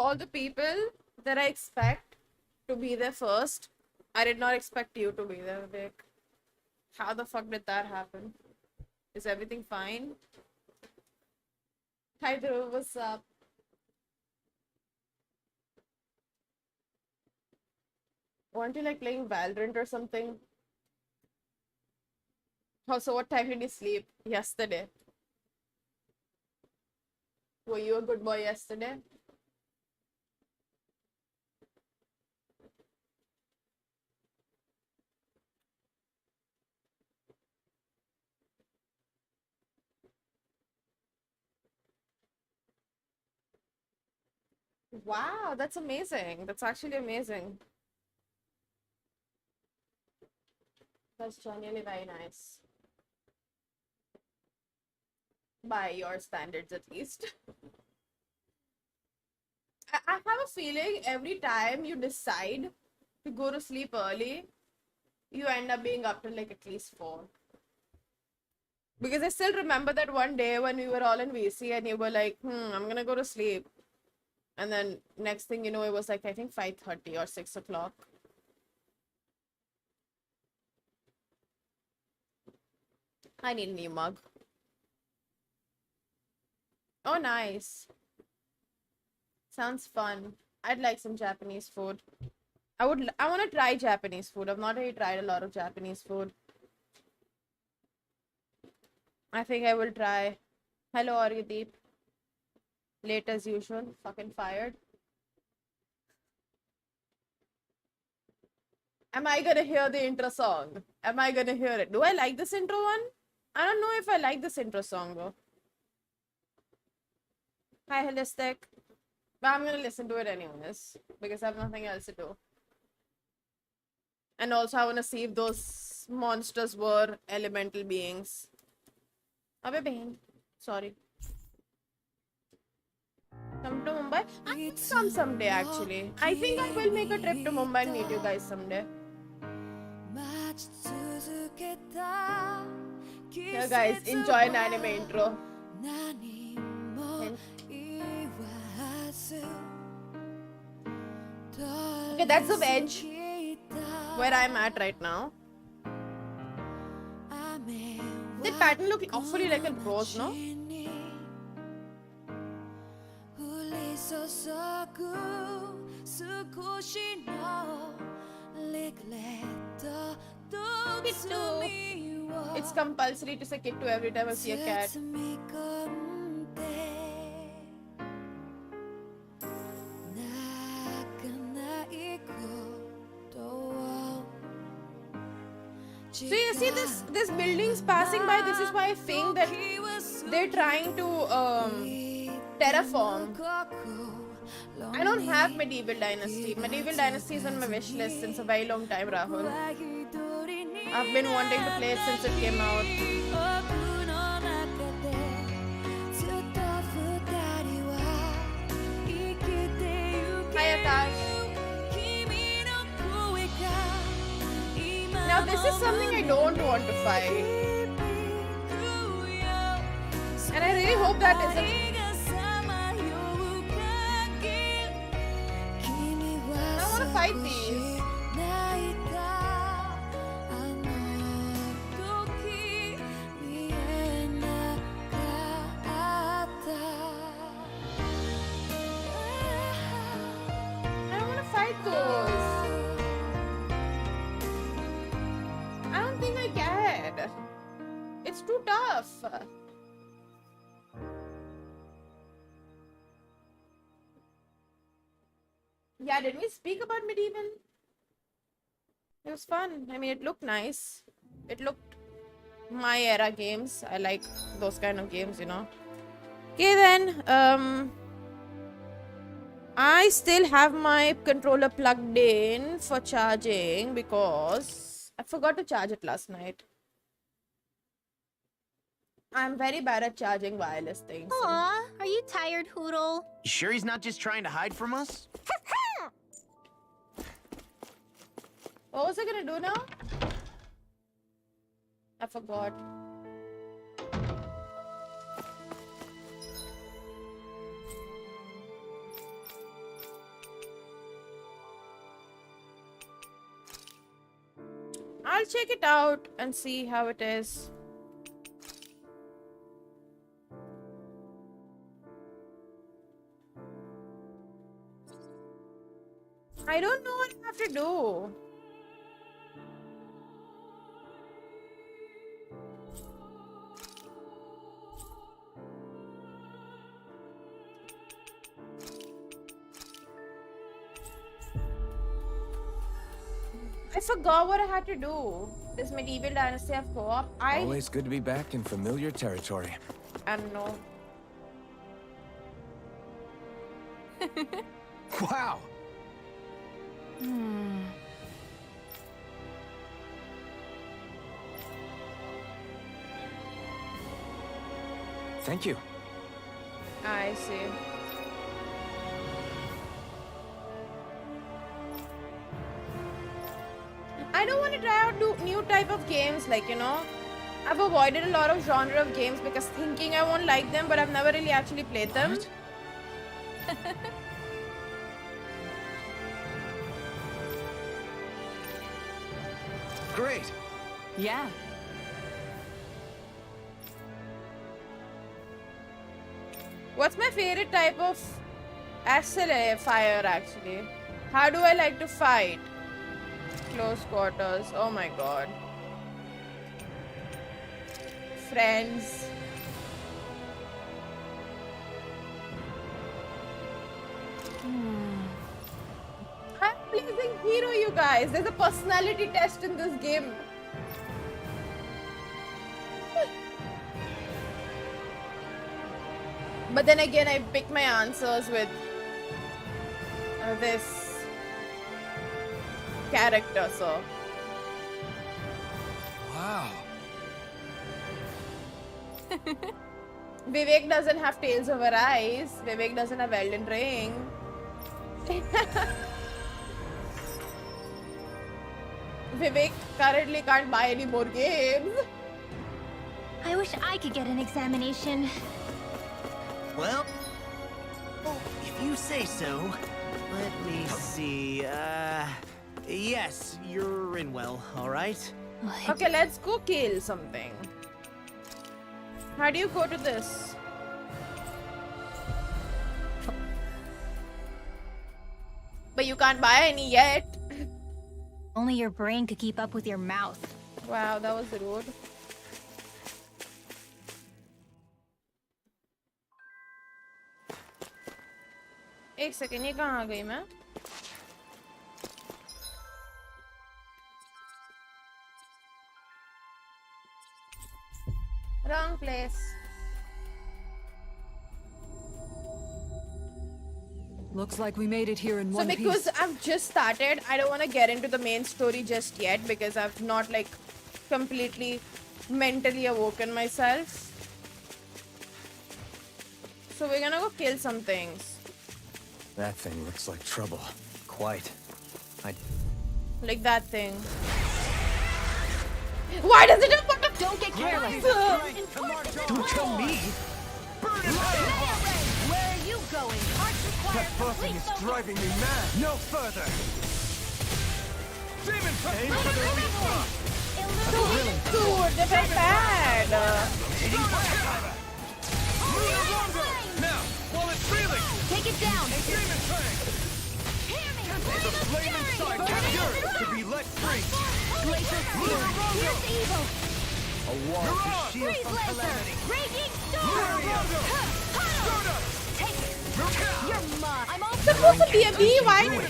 all the people that I expect to be there first, I did not expect you to be there, Vic. How the fuck did that happen? Is everything fine? Hi Dhruv, what's up? Weren't you like playing Valorant or something? Oh, so what time did you sleep? Yesterday. Were you a good boy yesterday? Wow, that's amazing. That's actually amazing. That's genuinely very nice. By your standards, at least. I have a feeling every time you decide to go to sleep early, you end up being up till like at least 4. Because I still remember that one day when we were all in VC and you were like, I'm gonna go to sleep. And then next thing you know, it was like, I think 5:30 or 6 o'clock. I need a new mug. Oh, nice. Sounds fun. I'd like some Japanese food. I want to try Japanese food. I've not really tried a lot of Japanese food. I think I will try. Hello, Aryadeep. Late as usual. Fucking fired. Am I gonna hear the intro song? Am I gonna hear it? Do I like this intro one? I don't know if I like this intro song though. Hi, Holistic. But I'm gonna listen to it anyways. Because I have nothing else to do. And also I wanna see if those monsters were elemental beings. Abhi behin. Sorry. Come to Mumbai? I will come someday actually. I think I will make a trip to Mumbai and meet you guys someday. Here guys, enjoy an anime intro. Okay, that's the edge where I'm at right now. That pattern look awfully like a rose, no? It's compulsory to say kittu every time I see a cat. So you see this buildings passing by. This is why I think that they're trying to terraform. I don't have Medieval Dynasty. Medieval Dynasty is on my wish list since a very long time, Rahul. I've been wanting to play it since it came out. Hi, Akash. Now this is something I don't want to fight. And I really hope that isn't... I want to fight these. I don't want to fight those. I don't think I can. It's too tough. Yeah, did we speak about Medieval? It was fun. I mean, it looked nice. It looked my era games. I like those kind of games, you know. Okay then, I still have my controller plugged in for charging because I forgot to charge it last night. I'm very bad at charging wireless things. Aw, are you tired, Hoodle? You sure he's not just trying to hide from us? What was I gonna do now? I forgot. I'll check it out and see how it is. I don't know what I have to do. I forgot what I had to do. Does Medieval Dynasty have co-op? Always good to be back in familiar territory. I don't know. Wow! Thank you. I see. I don't want to try out new type of games, like, you know. I've avoided a lot of genre of games because thinking I won't like them, but I've never really actually played them. What? Great! Yeah. What's my favorite type of SLA fire actually? How do I like to fight? Close quarters. Oh my god. Friends. I'm pleasing hero, you guys. There's a personality test in this game. But then again, I pick my answers with this character, so. Wow. Vivek doesn't have Tales of Arise. Vivek doesn't have Elden Ring. Vivek currently can't buy any more games. I wish I could get an examination. Well, if you say so. Let me see. Yes, you're in well, all right? Okay, let's go kill something. How do you go to this? But you can't buy any yet. Only your brain could keep up with your mouth. Wow, that was rude. एक second, ये कहाँ आ गई मैं? Wrong place. Looks like we made it here in So one because piece. I've just started, I don't want to get into the main story just yet because I've not like completely mentally awoken myself. So we're gonna go kill some things. That thing looks like trouble. Quite. Like that thing. Why does it have button? Don't get careless. Don't tell me! Where are you going? Parts required. That buffing is driving me mad! No further! Demon Aim for the Dude, they're very bad. Now, while it's reeling! Take it down. Demon Fang! The flame inside yours to be let free! Glacier Spear. Here's evil. A wall to shield Freeze from laser. calamity! Raging storm. Take it. You're mine. I'm all Supposed to be a bee. Why is it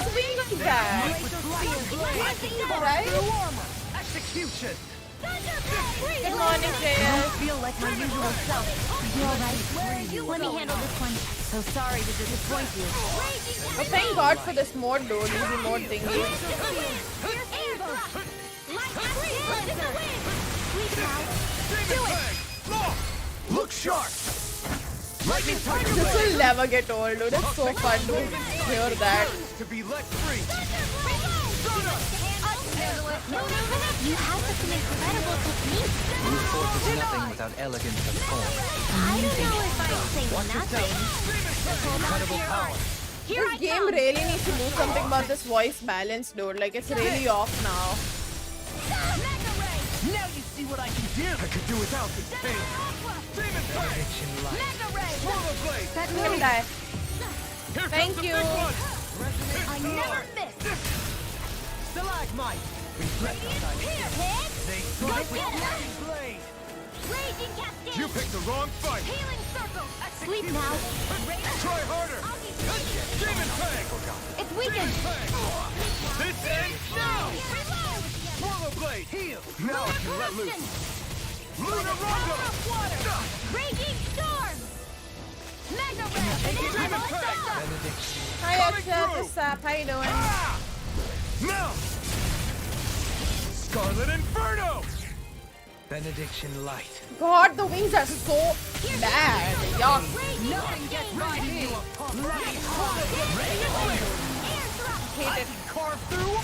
swinging like that? Here's evil. Right? Execution! Good morning, I Jaya. don't feel like my usual self. You alright? Let me handle this one. So sorry to disappoint you. Oh, thank God for this mode, dude. Easy mode thingy. Look sharp! Lightning tiger This will never get old, dude. It's so fun to hear that. to be let free! You have such an incredible technique. Brute force is nothing without elegance of form. I don't know if I'd say nothing. Incredible power. Here This game really needs to do something about this voice balance, dude. Like, it's really off now. Now you see what I can do! I could do without this pain! Demon Blade! Benediction light. Mono Blade! Let him die. Here Thank comes the you. big one! I never miss. Stalagmite! They Strike with Lightning Blade! Raging cascade. You picked the wrong fight! Healing circle. Sleep now. Try harder! Demon Fang! It's weakened. This ends now! Mono Blade! Heal! Now I can let loose! Lunar Rondo! Raging storm. Mega ray. Demon Fang! Benediction. Hi, Coming Akshay. through. What's up? How you doing? Ah! Now! Scarlet Inferno! Benediction light. God, the wings are so bad. Yuck. Nothing gets by me. Hate it. Carve through!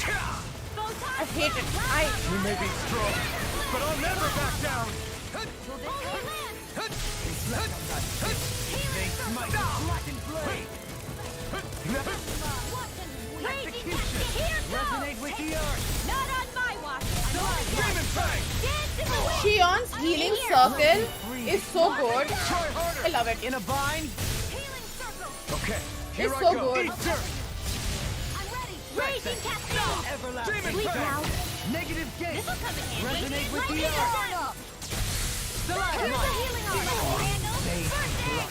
I hate it. We may be strong, but I'll never back down! They smite with blackened blade! Resonate with the earth! Not on my watch. Demon Fang! Dance in the wind. Shion's healing circle is so good. Try harder! I love it. In a bind? Healing circle. Okay, here It's I so go! good. Eat dirt! I'm ready. Raging cascade. Everlasting! Demon Sleep Fang! now. Negative gate! This'll come in handy. Resonate with the Lightning earth! armor. Here's the Stalagmite! healing armor. Handle. First aid.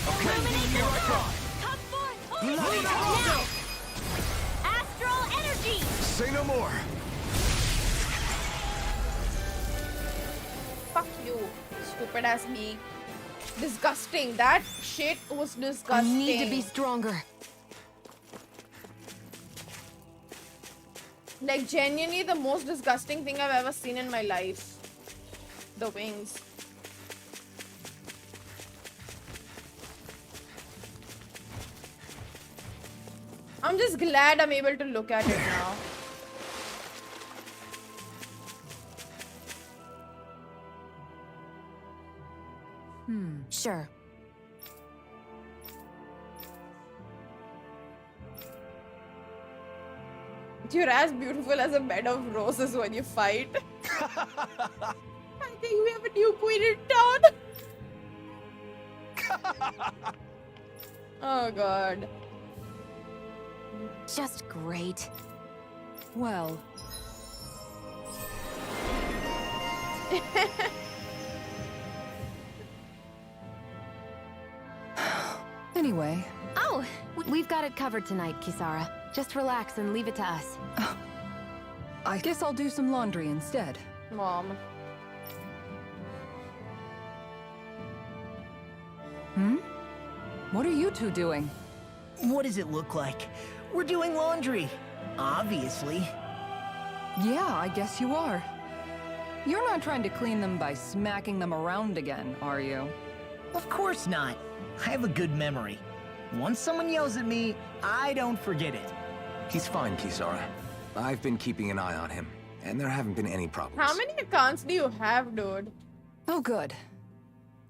Okay, Illuminate here I the go! Come forth. Lightning Now. Astral energy. Say no more! Fuck you, stupid ass me. Disgusting. That shit was disgusting. stronger. Like, genuinely the most disgusting thing I've ever seen in my life. The wings. I'm just glad I'm able to look at it now. Sure. You're as beautiful as a bed of roses when you fight. I think we have a new queen in town. Oh god. Just great. Well, anyway, Oh, we've got it covered tonight, Kisara. Just relax and leave it to us. I guess I'll do some laundry instead. Mom. What are you two doing? What does it look like? We're doing laundry. Obviously. Yeah, I guess you are. You're not trying to clean them by smacking them around again, are you? Of course not. I have a good memory. Once someone yells at me, I don't forget it. He's fine, Kisara. I've been keeping an eye on him, and there haven't been any problems. How many accounts do you have, dude? Oh, good.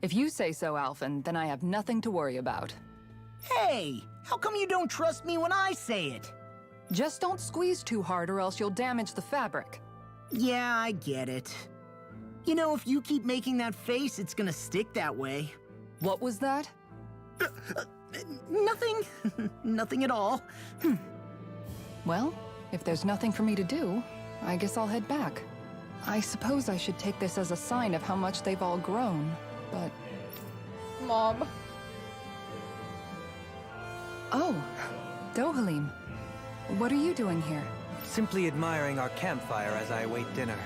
If you say so, Alphen, then I have nothing to worry about. Hey, how come you don't trust me when I say it? Just don't squeeze too hard or else you'll damage the fabric. Yeah, I get it. You know, if you keep making that face, it's gonna stick that way. What was that? Nothing. Nothing at all. Well, if there's nothing for me to do, I guess I'll head back. I suppose I should take this as a sign of how much they've all grown, but... Mom. Oh, Dohalim. What are you doing here? Simply admiring our campfire as I await dinner.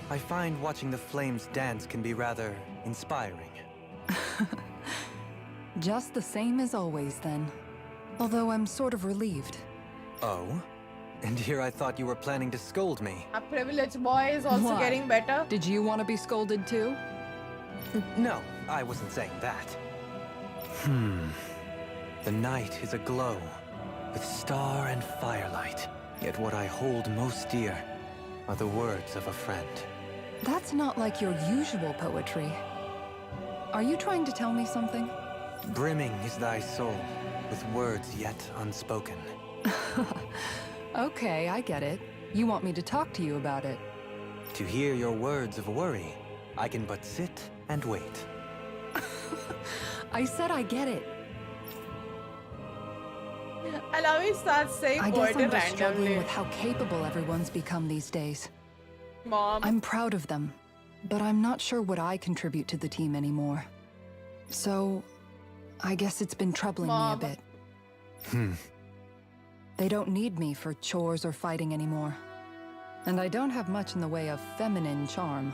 I find watching the flames dance can be rather inspiring. Just the same as always, then. Although I'm sort of relieved. Oh? And here I thought you were planning to scold me. Our privileged boy is also Why? getting better. Did you want to be scolded too? No, I wasn't saying that. The night is aglow with star and firelight. Yet what I hold most dear are the words of a friend. That's not like your usual poetry. Are you trying to tell me something? Brimming is thy soul with words yet unspoken. Okay, I get it. You want me to talk to you about it? To hear your words of worry, I can but sit and wait. I said I get it. I love he starts saying I guess I'm just struggling randomly. with how capable everyone's become these days. Mom. I'm proud of them, but I'm not sure what I contribute to the team anymore. So, I guess it's been troubling me a bit. They don't need me for chores or fighting anymore. And I don't have much in the way of feminine charm.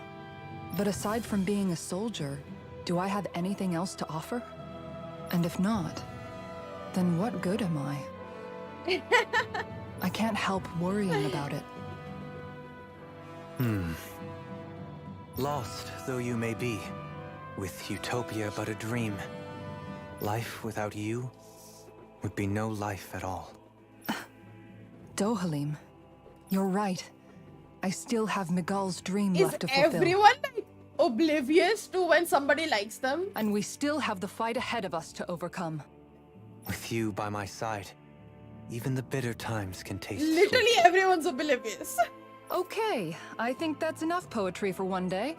But aside from being a soldier, do I have anything else to offer? And if not, then what good am I? I can't help worrying about it. Lost though you may be, with utopia but a dream, life without you would be no life at all. Dohalim, you're right. I still have Miguel's dream Is left to fulfill. everyone like oblivious to when somebody likes them? And we still have the fight ahead of us to overcome. With you by my side, even the bitter times can taste Literally sweet. everyone's oblivious. Okay, I think that's enough poetry for one day.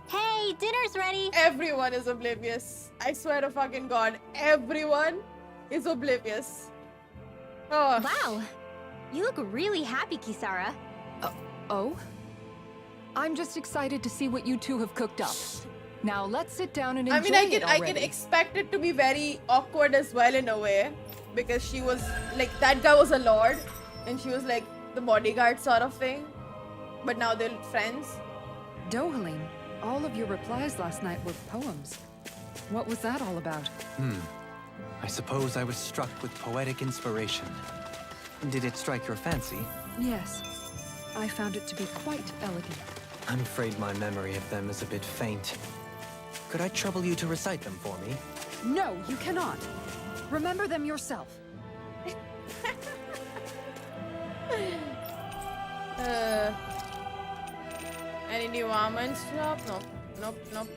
Hey, dinner's ready. Everyone is oblivious. I swear to fucking God, everyone is oblivious. Oh. Wow, you look really happy, Kisara. Oh? I'm just excited to see what you two have cooked up. Now let's sit down and enjoy I mean, I it can already. expect it to be very awkward as well in a way, because she was like, that guy was a lord, and she was like the bodyguard sort of thing. But now they're friends. Dohalim, all of your replies last night were poems. What was that all about? I suppose I was struck with poetic inspiration. Did it strike your fancy? Yes, I found it to be quite elegant. I'm afraid my memory of them is a bit faint. Could I trouble you to recite them for me? No, you cannot. Remember them yourself. Any new armaments drop? Nope. Nope, nope.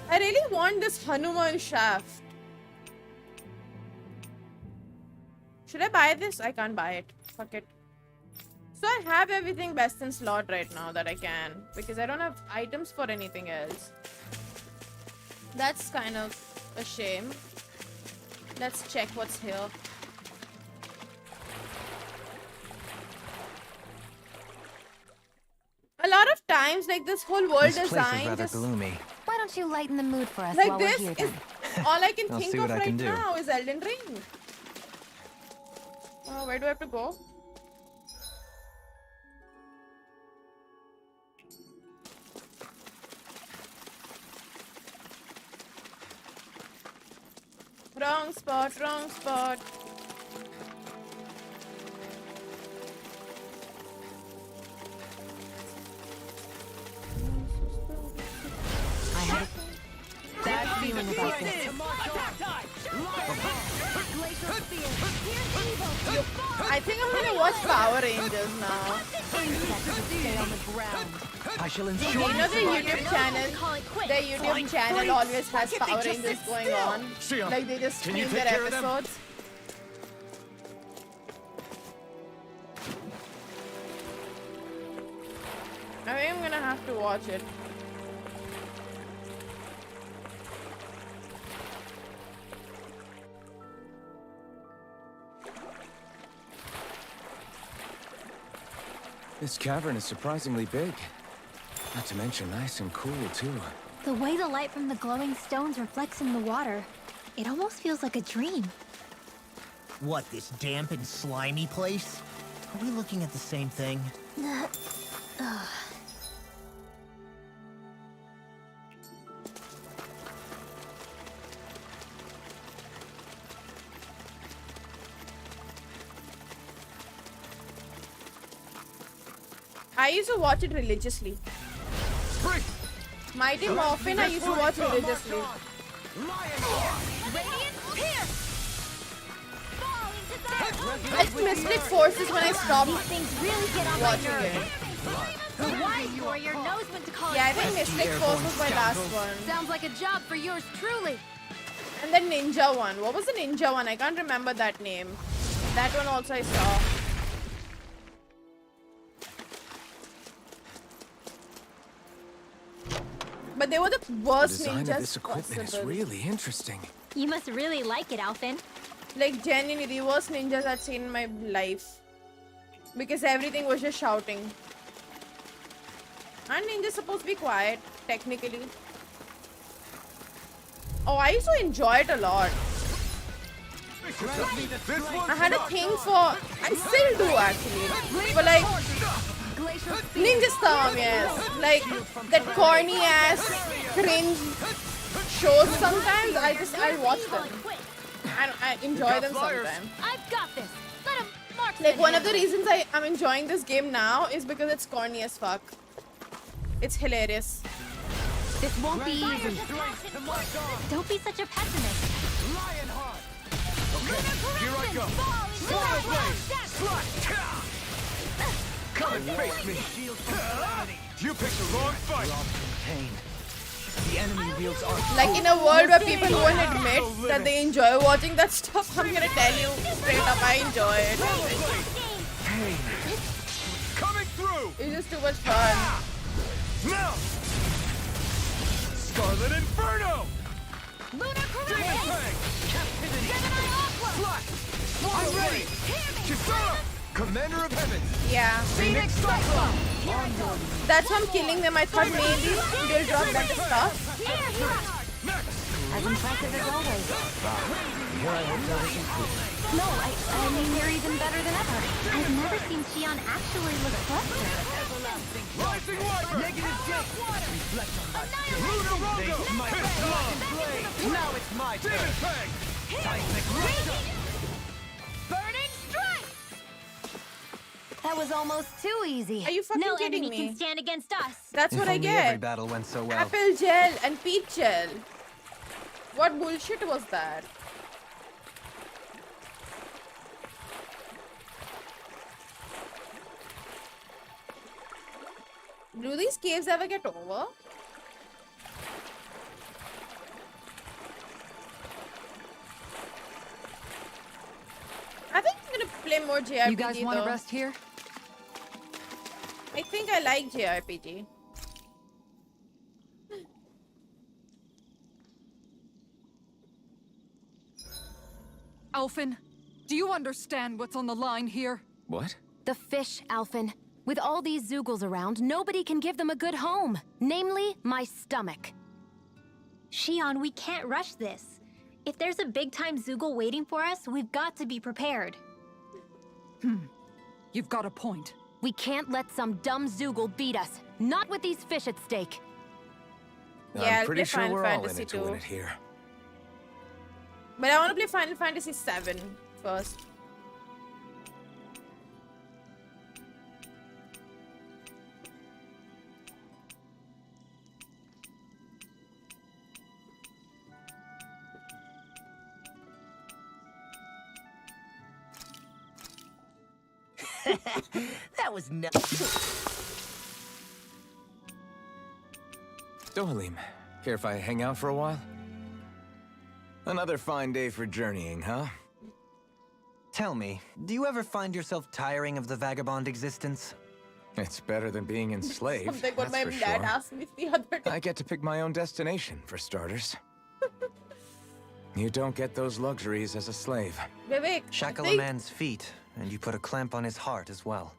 I really want this Hanuman shaft. Should I buy this? I can't buy it. Fuck it. So I have everything best in slot right now that I can, because I don't have items for anything else. That's kind of a shame. Let's check what's here. A lot of times, like this whole world This place is design, rather just gloomy. Why don't you lighten the mood for us like while this we're here is then? all I can I'll think see of what I right can do. now is Elden Ring. Where do I have to go? Wrong spot, wrong spot. I have a bad feeling about this. I think I'm gonna watch Power Rangers now. Stay on the ground. I shall You ensure know their YouTube channel? Their YouTube channel always has Power Rangers going on. Like they just Can you stream take their care of them? episodes. I think I'm gonna have to watch it. This cavern is surprisingly big. Not to mention nice and cool, too. The way the light from the glowing stones reflects in the water, it almost feels like a dream. What, this damp and slimy place? Are we looking at the same thing? I used to watch it religiously. Mighty Morphin I used to watch religiously. It's Mystic Forces when I stopped These things really get on my watching nerves. it. Wise warrior knows when to call Yeah, I it think quits. Mystic Force was my last one. Sounds like a job for yours truly. And the ninja one. What was the ninja one? I can't remember that name. That one also I saw. But they were the The worst design of ninjas this equipment is possible. really interesting. You must really like it, Alphin. Like genuinely the worst ninjas I've seen in my life. Because everything was just shouting. And ninjas supposed to be quiet, technically. Oh, I used to enjoy it a lot. I had a thing for, I still do actually, but like Ninja Storm, yes, like that corny ass cringe shows. Sometimes I watch them and I enjoy them sometimes. I've got this. Let him mark Like one of the reasons I'm enjoying this game now is because it's corny as fuck. It's hilarious. This won't be easy. Don't be such a pessimist. Here I go. Fire blade. Come and face me. You picked the wrong fight. Pain. The enemy wields arc. Like in a world where people won't admit that they enjoy watching that stuff, I'm gonna tell you straight up, I enjoy it. Coming through. It's just too much fun. Now. Scarlet Inferno. Lunar Demon Correction! Fang. Gemini Aqua! I'm ready. Kisara. Commander of Heaven. Yeah. Phoenix Cyclone! That's why I'm killing them. I thought maybe they'll drop better stuff. As impressive as always. No, I mean you're even better than ever. I've never seen Xion actually look flustered. Rising Water. Negative Jake. Reflect on my Lunar Rondo. Now it's my turn. Demon Fang. Seismic Rush. Burning Strike! That was almost too easy. Are you fucking no kidding enemy me? can stand against us. That's If what I only every get. battle went so well. Apple gel and peach gel. What bullshit was that? Do these caves ever get over? I think I'm gonna play more JRPG You guys want to though. rest here? I think I like JRPG. Alphin, do you understand what's on the line here? What? The fish, Alphin. With all these Zoogles around, nobody can give them a good home. Namely, my stomach. Xion, we can't rush this. If there's a big-time Zoogle waiting for us, we've got to be prepared. You've got a point. We can't let some dumb Zoogle beat us. Not with these fish at stake. Yeah, I'll I'm pretty play sure Final we're all in Fantasy it to win too. it here. But I want to play Final Fantasy 7 first. That was no. Dohalim, care if I hang out for a while? Another fine day for journeying, huh? Tell me, do you ever find yourself tiring of the vagabond existence? It's better than being enslaved, Something what that's my for dad sure. asked me the other day. I get to pick my own destination, for starters. You don't get those luxuries as a slave. Vivek, Shackle I a think- man's feet, and you put a clamp on his heart as well.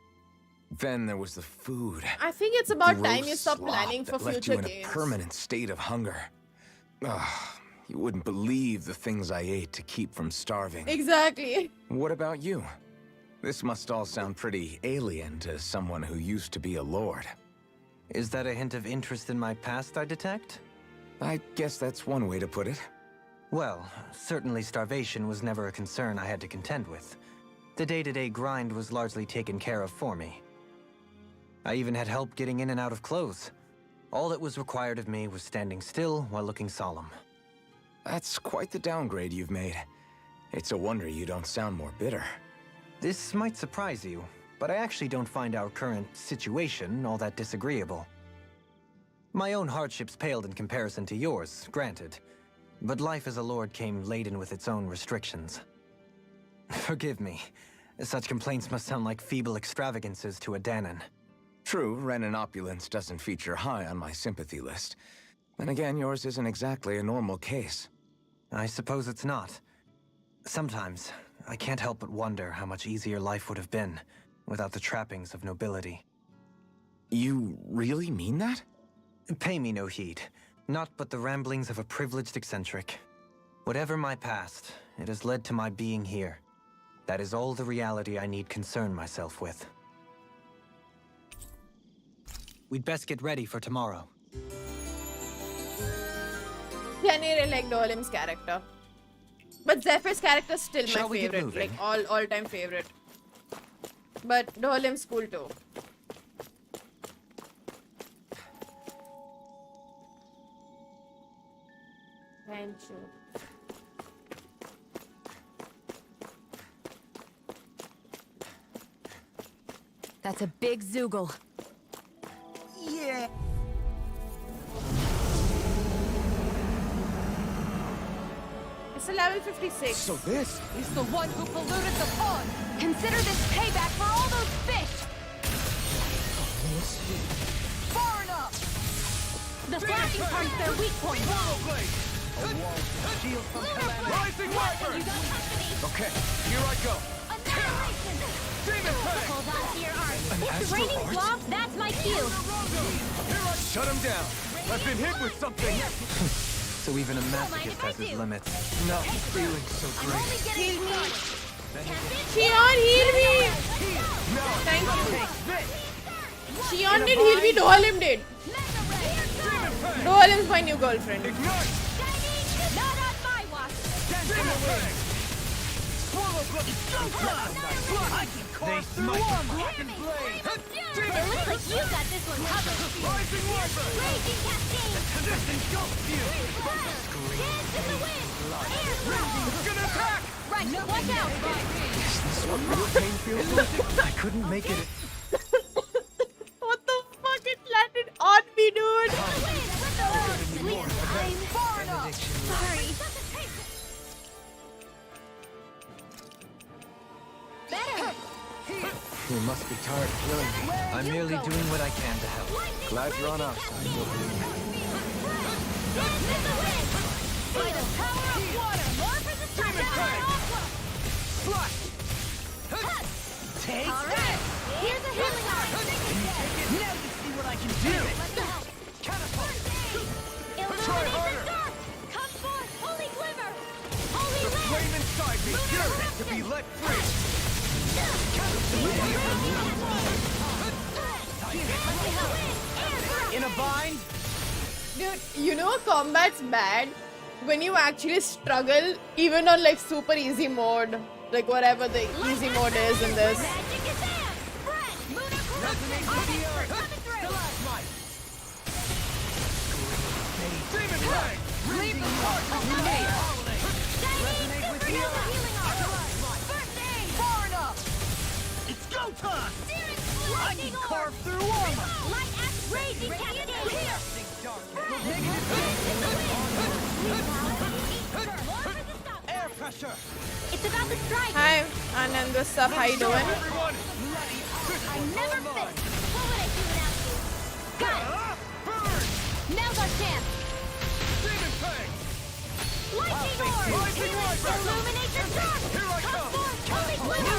Then there was the food. I think it's about time you Gross stop slop planning for that left future you in games. a permanent state of hunger. Ugh, you wouldn't believe the things I ate to keep from starving. Exactly. What about you? This must all sound pretty alien to someone who used to be a lord. Is that a hint of interest in my past I detect? I guess that's one way to put it. Well, certainly starvation was never a concern I had to contend with. The day-to-day grind was largely taken care of for me. I even had help getting in and out of clothes. All that was required of me was standing still while looking solemn. That's quite the downgrade you've made. It's a wonder you don't sound more bitter. This might surprise you, but I actually don't find our current situation all that disagreeable. My own hardships paled in comparison to yours, granted. But life as a lord came laden with its own restrictions. Forgive me. Such complaints must sound like feeble extravagances to a Danon. True, Renin opulence doesn't feature high on my sympathy list. And again, yours isn't exactly a normal case. I suppose it's not. Sometimes, I can't help but wonder how much easier life would have been without the trappings of nobility. You really mean that? Pay me no heed. Naught but the ramblings of a privileged eccentric. Whatever my past, it has led to my being here. That is all the reality I need concern myself with. We'd best get ready for tomorrow. Genuinely like Dolim's character. But Zephyr's character is still Shall my we get favorite. moving? Like all-time favorite. But Dolim's cool too. Thank you. That's a big Zoogle. Yeah. It's a level 56. So this... He's the one who polluted the pond! Consider this payback for all those fish! Far enough! The flashing part's their weak point. Rising Wyvern! You got company. Okay, here I go. Annihilation! Demon Fang! Hold on to your arms. It's raining blobs, that's my cue. Shut him down. I've been hit with something. So even a mind masochist if I has his do? limits. Not feeling so I'm great. only getting started. Shion, heal me! Thank you. Shion did heal me, Dolim did. Dolim's my new girlfriend. Ignite! Not on my watch. Demon Fang! Swallow blood! I can carve through armor! Blade! It looks like you got this one covered. Rising Wyvern! Raging cascade. This engulfs you! Dance in the wind. Air It's gonna attack! Right, watch out. Is this what real pain feels like? I couldn't make it. What the fuck? It landed on me, dude. I'm far enough. Sorry. Better. You must be tired of killing me. I'm merely doing what I can to help. Glad you're on our side. Dance in the wind. By the power of water. More for the sun. Slash! Take All right. Here's a healing arm. Now you see what I can do! Illuminate the dark. Come forth, holy glimmer. Holy The land. flame inside me yearns to be let free! In a bind? Dude, you know combat's bad when you actually struggle even on like super easy mode. Like whatever the easy mode is in this. Magic is there. Spread. Lunar corruption. Armor coming through. Demon Fang! Leave the park to me! Shining supernova healing arm. First aid. Far enough! It's go time! Searing lightning orb. Carve through armor! Light axe raging cascade. Here. Air pressure! It's about to strike. Hi, Anand, what's up? How you doing? Everyone! I never fit. What would I do without you? Got it. Burn! Now's our chance. Demon Fang! Lightning orb. Rising Wyvern! Illuminate the dark. Here I come! Forth, holy glimmer.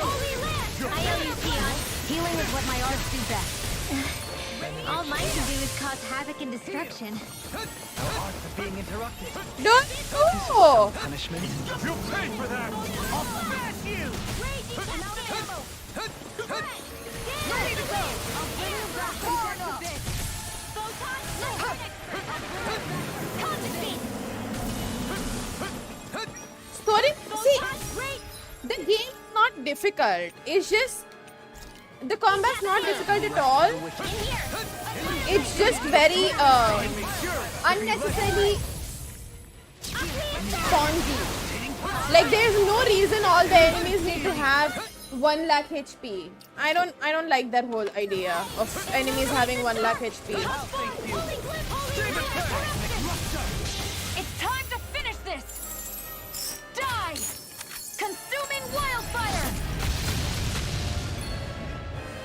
Holy land. I owe you, Tion. Healing is what my arts do best. All mine can do is cause havoc and destruction. Our arts are being interrupted. Don't go! Punishment? You'll pay for that! I'll smash you! Raging cascade. Ready to go! I'll bring you back far enough! Photon Conjugate. Sorry, see, Photon rate. the game's not difficult. It's just the combat's not difficult at all. In here. It's just very unnecessarily spongy. Like there's no reason all the enemies need to have 1 lakh HP. I don't like that whole idea of enemies having 1 lakh HP. It's time to finish this! Die! Consuming wildfire!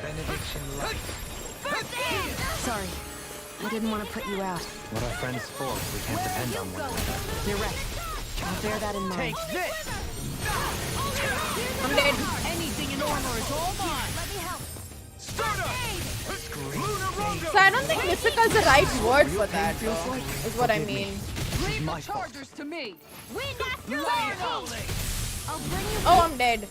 Benediction light. First aid! Sorry, I didn't want to put you out. What are friends for if we can't depend on one another? You're right. I'll bear that in mind. this! I'm dead. Anything in armor is all mine! Let me help. So I don't think difficult's the right word for that, though, is what I mean. Leave the chargers to me! Wind after rain! I'll bring you Oh, I'm dead.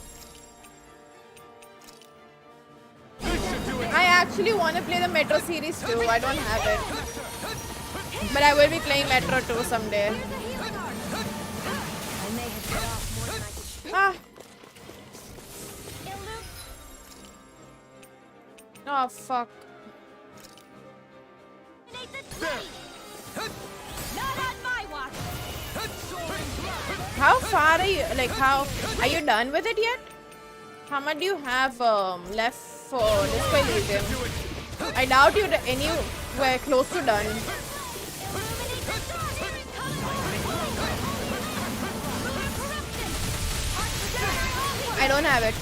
I actually want to play the Metro series too. I don't have it. But I will be playing Metro 2 someday. I may have bit off more than I could chew. Ah. It'll Oh, fuck. Not on my watch! How far are you? Like, how are you done with it yet? How much do you have left for this by Elysium? I doubt you're anywhere close to done. I don't have it.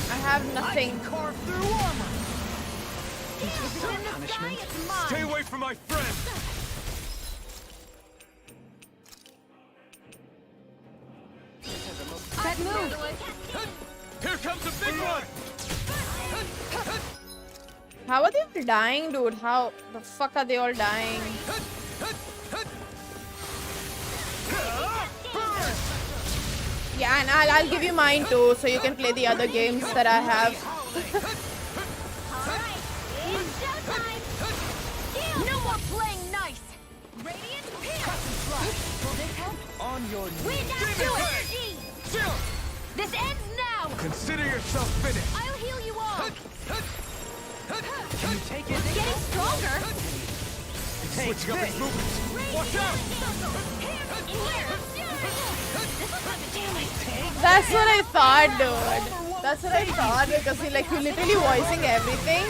I have nothing. Stay away from my friend! That move! Here comes a big one! How are they all dying, dude? How the fuck are they all dying? Yeah, and I'll give you mine too, so you can play the other games that I have. Alright, it's showtime! No more playing nice! Radiant Pierce! Will this help? On your Wind after energy! This ends now! Consider yourself finished! I'll heal you all! Can you take it? Getting stronger! Switching up his movements! Watch out! In here! That's what I thought, dude. That's what I thought, because you literally voicing everything,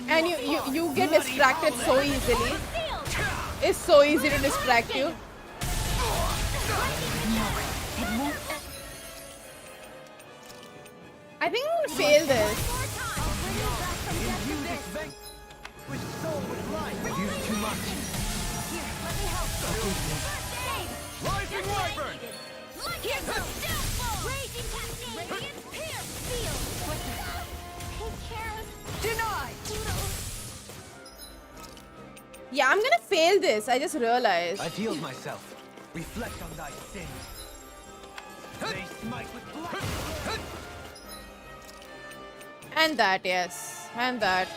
and you get distracted so easily. It's so easy to distract you. I think I'm gonna fail this. Used too much. Rising Wyvern! Denied! Yeah, I'm gonna fail this. I just realized. I've healed myself. Reflect on thy sin. They smite with blood. And that, yes. And that.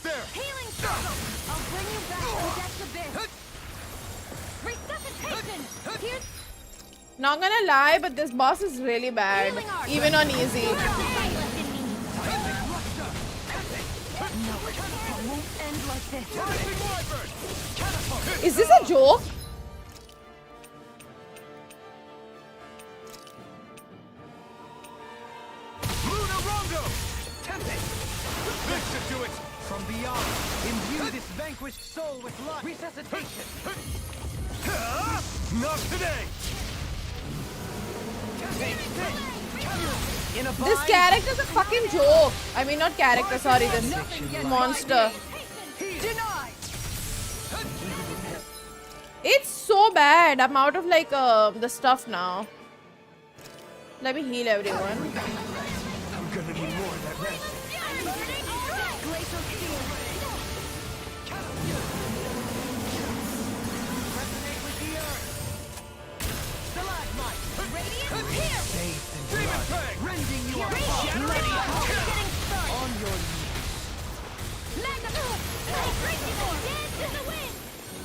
There! Healing circle! I'll bring you back to Death's Abyss! Resuscitation! Here's Not gonna lie, but this boss is really bad. Even on easy. Is this a joke? To it! From beyond, imbue this vanquished soul with life. Resuscitation. Not today! This character's a fucking joke. I mean, not character, sorry, this monster. It's so bad. I'm out of the stuff now. Let me heal everyone. I'm gonna need more of that rest.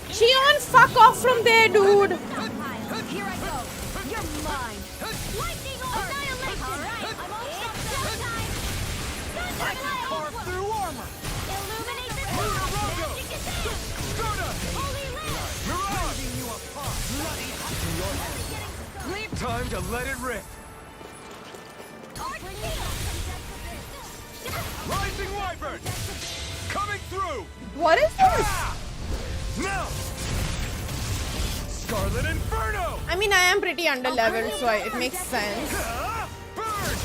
Cheon, fuck off from there, dude. Here I go. You're mine. Lightning annihilation. All right. I'm all showtime. I can carve through armor! Illuminate the Lunar sky! Rondo! Magic attack! Stardust! Holy Lance! Mirage! You apart! Bloody Time to let it rip! Arch field! Rising Wyvern! Coming through! What is this? Ah! Now! Scarlet Inferno! I mean, I am pretty under leveled, so it makes sense. Ah! Burn!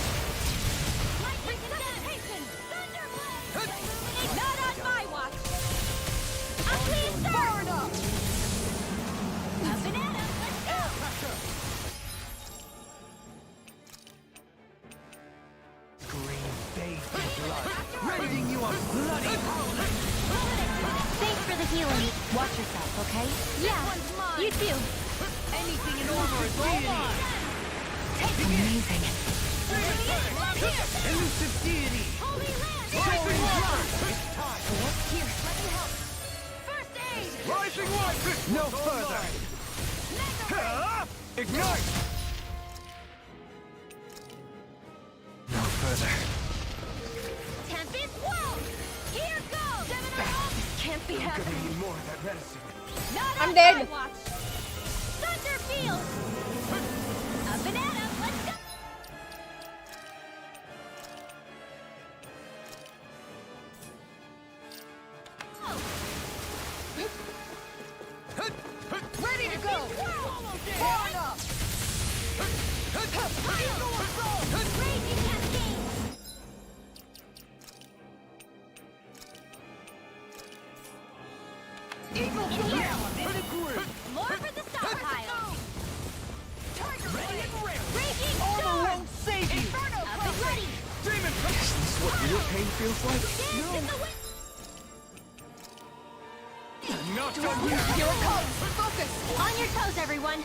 Lightning Detonation! Thunderblade! Illuminate! Not on my watch! A clean burn up! A banana! Let's go! Green face blood! Raiding you on bloody howling! Thanks for the healing. Watch yourself, okay? Yeah, you too. Anything in order is all mine! Amazing. Elusive deity! Holy Land! Rising Wyvern! It's time! Here, let me help. First aid! Rising Wyvern! No further! Ah! Ignite! No further. Tempest Whoa! Here goes! Can't be Gonna happening. need more of that medicine. Not I'm on dead. my watch. Thunder field! A banana! Let's go! Ready to go! Pouring up! Raging cascade! Eagle Here! More for the stockpile! Ready and ready! Raging Armor storm! won't save you! Up and ready! Demon! Is this what real pain feels like? Dance in the wind! Not done yet! Here it comes! Focus! On your toes, everyone!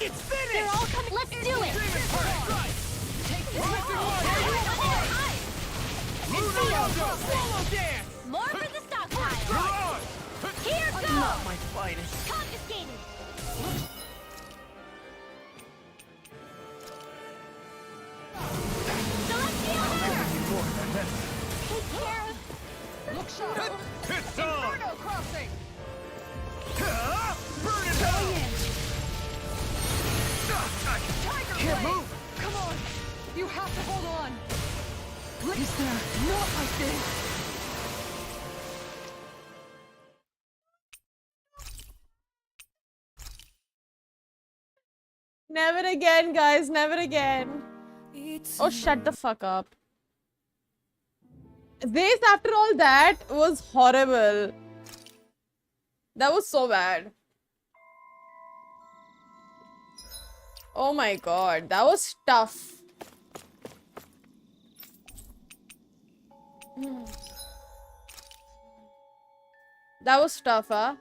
It's finished! They're all coming. Let's do it! Demon strike! Rising Wyvern! Lunar Rondo! Swallow dance! More for the stockpile! Mirage! Here goes! Not my finest. Confiscated! Celestial Earth! More of that medicine. Take care of... Look sharp! It's on! Inferno crossing! Ah! Burn it out! I Tiger can't Blade! move! Come on! You have to hold on! Is there not like this? Never again, guys. Never again. Oh, shut the fuck up. This, after all that, was horrible. That was so bad. Oh my god. That was tough. That was tough, huh?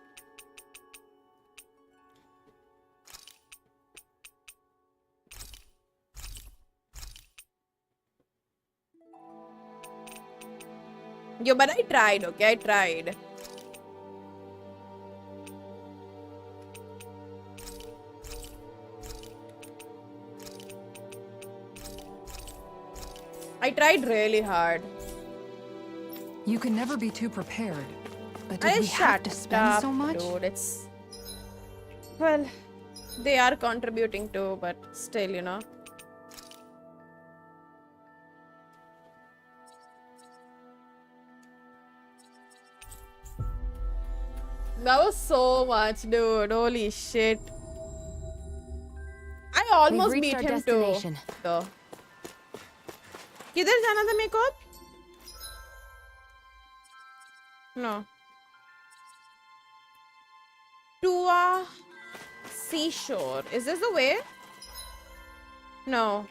Yo, but I tried, okay? I tried. I tried really hard. You can never be too prepared. But I did we have shut to spend up, so much? dude. It's... Well, they are contributing too, but still, you know. That was so much, dude. Holy shit. I almost We've beat reached our him too. destination. तो किधर जाना था मेरे को? No. To a seashore. Is this the way? No.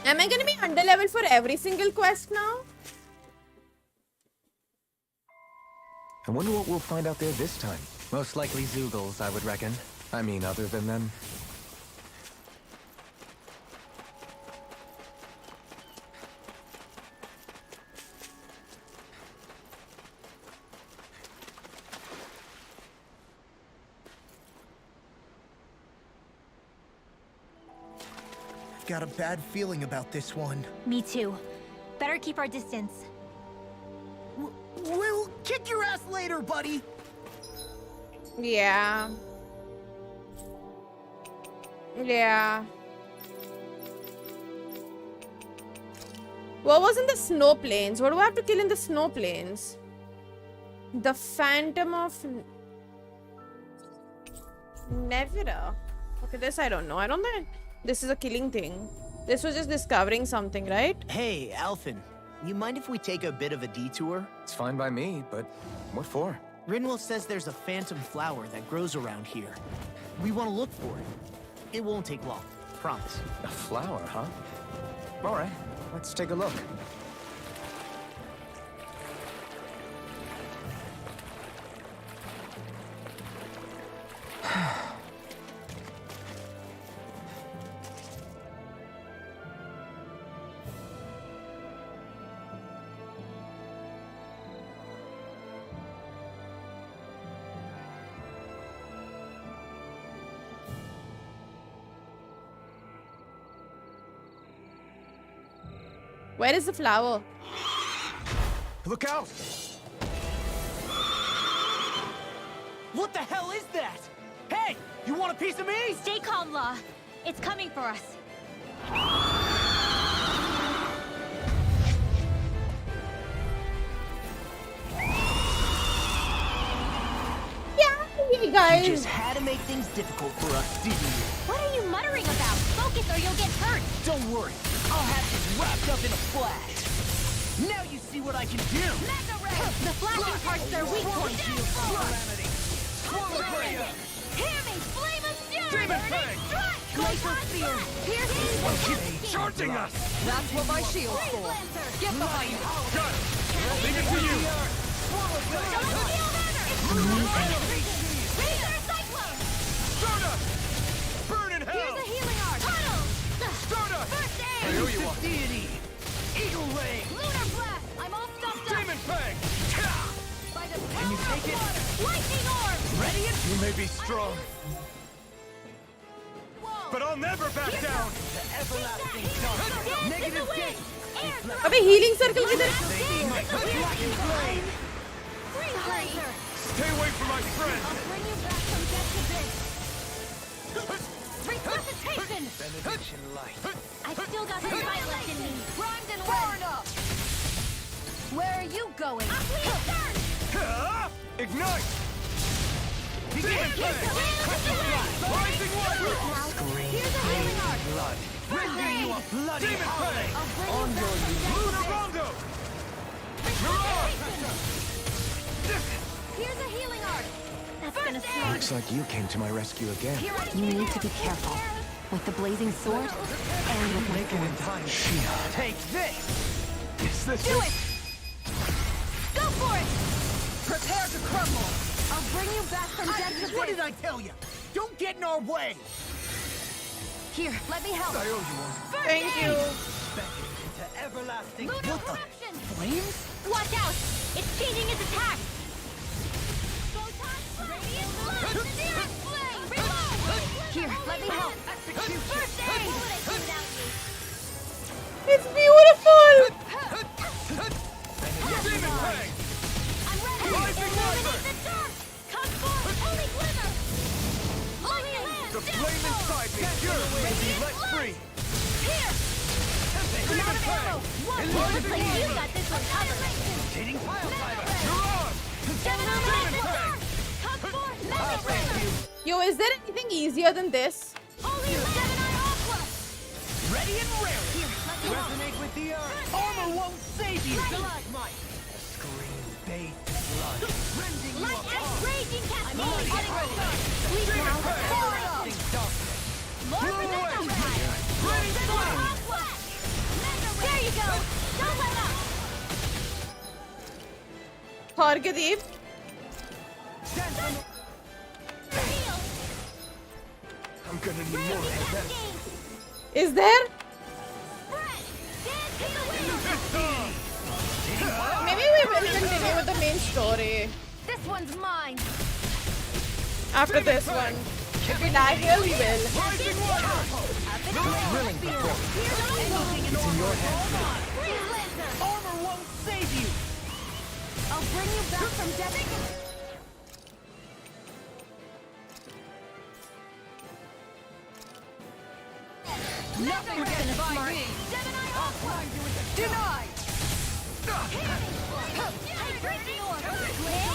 Am I gonna be under level for every single quest now? I wonder what we'll find out there this time. Most likely Zoogles, I would reckon. I mean, other than them. got a bad feeling about this one. Me too. Better keep our distance. We'll kick your ass later, buddy. Yeah. Yeah. What was in the snow plains? What do I have to kill in the snow plains? The Phantom of Nevada. Okay, this I don't know. I don't think this is a killing thing. This was just discovering something, right? Hey, Alphen. You mind if we take a bit of a detour? It's fine by me, but what for? Rinwell says there's a phantom flower that grows around here. We want to look for it. It won't take long. Promise. A flower, huh? All right, let's take a look. Where is the flower? Look out! What the hell is that? Hey, you want a piece of me? Stay calm, Law. It's coming for us. Yeah, guys. You just had to make things difficult for us, didn't you? What are you muttering about? Focus or you'll get hurt. Don't worry. I'll have this wrapped up in a flash. Now you see what I can do. Mega Ray! The flashing part's their weak point. Hear me! Flame of fury! Demon Fang! Glacial spear! Piercing! Charging us! That's what my shield's for. Get behind me. Got it! Leave it to you! Stardust! Burn in hell! Here's a healing art! Stardust! First aid! I know you want. Deity! Eagle Ray! Lunar blast! I'm all stuffed up! Demon Fang! By the Can you power take of it? water! Lightning orb! Ready? You may be strong, but I'll never back down! The everlasting dark. Negative gate. अबे healing circle किधर? Stay away from my friend! I'll bring you back from death to this. Resuscitation! Benediction light. I still got some fight left in me. Primed and worn up. Where are you going? Ignite! Demon Fang! Rising light! Here's a healing art. Blood. Rendering you a bloody Demon holiday. Fang! I'll bring On you your back from Lunar death Rondo! to this. Here's a healing art. That's gonna suck. Looks like you came to my rescue again. You need to be careful. With the blazing sword and with my thorns. Take this. Is this Do it! Go for it! Prepare to crumble. I'll bring you back from death to What this. did I tell you? Don't get in our way. Here, let me help. I owe you one. Thank you. To everlasting. Lunar What the? corruption! Flames? Watch out! It's changing its attack! Radiant blood! Searing flame! Reload! Here, let me help! First aid! It's beautiful. Demon Fang! I'm ready! Rising Illuminate the dark! Come forth! Holy glimmer! Holy land! The flame inside me! You're maybe let free! Here! I'm out of ammo! One! Looks like you got this one covered! Hitting pile driver. You're on! Illuminate the dark! Come forth! Mega ray! Yo, is there anything easier than this? Holy Gemini Aqua! Ready and raring. Here, let me help! Resonate with the earth. Armor won't save you. Stalagmite. A scream bathed in blood. Rending you Light apart. X raging cascade! Getting ready. Sleep now! Pour it up! Everlasting darkness. More projectile! Ready Mega flame. Aqua! There you go! Don't let up! Hargadeep. Stand on the... Heal! I'm gonna need more of that. Is there? Spread! Dance to the wind! It's on! Maybe we will continue with the main story This one's mine! after this one. If we die here, we will. Rising water! Drilling before. Anything in your hands. Armor won't save you. I'll bring you back from death. Nothing's gonna smart. Denied.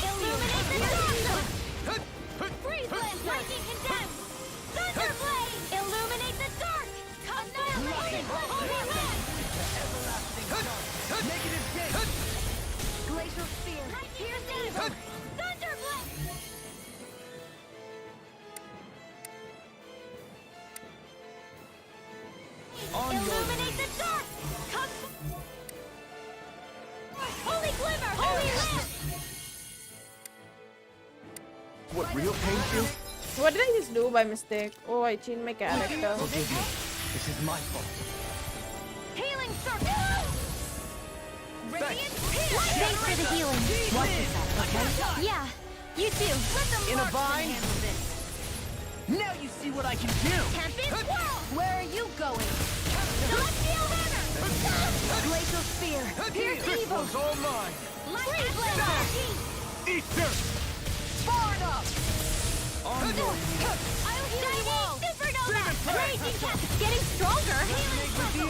Illuminate the darkness! Freeze Lancer! Lightning condemned! Thunderblade! Illuminate the dark! Annihilation! Holy Land! Negative gate. Glacial Spear! Pierce evil! Thunderblade! Illuminate the dark! Come! Holy Glimmer! Holy Land! What real pain feels? What did I just do by mistake? Oh, I changed my character. Forgive me. This is my fault. Healing Circle! Radiant Pierce! Thanks for the healing. Watch yourself, okay? Yeah, you too. Let them In a mark bind? handle this. Now you see what I can do. Tempest Whirl! Where are you going? Celestial Hammer! Glacial Spear! Pierce This Evil! one's all mine! Freeze Lancer! Eat dirt! Far enough. I'll heal you all! Supernova! Raging Cat! It's getting stronger! Healing Circle!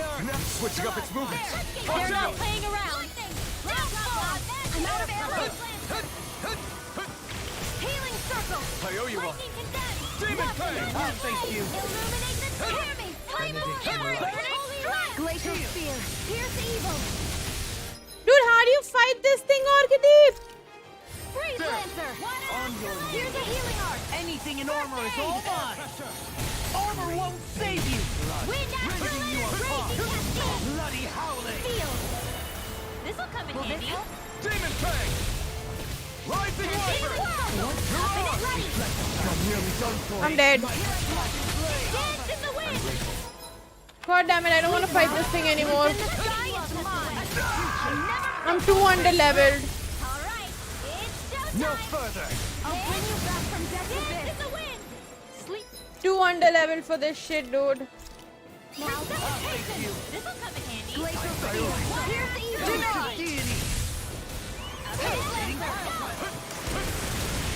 Switching up its movements! They're not playing around! Downfall! I'm out of ammo! Healing Circle! I owe you one. Lightning Condemned! Demon Fang! I'll face you. Illuminate the Hear me! Timeless Holy Land! Glacial Spear! Pierce Evil! Dude, how do you fight this thing, Orchidee? Freeze Lancer! Here's a healing art! Anything in armor is all mine. Armor won't save you. Wind After Raging Cascade! Bloody howling. Field! This'll come in handy! Demon Fang! Rising water! I'm nearly done for. I'm dead. Dance in the wind! God damn it, I don't want to fight this thing anymore. The sky is mine! I'm too under-leveled. Alright, it's showtime! No further. I'll bring you back from death in the wind! Sleep Too under-leveled for this shit, dude. now! This'll come in handy! Glacial Spear! Pierce Evil! Deity.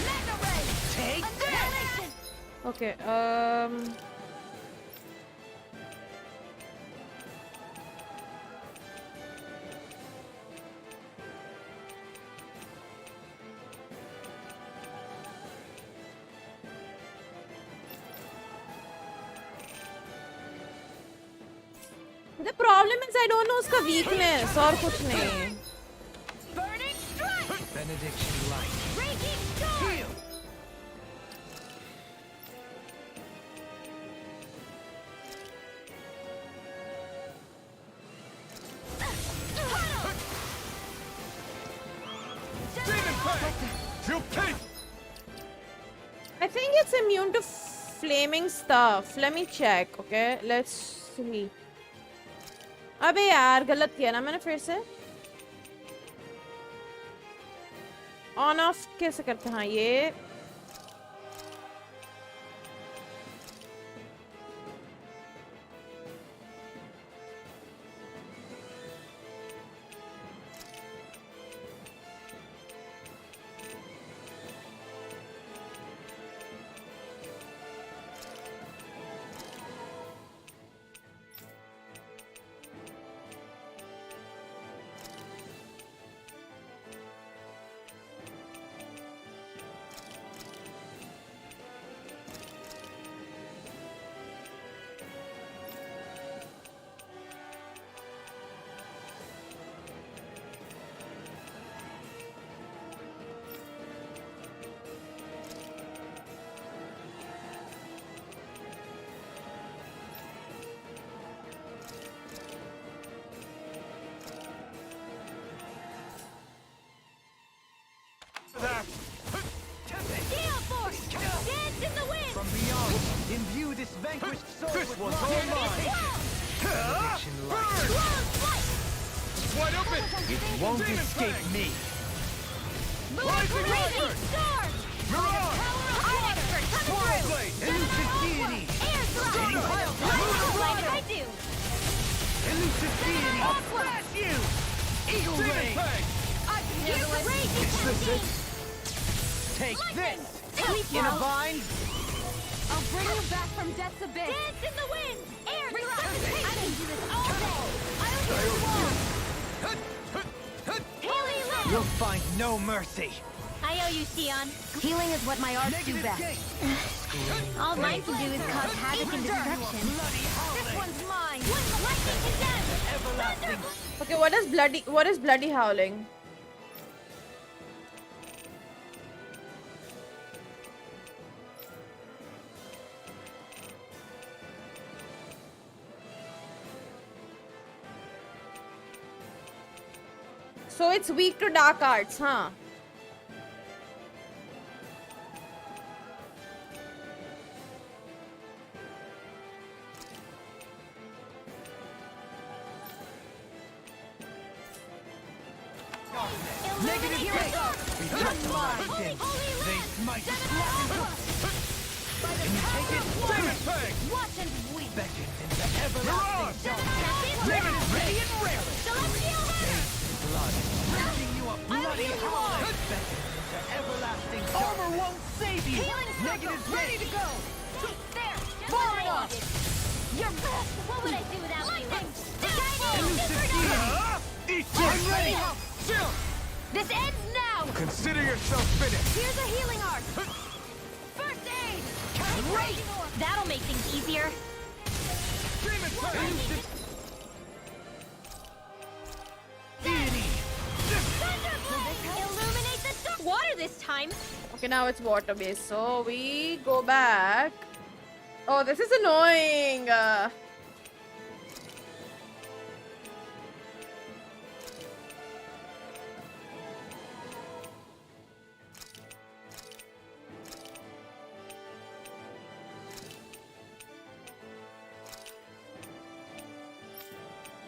Mega Ray! Take Annihilation! Okay, the problem is I don't know उसका weakness और कुछ नहीं. Burning Strike! Benediction light. Raging Storm! Demon Fang! You keep! I think it's immune to flaming stuff. Let me check, okay? Let's see. अबे यार गलत किया ना मैंने फिर से. ऑन ऑफ कैसे करते हैं? हाँ ये That! Gale Force! Dance in the wind! From beyond, imbue this vanquished soul This with one's love. all mine! Benediction light. Close Flight! Wide open! It won't Demon escape Fang! me. Rising Raging water! Storm! Mirage! Power of Water! Coming through! Blade! Elusive Elusive deity! I'll smash you! Eagle Ray! I can use the raging Is this it? canteen! Take Lightning! this! Sleep In a now. bind? I'll bring you back from death's abyss! Dance in the wind! Air resuscitation! I can do this all day! I'll heal you all! Holy land! You'll find no mercy! I owe you, Sion. Healing is what my arts do Negative best. gate! All mine can do is cause havoc and destruction. This one's mine! Lightning condemned! Okay, what is bloody howling? So it's weak to dark arts, huh? Negative gate! Holy They land! smite Can you take it? Demon Peg! Watch and weep! Vengeance into everlasting dark! Negative radiant rarely! Celestial hammer! Blood! Rending you a bloody heal you all. howling! Vengeance into everlasting dark! Armor won't save you! Healing Negative circle, ready gate! to go! There! Just Far what I enough. needed. You're best! What would I do without lightning? Elusive deity! Eat I'm ready! Chill! This ends now! Consider yourself finished! Here's a healing art! First aid! Great! That'll make things easier. Demon Peg! Elusive deity! Illuminate the dark! Water this time. Okay, now it's water based. So we go back. Oh, this is annoying.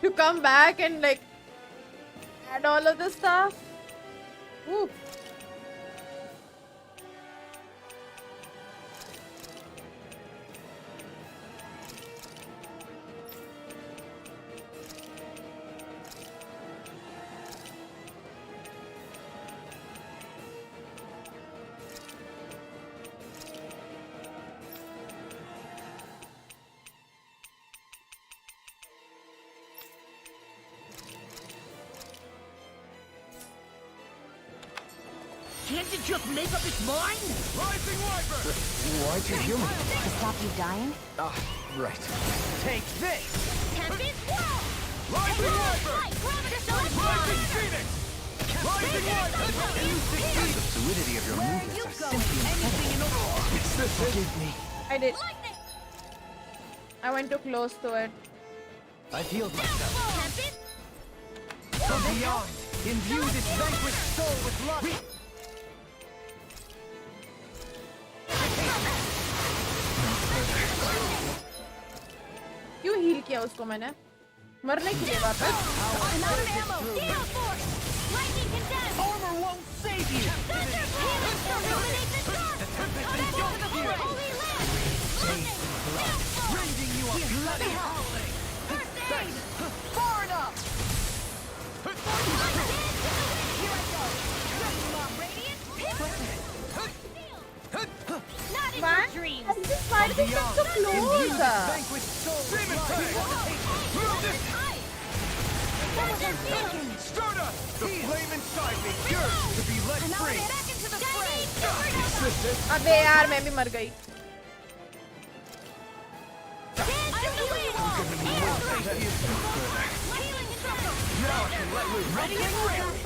To come back and like add all of this stuff. Woo. Can't it just make up its mind? Rising Wyvern! Why'd you heal me? To stop you dying? Ah, right. Take this! Tempest Whirl! Rising Wyvern! Light! Gravity Rising Phoenix! Rising Wyvern! Elusive deity! The fluidity of your movements you are going? simply Anything in all. It's this it? Forgive me. I did. Lightning! I went too close to it. I've healed myself. Tempest! From beyond, imbue this vanquished soul with lust! क्यों heal किया उसको मैंने मरने के लिए वापस Another ammo! Gale Force! Lightning condemned! Armor won't save you! Thunder! Healing! Illuminate the dark! Holy land! Lightning! Downfall! Rending you a bloody howling! First aid! Far enough! Here I go! Radiant! Not in Why? your dreams! Why did they get so close? Vanquished soul with lust! Stardust! The flame inside me yearns to be let free! Back into the fray! Is this it? अबे यार मैं भी मर गई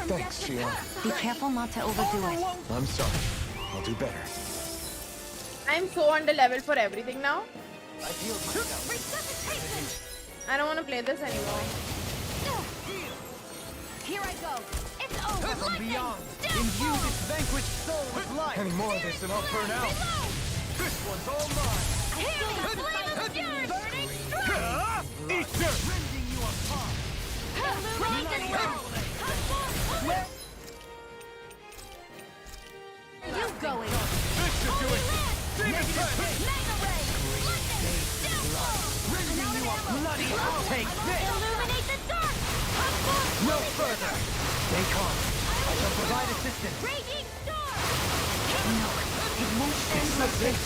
Thanks, Shion. Be careful not to overdo it. I'm sorry. I'll do better. I'm so under level for everything now. I've healed myself. I don't want to play this anymore. Here I go! It's over! From beyond, imbue this vanquished soul with life! Any more of this and I'll burn out! This one's all mine! Healing! Flame of fury! Burning Eat dirt! Rending you apart! Illuminate the world! Come forth! Where are you going? This should do it! Demon Peg! Mega Ray! Lightning! Downfall! Rending you a bloody howling! Take this! Illuminate Provide assistance. Raging storm! No, it won't end like this.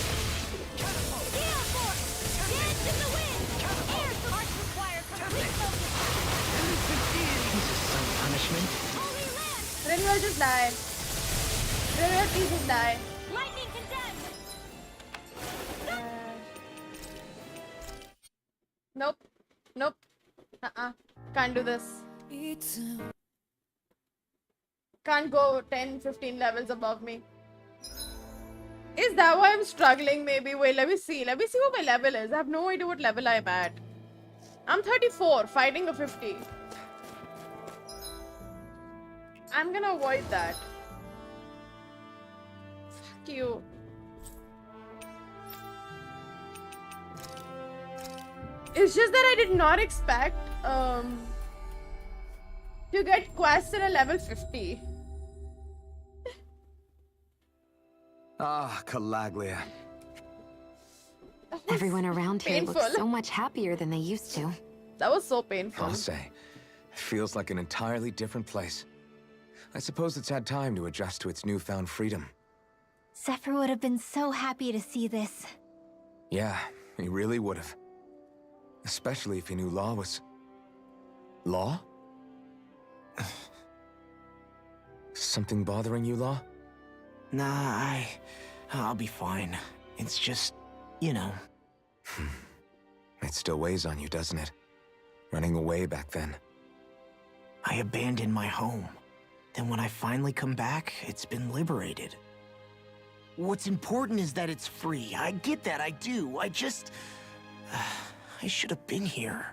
Gale force! Dance in the wind! Air arts require complete focus! This is some punishment. Holy land! Then we'll just die. Then we'll please just die. Lightning condemned! Nope. Nope. Can't do this. Can't go 10, 15 levels above me. Is that why I'm struggling maybe? Wait, let me see. Let me see what my level is. I have no idea what level I'm at. I'm 34, fighting a 50. I'm gonna avoid that. Fuck you. It's just that I did not expect to get quests at a level 50. Ah, Calaglia. Everyone around here painful. looks so much happier than they used to. That was so painful. I'll say, it feels like an entirely different place. I suppose it's had time to adjust to its newfound freedom. Zephyr would have been so happy to see this. Yeah, he really would have. Especially if he knew Law was... Law? Something bothering you, Law? Nah, I'll be fine. It's just, you know. It still weighs on you, doesn't it? Running away back then. I abandoned my home. Then when I finally come back, it's been liberated. What's important is that it's free. I get that, I do. I just... I should have been here.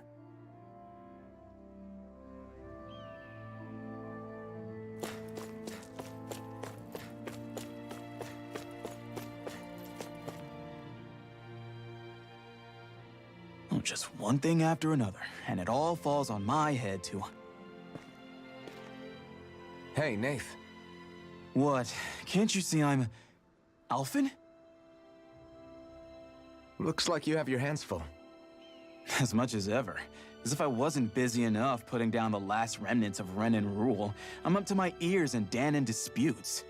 Oh, just one thing after another, and it all falls on my head too. Hey, Nath. What? Can't you see I'm... Alphen? Looks like you have your hands full. As much as ever. As if I wasn't busy enough putting down the last remnants of Renan rule, I'm up to my ears in Danan disputes.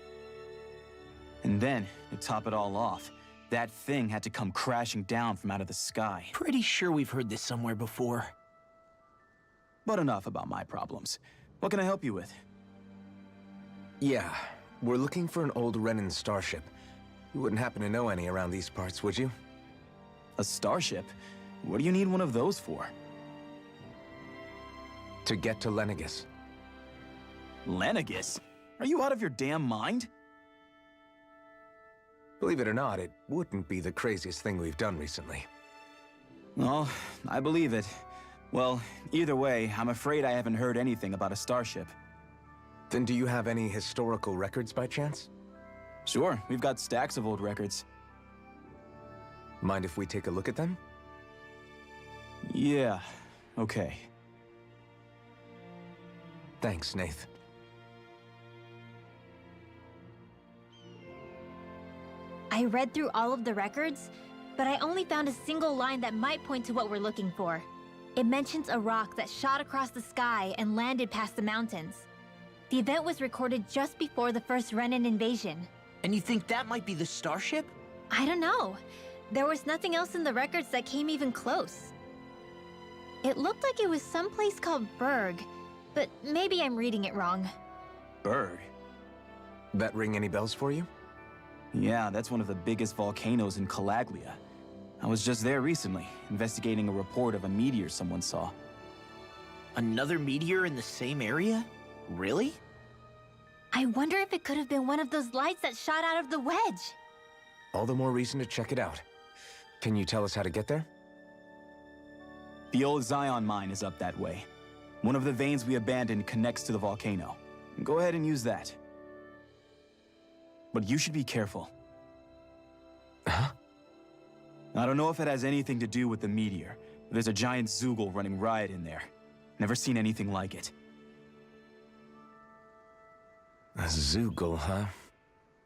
And then, to top it all off, that thing had to come crashing down from out of the sky. Pretty sure we've heard this somewhere before. But enough about my problems. What can I help you with? Yeah, we're looking for an old Renan starship. You wouldn't happen to know any around these parts, would you? A starship? What do you need one of those for? To get to Lenegis. Lenegis? Are you out of your damn mind? Believe it or not, it wouldn't be the craziest thing we've done recently. Oh, I believe it. Well, either way, I'm afraid I haven't heard anything about a starship. Then do you have any historical records by chance? Sure, we've got stacks of old records. Mind if we take a look at them? Yeah, okay. Thanks, Nath. I read through all of the records, but I only found a single line that might point to what we're looking for. It mentions a rock that shot across the sky and landed past the mountains. The event was recorded just before the first Renan invasion. And you think that might be the starship? I don't know. There was nothing else in the records that came even close. It looked like it was someplace called Berg, but maybe I'm reading it wrong. Berg? That ring any bells for you? Yeah, that's one of the biggest volcanoes in Calaglia. I was just there recently, investigating a report of a meteor someone saw. Another meteor in the same area? Really? I wonder if it could have been one of those lights that shot out of the wedge. All the more reason to check it out. Can you tell us how to get there? The old Zion mine is up that way. One of the veins we abandoned connects to the volcano. Go ahead and use that. But you should be careful. Huh? I don't know if it has anything to do with the meteor, but there's a giant Zoogle running riot in there. Never seen anything like it. A Zoogle, huh?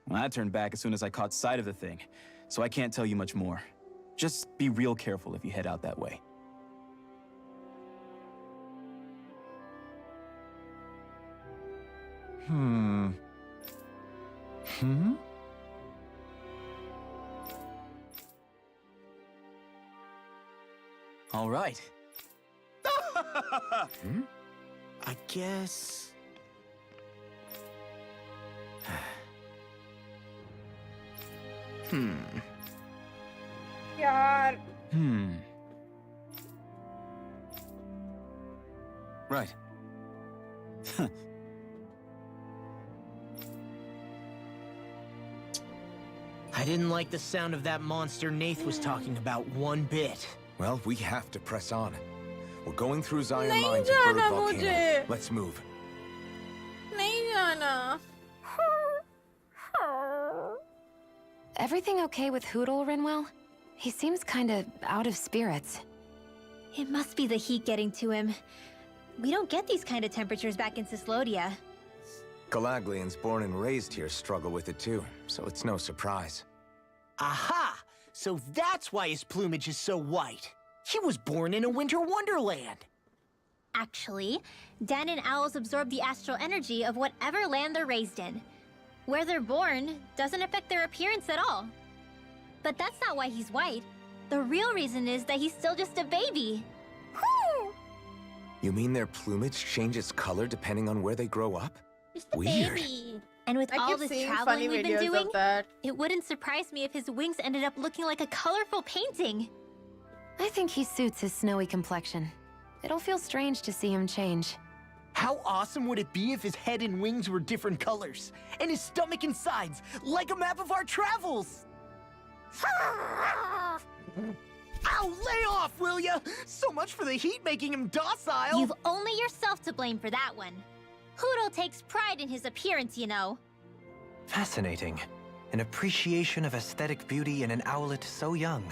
Well, I turned back as soon as I caught sight of the thing, so I can't tell you much more. Just be real careful if you head out that way. Hmm? All right. I guess... यार Right. I didn't like the sound of that monster Nath was talking about one bit. Well, we have to press on. We're going through Zion नहीं Mine to जाना Bird Volcano. मुझे। Let's move. नहीं जाना। Everything okay with Hootle, Rinwell? He seems kinda out of spirits. It must be the heat getting to him. We don't get these kind of temperatures back in Cislodia. Galaglians born and raised here struggle with it too, so it's no surprise. Aha! So that's why his plumage is so white. He was born in a winter wonderland. Actually, Dan and owls absorb the astral energy of whatever land they're raised in. Where they're born doesn't affect their appearance at all. But that's not why he's white. The real reason is that he's still just a baby. You mean their plumage changes color depending on where they grow up? Just a Weird. baby. And with I all keep this seeing traveling funny we've been videos doing, of that. it wouldn't surprise me if his wings ended up looking like a colorful painting. I think he suits his snowy complexion. It'll feel strange to see him change. How awesome would it be if his head and wings were different colors? And his stomach and sides, like a map of our travels! Ow, lay off, will ya? So much for the heat making him docile! You've only yourself to blame for that one. Hootle takes pride in his appearance, you know. Fascinating. An appreciation of aesthetic beauty in an owlet so young.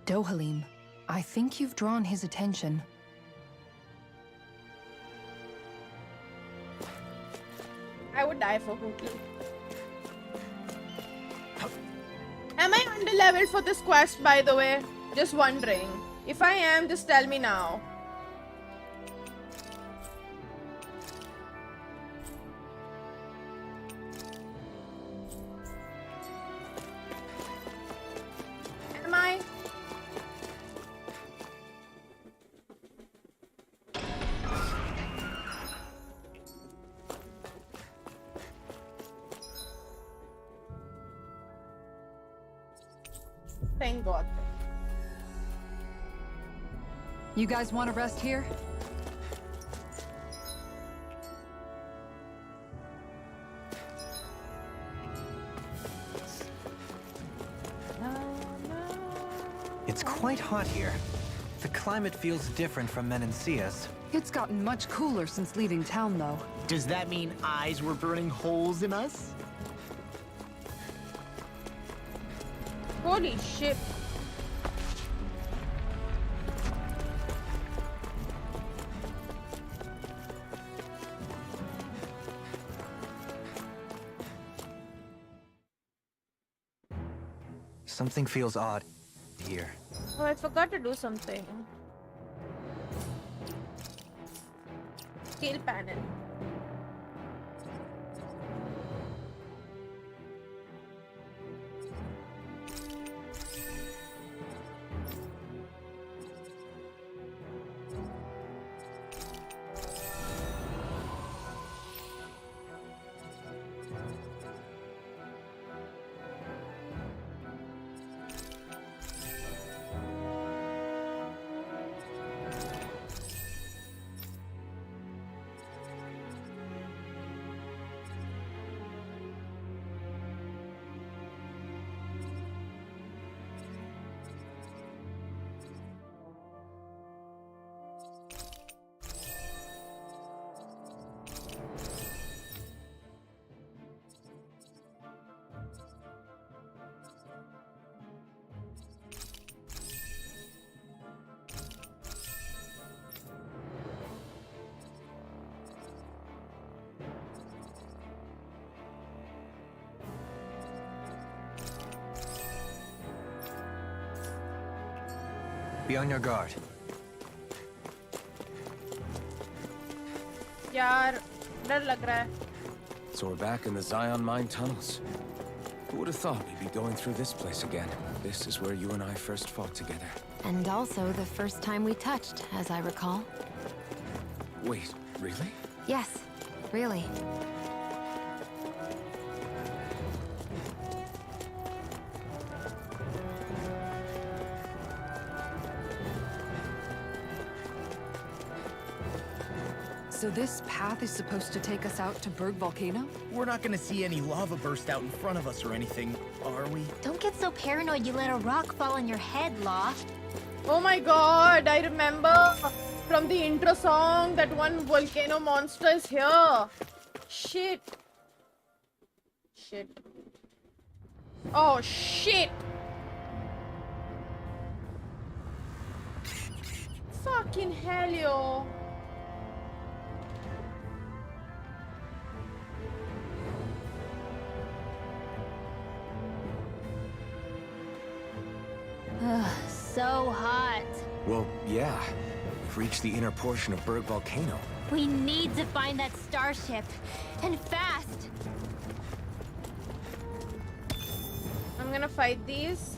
Dohalim, I think you've drawn his attention. I would die for Hootle. Am I underleveled for this quest, by the way? Just wondering. If I am, just tell me now. Am I? Thank God. You guys want to rest here? It's quite hot here. The climate feels different from Menancia's. It's gotten much cooler since leaving town, though. Does that mean eyes were burning holes in us? Holy shit. Something feels odd here. Oh, I forgot to do something. Scale panel. Be on your guard. यार डर लग रहा है. So we're back in the Zion mine tunnels. Who would have thought we'd be going through this place again? This is where you and I first fought together. And also the first time we touched, as I recall. Wait, really? Yes, really. So this path is supposed to take us out to Berg Volcano? We're not gonna see any lava burst out in front of us or anything, are we? Don't get so paranoid you let a rock fall on your head, Law. Oh my god, I remember from the intro song that one volcano monster is here. Shit. Shit. Oh shit. Fucking hell, yo. So hot. Well, yeah. We've reached the inner portion of Berg Volcano. We need to find that starship. And fast. I'm gonna fight these.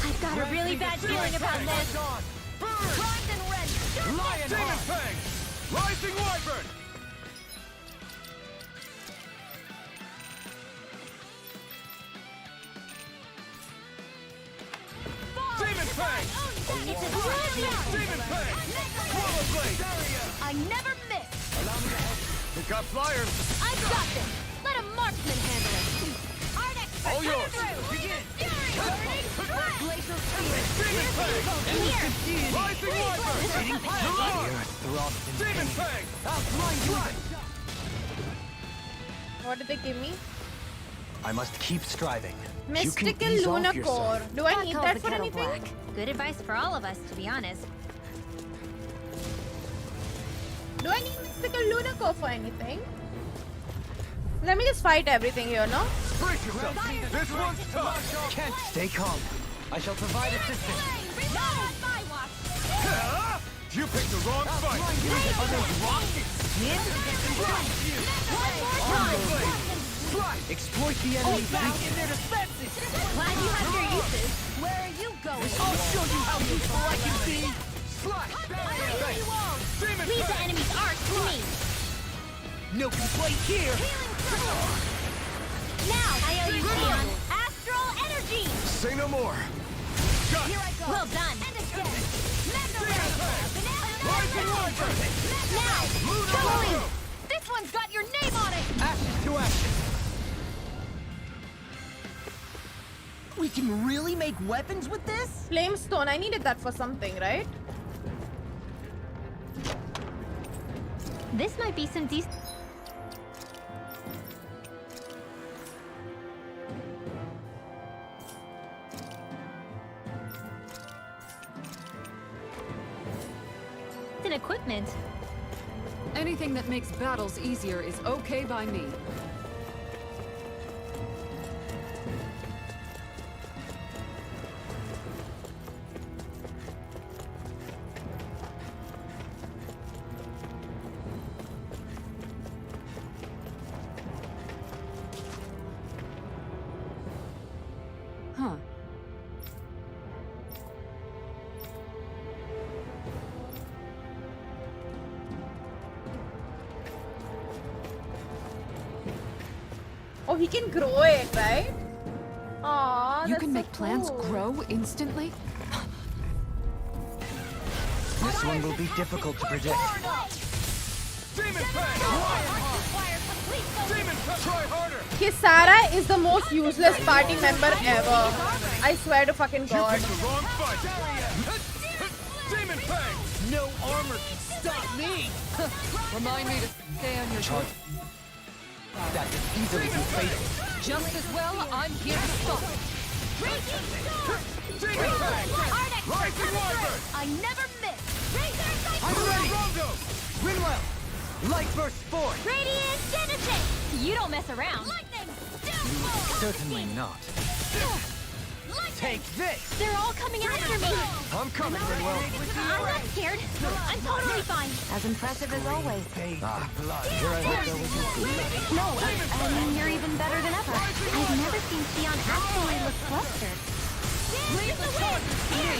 I've got a really bad feeling about this. Lian Demon Fang! Rising Wyvern! Demon Fang! It's a good Demon Fang! Swallow Blade! I never miss. Pick up flyers! I've got this. Let a marksman handle it. Arnex, All yours! Begin! Burning strike! Glacial spear! Demon Fang! Here! Rising Wyvern! Demon Fang! What did they give me? I must keep striving. Mystical ease off Luna yourself. Core. Do I That need calls that the for kettle anything? black. Good advice for all of us, to be honest. Do I need Mystical Luna Core for anything? Let me just fight everything here, no? Brace yourself! This one's tough! Kent, stay calm. I shall provide assistance. Reload my watch! You picked the wrong fight! Exploit the enemy. Glad you have your uses. Where are you going? I'll show you how useful I can be! Leave the enemy's arc to me. No complaint here! Now, I owe you Lian. Astral energy! Say no more. Here I go. Well done. And again. Mega Ray. Rising Wyvern! Now, going! This one's got your name on it! Ashes to ashes. We can really make weapons with this? Flame Stone. I needed that for something, right? This might be some decent. Equipment. Anything that makes battles easier is okay by me. Huh. Oh, he can grow it, right? Aww, You can make plants grow instantly? This one will be difficult to predict. Demon Fang! Demon Fang! Try harder! Kisara is the most useless party member ever. I swear to fucking You God. picked the wrong fight! Demon Fang! No armor can stop me! Remind me to stay on your toes. That could easily be fatal. Just as well, I'm here to stop it. Demon Fang! Rising Wyvern! I never miss! I'm ready. Rondo! Rinwell, Light Burst Spore. Radiant Genesis! You don't mess around. Lightning! Certainly not. Lightning Take this! They're all coming after me! I'm coming, Rinwell. I'm not scared. I'm totally fine. As impressive as always. Here I hope that was good. No, I mean, you're even better than ever. I've never seen Xion actually look flustered. Leave the charges to me!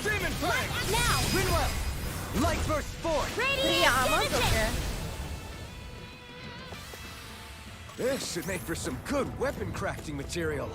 Demon Fang! Now! Rinwell! Light Burst Force! 3 armor, okay. This should make for some good weapon crafting material.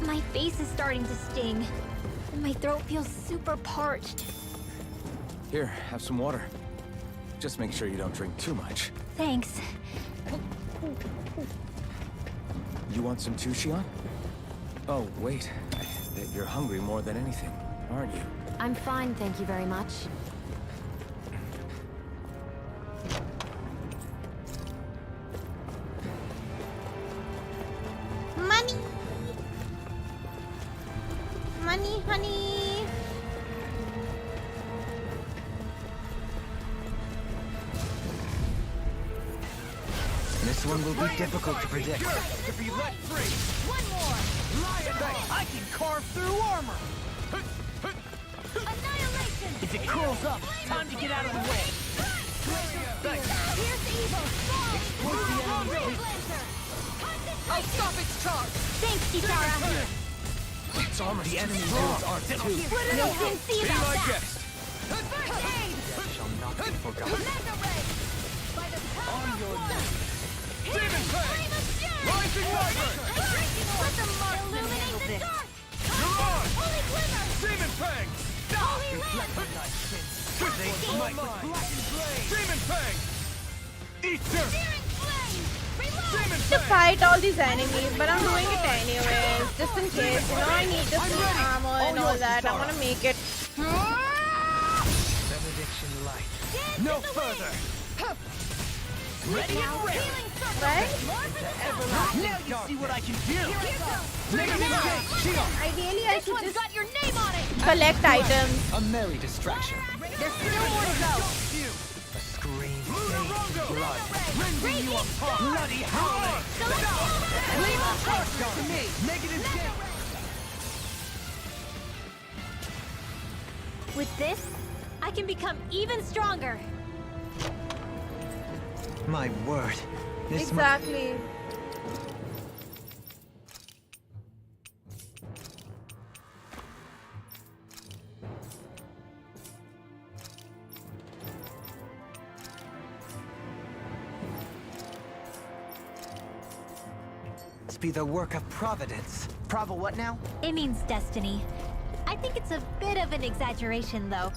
My face is starting to sting, and my throat feels super parched. Here, have some water. Just make sure you don't drink too much. Thanks. You want some too, Xion? Oh, wait. I bet you're hungry more than anything, aren't you? I'm fine, thank you very much. Money! Money, honey! This one will be difficult to predict. To be let free! One more! Lian, I can carve through armor! Annihilation! If it curls up, time to get out of the way! Here's evil! I'll stop its charge! Thanks, Kitara. It's armor. The enemy builds art too. No didn't see Be about my that. guest! First aid! Shall not be forgotten. Mega ray! By the power On of your one! knees! Demon Flame Fang! of fury! Rising Wyvern! Let the mark illuminate the dark! You're on! Holy glimmer! Demon Fang! Holy red! This one's mine! Demon Fang! Eat dirt! Searing flame! Reload! Demon To Fang! fight all these enemies, but I'm doing it anyways, just in case. You know, I need the full armor and all that. I want to make it. Benediction light. No further! Ready and ready! Right? Now you see what I can do! Ideally, I This should one's just got your name on it! collect items. A merry distraction. There's still more to go! A scream Lunarongo! stained blood. Rending you apart! Bloody howling! Leave the charges to me! Make it escape! With this, I can become even stronger. My word. This Exactly. must be the work of Providence. Prava what now? It means destiny. I think it's a bit of an exaggeration, though.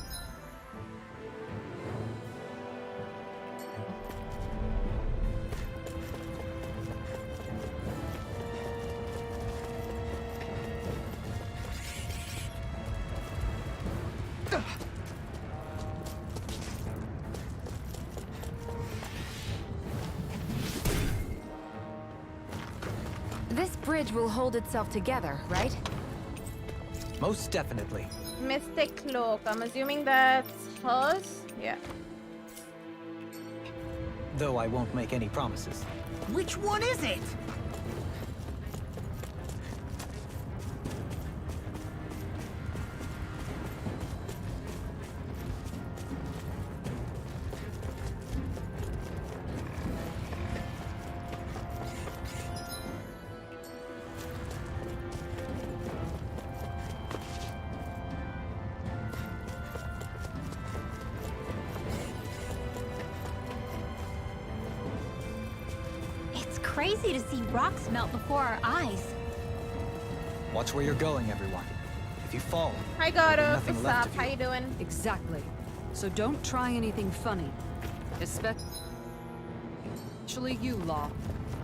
This bridge will hold itself together, right? Most definitely. Mystic Cloak. I'm assuming that's hers? Yeah. Though I won't make any promises. Which one is it? It's crazy to see rocks melt before our eyes. Watch where you're going, everyone. If you fall, Hi, there's Gaurav. nothing What's left up? of How you. you doing? Exactly. So don't try anything funny. Especially you, Law.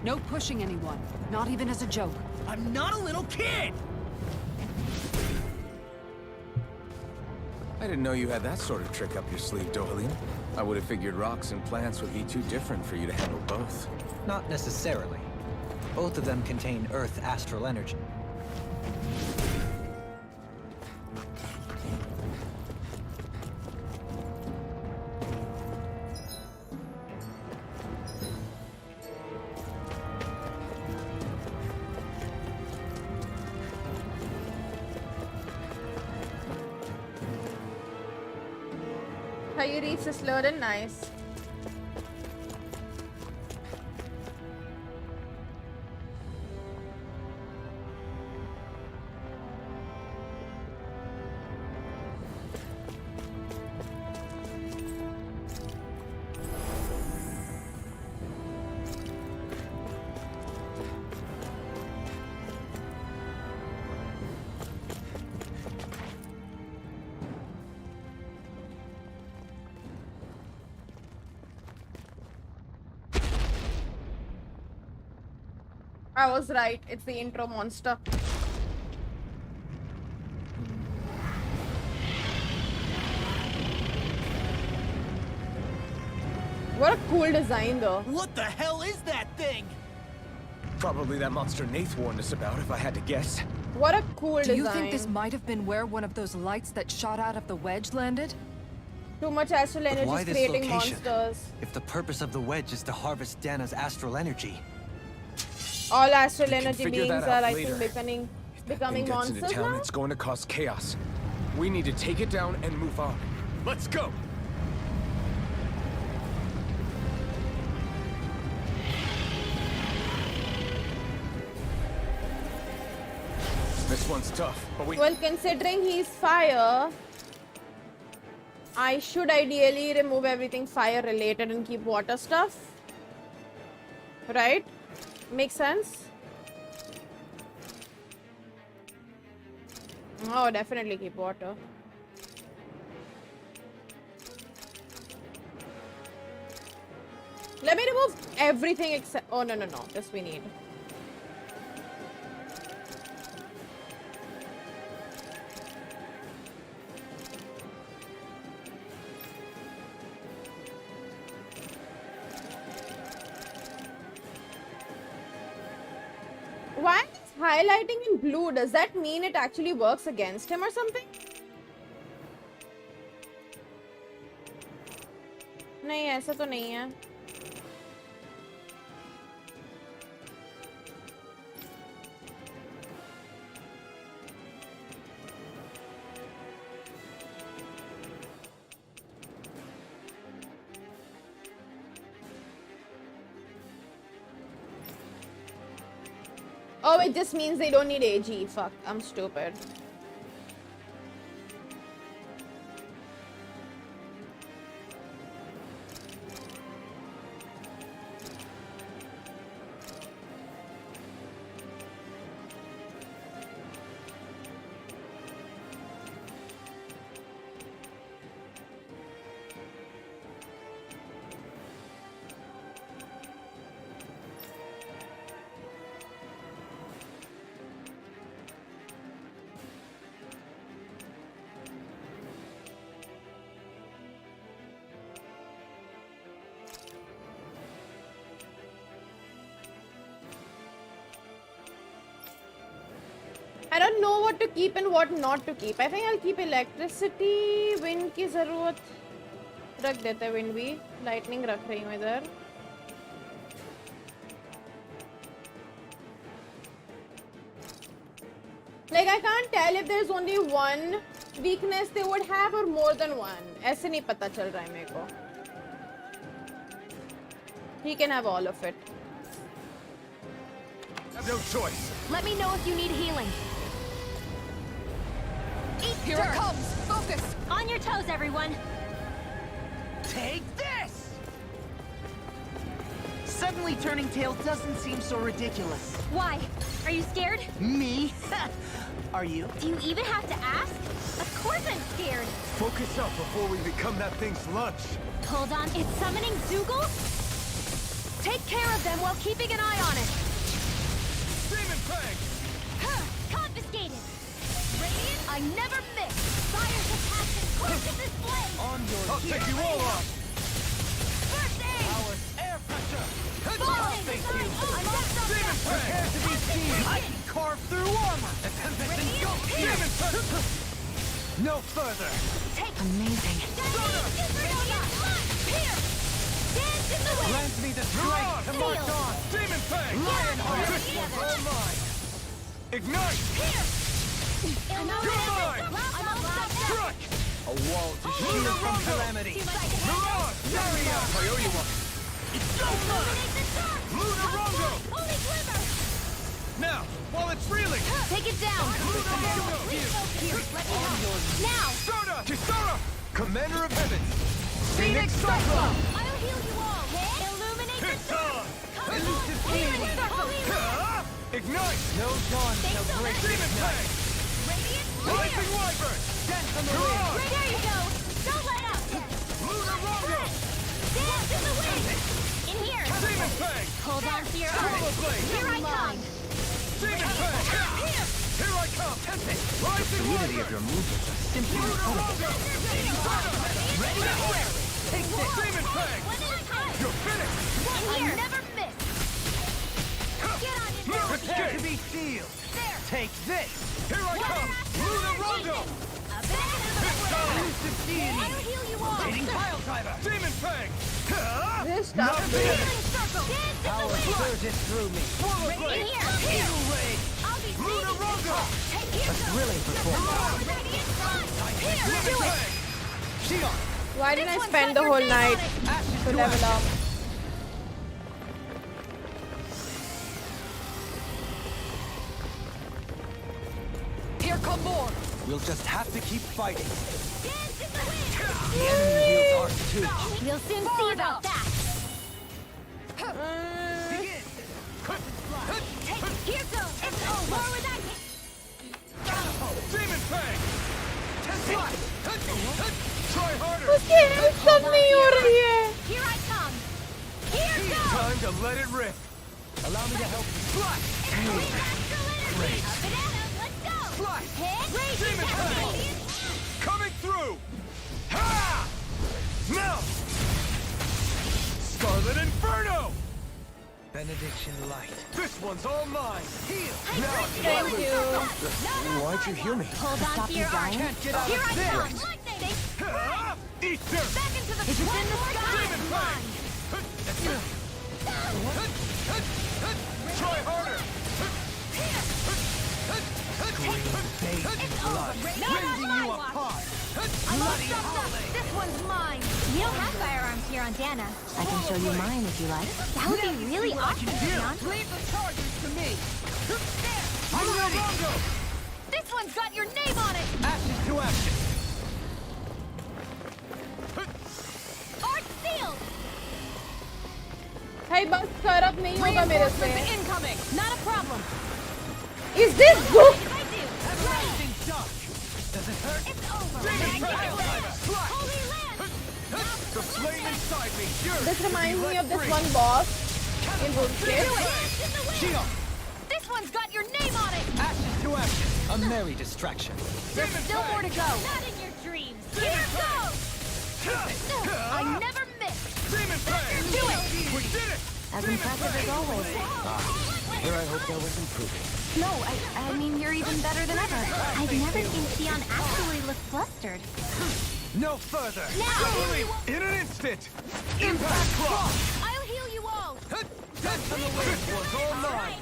No pushing anyone, not even as a joke. I'm not a little kid! I didn't know you had that sort of trick up your sleeve, Dohalim. I would have figured rocks and plants would be too different for you to handle both. Not necessarily. Both of them contain Earth astral energy. How you reach this Lurden? Nice. I was right. It's the intro monster. What a cool design though. What the hell is that thing? Probably that monster Nath warned us about, if I had to guess. What a cool Do design. you think this might have been where one of those lights that shot out of the wedge landed? Too much astral But energy why is this creating location? monsters. If the purpose of the wedge is to harvest Dana's astral energy. All astral We can energy figure beings that out are, I later. think, becoming Thing gets monsters into town, now? it's going to cause chaos. We need to take it down and move on. Let's go! This one's tough, but we... Well, considering he's fire, I should ideally remove everything fire related and keep water stuff. Right? Makes sense? Oh, definitely keep water. Let me remove everything except... Oh, no. This we need. Why is highlighting in blue? Does that mean it actually works against him or something? नहीं ऐसा तो नहीं है. Oh, it just means they don't need AG. Fuck, I'm stupid. I don't know what to keep and what not to keep. I think I'll keep electricity. Wind की ज़रूरत रख देते हैं wind भी. Lightning रख रही हूँ इधर. Like I can't tell if there's only one weakness they would have or more than one. ऐसे नहीं पता चल रहा है मेरे को. He can have all of it. Have no choice. Let me know if you need healing. Here it comes! Focus! On your toes, everyone. Take this! Suddenly turning tail doesn't seem so ridiculous. Why? Are you scared? Me? Are you? Do you even have to ask? Of course I'm scared. Focus up before we become that thing's lunch. Hold on, it's summoning Zoogle? Take care of them while keeping an eye on it. Demon Fang! I never miss. Fire to passion. Course this flame. On your I'll take you all off. First aid. Power air pressure. Falling. Thank you. I'm next up. Demon prepare to be seen. I can carve through armor. Demon pressure. No further. Amazing. Grant me the strength to march on. Demon Fang. Lian, this one's all mine. Ignite. Goodbye. Struck. A wall to shield from calamity. Mirage. Daria. Koyoyuwa. It's so fun. Lunarongo. Now, while it's reeling. Take it down. Lunarongo. Now. Soda. Kisara. Commander of Heaven. Phoenix Cyclone. I'll heal you all. Illuminate the It's dark. on. Elusive Phoenix. Ignite. No dawn shall break Demon this night. Fang. Radiant. Rising Wyvern. Dance on the Mirage. wind. There you go. Don't let up. Lunarongo. Dance in the wind. In here. Demon Fang. Hold on to your arm. Swallow Blade. Here I come. Demon Fang. Here I come. Rising Fluidity of Wyvern. your movements are simply incredible. Ready to wear. Take this. Demon Fang. You're finished. I never miss. Get on in there. Prepare to be sealed. Take this. Here I come. Lunarongo. Elusive deity. I'll heal you all. Pile driver. Demon Fang. This stuff is Healing circle. Dance in the Power wind. surges through me. Swallow In Blade. here. Eagle Ray. I'll be Lunarongo. A thrilling performance. Demon Fang. Shion. Why didn't I spend the whole night to level up? Here come more. We'll just have to keep fighting. Dance in the wind. The enemy wields ours too. We'll soon see about that. Begin. Here goes. It's over. More with that. Demon Fang. Try harder. उसकी health कम नहीं हो रही है. Here I come. Here goes. Time to let it rip. Allow me to help you. Fly. Great. Bananas, let's go. Fly. Hit. Demon Fang. Coming through. Ha! Now. Scarlet Inferno. Benediction light. This one's all mine. Heal. Thank you. Why'd you heal me? Hold on to your arm. Can't get out Here of I this. come. Ha! Eat dirt. Back into the one more Demon time. Fang. Try harder. Rending you apart. Bloody holiday. This one's mine. We don't have firearms here on Dana. I can show you mine if you like. That would be really awesome, Leon. Leave the charges to me. I'm ready. This one's got your name on it. Ashes to action. Art sealed. Hey, बस खराब नहीं होगा मेरे से. Incoming. Not a problem. Is this book? I do. Rising dark. Does it hurt? It's over. Holy land. The flame inside me. Yours. This reminds me of this one boss in RuneScape. Dance in the wind. Shion. This one's got your name on it. Ashes to action. A merry distraction. There's still more to go. Not in your dreams. Here goes. I never miss. Demon Fang. Do it. We did it. As impressive as always. Here I hope there was improving. No, I mean, you're even better than ever. I've never seen Xion actually look flustered. No further. Now. In an instant. Impact Claw. I'll heal you all. This one's all mine.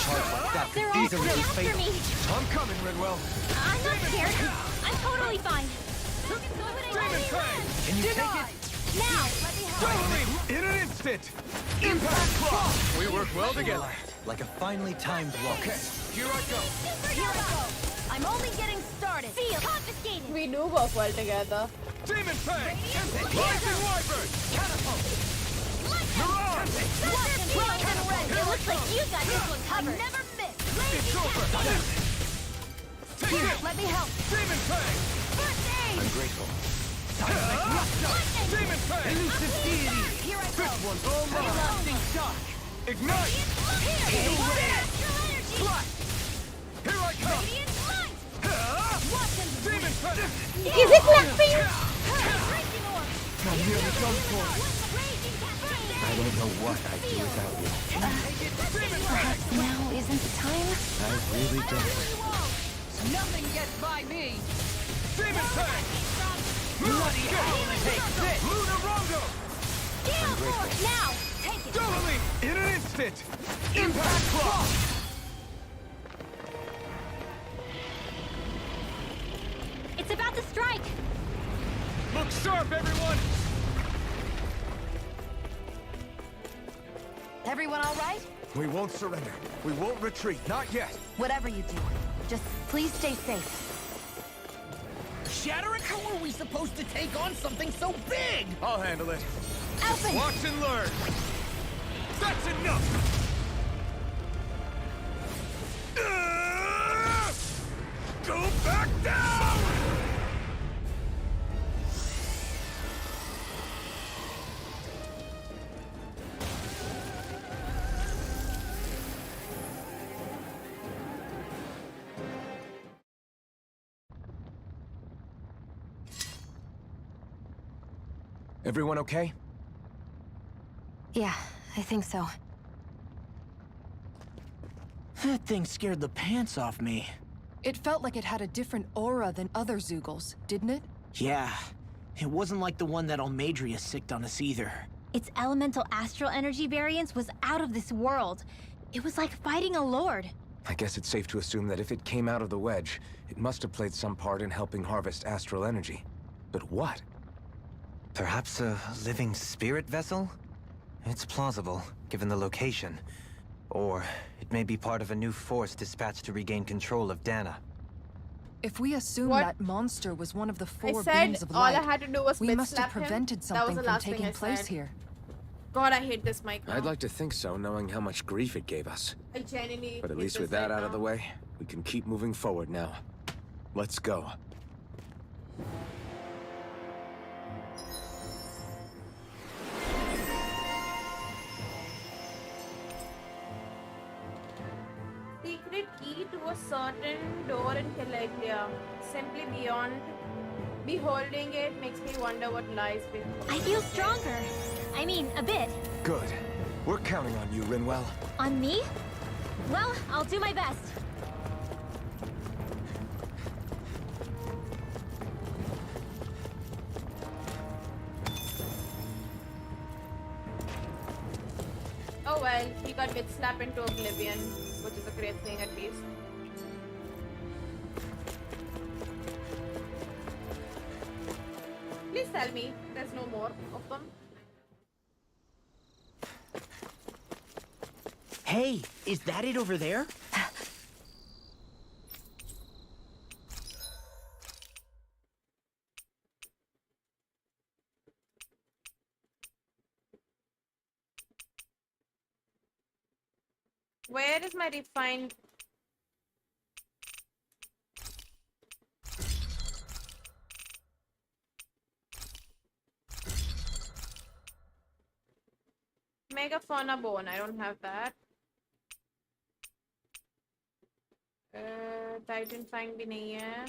Charge like that They're could all easily coming be after fatal. me. I'm coming, Redwell. I'm not scared. I'm totally fine. Demon Fang. Can you take it? Now, let me help. In an instant. Impact Claw. We work well together. Like a finely timed walk. Okay, here I go. Here I go. I'm only getting started. Seal. Confiscated. We do work well together. Demon Fang. Rising Wyvern. Catapult. Mirage. It looks like you got this one covered. Never miss. It's over. Take Here, it. let me help. Demon Fang. First aid. I'm grateful. Demon Fang. Elusive deity. Here I go. This one's all mine. Elastic shock. Ignite. Here. Fly. Here I come. Radiant light. Is it laughing? I'm nearly done for. I don't know what I'd do without you. Perhaps now isn't the time? I really don't. Nothing gets by me! Demon Tank! Bloody hell! Take this! Lunar Rondo! Gale Force! Now! Take it! Dolly! In an instant! Impact Clock! It's about to strike! Look sharp, everyone! Everyone all right? We won't surrender. We won't retreat. Not yet. Whatever you do, just please stay safe. Shattering? How are we supposed to take on something so big? I'll handle it. Alphen! Watch and learn. That's enough! Go back down! Everyone okay? Yeah, I think so. That thing scared the pants off me. It felt like it had a different aura than other Zeugles, didn't it? Yeah, it wasn't like the one that Almadria sicked on us either. Its elemental astral energy variance was out of this world. It was like fighting a lord. I guess it's safe to assume that if it came out of the wedge, it must have played some part in helping harvest astral energy. But what? Perhaps a living spirit vessel? It's plausible, given the location. Or it may be part of a new force dispatched to regain control of Dana. If we assume What? that monster was one of the I four said beams of all I light, had to do was we spit must have slap him. prevented That was something the from last thing taking I place said. here. God, I hate this mic now. I'd like to think so, knowing how much grief it gave us. I genuinely But at hate least this with that right out of the now. way, we can keep moving forward now. Let's go. Secret key to a certain door in Caligula. Simply beyond beholding it makes me wonder what lies before. I feel stronger. I mean, a bit. Good. We're counting on you, Rinwell. On me? Well, I'll do my best. Oh well, he got bit slapped into oblivion, which is a great thing at least. Please tell me there's no more of them. Hey, is that it over there? Where is my refined? Megafauna bone, I don't have that. Titan fang भी नहीं है.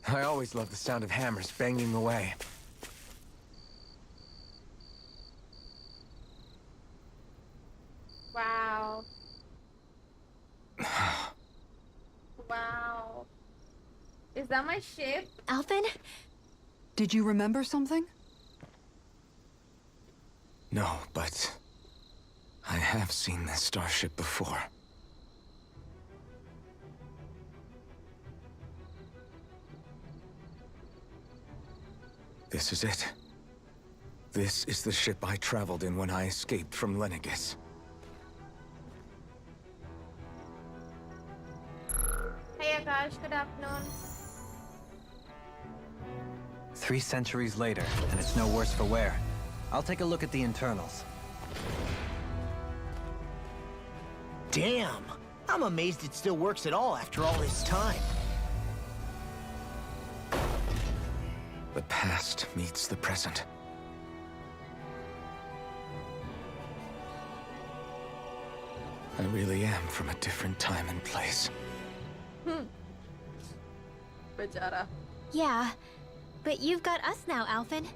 I always love the sound of hammers banging away. Wow. Wow. Is that my ship? Alphen? Did you remember something? No, but I have seen this starship before. This is it. This is the ship I traveled in when I escaped from Lenegis. Hey Akash, good afternoon. 3 centuries later, and it's no worse for wear. I'll take a look at the internals. Damn! I'm amazed it still works at all after all this time. The past meets the present. I really am from a different time and place. Bechara. Yeah, but you've got us now, Alphen.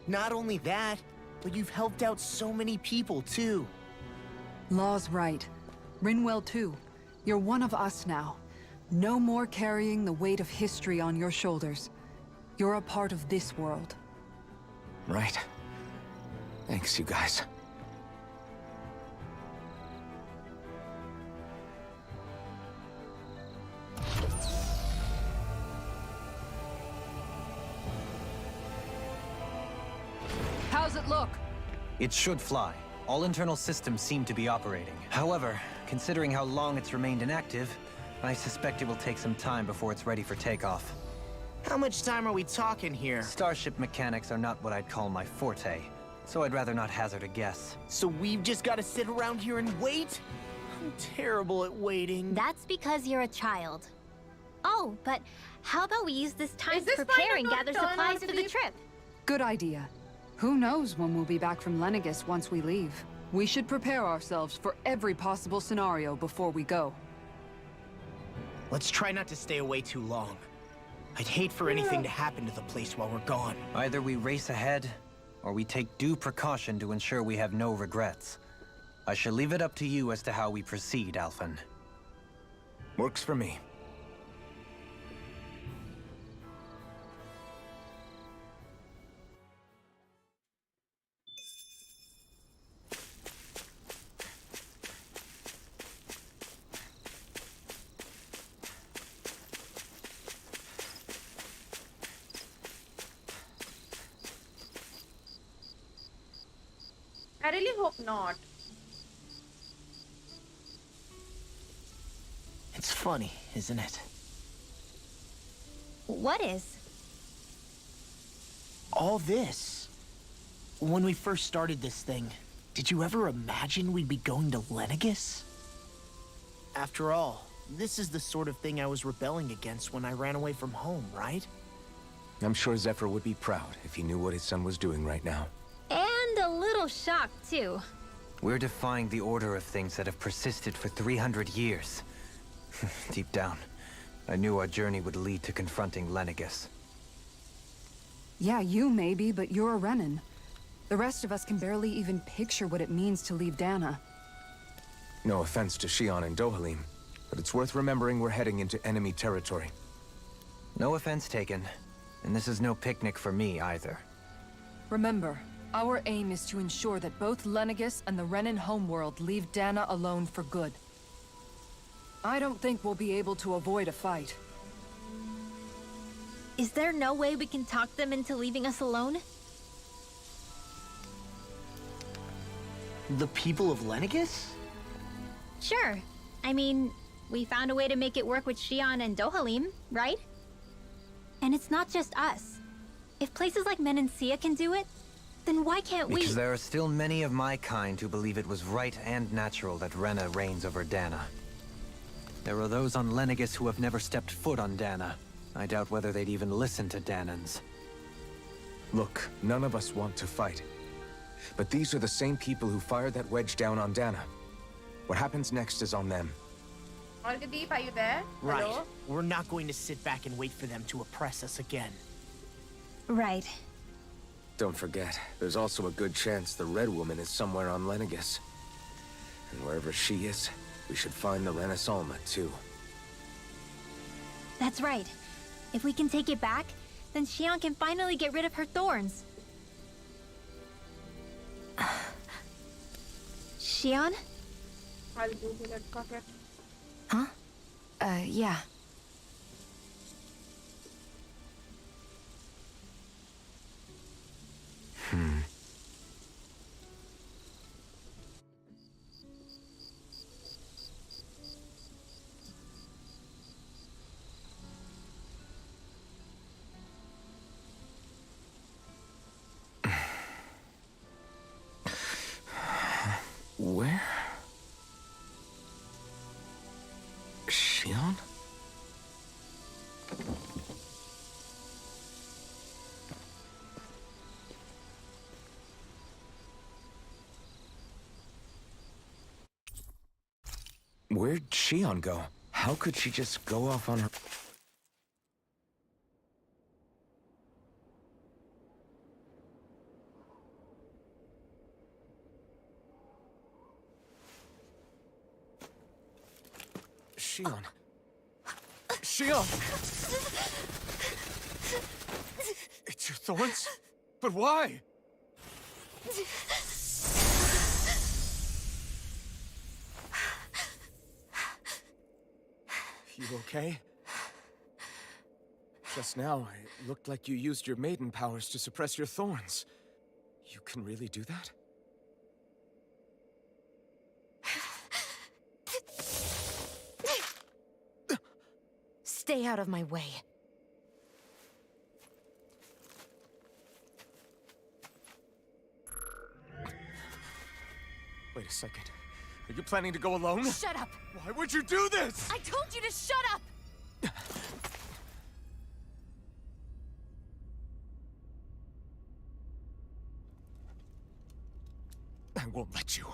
Not only that, but you've helped out so many people, too. Law's right. Rinwell too. You're one of us now. No more carrying the weight of history on your shoulders. You're a part of this world. Right. Thanks, you guys. How's it look? It should fly. All internal systems seem to be operating. However, considering how long it's remained inactive, I suspect it will take some time before it's ready for takeoff. How much time are we talking here? Starship mechanics are not what I'd call my forte, so I'd rather not hazard a guess. So we've just got to sit around here and wait? I'm terrible at waiting. That's because you're a child. Oh, but how about we use this time Is to this prepare kind and of gather turn out supplies to for be- the trip? Good idea. Who knows when we'll be back from Lenegis once we leave. We should prepare ourselves for every possible scenario before we go. Let's try not to stay away too long. I'd hate for anything to happen to the place while we're gone. Either we race ahead, or we take due precaution to ensure we have no regrets. I shall leave it up to you as to how we proceed, Alphen. Works for me. I really hope not. It's funny, isn't it? What is? All this. When we first started this thing, did you ever imagine we'd be going to Lenegis? After all, this is the sort of thing I was rebelling against when I ran away from home, right? I'm sure Zephyr would be proud if he knew what his son was doing right now. And a little shocked, too. We're defying the order of things that have persisted for 300 years. Deep down, I knew our journey would lead to confronting Lenegis. Yeah, you maybe, but you're a Renin. The rest of us can barely even picture what it means to leave Dana. No offense to Xion and Dohalim, but it's worth remembering we're heading into enemy territory. No offense taken, and this is no picnic for me either. Remember, our aim is to ensure that both Lenegis and the Renin homeworld leave Dana alone for good. I don't think we'll be able to avoid a fight. Is there no way we can talk them into leaving us alone? The people of Lenegis? Sure. I mean, we found a way to make it work with Xion and Dohalim, right? And it's not just us. If places like Menancia can do it, then why can't we? Because there are still many of my kind who believe it was right and natural that Rena reigns over Dana. There are those on Lenegis who have never stepped foot on Dana. I doubt whether they'd even listen to Danans. Look, none of us want to fight. But these are the same people who fired that wedge down on Dana. What happens next is on them. Argadeep, are you there? Right. Hello? We're not going to sit back and wait for them to oppress us again. Right. Don't forget, there's also a good chance the Red Woman is somewhere on Lenegis. And wherever she is, we should find the Renaissance too. That's right. If we can take it back, then Xion can finally get rid of her thorns. Shion? I'll Google it. Cock it. Huh? Yeah. Where? Shion? Where'd Shion go? How could she just go off on her... Shion. Shion! It's your thorns? But why? You okay? Just now, it looked like you used your maiden powers to suppress your thorns. You can really do that? Stay out of my way. Wait a second. Are you planning to go alone? Shut up! Why would you do this? I told you to shut up! I won't let you.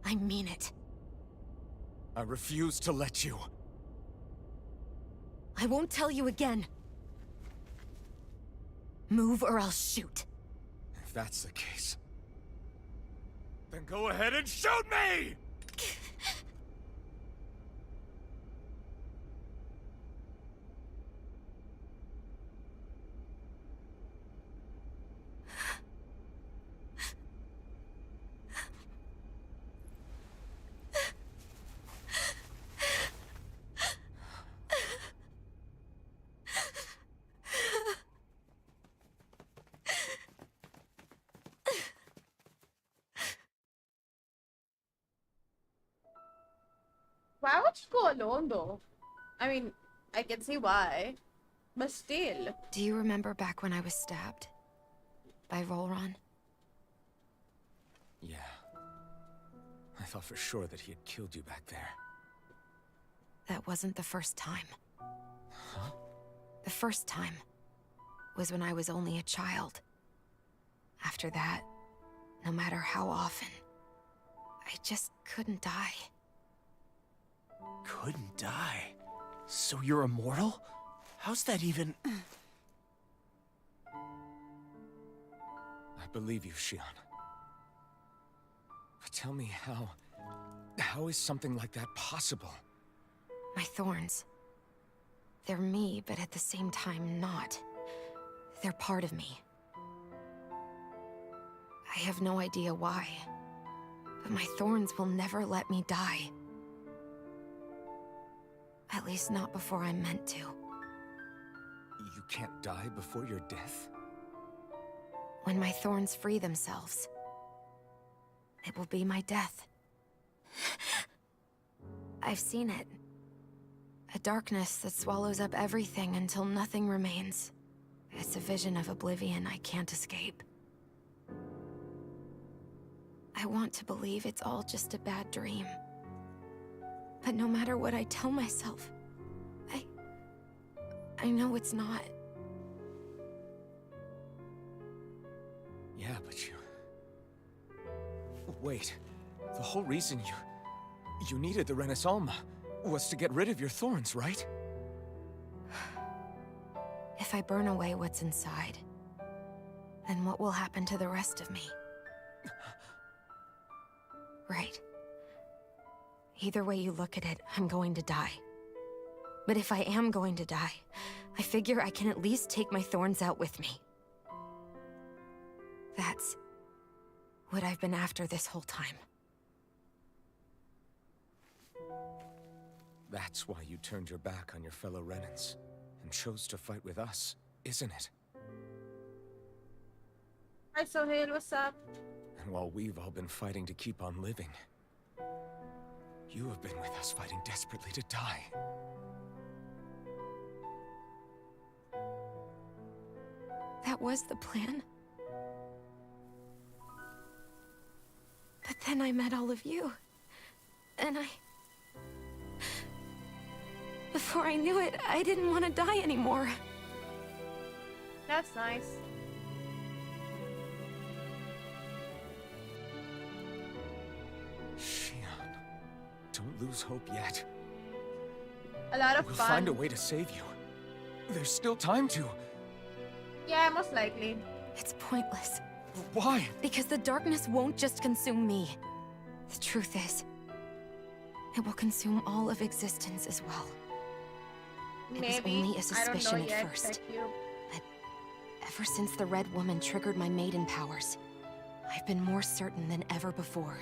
I mean it. I refuse to let you. I won't tell you again. Move or I'll shoot. If that's the case, then go ahead and shoot me! Why would you go alone though? I mean, I can see why. But still. Do you remember back when I was stabbed? By Volron? Yeah. I thought for sure that he had killed you back there. That wasn't the first time. Huh? The first time was when I was only a child. After that, no matter how often, I just couldn't die. Couldn't die? So you're immortal? How's that even... I believe you, Shion. But tell me how is something like that possible? My thorns. They're me, but at the same time not. They're part of me. I have no idea why, but my thorns will never let me die. At least not before I'm meant to. You can't die before your death? When my thorns free themselves, it will be my death. I've seen it. A darkness that swallows up everything until nothing remains. It's a vision of oblivion I can't escape. I want to believe it's all just a bad dream. But no matter what I tell myself, I know it's not. Yeah, but you... Wait. The whole reason you needed the Renaissance was to get rid of your thorns, right? If I burn away what's inside, then what will happen to the rest of me? Right. Either way you look at it, I'm going to die. But if I am going to die, I figure I can at least take my thorns out with me. That's would I've been after this whole time. That's why you turned your back on your fellow Renans and chose to fight with us, isn't it? Hi Sohail, what's up? And while we've all been fighting to keep on living, you have been with us fighting desperately to die. That was the plan. But then I met all of you. And before I knew it, I didn't want to die anymore. That's nice. Xion, don't lose hope yet. A lot of We'll fun. find a way to save you. There's still time to. Yeah, most likely. It's pointless. Why? Because the darkness won't just consume me. The truth is, it will consume all of existence as well. It was Maybe. only a I suspicion don't know at yet. first. Check you. But ever since the Red Woman triggered my maiden powers, I've been more certain than ever before.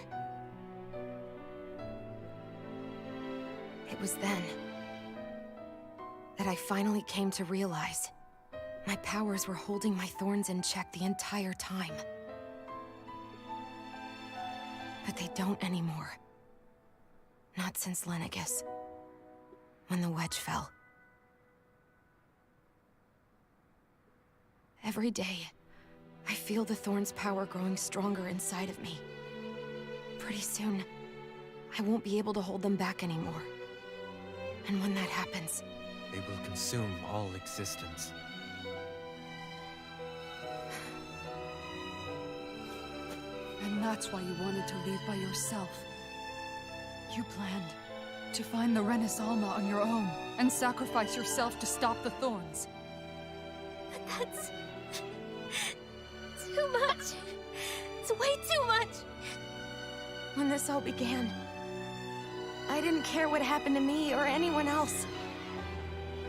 It was then that I finally came to realize my powers were holding my thorns in check the entire time. But they don't anymore. Not since Lenegis, when the wedge fell. Every day, I feel the thorn's power growing stronger inside of me. Pretty soon, I won't be able to hold them back anymore. And when that happens, They will consume all existence. And that's why you wanted to leave by yourself. You planned to find the Renaissance on your own and sacrifice yourself to stop the thorns. That's... too much. It's way too much. when this all began, I didn't care what happened to me or anyone else.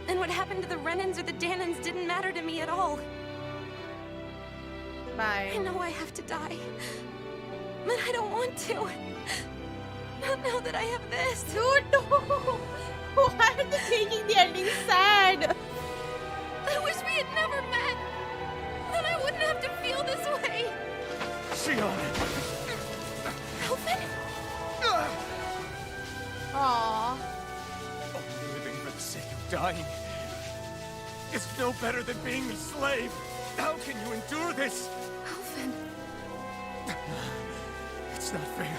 And what happened to the Renans or the Danans didn't matter to me at all. Bye. I know I have to die, but I don't want to. Not now that I have this. Dude, no! Why are they making the ending sad? I wish we had never met. Then I wouldn't have to feel this way. Xion! Elfin? Aww. Only living for the sake of dying is no better than being a slave. How can you endure this? Elfin. It's not fair.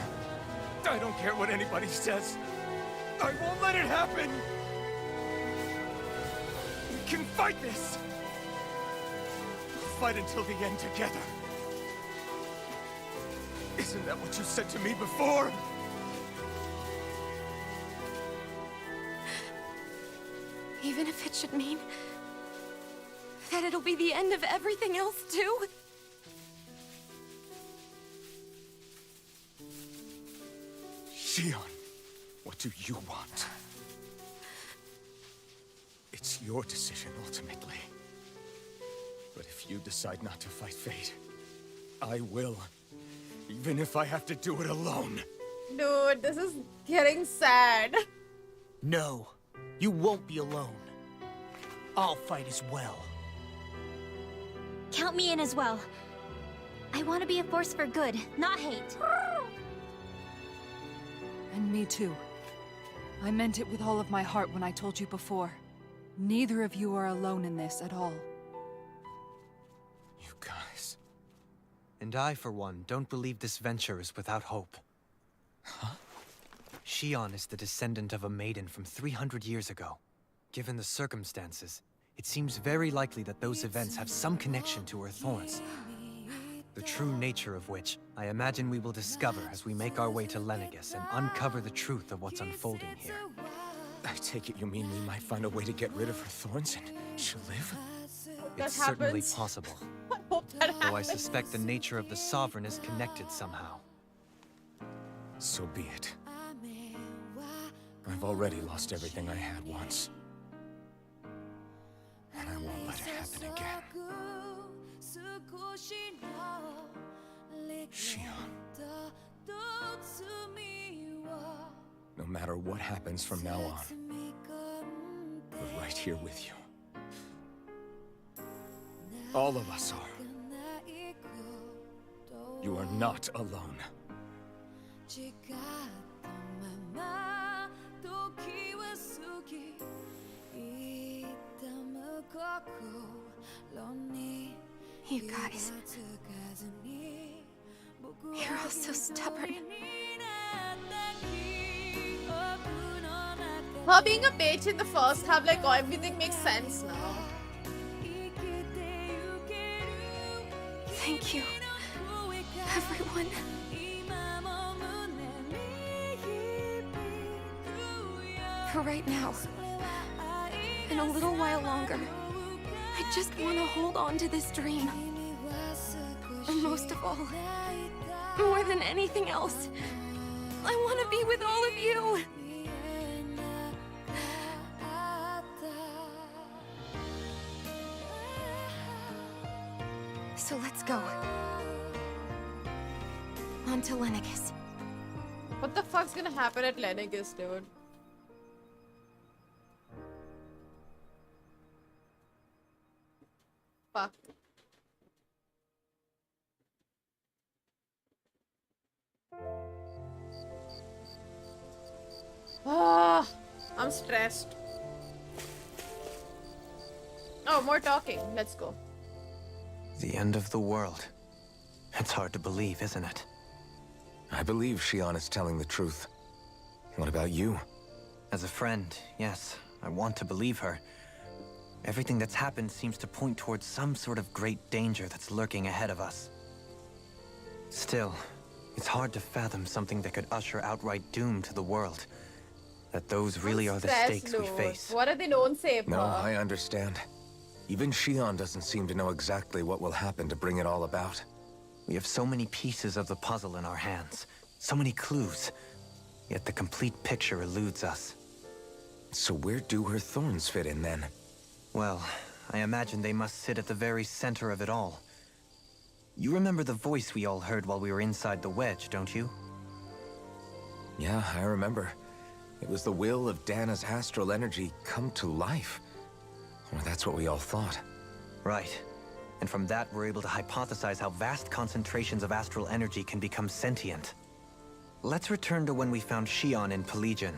I don't care what anybody says. I won't let it happen. We can fight this. We'll fight until the end together. Isn't that what you said to me before? Even if it should mean that it'll be the end of everything else too? Xion, what do you want? It's your decision, ultimately. But if you decide not to fight fate, I will. Even if I have to do it alone. Dude, this is getting sad. No, you won't be alone. I'll fight as well. Count me in as well. I want to be a force for good, not hate. And me too. I meant it with all of my heart when I told you before. Neither of you are alone in this at all. You guys... And I, for one, don't believe this venture is without hope. Huh? Xion is the descendant of a maiden from 300 years ago. Given the circumstances, it seems very likely that those events have some connection to her thorns. The true nature of which, I imagine we will discover as we make our way to Lenegis and uncover the truth of what's unfolding here. I take it you mean we might find a way to get rid of her thorns and she'll live? That It's certainly happens. possible. I hope that happens. Though I suspect the nature of the Sovereign is connected somehow. So be it. I've already lost everything I had once. And I won't let it happen again. Xion. No matter what happens from now on, we're right here with you. All of us are. You are not alone. You guys. You're all so stubborn. Her being a bitch in the first half, like, oh, everything makes sense now. Thank you, everyone. For right now, and a little while longer, I just want to hold on to this dream. And most of all, more than anything else, I want to be with all of you. So let's go. On to Lenegis. What the fuck's gonna happen at Lenegis, dude? Fuck. Ah, I'm stressed. Oh, more talking. Let's go. The end of the world. It's hard to believe, isn't it? I believe Xion is telling the truth. What about you? As a friend, yes, I want to believe her. Everything that's happened seems to point towards some sort of great danger that's lurking ahead of us. Still, it's hard to fathom something that could usher outright doom to the world. That those really are the stakes we face. What are they known say? No, I understand. Even Xion doesn't seem to know exactly what will happen to bring it all about. We have so many pieces of the puzzle in our hands, so many clues, yet the complete picture eludes us. So where do her thorns fit in then? Well, I imagine they must sit at the very center of it all. You remember the voice we all heard while we were inside the wedge, don't you? Yeah, I remember. It was the will of Dana's astral energy come to life. Well, that's what we all thought. Right. And from that, we're able to hypothesize how vast concentrations of astral energy can become sentient. Let's return to when we found Xion in Pelagian.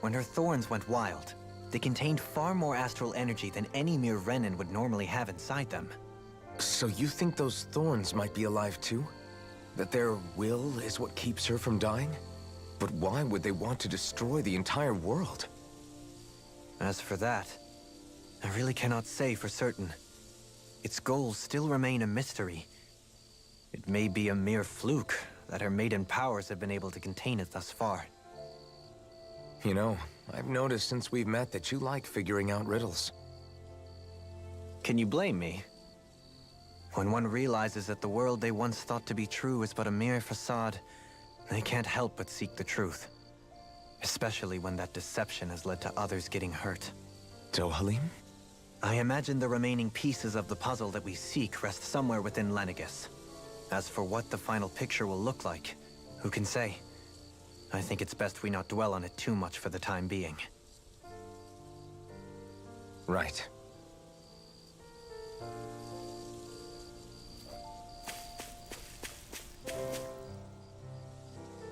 When her thorns went wild, they contained far more astral energy than any mere Renin would normally have inside them. So you think those thorns might be alive too? That their will is what keeps her from dying? But why would they want to destroy the entire world? As for that, I really cannot say for certain. Its goals still remain a mystery. It may be a mere fluke that her maiden powers have been able to contain it thus far. You know, I've noticed since we've met that you like figuring out riddles. Can you blame me? When one realizes that the world they once thought to be true is but a mere facade, they can't help but seek the truth. Especially when that deception has led to others getting hurt. Dohalim? I imagine the remaining pieces of the puzzle that we seek rest somewhere within Lenegis. As for what the final picture will look like, who can say? I think it's best we not dwell on it too much for the time being. Right.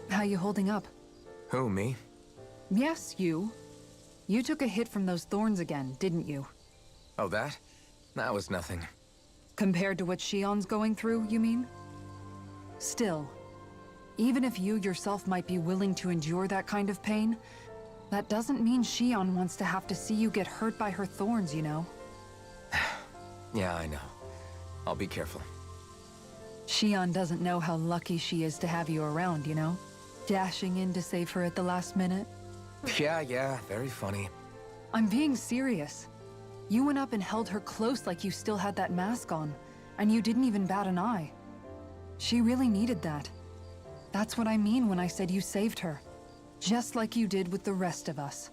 How you holding up? Who, me? Yes, you. You took a hit from those thorns again, didn't you? Oh, that? That was nothing. Compared to what Xion's going through, you mean? Still, even if you yourself might be willing to endure that kind of pain, that doesn't mean Xion wants to have to see you get hurt by her thorns, you know? Yeah, I know. I'll be careful. Xion doesn't know how lucky she is to have you around, you know? Dashing in to save her at the last minute. Yeah, very funny. I'm being serious. You went up and held her close like you still had that mask on, and you didn't even bat an eye. She really needed that. That's what I mean when I said you saved her. Just like you did with the rest of us.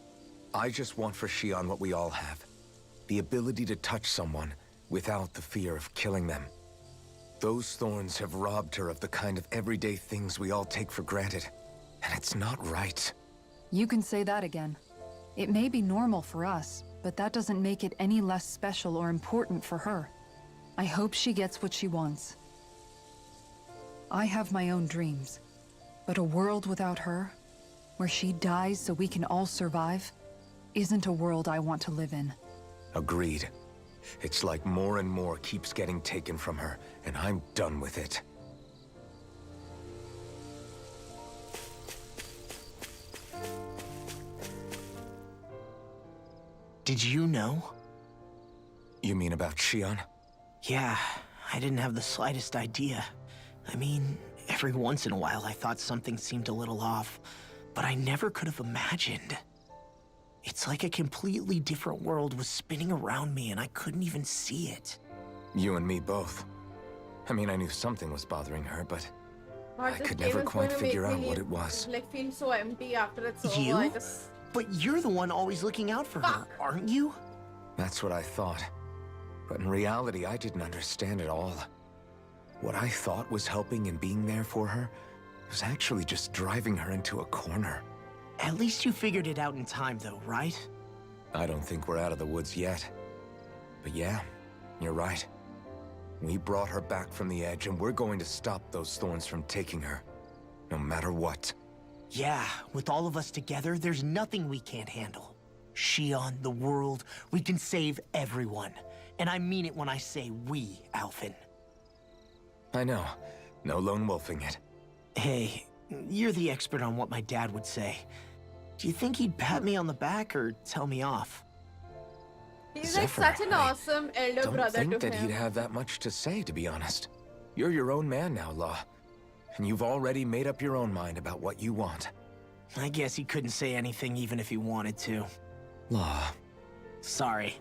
I just want for Xion what we all have. The ability to touch someone without the fear of killing them. Those thorns have robbed her of the kind of everyday things we all take for granted. And it's not right. You can say that again. It may be normal for us, but that doesn't make it any less special or important for her. I hope she gets what she wants. I have my own dreams, but a world without her, where she dies so we can all survive, isn't a world I want to live in. Agreed. It's like more and more keeps getting taken from her, and I'm done with it. Did you know? You mean about Xion? Yeah, I didn't have the slightest idea. I mean, every once in a while I thought something seemed a little off, but I never could have imagined. It's like a completely different world was spinning around me and I couldn't even see it. You and me both. I mean, I knew something was bothering her, but God, I this could game never is quite going to make figure me out what leave- it was. Like, feel so empty after it's over. You? I just... But you're the one always looking out for her, aren't you? That's what I thought. But in reality, I didn't understand it all. What I thought was helping and being there for her was actually just driving her into a corner. At least you figured it out in time, though, right? I don't think we're out of the woods yet. But yeah, you're right. We brought her back from the edge, and we're going to stop those thorns from taking her, no matter what. Yeah, with all of us together, there's nothing we can't handle. Xion, the world, we can save everyone. And I mean it when I say we, Alphen. I know. No lone wolfing it. Hey, you're the expert on what my dad would say. Do you think he'd pat me on the back or tell me off? He's Zephyr, like such an awesome elder Don't brother think to that him. he'd have that much to say, to be honest. You're your own man now, Law. And you've already made up your own mind about what you want. I guess he couldn't say anything even if he wanted to. Law. Sorry.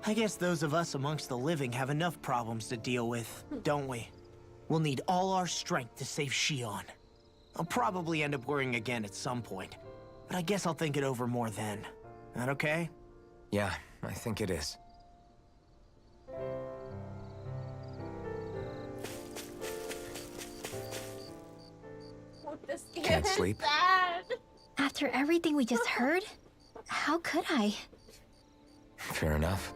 I guess those of us amongst the living have enough problems to deal with, don't we? We'll need all our strength to save Xion. I'll probably end up worrying again at some point, but I guess I'll think it over more then. That okay? Yeah, I think it is. Oh, this game Can't is sleep? sad. After everything we just heard, how could I? Fair enough.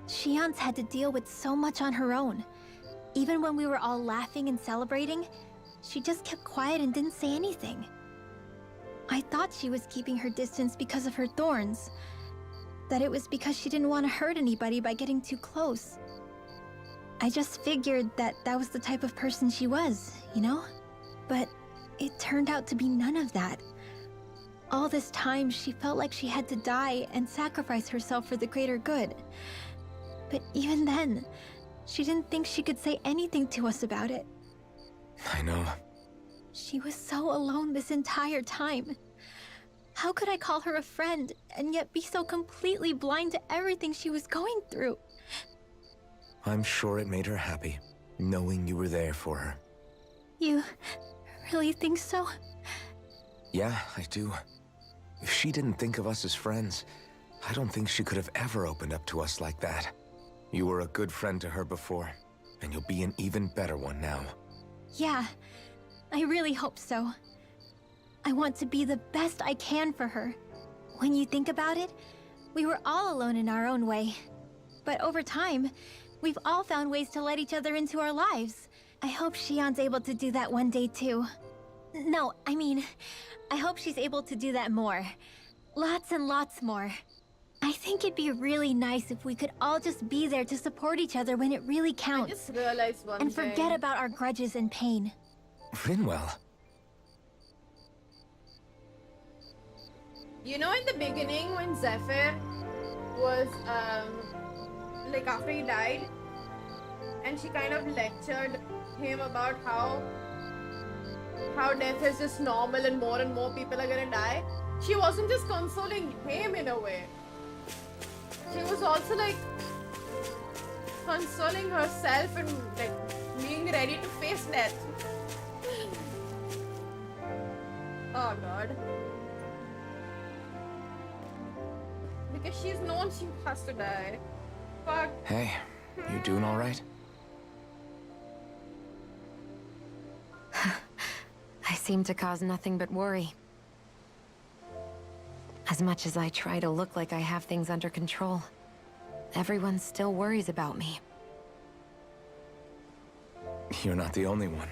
Xion's had to deal with so much on her own. Even when we were all laughing and celebrating, she just kept quiet and didn't say anything. I thought she was keeping her distance because of her thorns. That it was because she didn't want to hurt anybody by getting too close. I just figured that that was the type of person she was, you know? But it turned out to be none of that. All this time, she felt like she had to die and sacrifice herself for the greater good. But even then, she didn't think she could say anything to us about it. I know. She was so alone this entire time. How could I call her a friend and yet be so completely blind to everything she was going through? I'm sure it made her happy, knowing you were there for her. You really think so? Yeah, I do. If she didn't think of us as friends, I don't think she could have ever opened up to us like that. You were a good friend to her before, and you'll be an even better one now. Yeah, I really hope so. I want to be the best I can for her. When you think about it, we were all alone in our own way. But over time, we've all found ways to let each other into our lives. I hope Xion's able to do that one day too. No, I mean, I hope she's able to do that more. Lots and lots more. I think it'd be really nice if we could all just be there to support each other when it really I counts. just realized one And thing. forget about our grudges and pain. Rinwell. You know, in the beginning when Zephyr was, like after he died, and she kind of lectured him about how death is just normal and more people are gonna die. She wasn't just consoling him in a way. She was also like consoling herself and like being ready to face death. Oh god. Because she's known she has to die. Fuck. Hey, you doing all right? seem to cause nothing but worry. As much as I try to look like I have things under control, everyone still worries about me. You're not the only one.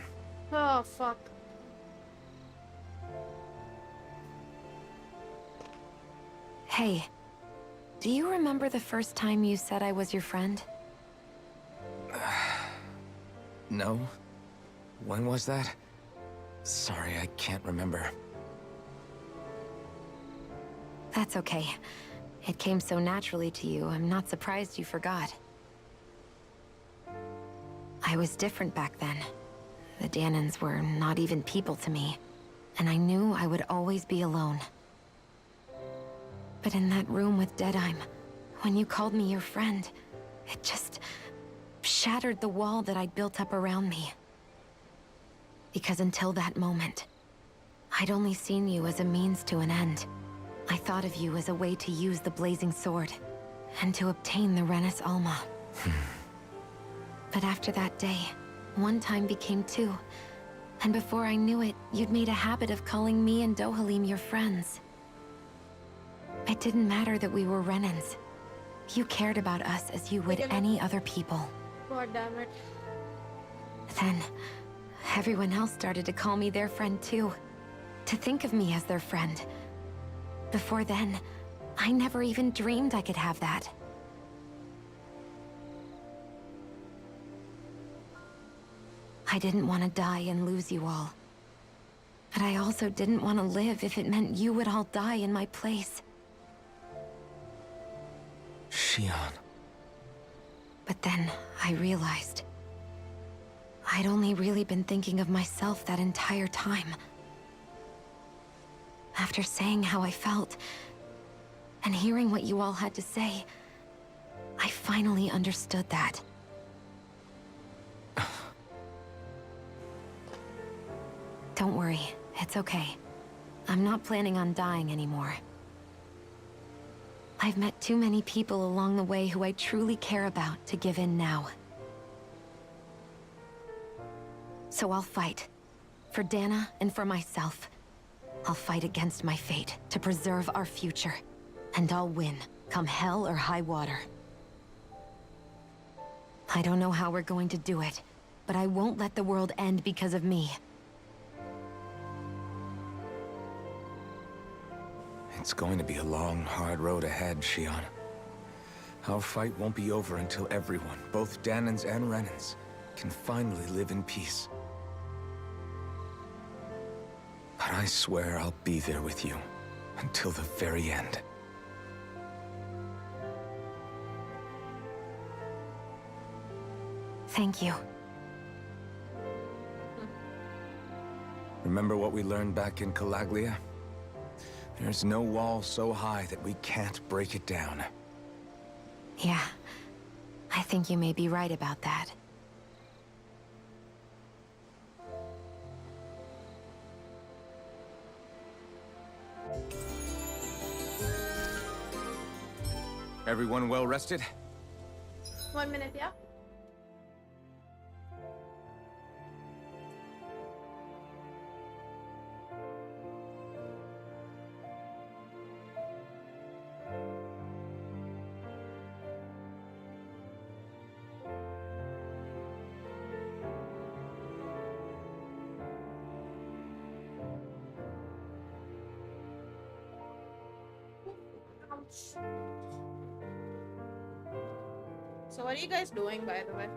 Oh, fuck. Hey, do you remember the first time you said I was your friend? No? When was that? Sorry, I can't remember. That's okay. It came so naturally to you, I'm not surprised you forgot. I was different back then. The Danans were not even people to me, and I knew I would always be alone. But in that room with Deadime, when you called me your friend, it just shattered the wall that I'd built up around me. Because until that moment, I'd only seen you as a means to an end. I thought of you as a way to use the blazing sword, and to obtain the Renis Alma. But after that day, one time became two, and before I knew it, you'd made a habit of calling me and Dohalim your friends. It didn't matter that we were Renans. You cared about us as you would any other people. God damn it. Then, everyone else started to call me their friend too. To think of me as their friend. Before then, I never even dreamed I could have that. I didn't want to die and lose you all. But I also didn't want to live if it meant you would all die in my place. Xion. But then, I realized I'd only really been thinking of myself that entire time. After saying how I felt, and hearing what you all had to say, I finally understood that. Don't worry, it's okay. I'm not planning on dying anymore. I've met too many people along the way who I truly care about to give in now. So I'll fight. For Dana and for myself. I'll fight against my fate to preserve our future. And I'll win, come hell or high water. I don't know how we're going to do it, but I won't let the world end because of me. It's going to be a long, hard road ahead, Xion. Our fight won't be over until everyone, both Danans and Renans, can finally live in peace. But I swear I'll be there with you, until the very end. Thank you. Remember what we learned back in Calaglia? There's no wall so high that we can't break it down. Yeah, I think you may be right about that. Everyone well rested? 1 minute, yeah? So what are you guys doing, by the way?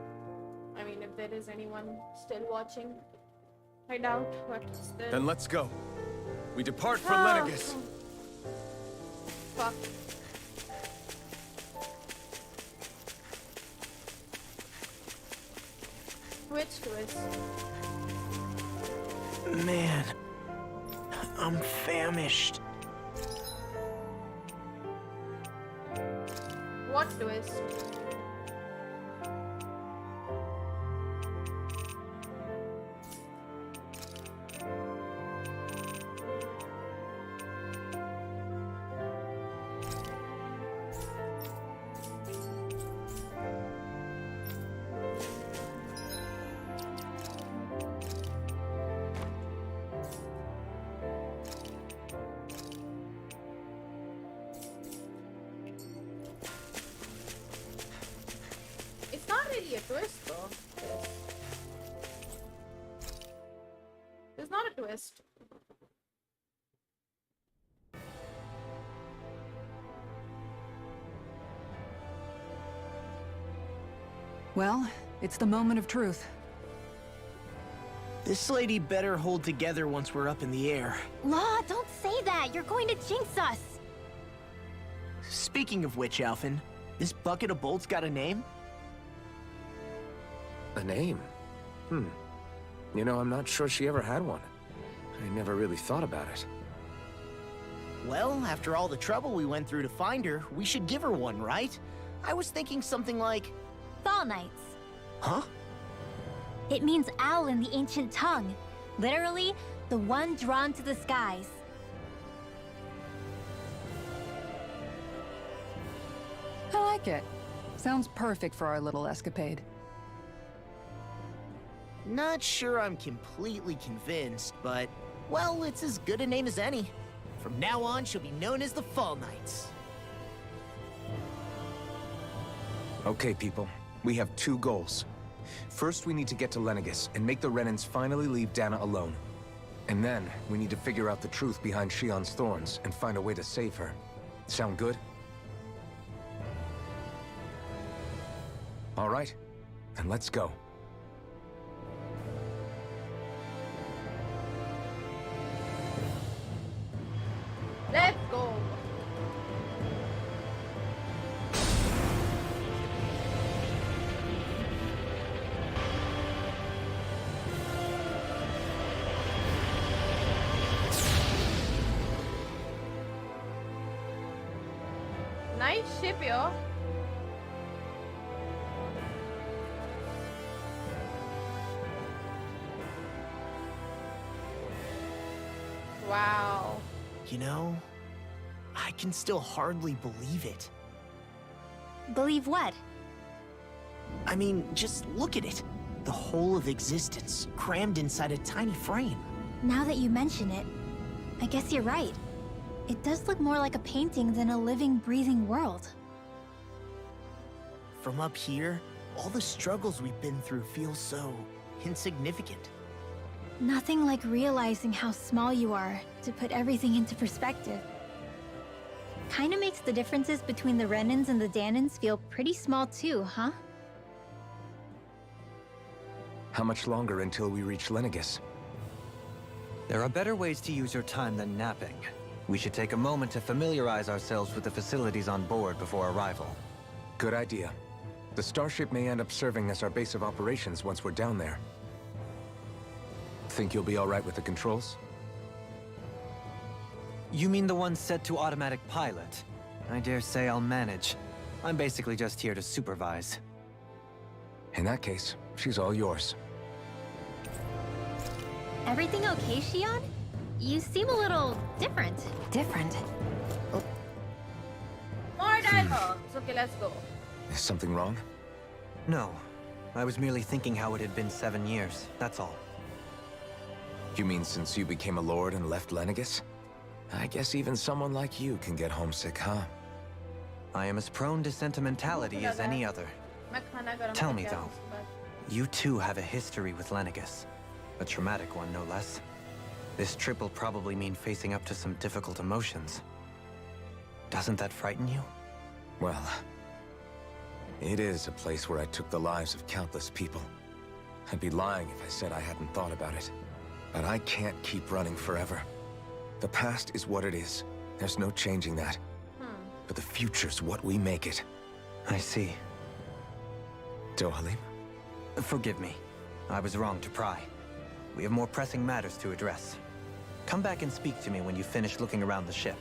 I mean, if there is anyone still watching. I doubt, but still. Then let's go. We depart for Ah. Lenegis. Fuck. Which twist? Man, I'm famished. What twist? ये twist though. There's not a twist. Well, it's the moment of truth. This lady better hold together once we're up in the air. Law, don't say that. You're going to jinx us. Speaking of which, Alphen, this bucket of bolts got a name? A name? You know, I'm not sure she ever had one. I never really thought about it. Well, after all the trouble we went through to find her, we should give her one, right? I was thinking something like... Fall Knights. Huh? It means owl in the ancient tongue. Literally, the one drawn to the skies. I like it. Sounds perfect for our little escapade. Not sure I'm completely convinced, but... Well, it's as good a name as any. From now on, she'll be known as the Fall Knights. Okay, people. We have 2 goals. First, we need to get to Lenegis and make the Renans finally leave Dana alone. And then, we need to figure out the truth behind Shion's thorns and find a way to save her. Sound good? All right, then let's go. Let's go. Nice ship, yo. Wow. You know, I can still hardly believe it. Believe what? I mean, just look at it. The whole of existence, crammed inside a tiny frame. Now that you mention it, I guess you're right. It does look more like a painting than a living, breathing world. From up here, all the struggles we've been through feel so insignificant. Nothing like realizing how small you are to put everything into perspective. Kinda makes the differences between the Renans and the Danans feel pretty small too, huh? How much longer until we reach Lenegis? There are better ways to use your time than napping. We should take a moment to familiarize ourselves with the facilities on board before arrival. Good idea. The starship may end up serving as our base of operations once we're down there. Think you'll be all right with the controls? You mean the one set to automatic pilot? I dare say I'll manage. I'm basically just here to supervise. In that case, she's all yours. Everything okay, Shion? You seem a little different. Different? More dialogues. Okay, let's go. Is something wrong? No. I was merely thinking how it had been 7 years, that's all. You mean since you became a lord and left Lenegis? I guess even someone like you can get homesick, huh? I am as prone to sentimentality as any other. Tell me though, you too have a history with Lenegis. A traumatic one, no less. This trip will probably mean facing up to some difficult emotions. Doesn't that frighten you? Well, it is a place where I took the lives of countless people. I'd be lying if I said I hadn't thought about it. But I can't keep running forever. The past is what it is. There's no changing that. But the future's what we make it. I see. Dohalim? Forgive me. I was wrong to pry. We have more pressing matters to address. Come back and speak to me when you finish looking around the ship.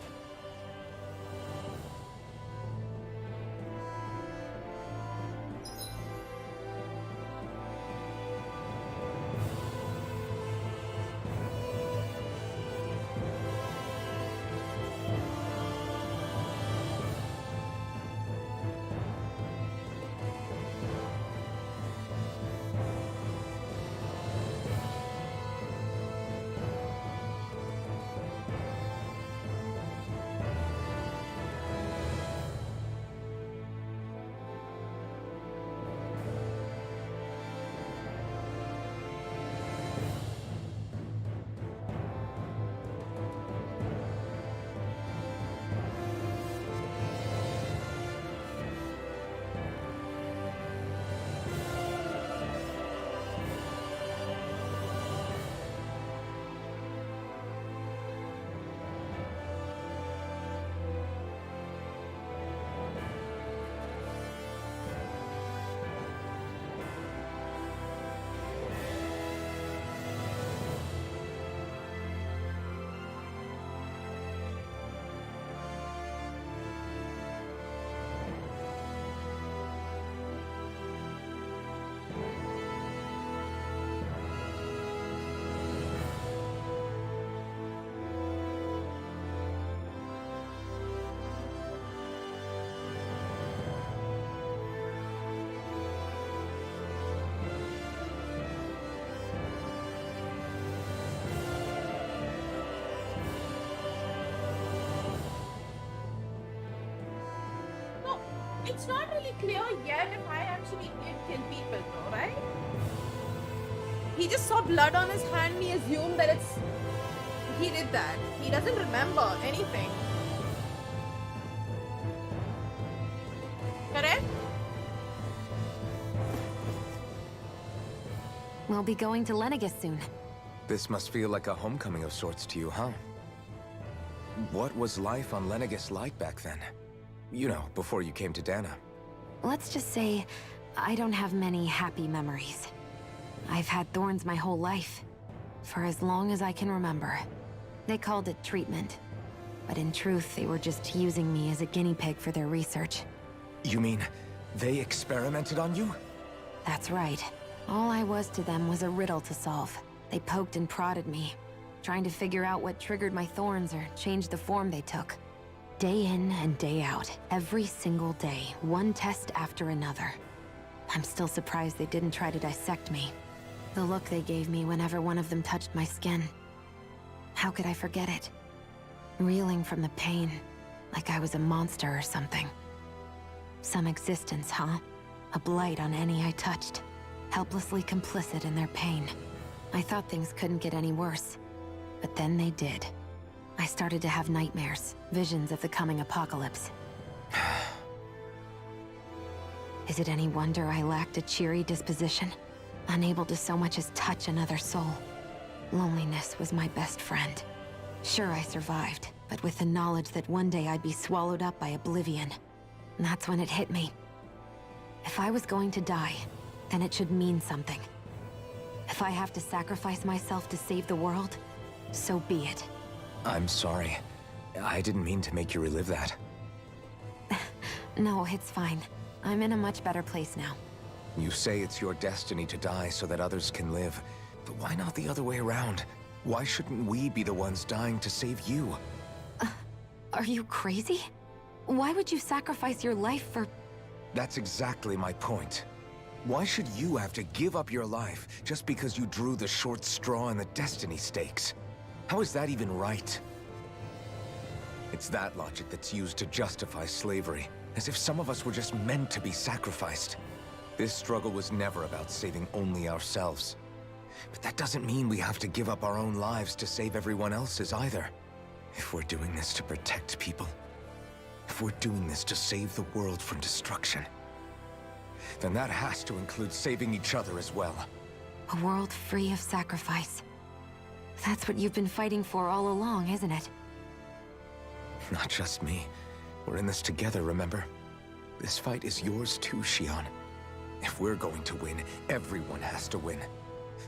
It's not really clear yet if I actually did kill people though, right? He just saw blood on his hand, he assumed that he did that. He doesn't remember anything. Correct? We'll be going to Lenegis soon. This must feel like a homecoming of sorts to you, huh? What was life on Lenegis like back then? You know, before you came to Dana. Let's just say, I don't have many happy memories. I've had thorns my whole life, for as long as I can remember. They called it treatment, but in truth, they were just using me as a guinea pig for their research. You mean, they experimented on you? That's right. All I was to them was a riddle to solve. They poked and prodded me, trying to figure out what triggered my thorns or changed the form they took. Day in and day out, every single day, one test after another. I'm still surprised they didn't try to dissect me. The look they gave me whenever one of them touched my skin. How could I forget it? Reeling from the pain, like I was a monster or something. Some existence, huh? A blight on any I touched. Helplessly complicit in their pain. I thought things couldn't get any worse. But then they did. I started to have nightmares, visions of the coming apocalypse. Is it any wonder I lacked a cheery disposition? Unable to so much as touch another soul. Loneliness was my best friend. Sure, I survived, but with the knowledge that one day I'd be swallowed up by oblivion. And that's when it hit me. If I was going to die, then it should mean something. If I have to sacrifice myself to save the world, so be it. I'm sorry. I didn't mean to make you relive that. No, it's fine. I'm in a much better place now. You say it's your destiny to die so that others can live. But why not the other way around? Why shouldn't we be the ones dying to save you? Are you crazy? Why would you sacrifice your life for... That's exactly my point. Why should you have to give up your life just because you drew the short straw in the destiny stakes? How is that even right? It's that logic that's used to justify slavery, as if some of us were just meant to be sacrificed. This struggle was never about saving only ourselves. But that doesn't mean we have to give up our own lives to save everyone else's either. If we're doing this to protect people, if we're doing this to save the world from destruction, then that has to include saving each other as well. A world free of sacrifice. That's what you've been fighting for all along, isn't it? Not just me. We're in this together, remember? This fight is yours too, Xion. If we're going to win, everyone has to win.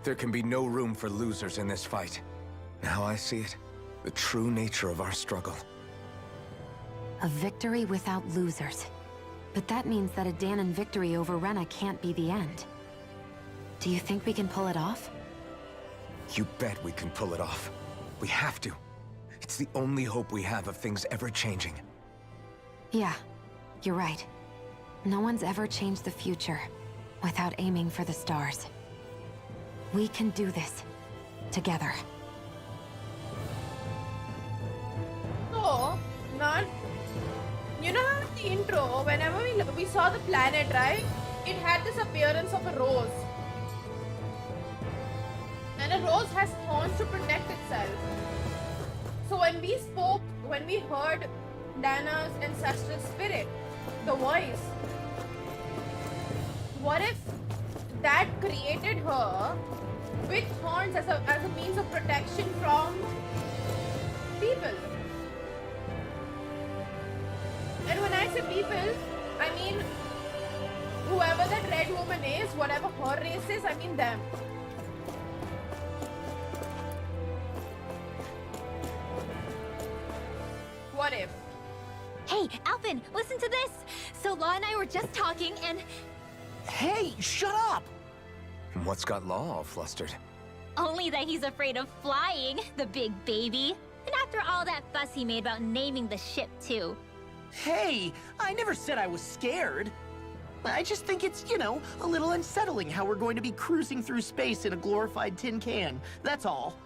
There can be no room for losers in this fight. Now I see it. The true nature of our struggle. A victory without losers. But that means that a Danon victory over Rena can't be the end. Do you think we can pull it off? You bet we can pull it off. We have to. It's the only hope we have of things ever changing. Yeah, you're right. No one's ever changed the future without aiming for the stars. We can do this. Together. So, not... You know how in the intro, whenever we saw the planet, right? It had this appearance of a rose. And a rose has thorns to protect itself. So when we spoke, when we heard Dana's ancestral spirit, the voice, what if that created her with thorns as a means of protection from people? And when I say people, I mean whoever that red woman is, whatever her race is, I mean them. What if? Hey, Alvin, listen to this! So Law and I were just talking and... Hey, shut up! What's got Law all flustered? Only that he's afraid of flying, the big baby. And after all that fuss he made about naming the ship, too. Hey, I never said I was scared. I just think it's, you know, a little unsettling how we're going to be cruising through space in a glorified tin can. That's all.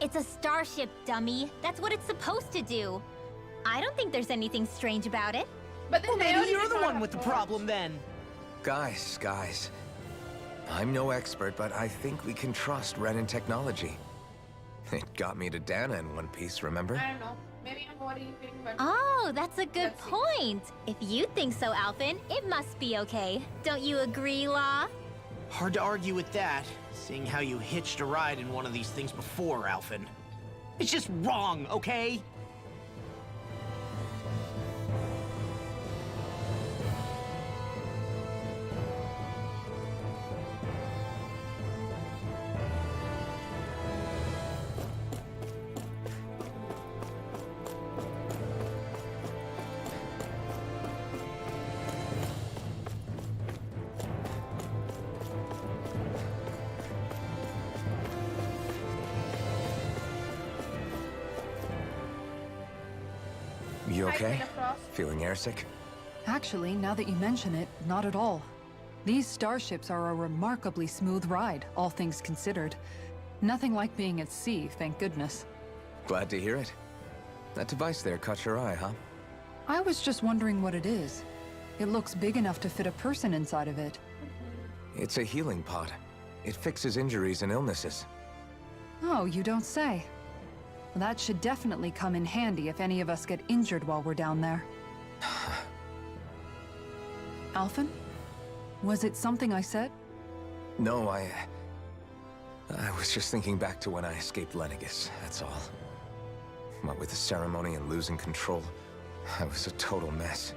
It's a starship, dummy. That's what it's supposed to do. I don't think there's anything strange about it. But then Well, they maybe already you're did the not one with the approach. problem then. Guys. I'm no expert, but I think we can trust Renin technology. It got me to Dana in one piece, remember? I don't know. Maybe I'm overeating, but Oh, that's a good Let's see. point. If you think so, Alphen, it must be okay. Don't you agree, Law? Hard to argue with that, seeing how you hitched a ride in one of these things before, Alphen. It's just wrong, okay? You I okay? came across. Feeling airsick? Actually, now that you mention it, not at all. These starships are a remarkably smooth ride, all things considered. Nothing like being at sea, thank goodness. Glad to hear it. That device there caught your eye, huh? I was just wondering what it is. It looks big enough to fit a person inside of it. It's a healing pod. It fixes injuries and illnesses. Oh, you don't say. That should definitely come in handy if any of us get injured while we're down there. Alphen? Was it something I said? No, I was just thinking back to when I escaped Lennigus, that's all. What with the ceremony and losing control, I was a total mess.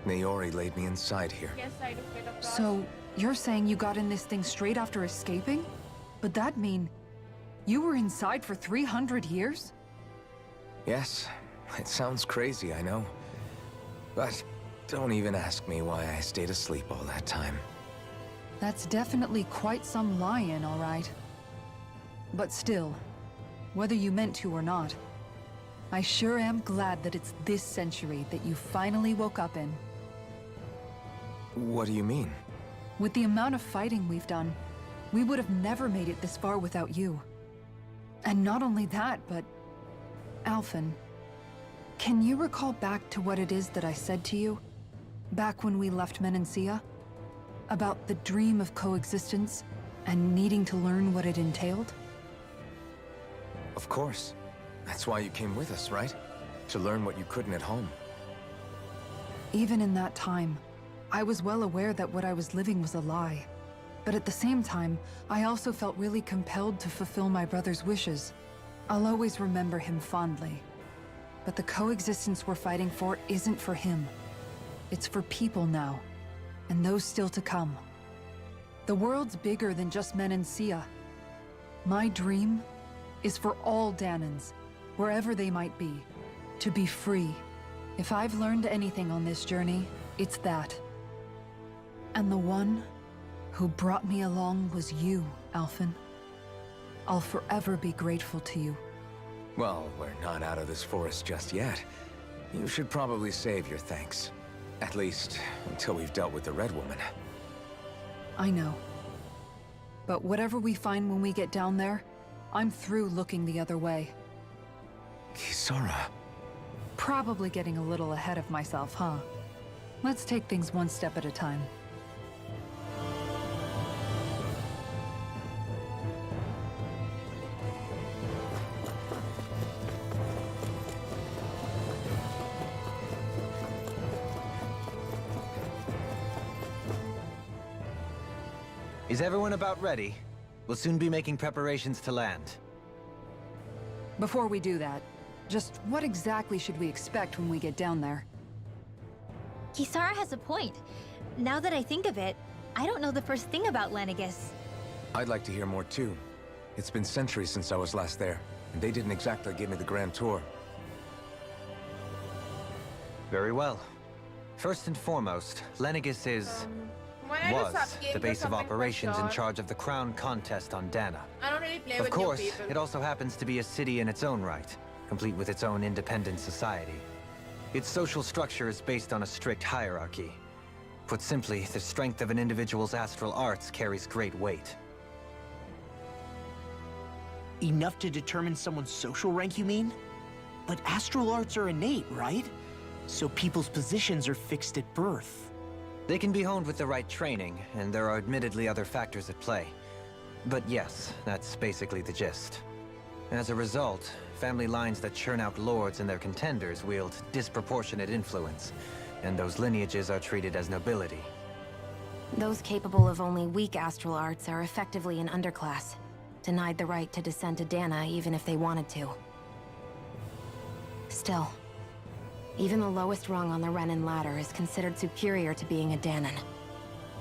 Naori laid me inside here. Yes, I do get across. So, you're saying you got in this thing straight after escaping? But that'd mean you were inside for 300 years? Yes, it sounds crazy, I know. But don't even ask me why I stayed asleep all that time. That's definitely quite some Lian, all right. But still, whether you meant to or not, I sure am glad that it's this century that you finally woke up in. What do you mean? With the amount of fighting we've done, we would have never made it this far without you. And not only that, but... Alphen, can you recall back to what it is that I said to you? Back when we left Menancia? About the dream of coexistence, and needing to learn what it entailed? Of course. That's why you came with us, right? To learn what you couldn't at home. Even in that time, I was well aware that what I was living was a lie. But at the same time, I also felt really compelled to fulfill my brother's wishes. I'll always remember him fondly. But the coexistence we're fighting for isn't for him. It's for people now, and those still to come. The world's bigger than just Menancia. My dream is for all Danans, wherever they might be, to be free. If I've learned anything on this journey, it's that. And the one who brought me along was you, Alphen. I'll forever be grateful to you. Well, we're not out of this forest just yet. You should probably save your thanks. At least, until we've dealt with the Red Woman. I know. But whatever we find when we get down there, I'm through looking the other way. Kisara. Probably getting a little ahead of myself, huh? Let's take things one step at a time. Is everyone about ready? We'll soon be making preparations to land. Before we do that, just what exactly should we expect when we get down there? Kisara has a point. Now that I think of it, I don't know the first thing about Lennigus. I'd like to hear more too. It's been centuries since I was last there, and they didn't exactly give me the grand tour. Very well. First and foremost, Lennigus is... when I do was sub-games the or base of something for operations in sure. charge of the crown contest on Dana. I don't really play Of with course, new people. it also happens to be a city in its own right, complete with its own independent society. Its social structure is based on a strict hierarchy. Put simply, the strength of an individual's astral arts carries great weight. Enough to determine someone's social rank, you mean? But astral arts are innate, right? So people's positions are fixed at birth. They can be honed with the right training, and there are admittedly other factors at play. But yes, that's basically the gist. As a result, family lines that churn out lords and their contenders wield disproportionate influence, and those lineages are treated as nobility. Those capable of only weak astral arts are effectively an underclass, denied the right to descend to Dana even if they wanted to. Still, even the lowest rung on the Renin ladder is considered superior to being a Danon.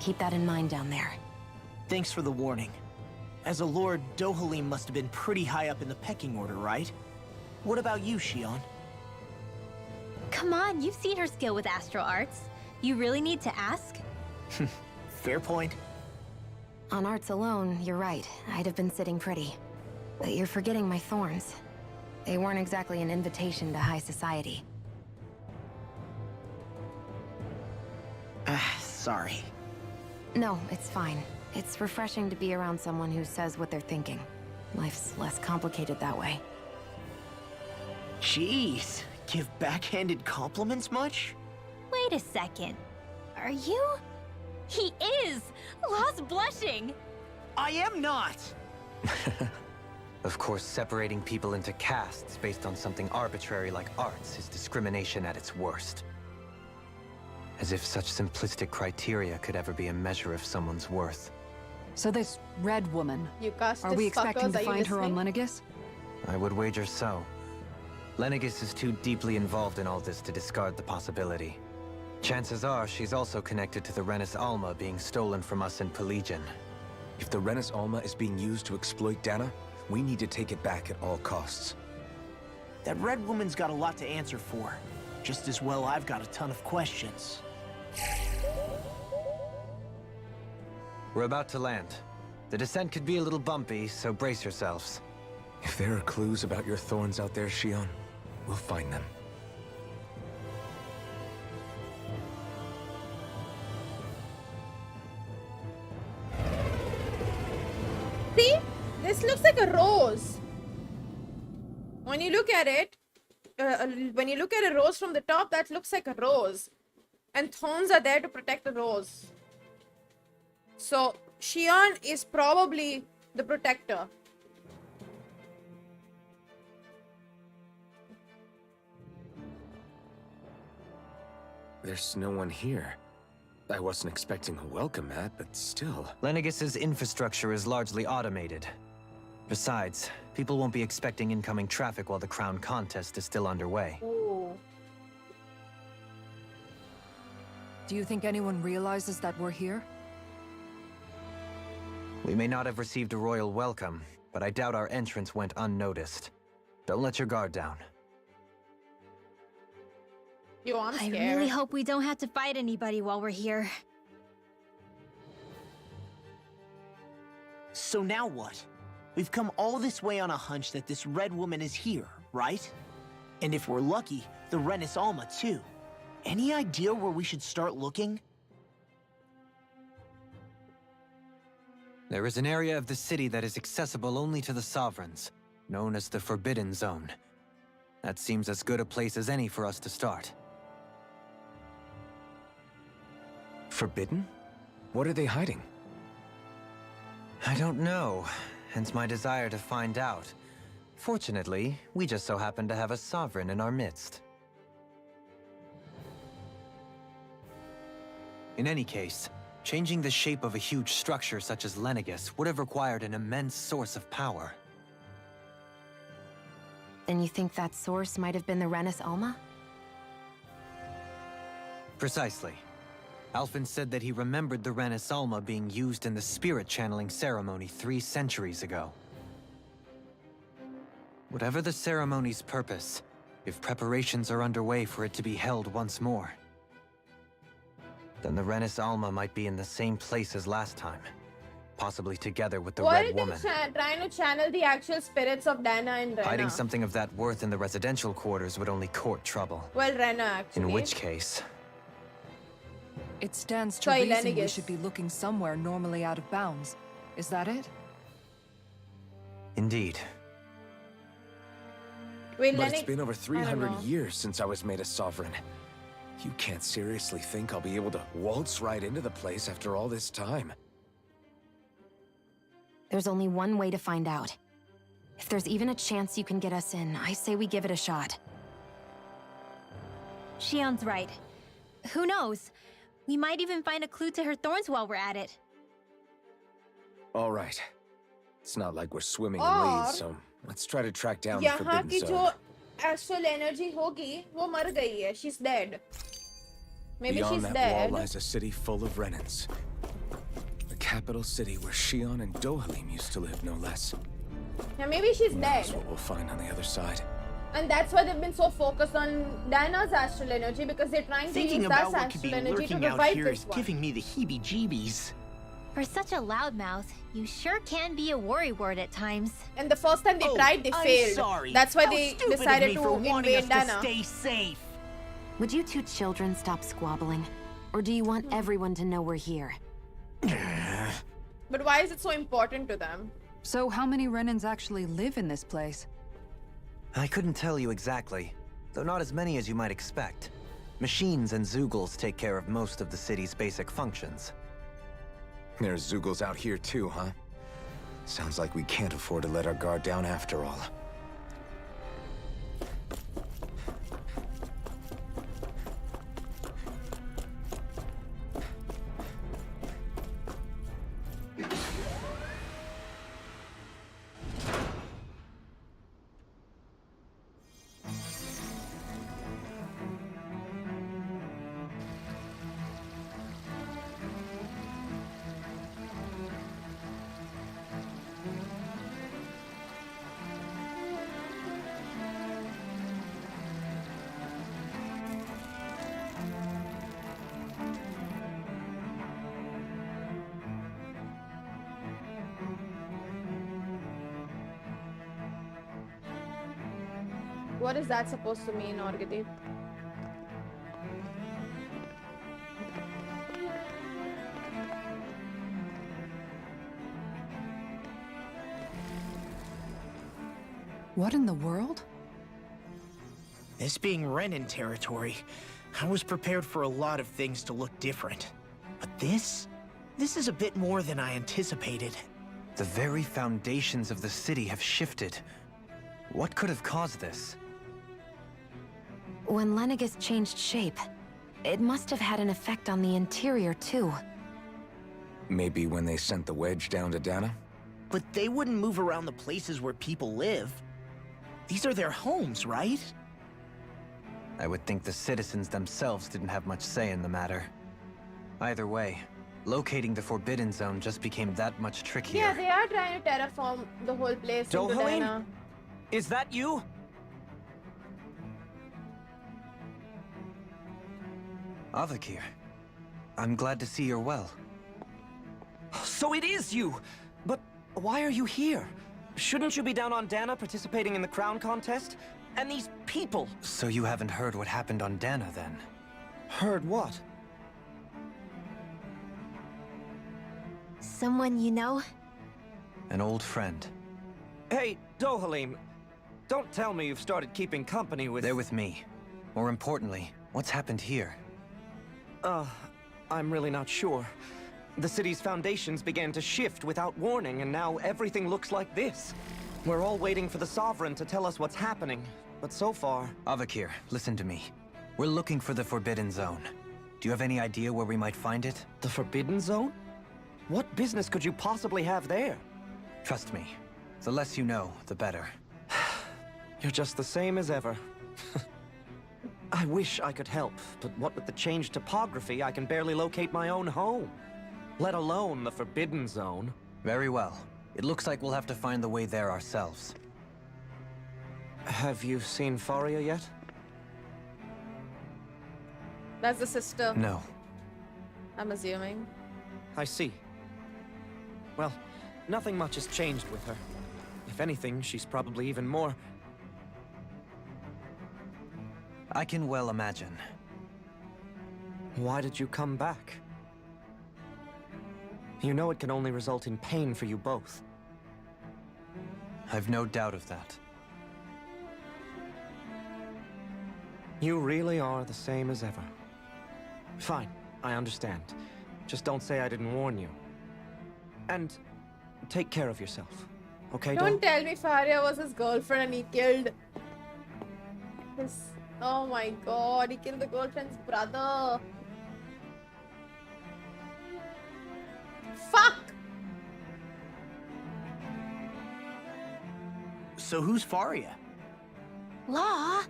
Keep that in mind down there. Thanks for the warning. As a lord, Dohalim must have been pretty high up in the pecking order, right? What about you, Xion? Come on, you've seen her skill with astral arts. You really need to ask? Fair point. On arts alone, you're right. I'd have been sitting pretty. But you're forgetting my thorns. They weren't exactly an invitation to high society. Sorry. No, it's fine. It's refreshing to be around someone who says what they're thinking. Life's less complicated that way. Jeez, give backhanded compliments much? Wait a second. Are you? He is! Lost blushing! I am not! Of course, separating people into castes based on something arbitrary like arts is discrimination at its worst. As if such simplistic criteria could ever be a measure of someone's worth. So this red woman, You cast are we this expecting fuckers, to are you find her on listening? Lenegis? I would wager so. Lenegis is too deeply involved in all this to discard the possibility. Chances are she's also connected to the Renis Alma being stolen from us in Pelegion. If the Renis Alma is being used to exploit Dana, we need to take it back at all costs. That red woman's got a lot to answer for. Just as well I've got a ton of questions. We're about to land. The descent could be a little bumpy, so brace yourselves. If there are clues about your thorns out there, Xion, we'll find them. See? This looks like a rose. When you look at it, when you look at a rose from the top, that looks like a rose. And thorns are there to protect the rose. So, Xion is probably the protector. There's no one here. I wasn't expecting a welcome mat, but still. Lenegis's infrastructure is largely automated. Besides, people won't be expecting incoming traffic while the crown contest is still underway. Ooh. Do you think anyone realizes that we're here? We may not have received a royal welcome, but I doubt our entrance went unnoticed. Don't let your guard down. Yo, I'm I scared. really hope we don't have to fight anybody while we're here. So now what? We've come all this way on a hunch that this red woman is here, right? And if we're lucky, the Renis Alma too. Any idea where we should start looking? There is an area of the city that is accessible only to the sovereigns, known as the Forbidden Zone. That seems as good a place as any for us to start. Forbidden? What are they hiding? I don't know, hence my desire to find out. Fortunately, we just so happen to have a sovereign in our midst. In any case, changing the shape of a huge structure such as Lenegis would have required an immense source of power. Then you think that source might have been the Renis Alma? Precisely. Alphen said that he remembered the Renis Alma being used in the spirit channeling ceremony 3 centuries ago. Whatever the ceremony's purpose, if preparations are underway for it to be held once more, then the Renis Alma might be in the same place as last time, possibly together with the What Red if Woman. they're trying to channel the actual spirits of Dana and Rena? Hiding something of that worth in the residential quarters would only court trouble. Well, Rena actually. In which case... It stands to Sorry, reason we Lenegis. should be looking somewhere normally out of bounds. Is that it? Indeed. Wait, But Lenny. it's been over I don't 300 know. years since I was made a sovereign. You can't seriously think I'll be able to waltz right into the place after all this time. There's only one way to find out. If there's even a chance you can get us in, I say we give it a shot. Shion's right. Who knows? We might even find a clue to her thorns while we're at it. All right. It's not like we're swimming in Or- leads, so let's try to track down the यहाँ Forbidden की Zone. जो astral energy होगी वो मर गई है. She's dead. Maybe Beyond she's that dead. wall lies a city full of Renans. The capital city where Shion and Dohalim used to live, no less. Yeah, maybe she's Who dead. knows what we'll find on the other side. And that's why they've been so focused on Diana's astral energy, because they're trying to Thinking use about that what could be astral energy to lurking out revive here this is one. giving me the heebie-jeebies. For such a loudmouth, you sure can be a worrywart at times. And the first time they tried, they I'm failed. sorry. That's why How they stupid of decided me to for wanting us invade to Dana. stay safe. Would you two children stop squabbling? Or do you want everyone to know we're here? But why is it so important to them? So how many Renans actually live in this place? I couldn't tell you exactly, though not as many as you might expect. Machines and Zoogles take care of most of the city's basic functions. There's Zoogles out here too, huh? Sounds like we can't afford to let our guard down after all. What is that supposed to mean, Orgati? What in the world? This being Renan territory, I was prepared for a lot of things to look different. But this is a bit more than I anticipated. The very foundations of the city have shifted. What could have caused this? When Lenegis changed shape, it must have had an effect on the interior too. Maybe when they sent the wedge down to Dana? But they wouldn't move around the places where people live. These are their homes, right? I would think the citizens themselves didn't have much say in the matter. Either way, locating the Forbidden Zone just became that much trickier. Yeah, they are trying to terraform the whole place into Dohalim? Dana. Is that you? Avakir, I'm glad to see you're well. So it is you! But why are you here? Shouldn't you be down on Dana participating in the crown contest? And these people! So you haven't heard what happened on Dana, then? Heard what? Someone you know? An old friend. Hey, Dohalim, don't tell me you've started keeping company with... They're with me. More importantly, what's happened here? I'm really not sure. The city's foundations began to shift without warning, and now everything looks like this. We're all waiting for the Sovereign to tell us what's happening, but so far... Avakir, listen to me. We're looking for the Forbidden Zone. Do you have any idea where we might find it? The Forbidden Zone? What business could you possibly have there? Trust me. The less you know, the better. You're just the same as ever. I wish I could help, but what with the changed topography, I can barely locate my own home. Let alone the Forbidden Zone. Very well. It looks like we'll have to find the way there ourselves. Have you seen Faria yet? That's the sister, No. I'm assuming. I see. Well, nothing much has changed with her. If anything, she's probably even more... I can well imagine. Why did you come back? You know it can only result in pain for you both. I've no doubt of that. You really are the same as ever. Fine, I understand. Just don't say I didn't warn you. And take care of yourself, okay, Don't tell me Faria was his girlfriend and he killed his... Oh my god, he killed the girlfriend's brother. Fuck! So who's Faria? Law?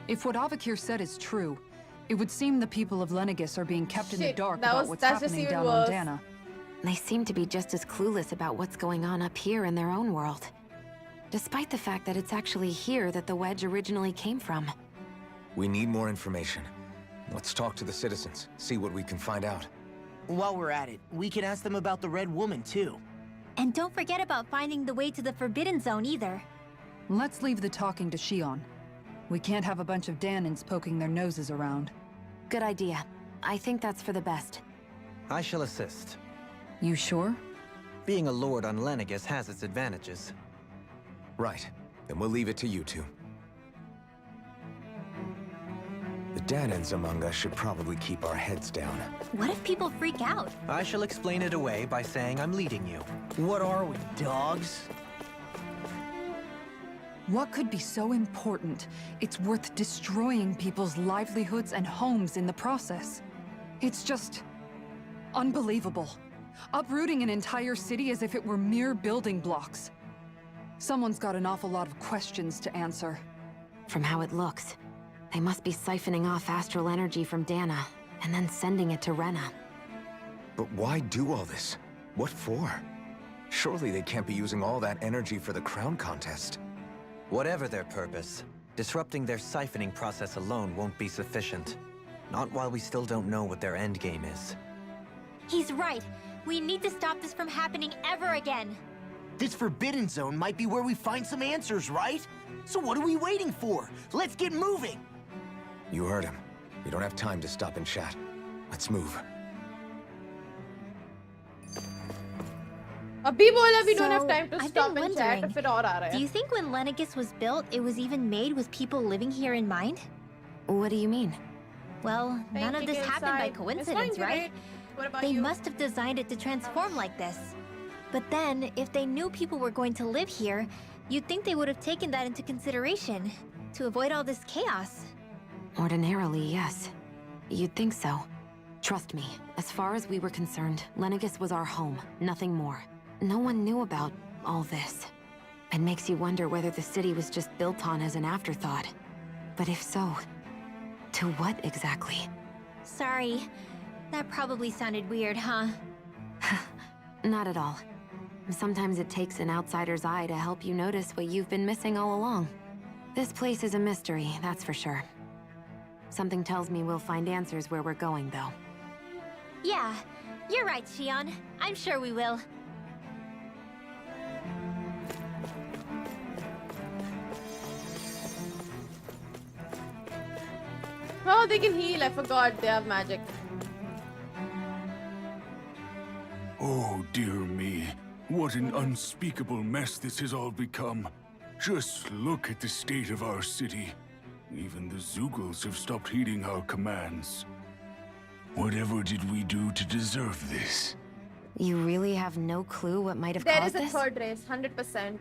If what Avakir said is true, it would seem the people of Lenegis are being kept in the dark about what's that's just happening even down worse. on Dana. They seem to be just as clueless about what's going on up here in their own world. Despite the fact that it's actually here that the wedge originally came from. We need more information. Let's talk to the citizens, see what we can find out. While we're at it, we can ask them about the Red Woman, too. And don't forget about finding the way to the Forbidden Zone either. Let's leave the talking to Shion. We can't have a bunch of Danins poking their noses around. Good idea. I think that's for the best. I shall assist. You sure? Being a lord on Lenegis has its advantages. Right. Then we'll leave it to you two. The Danins among us should probably keep our heads down. What if people freak out? I shall explain it away by saying I'm leading you. What are we, dogs? What could be so important? It's worth destroying people's livelihoods and homes in the process. It's just... unbelievable. Uprooting an entire city as if it were mere building blocks. Someone's got an awful lot of questions to answer. From how it looks, they must be siphoning off astral energy from Dana, and then sending it to Rena. But why do all this? What for? Surely they can't be using all that energy for the crown contest. Whatever their purpose, disrupting their siphoning process alone won't be sufficient. Not while we still don't know what their endgame is. He's right. We need to stop this from happening ever again. This Forbidden Zone might be where we find some answers, right? So what are we waiting for? Let's get moving! You heard him. We don't have time to stop and chat. Let's move. अभी बोला we don't have So, time to I've stop been and chat wondering, फिर और आ रहा Do है. you think when Lenegis was built, it was even made with people living here in mind? What do you mean? Well, none of this happened by coincidence, right? What about They you? must have designed it to transform like this. But then, if they knew people were going to live here, you'd think they would have taken that into consideration to avoid all this chaos. Ordinarily, yes. You'd think so. Trust me, as far as we were concerned, Lenegis was our home, nothing more. No one knew about all this. It makes you wonder whether the city was just built on as an afterthought. But if so, to what exactly? Sorry, that probably sounded weird, huh? Not at all. Sometimes it takes an outsider's eye to help you notice what you've been missing all along. This place is a mystery, that's for sure. Something tells me we'll find answers where we're going, though. Yeah, you're right, Shion. I'm sure we will. Oh, they can heal. I forgot they have magic. Oh, dear me. What an unspeakable mess this has all become. Just look at the state of our city. Even the Zeugles have stopped heeding our commands. Whatever did we do to deserve this? You really have no clue what might have There caused is a this? third race, 100%.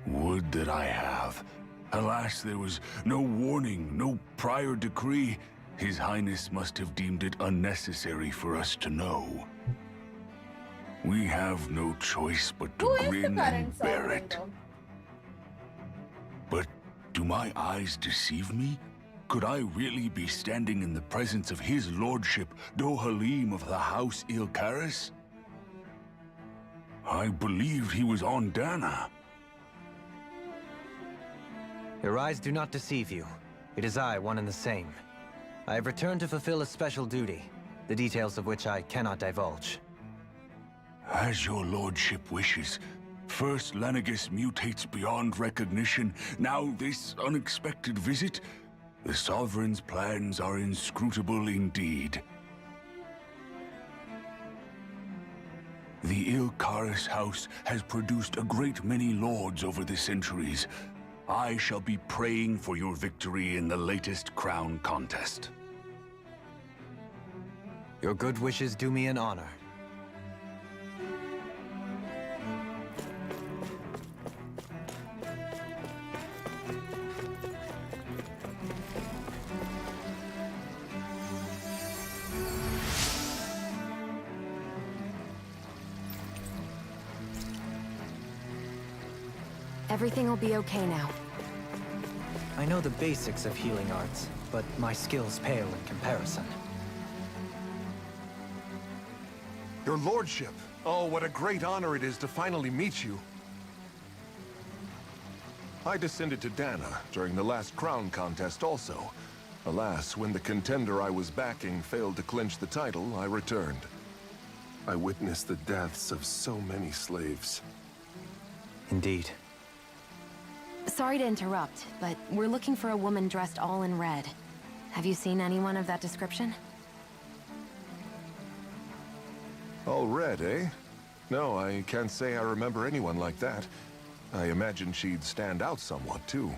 Would that I have. Alas, there was no warning, no prior decree. His Highness must have deemed it unnecessary for us to know. We have no choice but to Who is the grin and current bear sovereign, it. though? But do my eyes deceive me? Could I really be standing in the presence of his lordship, Dohalim of the House Ilkaris? I believed he was on Dana. Your eyes do not deceive you. It is I, one and the same. I have returned to fulfill a special duty, the details of which I cannot divulge. As your lordship wishes. First Lenegis mutates beyond recognition, now this unexpected visit. The Sovereign's plans are inscrutable indeed. The Ilkaris house has produced a great many lords over the centuries. I shall be praying for your victory in the latest crown contest. Your good wishes do me an honor. Everything will be okay now. I know the basics of healing arts, but my skills pale in comparison. Your lordship. Oh, what a great honor it is to finally meet you. I descended to Dana during the last crown contest also. Alas, when the contender I was backing failed to clinch the title, I returned. I witnessed the deaths of so many slaves. Indeed. Sorry to interrupt, but we're looking for a woman dressed all in red. Have you seen anyone of that description? All red, eh? No, I can't say I remember anyone like that. I imagine she'd stand out somewhat, too.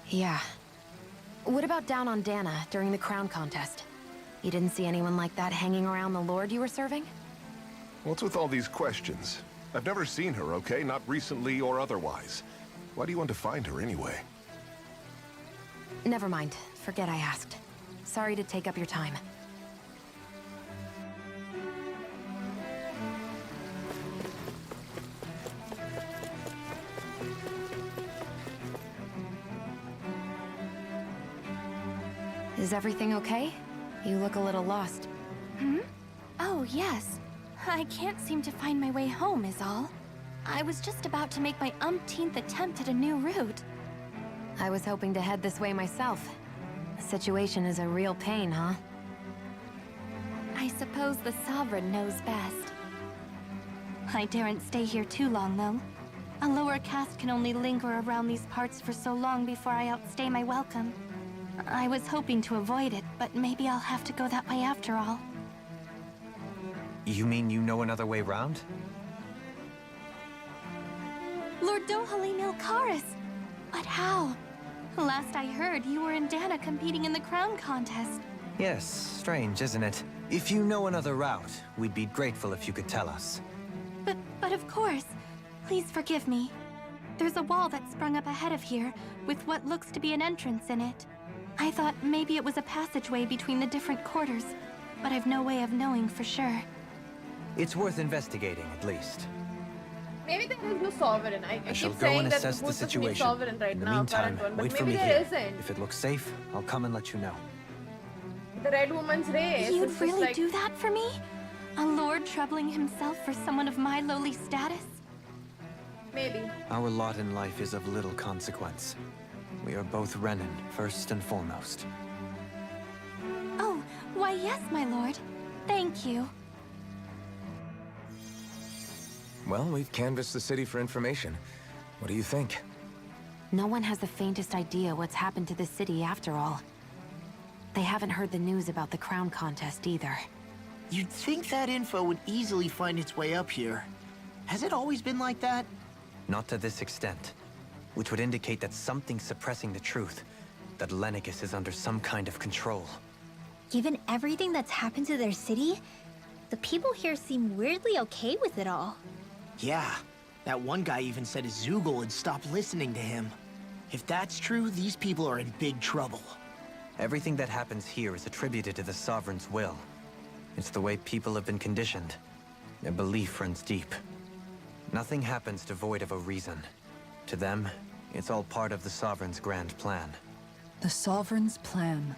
Yeah. What about down on Dana during the crown contest? You didn't see anyone like that hanging around the lord you were serving? What's with all these questions? I've never seen her, okay? Not recently or otherwise. Why do you want to find her anyway? Never mind. Forget I asked. Sorry to take up your time. Is everything okay? You look a little lost. Hmm? Oh, yes. I can't seem to find my way home, is all. I was just about to make my umpteenth attempt at a new route. I was hoping to head this way myself. The situation is a real pain, huh? I suppose the Sovereign knows best. I daren't stay here too long, though. A lower caste can only linger around these parts for so long before I outstay my welcome. I was hoping to avoid it, but maybe I'll have to go that way after all. You mean you know another way round? Lord Dohalim Ilkaris! But how? Last I heard, you were in Dana competing in the crown contest. Yes, strange, isn't it? If you know another route, we'd be grateful if you could tell us. But of course. Please forgive me. There's a wall that sprung up ahead of here, with what looks to be an entrance in it. I thought maybe it was a passageway between the different quarters, but I've no way of knowing for sure. It's worth investigating, at least. Maybe there is no Sovereign. I shall keep go saying and that assess the supposed to be situation. Sovereign right In the now, meantime, current one, but wait for maybe me there here. isn't. If it looks safe, I'll come and let you know. The Red Woman's race. You'd it's just really like... do that for me? A lord troubling himself for someone of my lowly status? Maybe. Our lot in life is of little consequence. We are both Renin, first and foremost. Oh, why yes, my lord. Thank you. Well, we've canvassed the city for information. What do you think? No one has the faintest idea what's happened to the city after all. They haven't heard the news about the crown contest either. You'd think that info would easily find its way up here. Has it always been like that? Not to this extent, which would indicate that something's suppressing the truth, that Lenegis is under some kind of control. Given everything that's happened to their city, the people here seem weirdly okay with it all. Yeah. That one guy even said his Zoogle had stopped listening to him. If that's true, these people are in big trouble. Everything that happens here is attributed to the Sovereign's will. It's the way people have been conditioned. Their belief runs deep. Nothing happens devoid of a reason. To them, it's all part of the Sovereign's grand plan. The Sovereign's plan.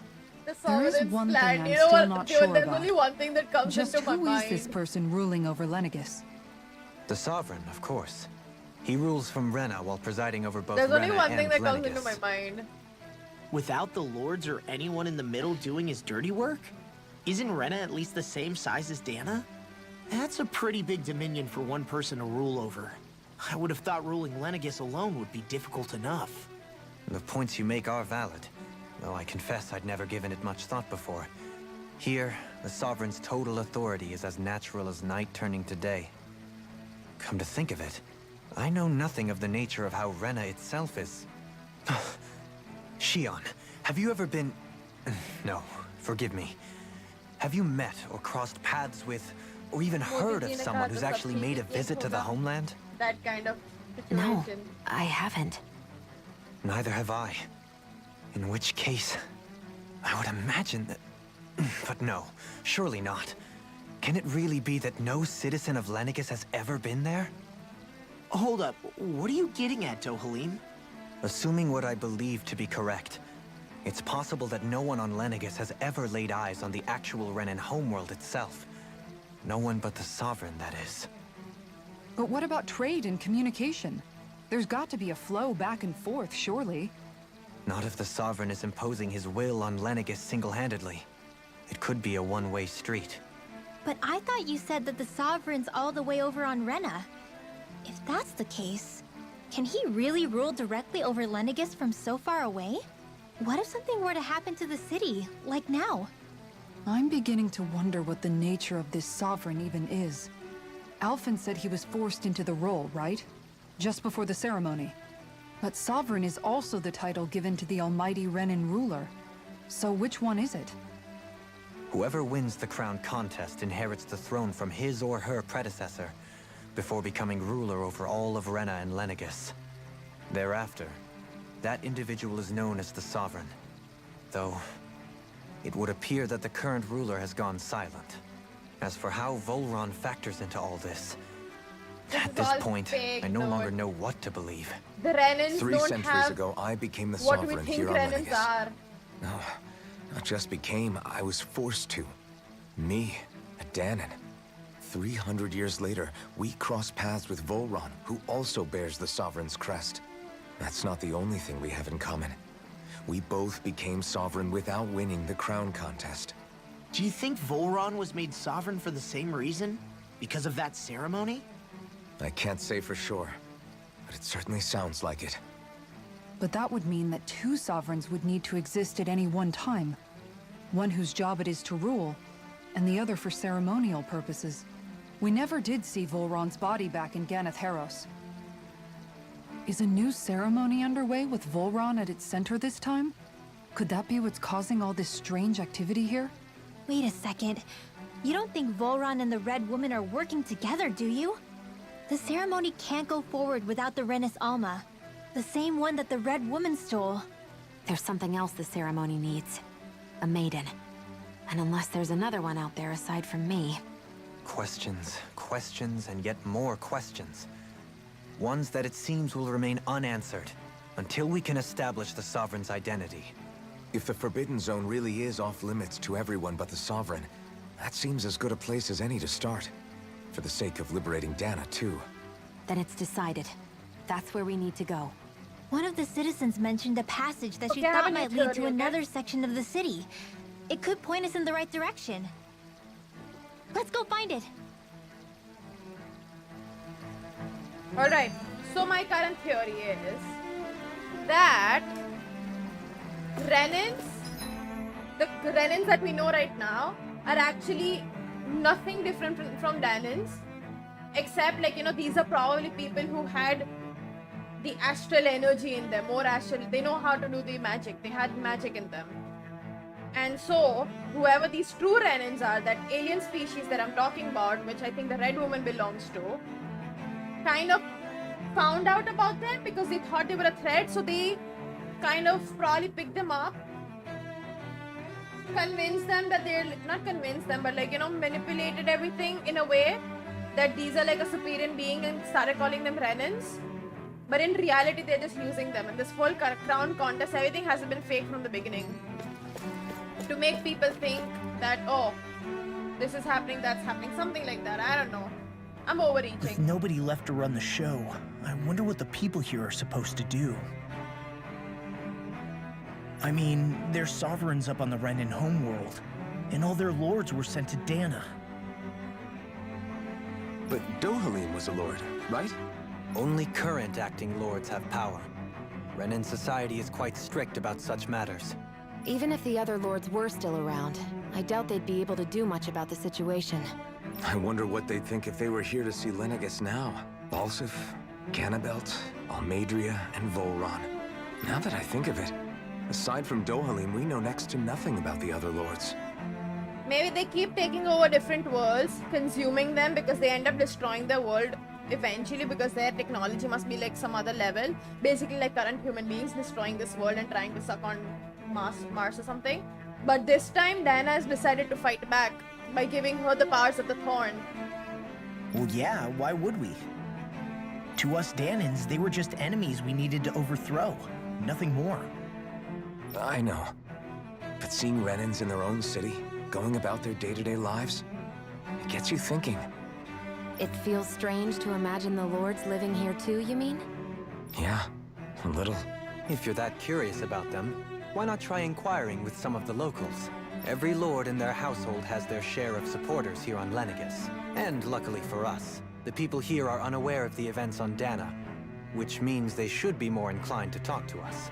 The There is Sovereign's one plan. thing I'm You know still what? not Dude, sure there's about. only one thing that comes Just into my who mind. is this person ruling over Lenegis? The Sovereign, of course. He rules from Rena while presiding over both There's only Rena one and thing that comes Lenegis. into my mind. Without the lords or anyone in the middle doing his dirty work? Isn't Rena at least the same size as Dana? That's a pretty big dominion for one person to rule over. I would have thought ruling Lenegis alone would be difficult enough. The points you make are valid, though I confess I'd never given it much thought before. Here, the Sovereign's total authority is as natural as night turning to day. Come to think of it, I know nothing of the nature of how Rena itself is. Shion, have you ever been... No, forgive me. Have you met or crossed paths with, or even heard of someone who's actually made a visit to the homeland? That kind of No, situation. I haven't. Neither have I. In which case, I would imagine that... But no, surely not. Can it really be that no citizen of Lenegis has ever been there? Hold up, what are you getting at, Dohalim? Assuming what I believe to be correct, it's possible that no one on Lenegis has ever laid eyes on the actual Renan homeworld itself. No one but the Sovereign, that is. But what about trade and communication? There's got to be a flow back and forth, surely. Not if the Sovereign is imposing his will on Lenegis single-handedly. It could be a one-way street. But I thought you said that the Sovereign's all the way over on Rena. If that's the case, can he really rule directly over Lenegis from so far away? What if something were to happen to the city, like now? I'm beginning to wonder what the nature of this Sovereign even is. Alphen said he was forced into the role, right? Just before the ceremony. But Sovereign is also the title given to the almighty Renan ruler. So which one is it? Whoever wins the crown contest inherits the throne from his or her predecessor, before becoming ruler over all of Rena and Lenegis. Thereafter, that individual is known as the Sovereign. Though, it would appear that the current ruler has gone silent. As for how Volron factors into all this, at this point, fake, I no Lord. longer know what to believe. The Renans 3 don't centuries have ago, I became the what we Sovereign think here on Renans Lenegis. are. No, not just became, I was forced to. Me, a Danon. 300 years later, we cross paths with Volron, who also bears the Sovereign's crest. That's not the only thing we have in common. We both became Sovereign without winning the crown contest. Do you think Volron was made sovereign for the same reason? Because of that ceremony? I can't say for sure, but it certainly sounds like it. But that would mean that 2 sovereigns would need to exist at any one time. One whose job it is to rule, and the other for ceremonial purposes. We never did see Volron's body back in Ganath Haros. Is a new ceremony underway with Volron at its center this time? Could that be what's causing all this strange activity here? Wait a second. You don't think Volron and the Red Woman are working together, do you? The ceremony can't go forward without the Renis Alma. The same one that the Red Woman stole. There's something else the ceremony needs. A maiden. And unless there's another one out there aside from me... Questions, questions, and yet more questions. Ones that it seems will remain unanswered, until we can establish the Sovereign's identity. If the Forbidden Zone really is off-limits to everyone but the Sovereign, that seems as good a place as any to start. For the sake of liberating Dana, too. Then it's decided. That's where we need to go. One of the citizens mentioned a passage that she Okay, I have thought a new might lead to theory, okay? another section of the city. It could point us in the right direction. Let's go find it. Alright, so my current theory is that Renans, the Renans that we know right now, are actually nothing different from Danans, except, like, you know, these are probably people who had the astral energy in them, more astral. They know how to do the magic, they had magic in them. And so, whoever these true Renans are, that alien species that I'm talking about, which I think the Red Woman belongs to, kind of found out about them because they thought they were a threat, so they kind of probably picked them up, convinced them that they're, not convinced them, but, like, you know, manipulated everything in a way that these are like a superior being and started calling them Renans. But in reality, they're just using them. And this whole crown contest, everything has been fake from the beginning. To make people think that, oh, this is happening, that's happening, something like that. I don't know. I'm With overreaching. nobody left to run the show, I wonder what the people here are supposed to do. I mean, they're sovereigns up on the Renan homeworld, and all their lords were sent to Dana. But Dohalim was a lord, right? Only current acting lords have power. Renan society is quite strict about such matters. Even if the other lords were still around, I doubt they'd be able to do much about the situation. I wonder what they'd think if they were here to see Lenegis now. Balsif? Ganabelt, Almadria, and Volron. Now that I think of it, aside from Dohalim, we know next to nothing about the other lords. Maybe they keep taking over different worlds, consuming them because they end up destroying their world eventually because their technology must be like some other level. Basically like current human beings destroying this world and trying to suck on Mars or something. But this time, Diana has decided to fight back by giving her the powers of the Thorn. Well, yeah, why would we? To us Danans, they were just enemies we needed to overthrow. Nothing more. I know. But seeing Renans in their own city, going about their day-to-day lives, it gets you thinking. It feels strange to imagine the lords living here too, you mean? Yeah, a little. If you're that curious about them, why not try inquiring with some of the locals? Every lord in their household has their share of supporters here on Lenegis. And luckily for us, the people here are unaware of the events on Dana, which means they should be more inclined to talk to us.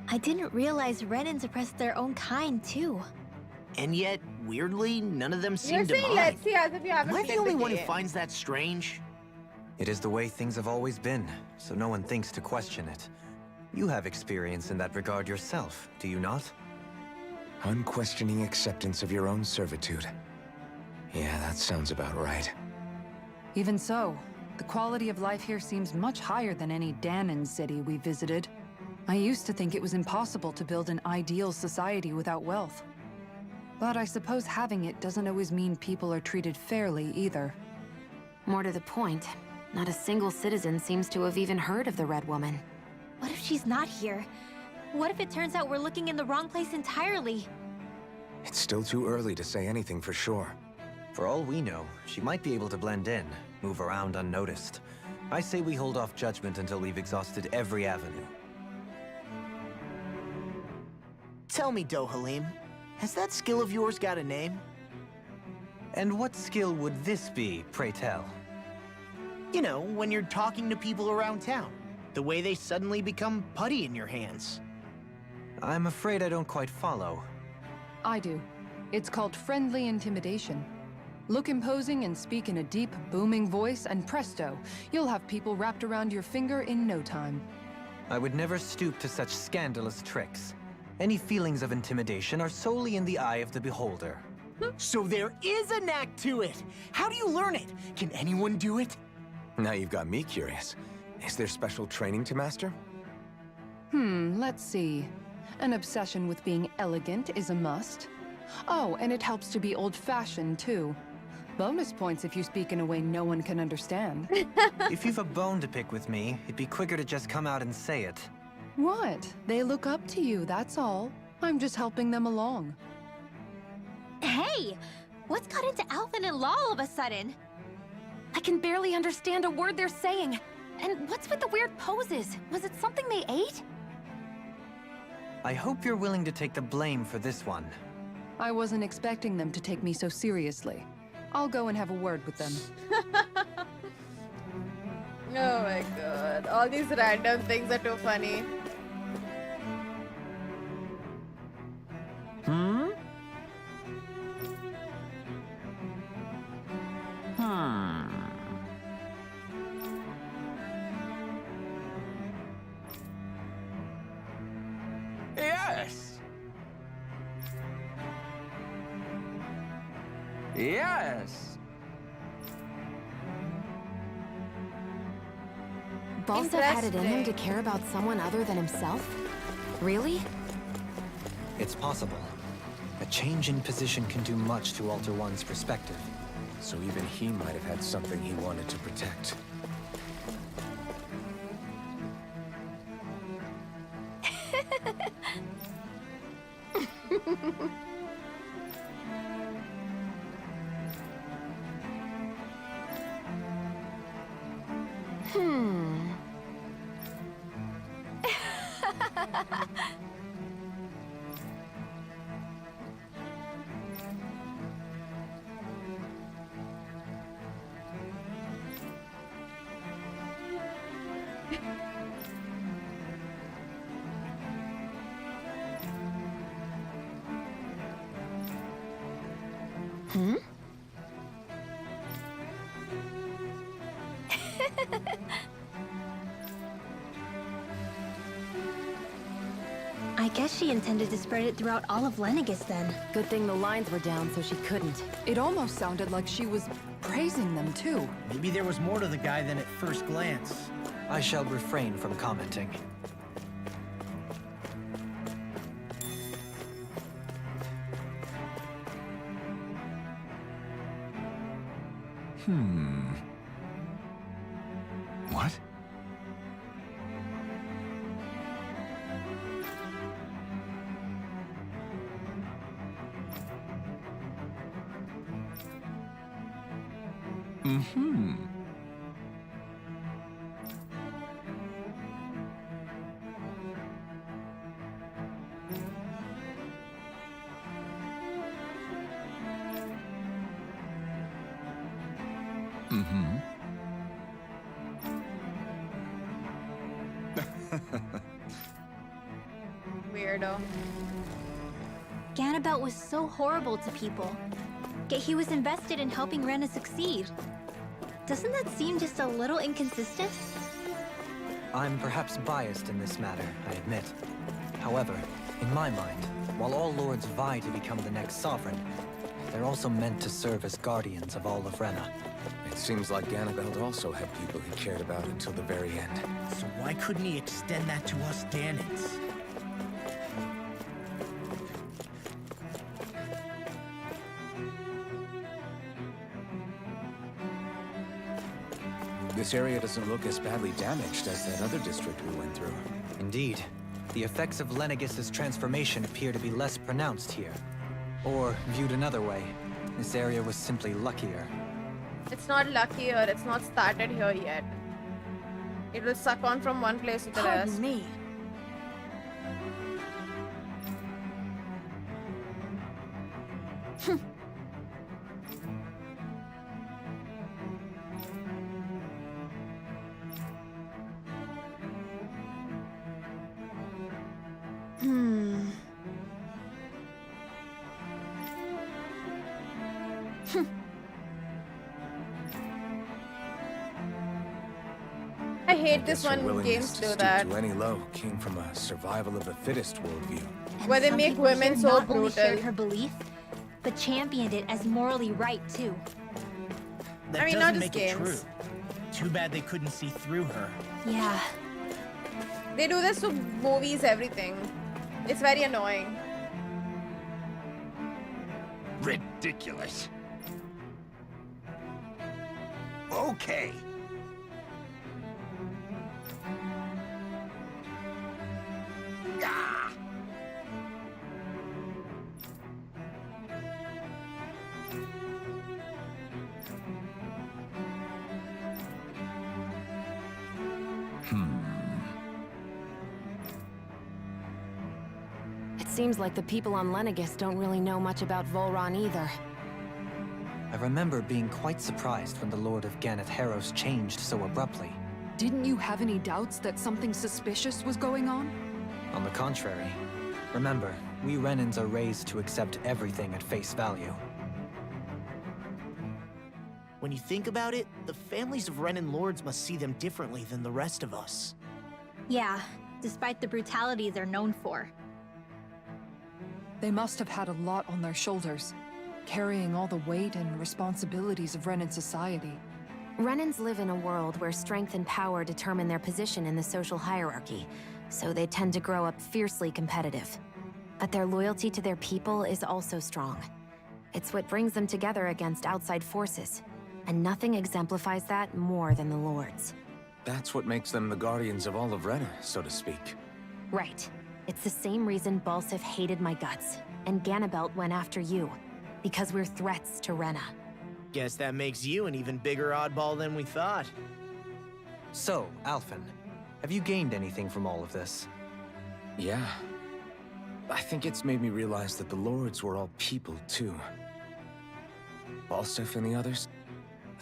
I didn't realize Renans oppressed their own kind, too. And yet, weirdly, none of them seem You're to saying mind. let's see as if you haven't Am I played the only the one who game. finds that strange? It is the way things have always been, so no one thinks to question it. You have experience in that regard yourself, do you not? Unquestioning acceptance of your own servitude. Yeah, that sounds about right. Even so, the quality of life here seems much higher than any Danan city we visited. I used to think it was impossible to build an ideal society without wealth. But I suppose having it doesn't always mean people are treated fairly either. More to the point, not a single citizen seems to have even heard of the Red Woman. What if she's not here? What if it turns out we're looking in the wrong place entirely? It's still too early to say anything for sure. For all we know, she might be able to blend in, move around unnoticed. I say we hold off judgment until we've exhausted every avenue. Tell me, Dohalim, has that skill of yours got a name? And what skill would this be, pray tell? You know, when you're talking to people around town. The way they suddenly become putty in your hands. I'm afraid I don't quite follow. I do. It's called friendly intimidation. Look imposing and speak in a deep, booming voice, and presto, you'll have people wrapped around your finger in no time. I would never stoop to such scandalous tricks. Any feelings of intimidation are solely in the eye of the beholder. So there is a knack to it! How do you learn it? Can anyone do it? Now you've got me curious. Is there special training to master? Let's see. An obsession with being elegant is a must. Oh, and it helps to be old-fashioned, too. Bonus points if you speak in a way no one can understand. If you've a bone to pick with me, it'd be quicker to just come out and say it. What? They look up to you, that's all. I'm just helping them along. Hey! What's got into Alvin and Law all of a sudden? I can barely understand a word they're saying. And what's with the weird poses? Was it something they ate? I hope you're willing to take the blame for this one. I wasn't expecting them to take me so seriously. I'll go and have a word with them. Oh my god. All these random things are too funny. Yes! Yes! Balsa had it in him to care about someone other than himself? Really? It's possible. A change in position can do much to alter one's perspective. So even he might have had something he wanted to protect. Hmm? I guess she intended to spread it throughout all of Lenegis then. Good thing the lines were down so she couldn't. It almost sounded like she was praising them too. Maybe there was more to the guy than at first glance. I shall refrain from commenting. What? Weirdo. Ganabelt was so horrible to people. Yet he was invested in helping Rena succeed. Doesn't that seem just a little inconsistent? I'm perhaps biased in this matter, I admit. However, in my mind, while all lords vie to become the next sovereign, they're also meant to serve as guardians of all of Rena. It seems like Ganabelt also had people he cared about until the very end. So why couldn't he extend that to us Danans? This area doesn't look as badly damaged as that other district we went through. Indeed. The effects of Lenegis's transformation appear to be less pronounced here. Or, viewed another way, this area was simply luckier. It's not luckier, it's not started here yet. It will suck on from one place to the rest. Me. I hate this Guess her when willingness games to do stoop that. to any low came from a survival of the fittest worldview. Where they some make people women here so not only shared brutal. her belief, but championed it as morally right too. That I mean, doesn't not make just it true. games. Too bad they couldn't see through her. Yeah. They do this to movies, everything. It's very annoying. Ridiculous. Okay. Ah! It seems like the people on Lenegis don't really know much about Volron either. I remember being quite surprised when the Lord of Ganath Haros changed so abruptly. Didn't you have any doubts that something suspicious was going on? On the contrary. Remember, we Renans are raised to accept everything at face value. When you think about it, the families of Renan lords must see them differently than the rest of us. Yeah, despite the brutality they're known for. They must have had a lot on their shoulders, carrying all the weight and responsibilities of Renan society. Renans live in a world where strength and power determine their position in the social hierarchy, so they tend to grow up fiercely competitive. But their loyalty to their people is also strong. It's what brings them together against outside forces, and nothing exemplifies that more than the Lords. That's what makes them the guardians of all of Rena, so to speak. Right. It's the same reason Balsif hated my guts, and Ganabelt went after you. Because we're threats to Rena. Guess that makes you an even bigger oddball than we thought. So, Alphen, have you gained anything from all of this? Yeah. I think it's made me realize that the Lords were all people, too. Balsif and the others,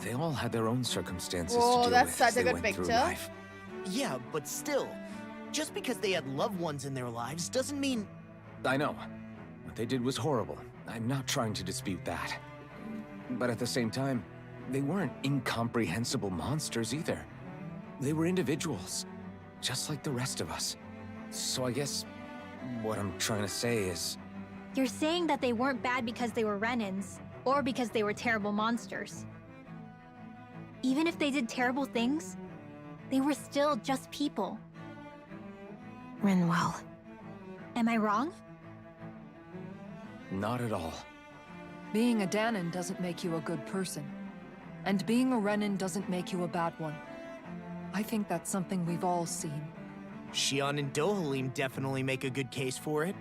they all had their own circumstances Whoa, to deal that's with such as a they good went through picture. life. Yeah, but still, just because they had loved ones in their lives doesn't mean... I know. What they did was horrible. I'm not trying to dispute that. But at the same time, they weren't incomprehensible monsters either. They were individuals, just like the rest of us. So I guess what I'm trying to say is... You're saying that they weren't bad because they were Renins, or because they were terrible monsters. Even if they did terrible things, they were still just people. Rinwell. Am I wrong? Not at all. Being a Danon doesn't make you a good person. And being a Renin doesn't make you a bad one. I think that's something we've all seen. Xion and Dohalim definitely make a good case for it.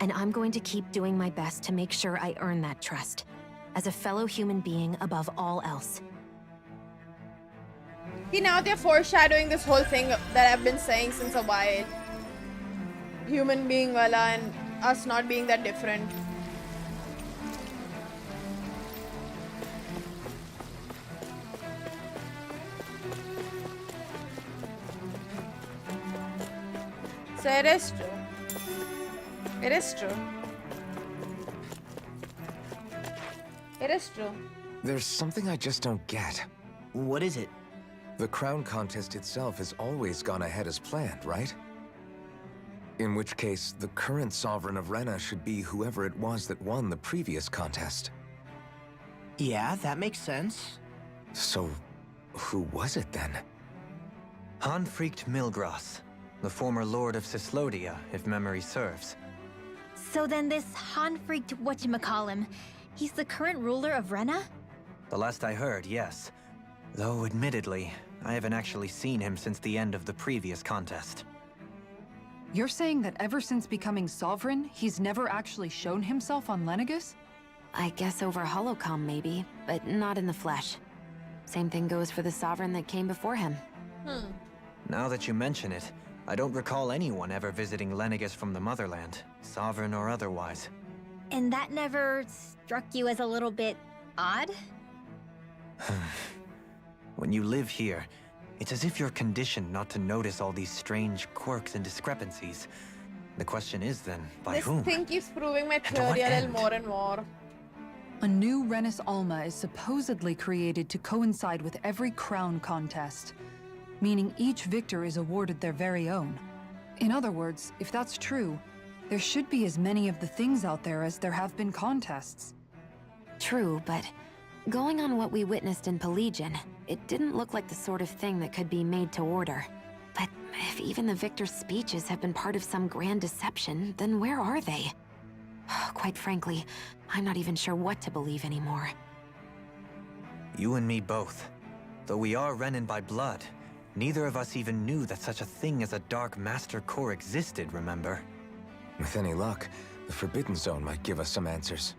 And I'm going to keep doing my best to make sure I earn that trust. As a fellow human being above all else. See, now they're foreshadowing this whole thing that I've been saying since a while. Human being wala and us not being that different. So it is true. It is true. It is true. There's something I just don't get. What is it? The crown contest itself has always gone ahead as planned, right? In which case, the current sovereign of Rena should be whoever it was that won the previous contest. Yeah, that makes sense. So, who was it then? Hanfried Milgras, the former lord of Cislodia, if memory serves. So then this Hanfried whatchamacallem, he's the current ruler of Rena? The last I heard, yes. Though, admittedly, I haven't actually seen him since the end of the previous contest. You're saying that ever since becoming sovereign, he's never actually shown himself on Lenegus? I guess over holocom maybe, but not in the flesh. Same thing goes for the sovereign that came before him. Now that you mention it, I don't recall anyone ever visiting Lenegus from the motherland, sovereign or otherwise. And that never struck you as a little bit odd? When you live here, it's as if you're conditioned not to notice all these strange quirks and discrepancies. The question is then, by This whom? thing keeps proving my to what theory a little end? more and more. A new Renis Alma is supposedly created to coincide with every crown contest, meaning each victor is awarded their very own. In other words, if that's true, there should be as many of the things out there as there have been contests. True, but going on what we witnessed in Pelagian, it didn't look like the sort of thing that could be made to order. But if even the victor's speeches have been part of some grand deception, then where are they? Quite frankly, I'm not even sure what to believe anymore. You and me both. Though we are Renin by blood, neither of us even knew that such a thing as a Dark Master Core existed, remember? With any luck, the Forbidden Zone might give us some answers.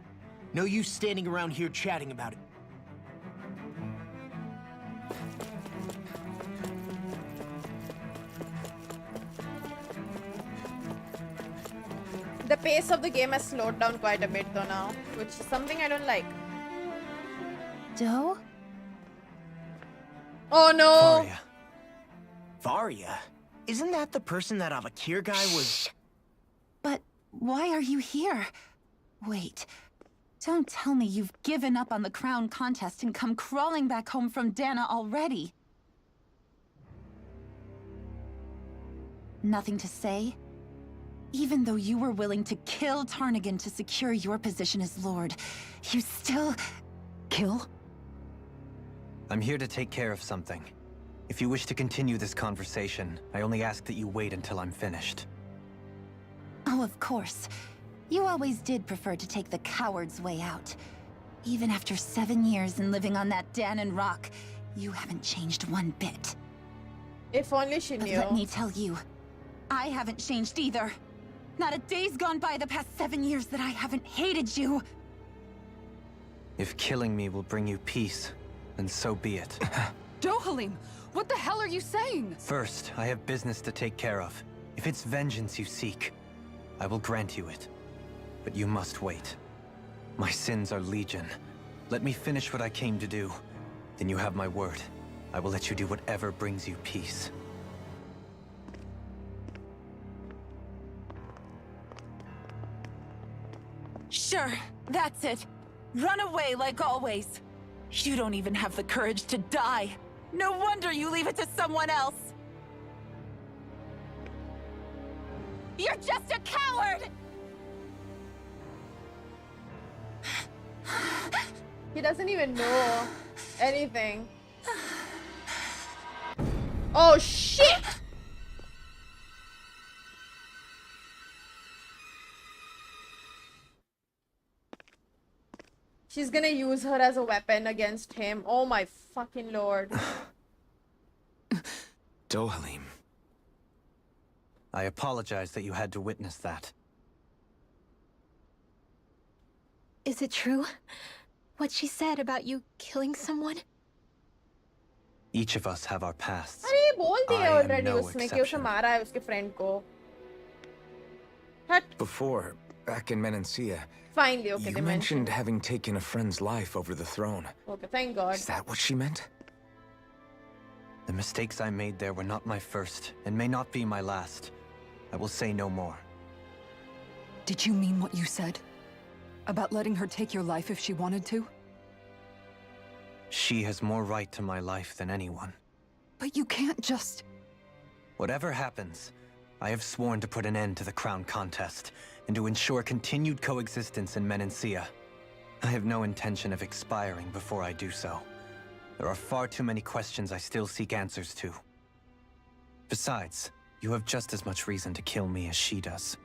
No use standing around here chatting about it. The pace of the game has slowed down quite a bit though now, which is something I don't like. Doe? Oh no! Varia. Varia? Isn't that the person that Avakir guy was... But why are you here? Wait. Don't tell me you've given up on the crown contest and come crawling back home from Dana already. Nothing to say? Even though you were willing to kill Tarnigan to secure your position as Lord, you still... kill? I'm here to take care of something. If you wish to continue this conversation, I only ask that you wait until I'm finished. Oh, of course. You always did prefer to take the coward's way out. Even after 7 years and living on that Danon rock, you haven't changed one bit. If only she But knew. let me tell you, I haven't changed either. Not a day's gone by the past 7 years that I haven't hated you. If killing me will bring you peace, then so be it. Dohalim, what the hell are you saying? First, I have business to take care of. If it's vengeance you seek, I will grant you it. But you must wait. My sins are legion. Let me finish what I came to do. Then you have my word. I will let you do whatever brings you peace. Sure, that's it. Run away like always. You don't even have the courage to die. No wonder you leave it to someone else. You're just a coward! He doesn't even know anything. Oh shit! She's gonna use her as a weapon against him. Oh my fucking lord. Dohalim. I apologize that you had to witness that. Is it true? What she said about you killing someone? Each of us have our pasts. अरे ये बोल दिया I am already no उसने कि उसे मारा है उसके friend को. Before, back in Menancia, Finally, okay, you they mentioned having taken a friend's life over the throne. Okay, thank God. Is that what she meant? The mistakes I made there were not my first, and may not be my last. I will say no more. Did you mean what you said? About letting her take your life if she wanted to? She has more right to my life than anyone. But you can't just... Whatever happens, I have sworn to put an end to the crown contest, and to ensure continued coexistence in Menancia. I have no intention of expiring before I do so. There are far too many questions I still seek answers to. Besides, you have just as much reason to kill me as she does.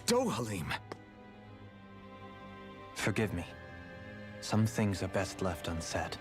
Dohalim! Forgive me. Some things are best left unsaid.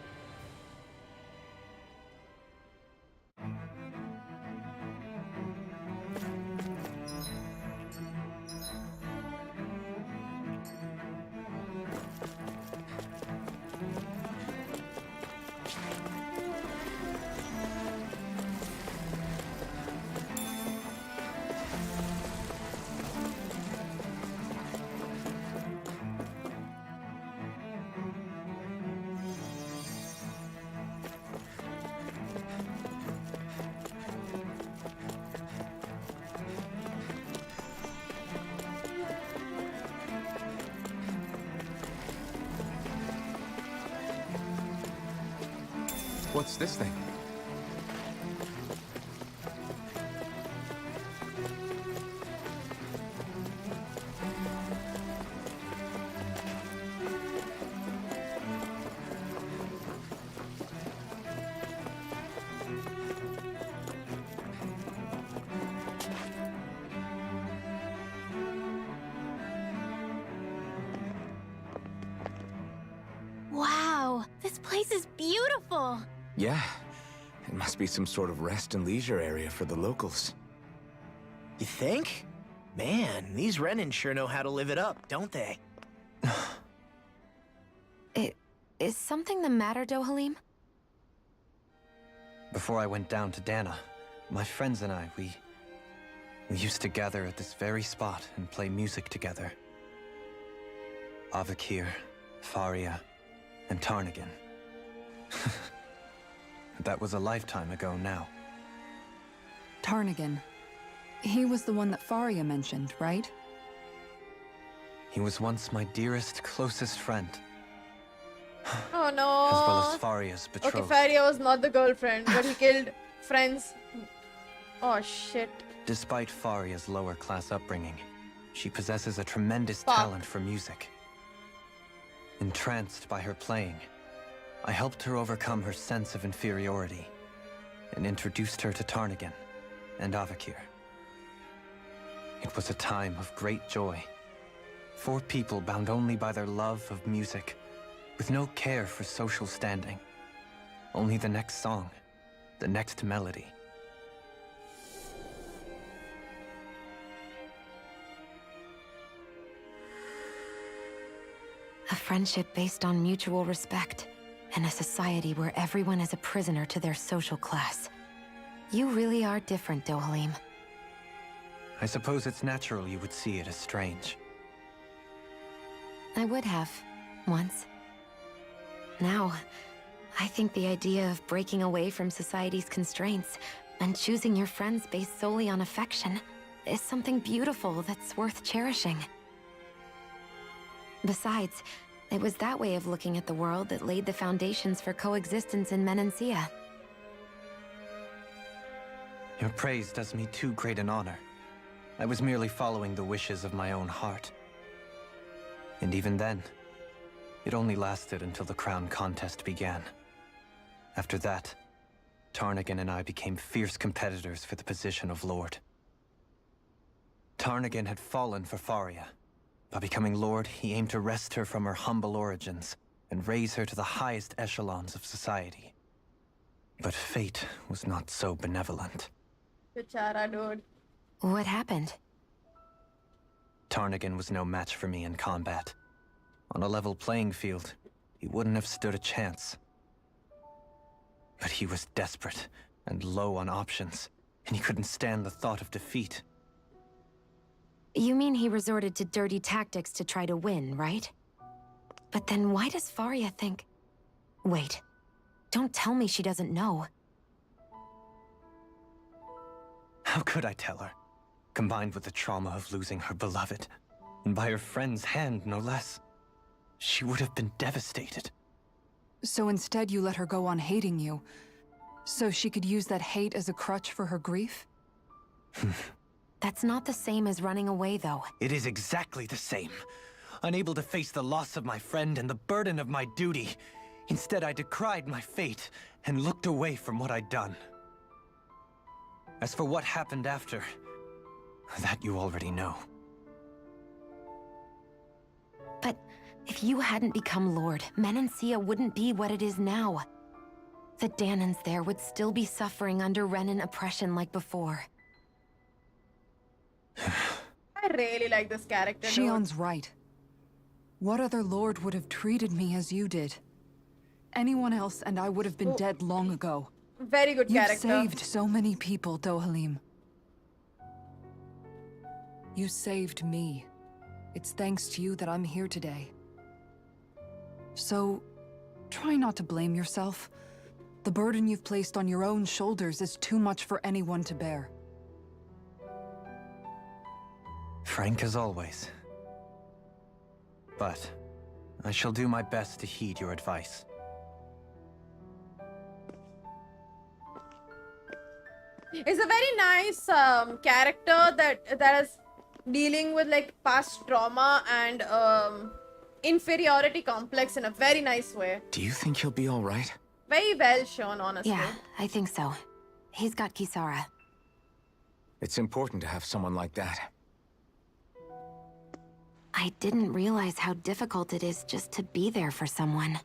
What's this thing? Wow, this place is beautiful. Yeah. It must be some sort of rest and leisure area for the locals. You think? Man, these Renin sure know how to live it up, don't they? Is something the matter, Dohalim? Before I went down to Dana, my friends and I, we used to gather at this very spot and play music together. Avakir, Faria, and Tarnagan. That was a lifetime ago now. Tarnagan. He was the one that Faria mentioned, right? He was once my dearest, closest friend. Oh no. As well as Faria's betrothed. Okay, Faria was not the girlfriend, but he killed friends. Oh shit. Despite Faria's lower class upbringing, she possesses a tremendous talent for music. Entranced by her playing, I helped her overcome her sense of inferiority and introduced her to Tarnagan and Avakir. It was a time of great joy. 4 people bound only by their love of music, with no care for social standing. Only the next song, the next melody. A friendship based on mutual respect, and a society where everyone is a prisoner to their social class. You really are different, Dohalim. I suppose it's natural you would see it as strange. I would have, once. Now, I think the idea of breaking away from society's constraints and choosing your friends based solely on affection is something beautiful that's worth cherishing. Besides, It was that way of looking at the world that laid the foundations for coexistence in Menancia. Your praise does me too great an honor. I was merely following the wishes of my own heart. And even then, it only lasted until the crown contest began. After that, Tarnagin and I became fierce competitors for the position of Lord. Tarnagin had fallen for Faria. By becoming Lord, he aimed to wrest her from her humble origins and raise her to the highest echelons of society. But fate was not so benevolent. Bichara, dude. What happened? Tarnagin was no match for me in combat. On a level playing field, he wouldn't have stood a chance. But he was desperate and low on options, and he couldn't stand the thought of defeat. You mean he resorted to dirty tactics to try to win, right? But then why does Faria think... Wait. Don't tell me she doesn't know. How could I tell her? Combined with the trauma of losing her beloved, and by her friend's hand, no less, she would have been devastated. So instead you let her go on hating you, so she could use that hate as a crutch for her grief? That's not the same as running away, though. It is exactly the same. Unable to face the loss of my friend and the burden of my duty, instead I decried my fate and looked away from what I'd done. As for what happened after, that you already know. But if you hadn't become Lord, Menancia wouldn't be what it is now. The Danans there would still be suffering under Renan oppression like before. I really like this character. Shion's right. What other lord would have treated me as you did? Anyone else and I would have been dead long ago. Very good character. You saved so many people, Dohalim. You saved me. It's thanks to you that I'm here today. So, try not to blame yourself. The burden you've placed on your own shoulders is too much for anyone to bear. Frank as always. But I shall do my best to heed your advice. It's a very nice character that is dealing with like past trauma and inferiority complex in a very nice way. Do you think he'll be all right? Very well shown, honestly. Yeah, I think so. He's got Kisara. It's important to have someone like that. I didn't realize how difficult it is just to be there for someone.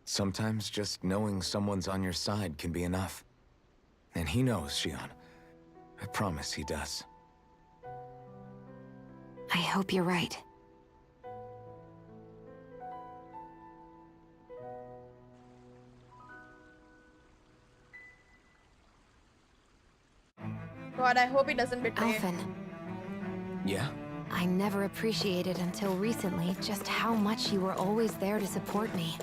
Sometimes just knowing someone's on your side can be enough. And he knows, Shion. I promise he does. I hope you're right. God, I hope he doesn't betray. Alphen. Yeah? I never appreciated until recently just how much you were always there to support me.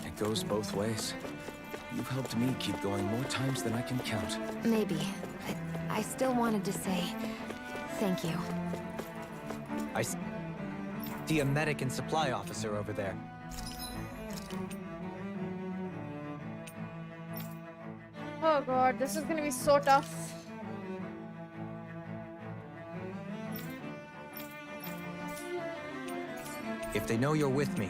It goes both ways. You've helped me keep going more times than I can count. Maybe, but I still wanted to say thank you. I see a medic and supply officer over there. Oh God, this is gonna be so tough. If they know you're with me,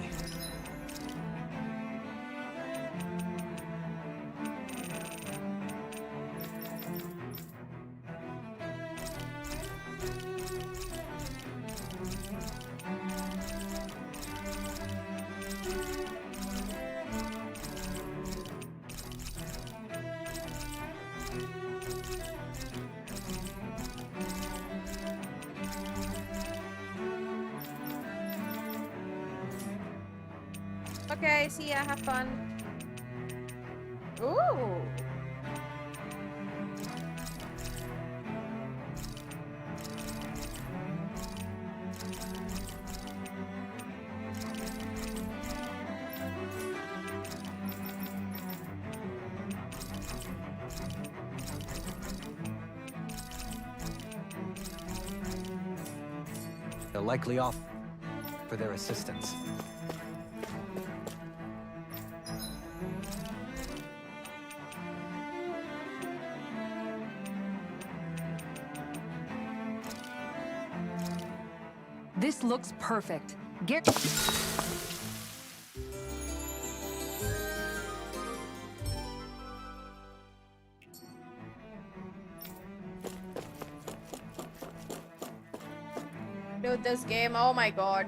Okay, see ya, have fun. Ooh. They'll likely offer for their assistance. This looks perfect. Get... Dude, this game, oh my god.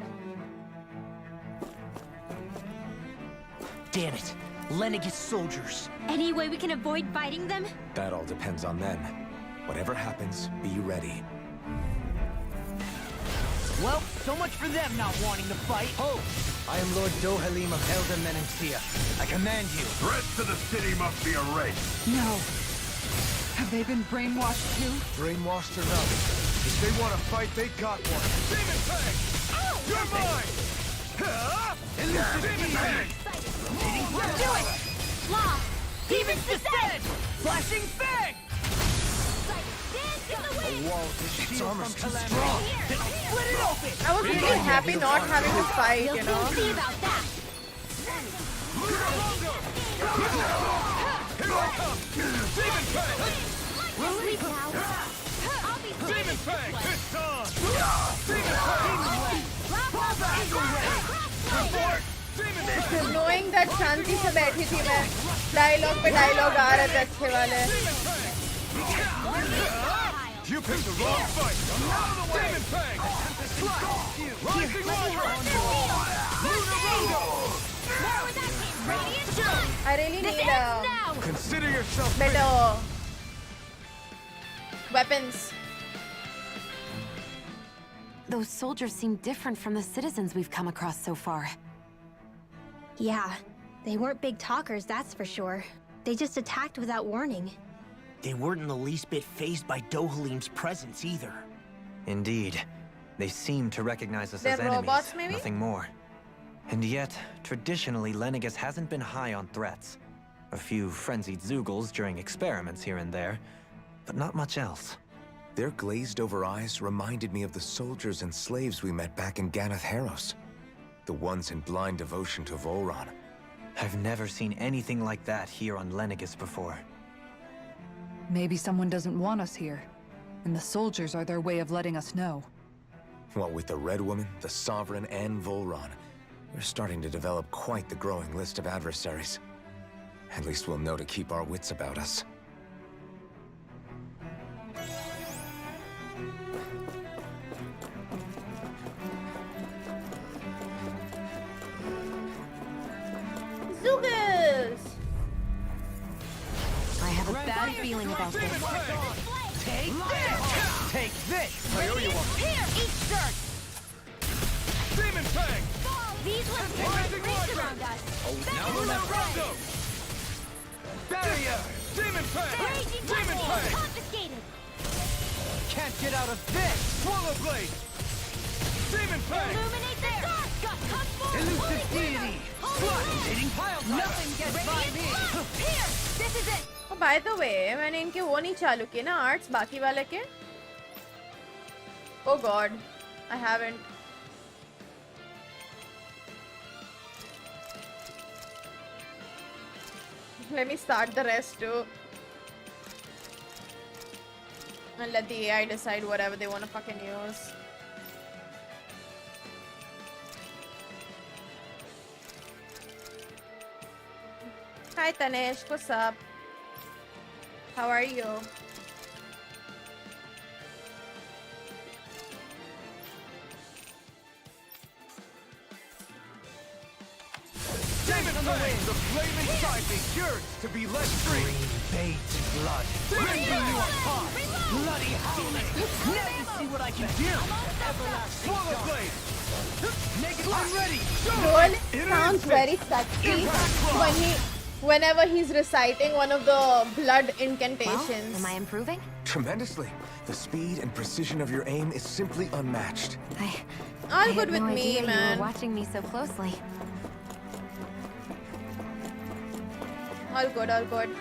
Damn it. Lenegis soldiers. Any way we can avoid fighting them? That all depends on them. Whatever happens, be ready. Well, so much for them not wanting to fight. Ho! I am Lord Dohalim of Elder Menencia. I command you. Threats to the city must be erased. No. Have they been brainwashed too? Brainwashed or not, if they want to fight, they got one. Demon Fang! You're mine! Demon Fang! Do it! Law! Demons descend! Flashing Fang! A wall of this Its shield armor's from too Calamity. strong. Then split it open! I was really happy not having to fight, you know? See about that! Here I come! Demon Fang! We'll leave now. I'll be Demon Fang! It's on! Demon Fang! Fall back! Report! Demon Fang! Knowing that शांति से बैठी थी मैं, dialogue पे dialogue आ रहे थे अच्छे वाले. You picked the wrong fight! Out of the way! Demon Fang! Rising I really need Consider yourself better weapons. Those soldiers seem different from the citizens we've come across so far. Yeah, they weren't big talkers, that's for sure. They just attacked without warning. They weren't in the least bit fazed by Dohalim's presence either. Indeed. They seem to recognize us They're as enemies, robots, maybe? nothing more. And yet, traditionally, Lenegis hasn't been high on threats. A few frenzied Zoogles during experiments here and there, but not much else. Their glazed-over eyes reminded me of the soldiers and slaves we met back in Ganath Haros. The ones in blind devotion to Volron. I've never seen anything like that here on Lenegis before. Maybe someone doesn't want us here, and the soldiers are their way of letting us know. What with the Red Woman, the Sovereign, and Volron, we're starting to develop quite the growing list of adversaries. At least we'll know to keep our wits about us. Zoogles! I have a bad feeling about this. Take this! Take this! I owe you one. Here, eat dirt! Demon Fang! These ones can run rings around us. Now we're not Rondo! Barrier! Demon Fang! Raging Demon Black Fang! confiscated! Can't get out of this! Swallow Blade! Demon Fang! Illuminate the dark! Got cut for Elusive Deity! Hitting pile driver! Nothing gets by me! Here! This is it! Oh, by the way, मैंने इनके वो नहीं चालू किए ना arts बाकी वाले के. Oh god, I haven't. Let me start the rest too. And let the AI decide whatever they want to fucking use. Hi Tanesh, what's up? How are you? Demon Fang! The flame inside me yearns to be let free! Bathed in blood. Bring you apart! Bloody howling! Now you see what I can do! Swallow Blade! I'm ready! Duel sounds very sexy whenever he's reciting one of the blood incantations. Well, am I improving? Tremendously. The speed and precision of your aim is simply unmatched. All I good had with no me, idea man. You were watching me so closely. All good, all good.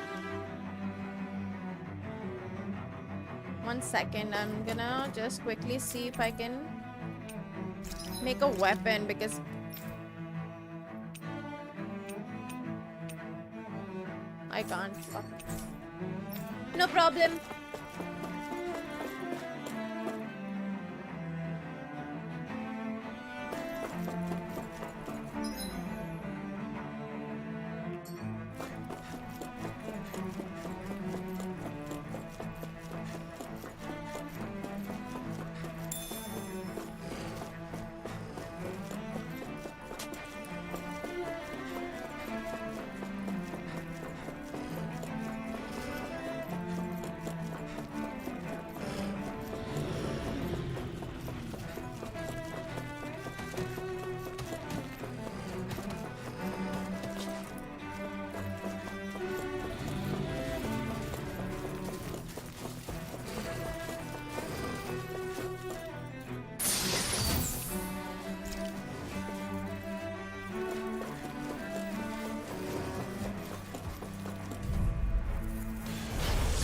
1 second, I'm gonna just quickly see if I can Make a weapon because I can't. Fuck. No problem.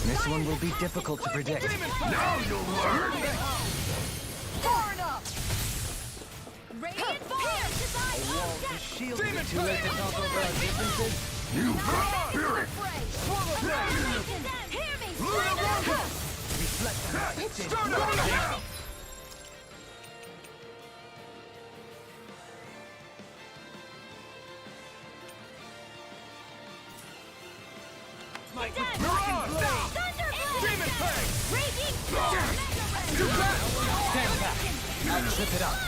This one will be difficult to predict. Now you'll learn! Far enough! Radiant fire! Shield be too late to talk over our differences. You got spirit! Hear me! Start now! I'll trip it up.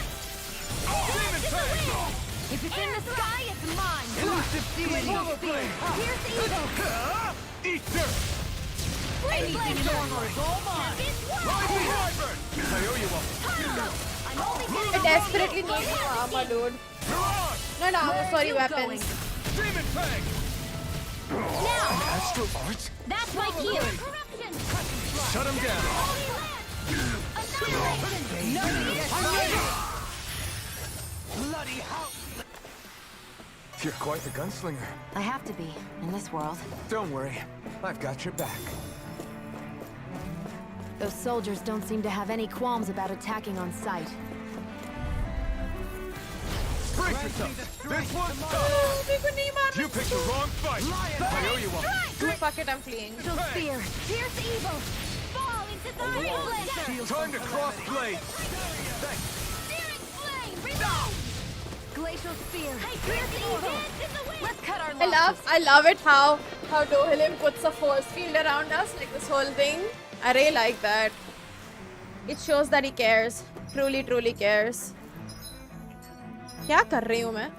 If it's in the sky, it's mine! Elusive deity! Here's evil! Eat dirt! Anything normal is all mine! I owe you one. I desperately need more armor, dude. Not armor, sorry, weapons. Demon Fang! Now! Astral Art? That's my cue! Corruption! Shut him down! Bloody hell! You're quite the gunslinger. I have to be, in this world. Don't worry, I've got your back. Those soldiers don't seem to have any qualms about attacking on sight. Brace yourself! This one's tough! You picked the wrong fight! I owe you one! Fuck it, I'm fleeing. Fear! Fierce evil! Fall into the flame! Time to cross blades! Searing flame! Reload! Glacial spear! Fierce evil! Let's cut our losses! I love it how Dohilim puts a force field around us, like this whole thing. I really like that. It shows that he cares. Truly, truly cares. क्या कर रही हूँ मैं?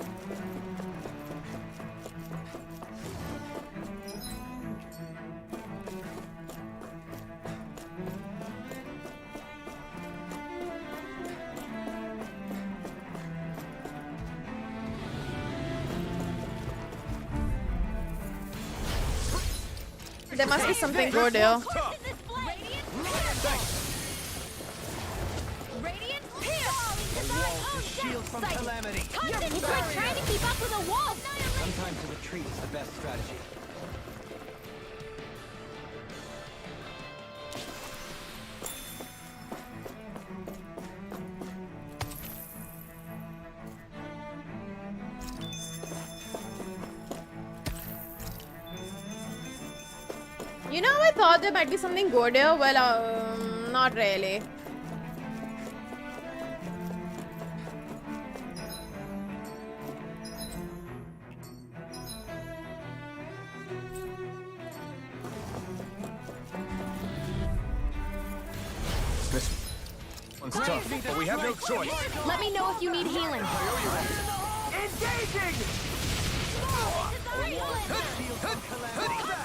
There must be something good here. Shield from calamity. It's like trying to keep up with a wall! Sometimes a retreat is the best strategy. You know, I thought there might be something good here. Well, not really. This one's tough, but we have no choice. Let me know if you need healing. Engaging!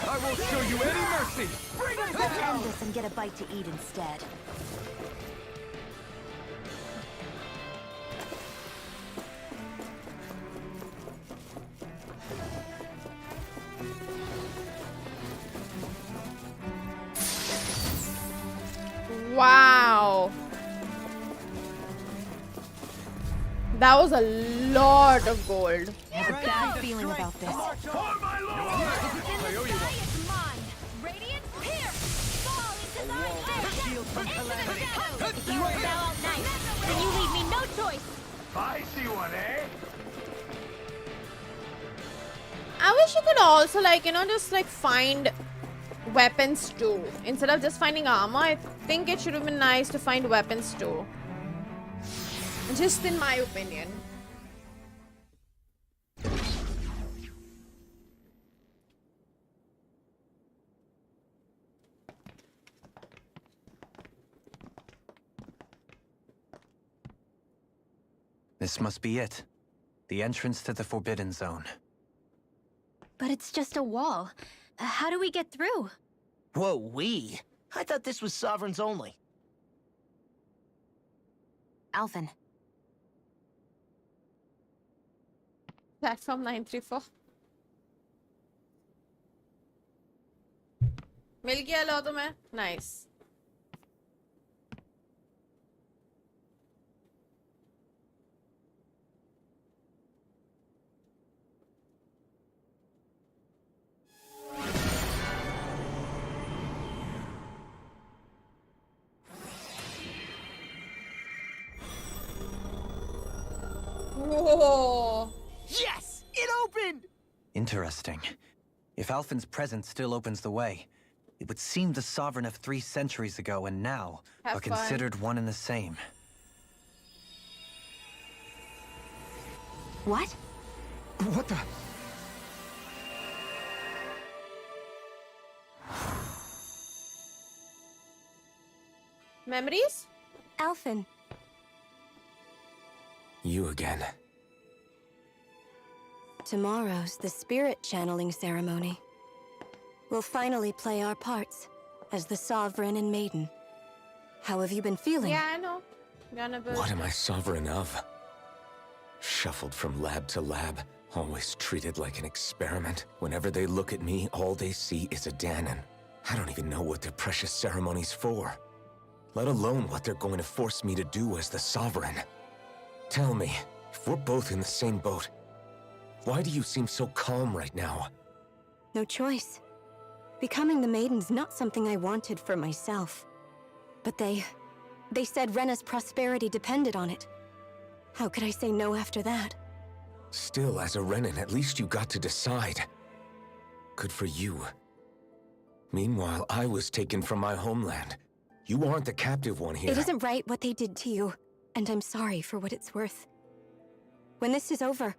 I won't show you any mercy! Let's end this and get a bite to eat instead. Wow. That was a lot of gold. I have a bad feeling about this. If you won't bow out night, then you leave me no choice. Spicy one, eh? I wish you could also, like, you know, just like find weapons too. Instead of just finding armor, I think it should have been nice to find weapons too. Just in my opinion. This must be it. The entrance to the Forbidden Zone. But it's just a wall. How do we get through? Whoa, we? I thought this was Sovereigns only. Alphen. Platform 934. मिल गया लो तुम्हें? Nice. Whoa. Yes! It opened! Interesting. If Alphen's presence still opens the way, it would seem the Sovereign of 3 centuries ago and now Have are fun. considered one and the same. What? What the? Memories? Alphen. You again. Tomorrow's the spirit channeling ceremony. We'll finally play our parts as the Sovereign and Maiden. How have you been feeling? Yeah, I know. What am I sovereign of? Shuffled from lab to lab, always treated like an experiment. Whenever they look at me, all they see is a Danon. I don't even know what their precious ceremony's for, let alone what they're going to force me to do as the Sovereign. Tell me, if we're both in the same boat, why do you seem so calm right now? No choice. Becoming the Maiden's not something I wanted for myself. But they said Rena's prosperity depended on it. How could I say no after that? Still, as a Renan, at least you got to decide. Good for you. Meanwhile, I was taken from my homeland. You aren't the captive one here. It isn't right what they did to you, and I'm sorry for what it's worth. When this is over,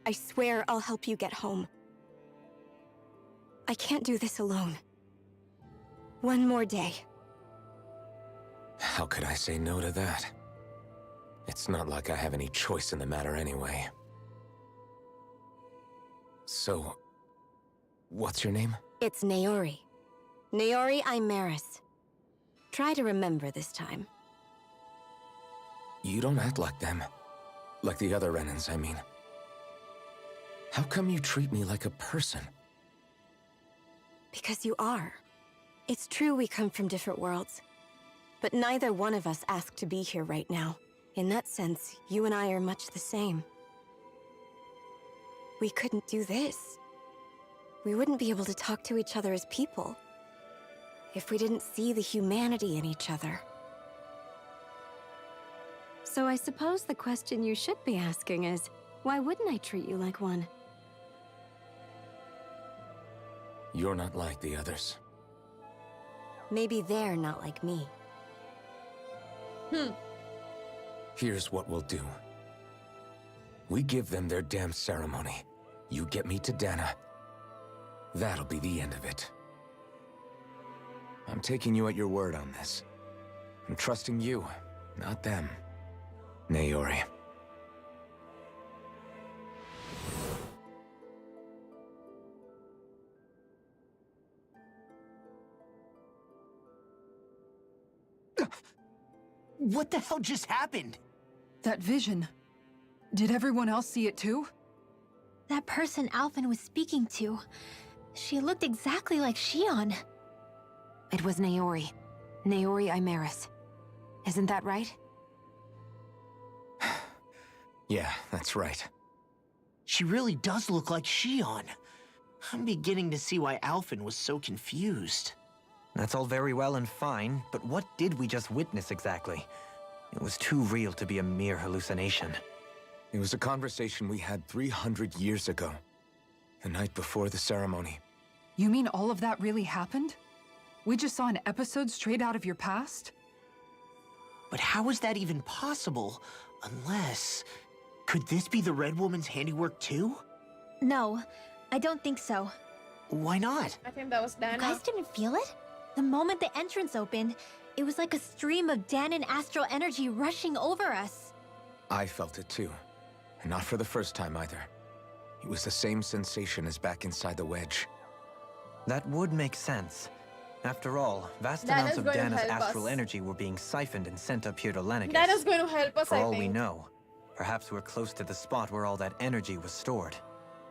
I swear I'll help you get home. I can't do this alone. One more day. How could I say no to that? It's not like I have any choice in the matter anyway. So, what's your name? It's Naori. Naori Imaris. Try to remember this time. You don't act like them. Like the other Renans, I mean. How come you treat me like a person? Because you are. It's true we come from different worlds. But neither one of us asked to be here right now. In that sense, you and I are much the same. We couldn't do this. We wouldn't be able to talk to each other as people if we didn't see the humanity in each other. So I suppose the question you should be asking is, why wouldn't I treat you like one? You're not like the others. Maybe they're not like me. Here's what we'll do. We give them their damn ceremony. You get me to Dana. That'll be the end of it. I'm taking you at your word on this. I'm trusting you, not them. Naori. What the hell just happened? That vision. Did everyone else see it too? That person Alphen was speaking to, she looked exactly like Xion. It was Naori. Naori Imaris. Isn't that right? Yeah, that's right. She really does look like Xion. I'm beginning to see why Alphen was so confused. That's all very well and fine, but what did we just witness exactly? It was too real to be a mere hallucination. It was a conversation we had 300 years ago. The night before the ceremony. You mean all of that really happened? We just saw an episode straight out of your past? But how is that even possible? Unless... Could this be the Red Woman's handiwork too? No, I don't think so. Why not? I think that was Dana. You guys didn't feel it? The moment the entrance opened, it was like a stream of Danon astral energy rushing over us. I felt it too. And not for the first time either. It was the same sensation as back inside the wedge. That would make sense. After all, vast amounts of Dana's astral energy were being siphoned and sent up here to Lennox. Dana's going to help us, For I all think. we know, perhaps we're close to the spot where all that energy was stored.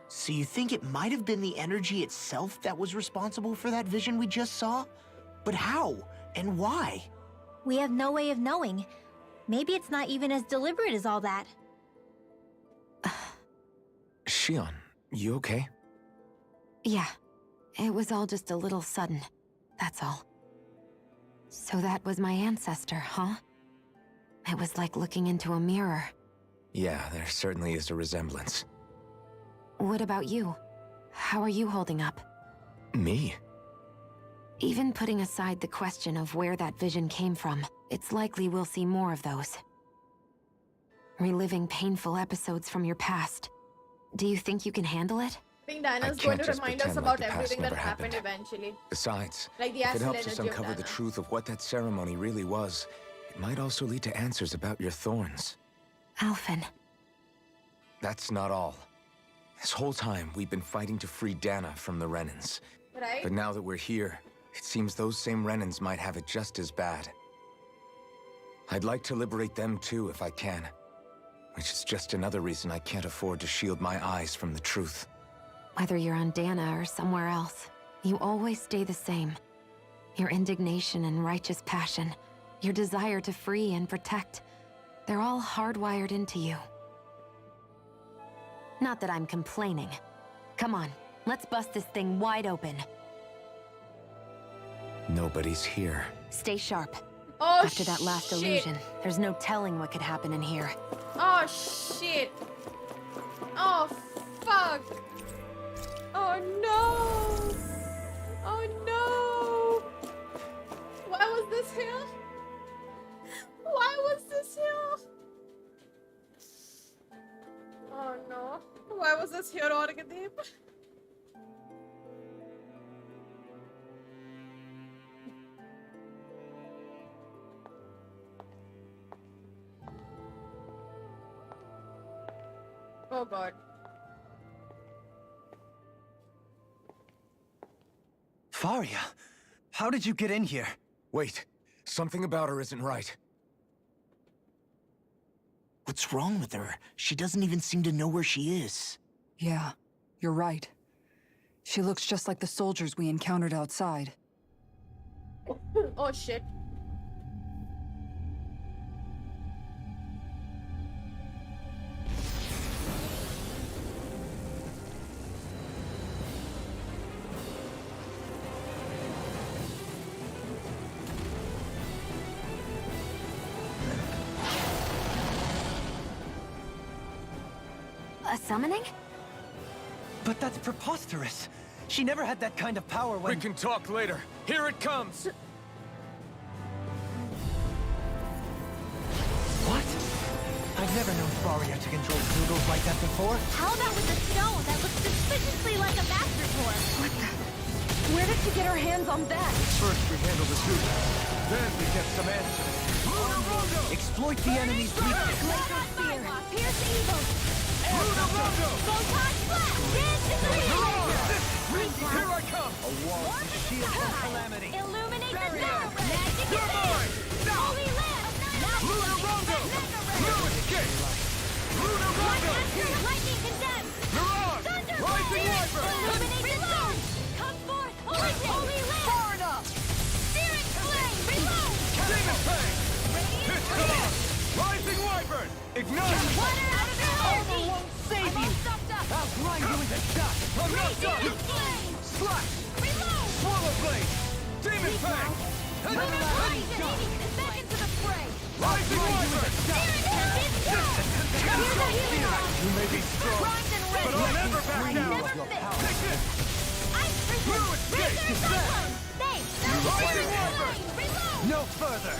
So you think it might have been the energy itself that was responsible for that vision we just saw? But how? And why? We have no way of knowing. Maybe it's not even as deliberate as all that. Shion, you okay? Yeah, it was all just a little sudden. That's all. So that was my ancestor, huh? It was like looking into a mirror. Yeah, there certainly is a resemblance. What about you? How are you holding up? Me? Even putting aside the question of where that vision came from, it's likely we'll see more of those. Reliving painful episodes from your past. Do you think you can handle it? I think Dana's I going can't to just remind us pretend about like the past everything that never happened happened. eventually. Besides, Like the if it astral helps us energy of uncover the Dana. truth of what that ceremony really was, it might also lead to answers about your thorns. Alphen. That's not all. This whole time, we've been fighting to free Dana from the Renans. Right? But now that we're here, it seems those same Renans might have it just as bad. I'd like to liberate them too if I can. Which is just another reason I can't afford to shield my eyes from the truth. Whether you're on Dana or somewhere else, you always stay the same. Your indignation and righteous passion, your desire to free and protect, they're all hardwired into you. Not that I'm complaining. Come on, let's bust this thing wide open. Nobody's here. Stay sharp. Oh, After that last shit. illusion, there's no telling what could happen in here. Oh shit. Oh fuck. Oh no. Oh no. Why was this here? Why was this here? Oh no. Why was this here, Orgadeep? Oh god. Faria, how did you get in here? Wait, something about her isn't right. What's wrong with her? She doesn't even seem to know where she is. Yeah, you're right. She looks just like the soldiers we encountered outside. Oh shit. A summoning? But that's preposterous. She never had that kind of power when— We can talk later. Here it comes! What? I've never known Faria to control Zoogles like that before. How about with a stone that looks suspiciously like a master sword? What the? Where did she get her hands on that? First we handle the Zoogles, then we get some answers. Exploit the enemy's weakness. Pierce evil! Photon flash! Dance in the wind! Here I come! A wall of shield from calamity. Illuminate the dark! Magic advance! Holy lamp! Luna Rondo! New escape! Luna Rondo! Lightning condemned! Mirage! Thunder Rising blade! Wyvern! Illuminate the dark! Come forth! Holy lamp! Far enough! Spirit flame! Reload! Demon Fang! Hit Kalam! Rising Wyvern! Ignite! Water out of your energy! won't save you. I'll grind you into dust. I'm not done! Flame! Slash! Reload! Swallow Blade! Demon Fang! Back into the fray! Rising Wyvern! Spirit tempest! Here's a healing be strong, but I'll never back down. Take this. Blue escape. Rising Wonder. No further!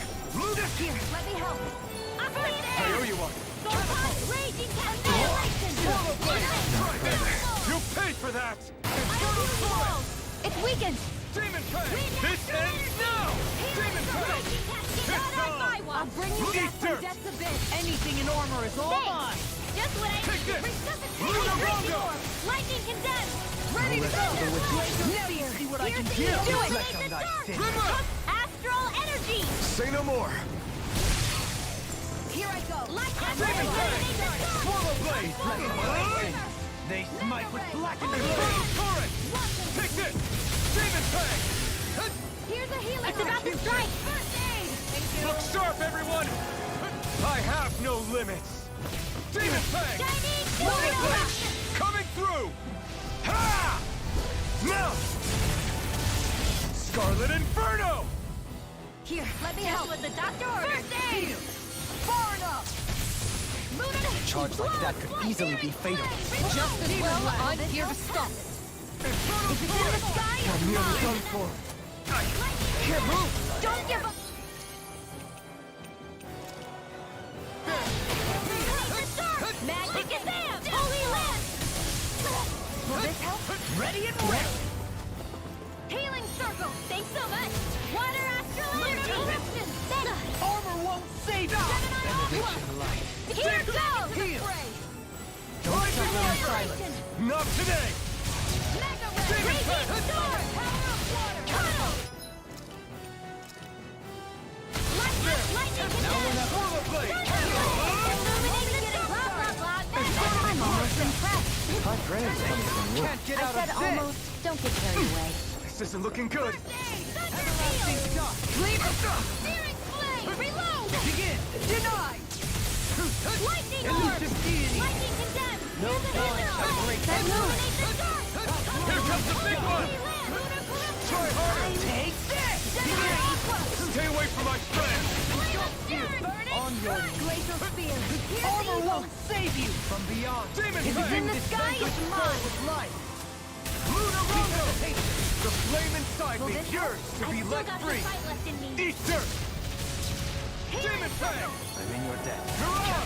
Here, let me help. I owe you one. Raging Annihilation! You paid for that. It's weakened! Demon Train. This ends now. Demon Train. It's on. I'll bring you back from death's abyss! Anything in armor is all mine! Just what I Take need! this. Resuscitate! Lightning condemned! Ready to go! Now you see what I can do! Do it! Let them die sting. Astral energy! Say no more. Here I go! Like Demon Train. Swallow Blade. They smite with blackened Torrent. Take this. Demon Train. Here's a healing! It's about to strike! First aid! Look sharp, everyone. I have no limits. Demon Train. Swallow Blade. Coming through. Ha! Now. Scarlet Inferno. Here, let me help with the doctor order! First aid! Far enough! A charge like that could easily be fatal. Just as well, I'm here to stop it! If it's in the sky, it's I'm nearly mine! done for. Can't move! Don't give up! Magic is them! Holy Lance! Will this help? Ready and ready! Healing circle! Thanks so much! Water astral energy! Armor won't save you! Benediction light. Here goes! Heal. Don't suffer in silence. Not today. Mega Ray! Raging Storm! Power of water! Tunnel! Lightning condemned! Swallow Blade. Illuminating the dark! Blah, blah, blah. I'm almost impressed. My friends coming from work. Can't get I out said of this! almost. Don't get carried away. This isn't looking good. Everlasting shock! Searing flame! Reload! Begin! Deny! Lightning Elusive orb! deity! Lightning condemned! No time to break That the illuminate the dark! Here comes the big one. Try harder. Take this! Stay away from my friend. On your Glacial spear! armor won't save you from beyond! Demon If it's Train. in the sky, it's mine! With life. Lunar Rondo. The flame inside Will me this yearns to I be still let got free. the fight left in me. Eat dirt. Demon Train. I'm in your debt. Hurrah!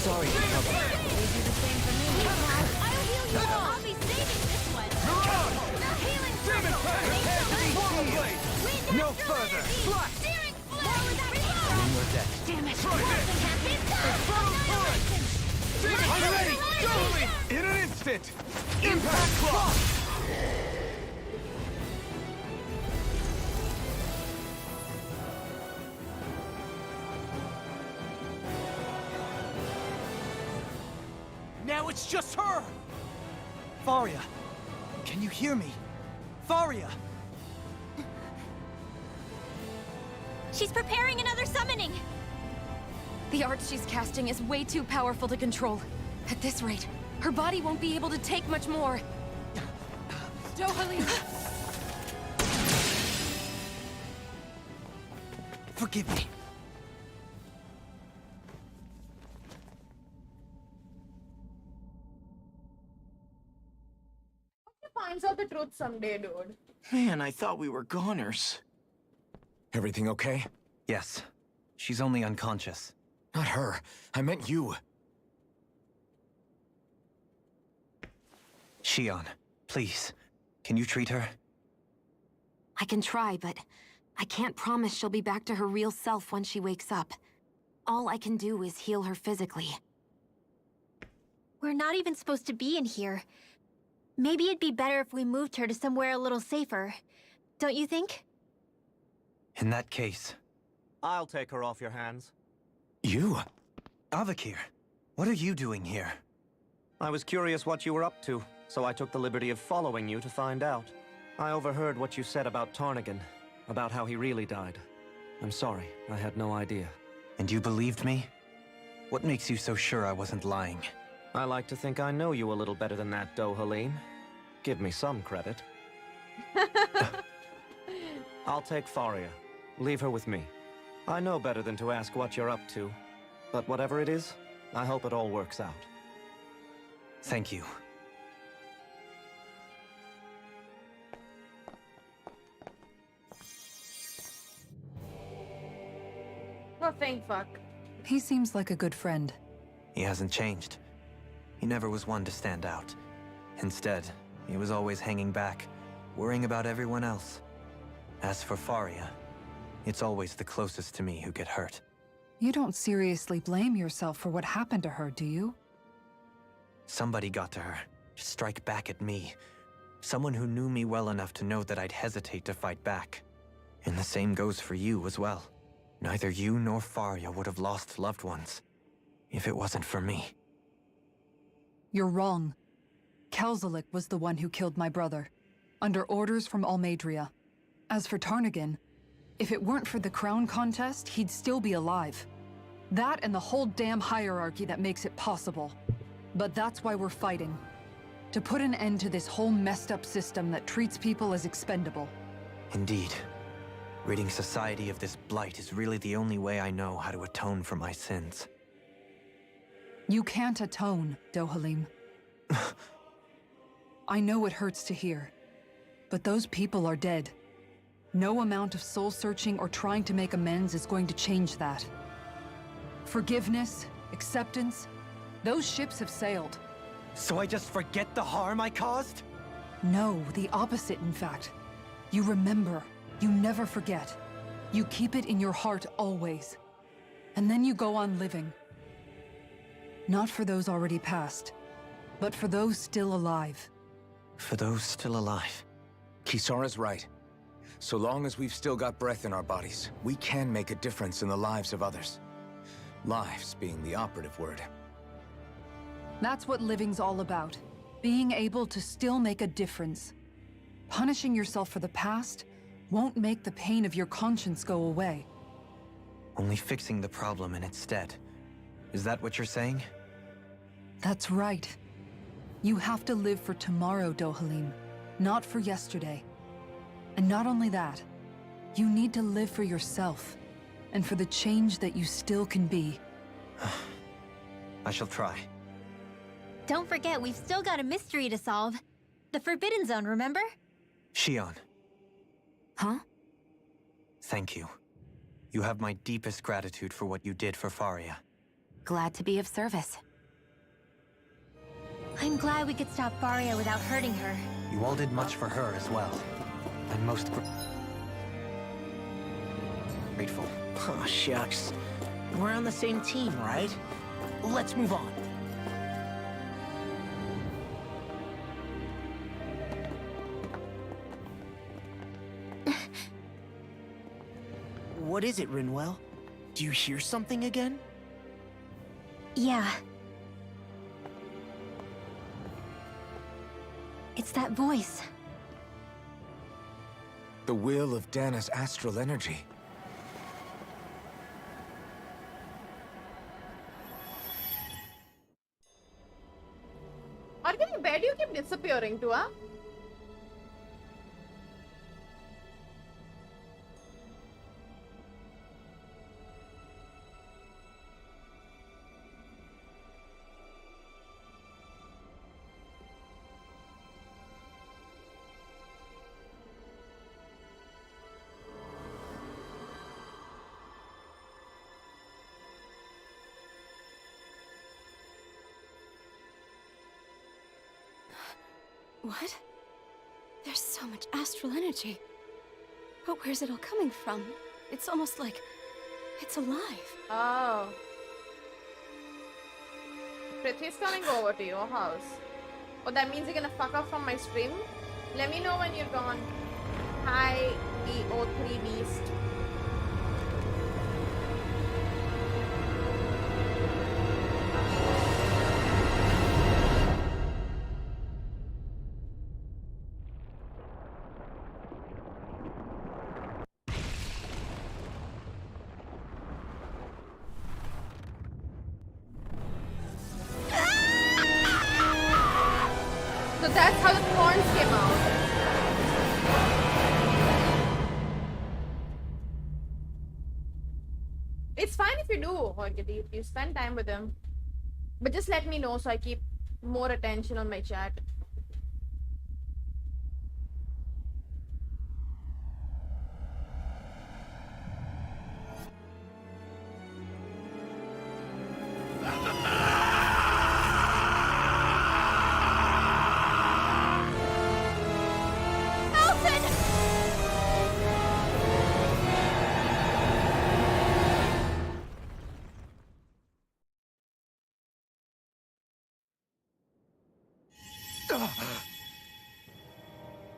Sorry to trouble. You do the same for me. I'll heal you all. I'll be saving this one. Hurrah! Healing Demon circle. Train. Swallow Blade. No further! Slash. Steering flame. I'm in your debt. Damn it. Try this. Annihilation. I'm ready. Go! In an instant. Impact clock. Now it's just her! Faria! Can you hear me? Faria! She's preparing another summoning! The art she's casting is way too powerful to control. At this rate, her body won't be able to take much more. Dohalim! Forgive me. Finds out the truth someday, dude. Man, I thought we were goners. Everything okay? Yes. She's only unconscious. Not her. I meant you. Shion, please. Can you treat her? I can try, but I can't promise she'll be back to her real self when she wakes up. All I can do is heal her physically. We're not even supposed to be in here. Maybe it'd be better if we moved her to somewhere a little safer. Don't you think? In that case... I'll take her off your hands. You? Avakir, what are you doing here? I was curious what you were up to, so I took the liberty of following you to find out. I overheard what you said about Tarnigan, about how he really died. I'm sorry, I had no idea. And you believed me? What makes you so sure I wasn't lying? I like to think I know you a little better than that, Dohalim. Give me some credit. I'll take Faria. Leave her with me. I know better than to ask what you're up to. But whatever it is, I hope it all works out. Thank you. Oh, thank fuck. He seems like a good friend. He hasn't changed. He never was one to stand out. Instead, he was always hanging back, worrying about everyone else. As for Faria, it's always the closest to me who get hurt. You don't seriously blame yourself for what happened to her, do you? Somebody got to her, to strike back at me. Someone who knew me well enough to know that I'd hesitate to fight back. And the same goes for you as well. Neither you nor Faria would have lost loved ones, if it wasn't for me. You're wrong. Kelzelik was the one who killed my brother, under orders from Almadria. As for Tarnagin, if it weren't for the crown contest, he'd still be alive. That and the whole damn hierarchy that makes it possible. But that's why we're fighting. To put an end to this whole messed up system that treats people as expendable. Indeed. Ridding society of this blight is really the only way I know how to atone for my sins. You can't atone, Dohalim. I know it hurts to hear, but those people are dead. No amount of soul-searching or trying to make amends is going to change that. Forgiveness, acceptance, those ships have sailed. So I just forget the harm I caused? No, the opposite, in fact. You remember. You never forget. You keep it in your heart always. And then you go on living. Not for those already past, but for those still alive. For those still alive. Kisara's right. So long as we've still got breath in our bodies, we can make a difference in the lives of others. Lives being the operative word. That's what living's all about. Being able to still make a difference. Punishing yourself for the past won't make the pain of your conscience go away. Only fixing the problem in its stead. Is that what you're saying? That's right. You have to live for tomorrow, Dohalim, not for yesterday. And not only that, you need to live for yourself, and for the change that you still can be. I shall try. Don't forget, we've still got a mystery to solve. The Forbidden Zone, remember? Shion. Huh? Thank you. You have my deepest gratitude for what you did for Faria. Glad to be of service. I'm glad we could stop Faria without hurting her. You all did much for her as well. I'm most grateful. Oh, shucks. We're on the same team, right? Let's move on. What is it, Rinwell? Do you hear something again? Yeah. It's that voice. The will of Dana's astral energy. Argan, where do you keep disappearing to, huh? What? There's so much astral energy. But where's it all coming from? It's almost like it's alive. Oh. Prithvi's coming over to your house. Oh, that means you're gonna fuck off from my stream? Let me know when you're gone. Hi, EO3 Beast. So that's how the thorns came out. It's fine if you do, or you spend time with him. But just let me know so I keep more attention on my chat.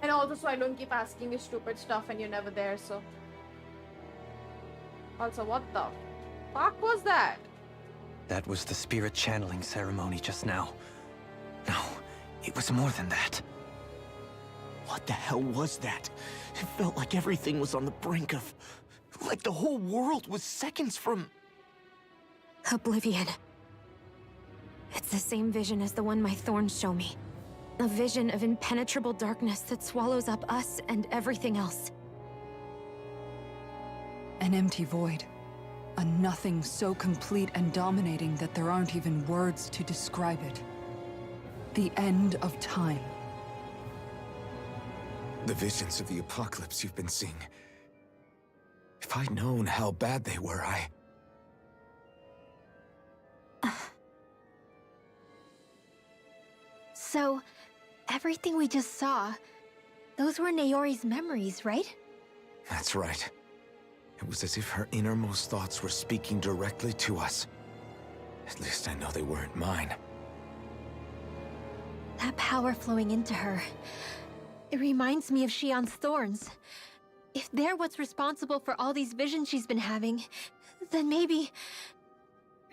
And also, so I don't keep asking you stupid stuff and you're never there, so. Also, what the fuck was that? That was the spirit channeling ceremony just now. No, it was more than that. What the hell was that? It felt like everything was on the brink of... like the whole world was seconds from... Oblivion. It's the same vision as the one my thorns show me. A vision of impenetrable darkness that swallows up us and everything else. An empty void. A nothing so complete and dominating that there aren't even words to describe it. The end of time. The visions of the apocalypse you've been seeing. If I'd known how bad they were, So, everything we just saw, those were Naori's memories, right? That's right. It was as if her innermost thoughts were speaking directly to us. At least I know they weren't mine. That power flowing into her, it reminds me of Xion's thorns. If they're what's responsible for all these visions she's been having, then maybe...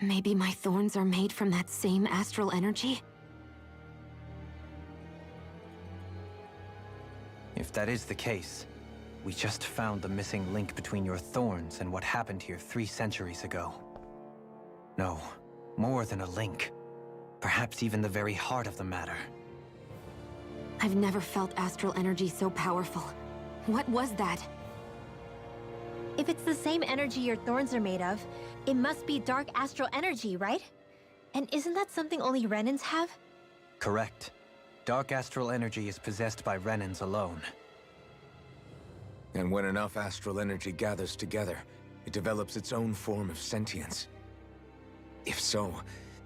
Maybe my thorns are made from that same astral energy? If that is the case, we just found the missing link between your thorns and what happened here 3 centuries ago. No, more than a link. Perhaps even the very heart of the matter. I've never felt astral energy so powerful. What was that? If it's the same energy your thorns are made of, it must be dark astral energy, right? And isn't that something only Renans have? Correct. Dark astral energy is possessed by Renans alone. And when enough astral energy gathers together, it develops its own form of sentience. If so,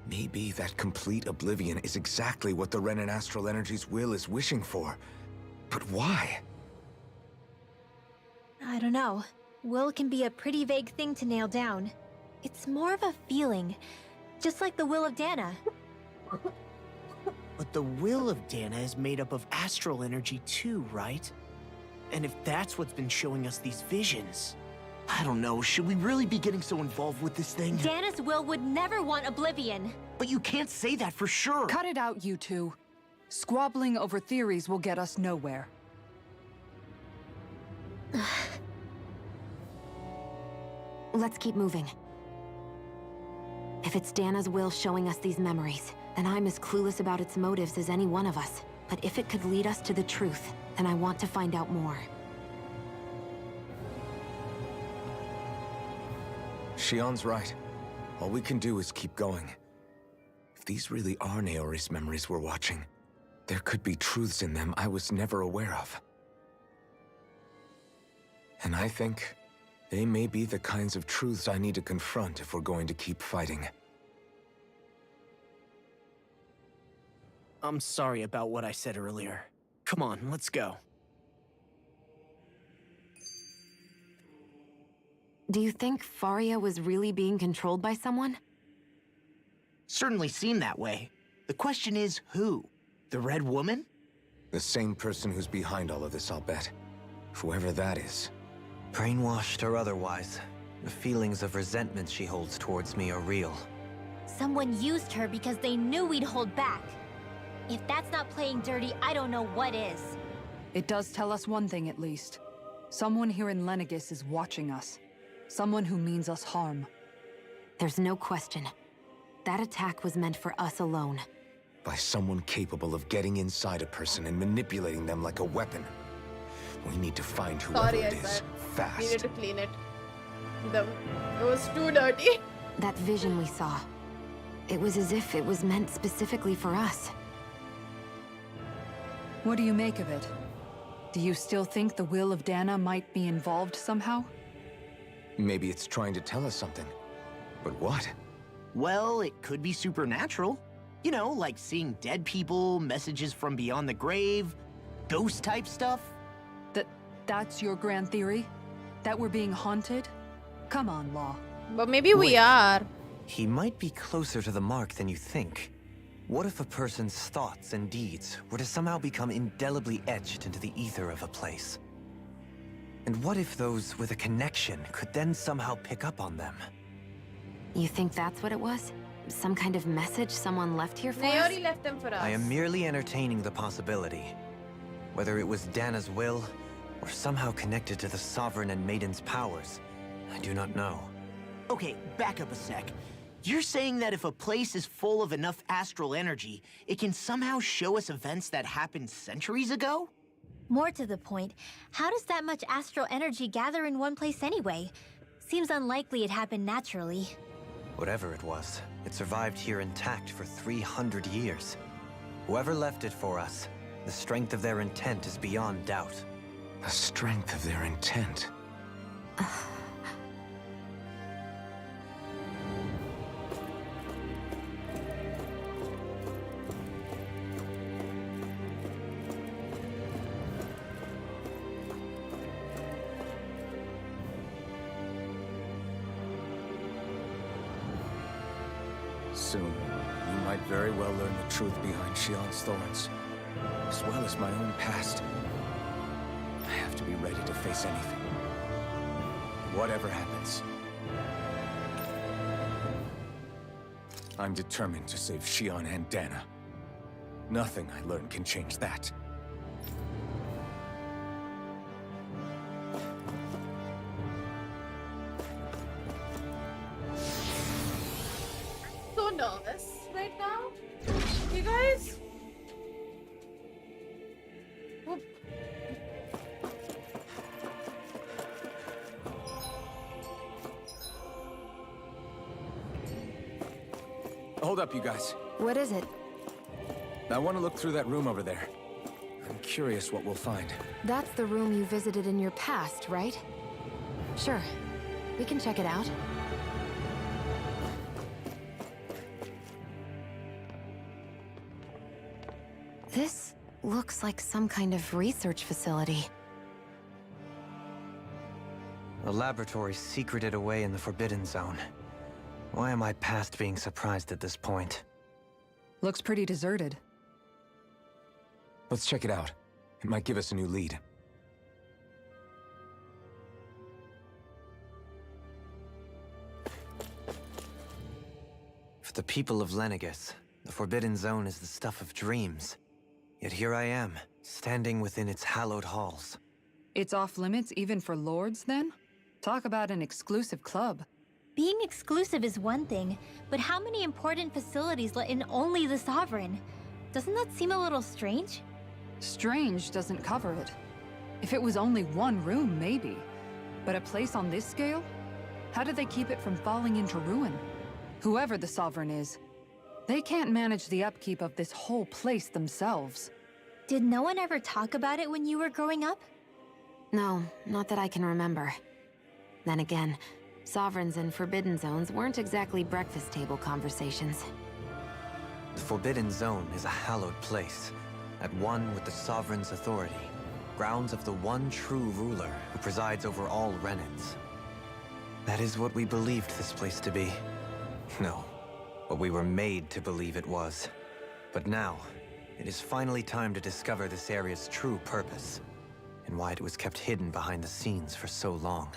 maybe that complete oblivion is exactly what the Renan astral energy's will is wishing for. But why? I don't know. Will can be a pretty vague thing to nail down. It's more of a feeling, just like the will of Dana. But the will of Dana is made up of astral energy too, right? And if that's what's been showing us these visions... I don't know, should we really be getting so involved with this thing? Dana's will would never want oblivion. But you can't say that for sure. Cut it out, you two. Squabbling over theories will get us nowhere. Let's keep moving. If it's Dana's will showing us these memories, then I'm as clueless about its motives as any one of us. But if it could lead us to the truth, then I want to find out more. Xion's right. All we can do is keep going. If these really are Naori's memories we're watching, there could be truths in them I was never aware of. And I think they may be the kinds of truths I need to confront if we're going to keep fighting. I'm sorry about what I said earlier. Come on, let's go. Do you think Faria was really being controlled by someone? Certainly seemed that way. The question is, who? The Red Woman? The same person who's behind all of this, I'll bet. Whoever that is. Brainwashed or otherwise, the feelings of resentment she holds towards me are real. Someone used her because they knew we'd hold back. If that's not playing dirty, I don't know what is. It does tell us one thing at least. Someone here in Lenegis is watching us. Someone who means us harm. There's no question. That attack was meant for us alone. By someone capable of getting inside a person and manipulating them like a weapon. We need to find whoever Sorry, it is, fast. Needed to clean it. It was too dirty. That vision we saw. It was as if it was meant specifically for us. What do you make of it? Do you still think the will of Dana might be involved somehow? Maybe it's trying to tell us something. But what? Well, it could be supernatural. You know, like seeing dead people, messages from beyond the grave, ghost-type stuff. That's your grand theory? That we're being haunted? Come on, Law. But maybe we Wait. are. He might be closer to the mark than you think. What if a person's thoughts and deeds were to somehow become indelibly etched into the ether of a place? And what if those with a connection could then somehow pick up on them? You think that's what it was? Some kind of message someone left here for They us? already left them for us. I am merely entertaining the possibility. Whether it was Dana's will, or somehow connected to the Sovereign and Maiden's powers, I do not know. Okay, back up a sec. You're saying that if a place is full of enough astral energy, it can somehow show us events that happened centuries ago? More to the point, how does that much astral energy gather in one place anyway? Seems unlikely it happened naturally. Whatever it was, it survived here intact for 300 years. Whoever left it for us, the strength of their intent is beyond doubt. The strength of their intent. Soon, you might very well learn the truth behind Xi'an's thorns, as well as my own past. I have to be ready to face anything. Whatever happens. I'm determined to save Xi'an and Dana. Nothing I learn can change that. So nervous right now. You guys? Whoop. Hold up, you guys. What is it? I want to look through that room over there. I'm curious what we'll find. That's the room you visited in your past, right? Sure. We can check it out. This looks like some kind of research facility. A laboratory secreted away in the Forbidden Zone. Why am I past being surprised at this point? Looks pretty deserted. Let's check it out. It might give us a new lead. For the people of Lenegis, the Forbidden Zone is the stuff of dreams. Yet here I am, standing within its hallowed halls. It's off limits even for lords, then? Talk about an exclusive club. Being exclusive is one thing, but how many important facilities let in only the Sovereign? Doesn't that seem a little strange? Strange doesn't cover it. If it was only one room, maybe. But a place on this scale? How did they keep it from falling into ruin? Whoever the Sovereign is, they can't manage the upkeep of this whole place themselves. Did no one ever talk about it when you were growing up? No, not that I can remember. Then again, Sovereigns and Forbidden Zones weren't exactly breakfast table conversations. The Forbidden Zone is a hallowed place, at one with the Sovereign's authority, grounds of the one true ruler who presides over all Renans. That is what we believed this place to be. No, what we were made to believe it was. But now, it is finally time to discover this area's true purpose, and why it was kept hidden behind the scenes for so long.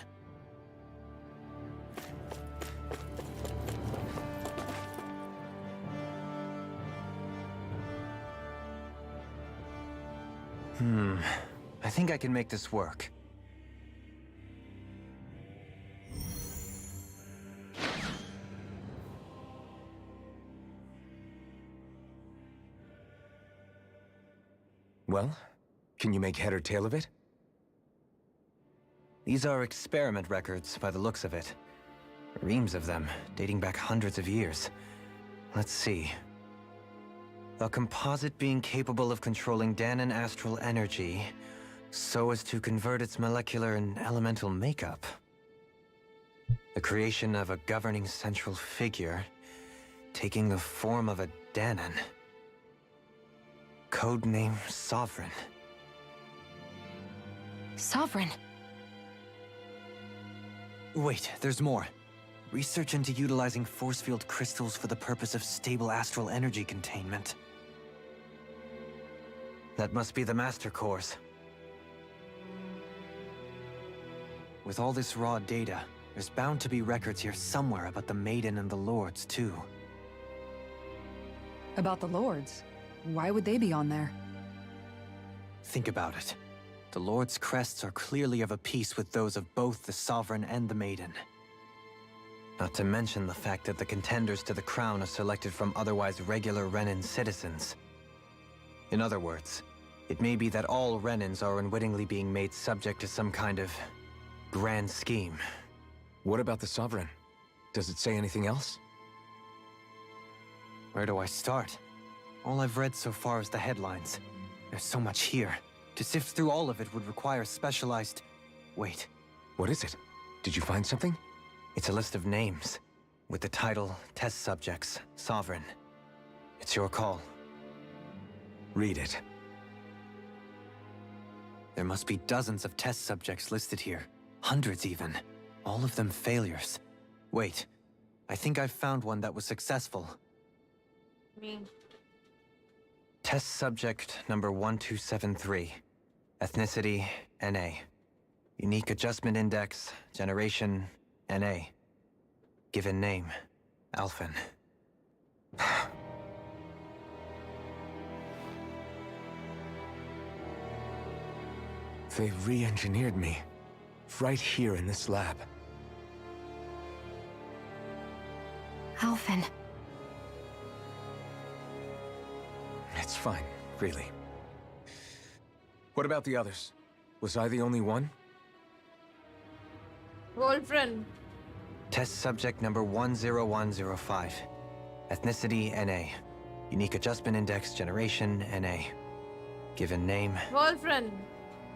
I think I can make this work. Well, can you make head or tail of it? These are experiment records by the looks of it. Reams of them, dating back hundreds of years. Let's see. A composite being capable of controlling Danon astral energy so as to convert its molecular and elemental makeup. The creation of a governing central figure taking the form of a Danon. Codename Sovereign. Sovereign. Wait, there's more. Research into utilizing force field crystals for the purpose of stable astral energy containment. That must be the master cores. With all this raw data, there's bound to be records here somewhere about the Maiden and the Lords, too. About the Lords? Why would they be on there? Think about it. The Lord's crests are clearly of a piece with those of both the Sovereign and the Maiden. Not to mention the fact that the contenders to the crown are selected from otherwise regular Renin citizens. In other words, it may be that all Renins are unwittingly being made subject to some kind of grand scheme. What about the Sovereign? Does it say anything else? Where do I start? All I've read so far is the headlines. There's so much here. To sift through all of it would require specialized... Wait. What is it? Did you find something? It's a list of names, with the title, Test Subjects, Sovereign. It's your call. Read it. There must be dozens of test subjects listed here. Hundreds even. All of them failures. Wait, I think I've found one that was successful. Me. Test subject number 1273. Ethnicity, NA. Unique adjustment index, generation, NA. Given name, Alphen. They re-engineered me. Right here in this lab. Alphen. It's fine, really. What about the others? Was I the only one? Wolfren. Test subject number 10105. Ethnicity, NA. Unique adjustment index, generation, NA. Given name, Wolfren.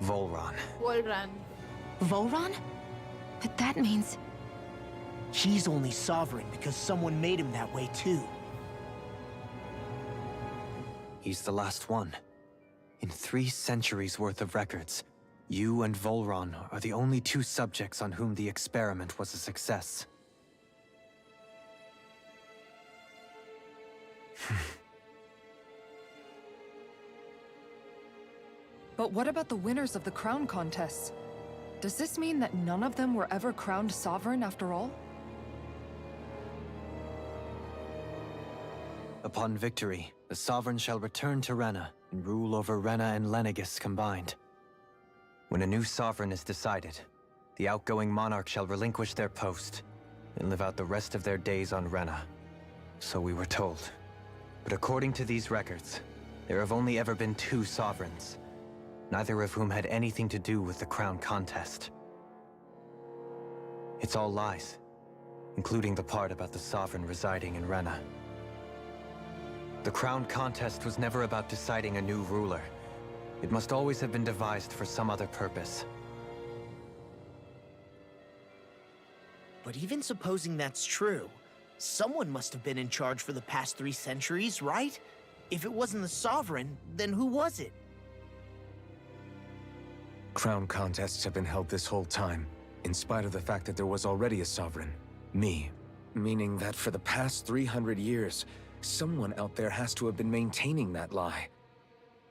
Volron. Wolran. Volron? But that means... He's only sovereign because someone made him that way too. He's the last one. In 3 centuries worth of records, you and Volron are the only 2 subjects on whom the experiment was a success. But what about the winners of the crown contests? Does this mean that none of them were ever crowned sovereign after all? Upon victory, the Sovereign shall return to Rena and rule over Rena and Lenegis combined. When a new Sovereign is decided, the outgoing monarch shall relinquish their post and live out the rest of their days on Rena. So we were told. But according to these records, there have only ever been 2 Sovereigns, neither of whom had anything to do with the crown contest. It's all lies, including the part about the Sovereign residing in Rena. The crown contest was never about deciding a new ruler. It must always have been devised for some other purpose. But even supposing that's true, someone must have been in charge for the past 3 centuries, right? If it wasn't the Sovereign, then who was it? Crown contests have been held this whole time, in spite of the fact that there was already a Sovereign. Me. Meaning that for the past 300 years, someone out there has to have been maintaining that lie.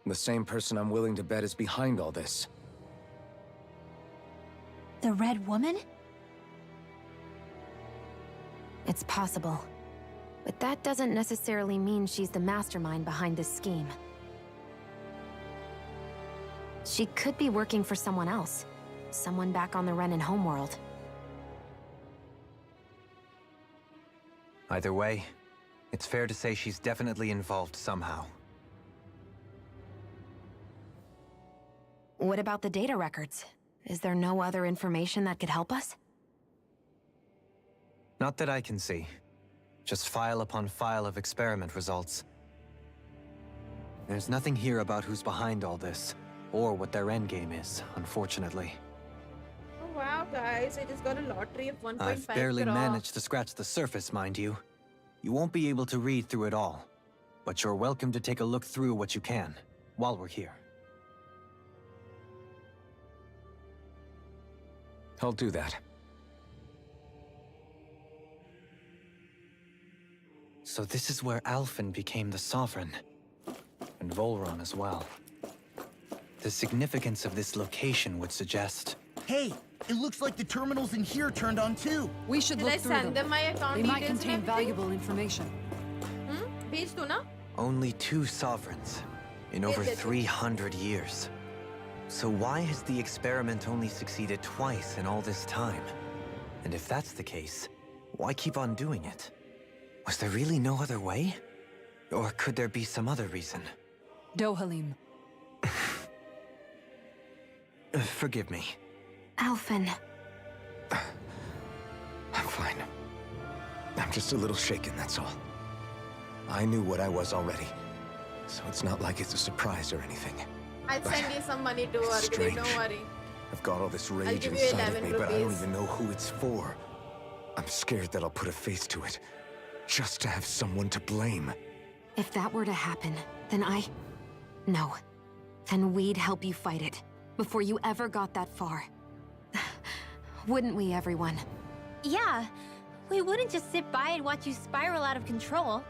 The same person I'm willing to bet is behind all this. The Red Woman? It's possible. But that doesn't necessarily mean she's the mastermind behind this scheme. She could be working for someone else. Someone back on the Renin homeworld. Either way, it's fair to say she's definitely involved somehow. What about the data records? Is there no other information that could help us? Not that I can see. Just file upon file of experiment results. There's nothing here about who's behind all this, or what their endgame is, unfortunately. Oh wow, guys, I just got a lottery of 1.5 I've barely crore. managed to scratch the surface, mind you. You won't be able to read through it all, but you're welcome to take a look through what you can, while we're here. I'll do that. So this is where Alphen became the Sovereign, and Volron as well. The significance of this location would suggest... Hey, it looks like the terminals in here turned on too. We should Did look I through send them my account They might details and contain everything? valuable information. Bhej do na? Only 2 sovereigns in over 300 years. So why has the experiment only succeeded twice in all this time? And if that's the case, why keep on doing it? Was there really no other way? Or could there be some other reason? Dohalim. Forgive me. Alphen. I'm fine. I'm just a little shaken, that's all. I knew what I was already, so it's not like it's a surprise or anything. I'll send you some money to work, strange. don't worry. I've got all this rage give you inside of 11 me, but I don't rupees. even know who it's for. I'm scared that I'll put a face to it, just to have someone to blame. If that were to happen, then No. Then we'd help you fight it, before you ever got that far. Wouldn't we, everyone? Yeah, we wouldn't just sit by and watch you spiral out of control.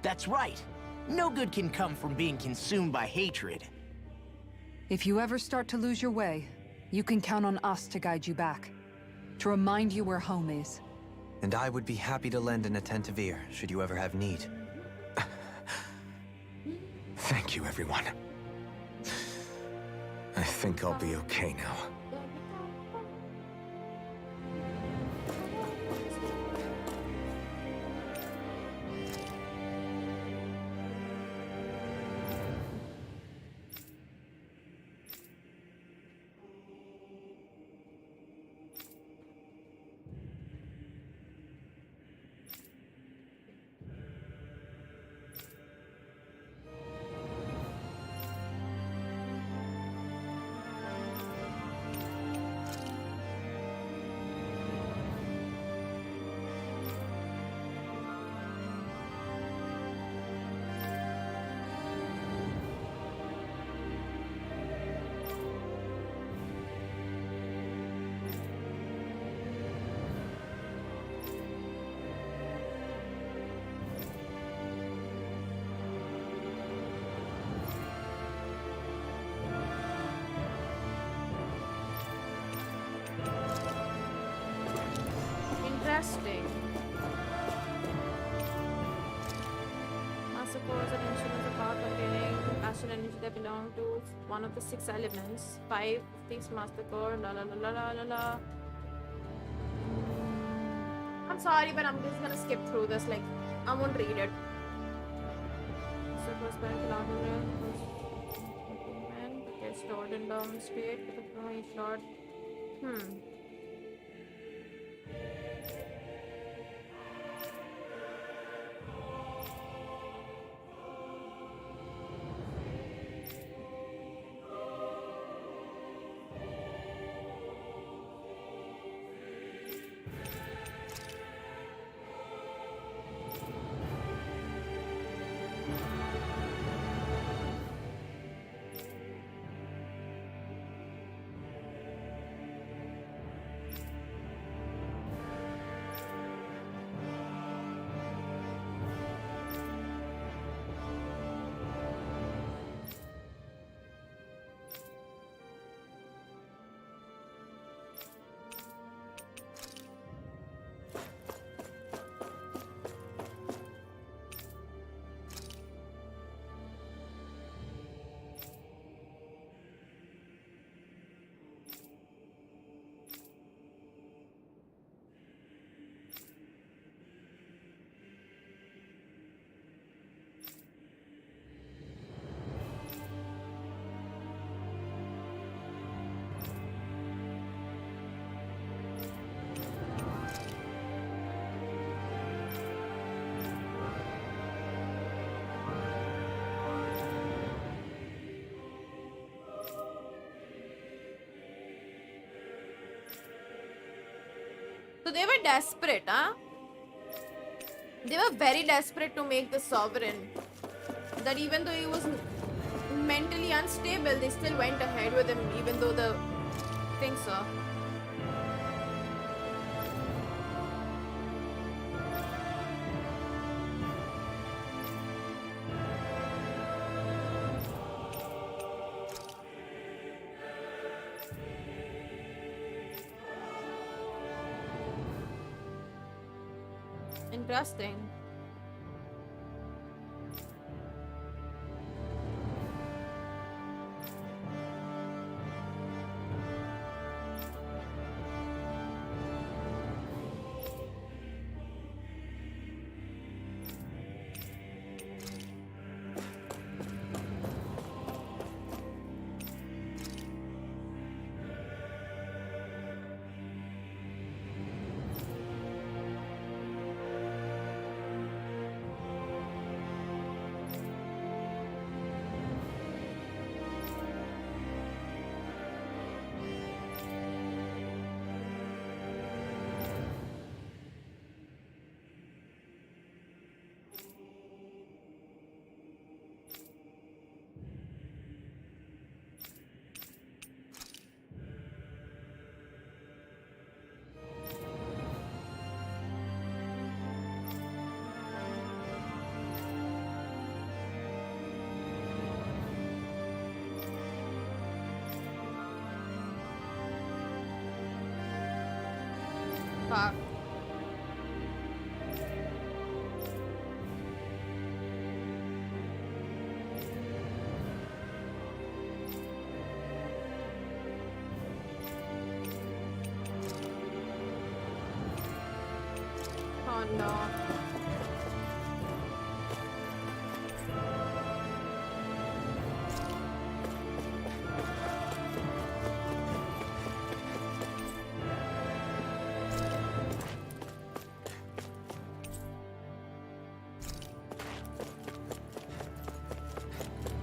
That's right. No good can come from being consumed by hatred. If you ever start to lose your way, you can count on us to guide you back. To remind you where home is. And I would be happy to lend an attentive ear, should you ever have need. Thank you, everyone. I think I'll be okay now. Interesting. Massacre is an instrument of power containing acid energy that belong to one of the 6 elements. 5 of these massacre, la la la la la la la. I'm sorry, but I'm just gonna skip through this. Like, I won't read it. Okay, stored in dormant state with a short. So they were desperate, huh? They were very desperate to make the sovereign. That even though he was mentally unstable, they still went ahead with him, even though the thing so. Interesting. Fuck. Oh no.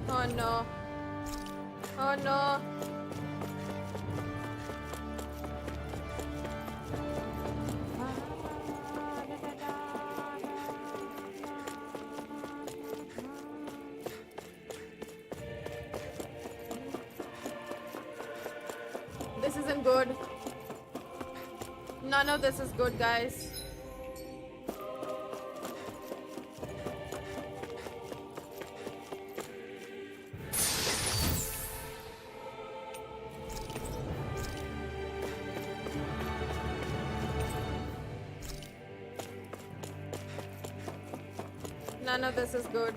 Oh no. Oh no. This isn't good. None of this is good, guys. None of this is good.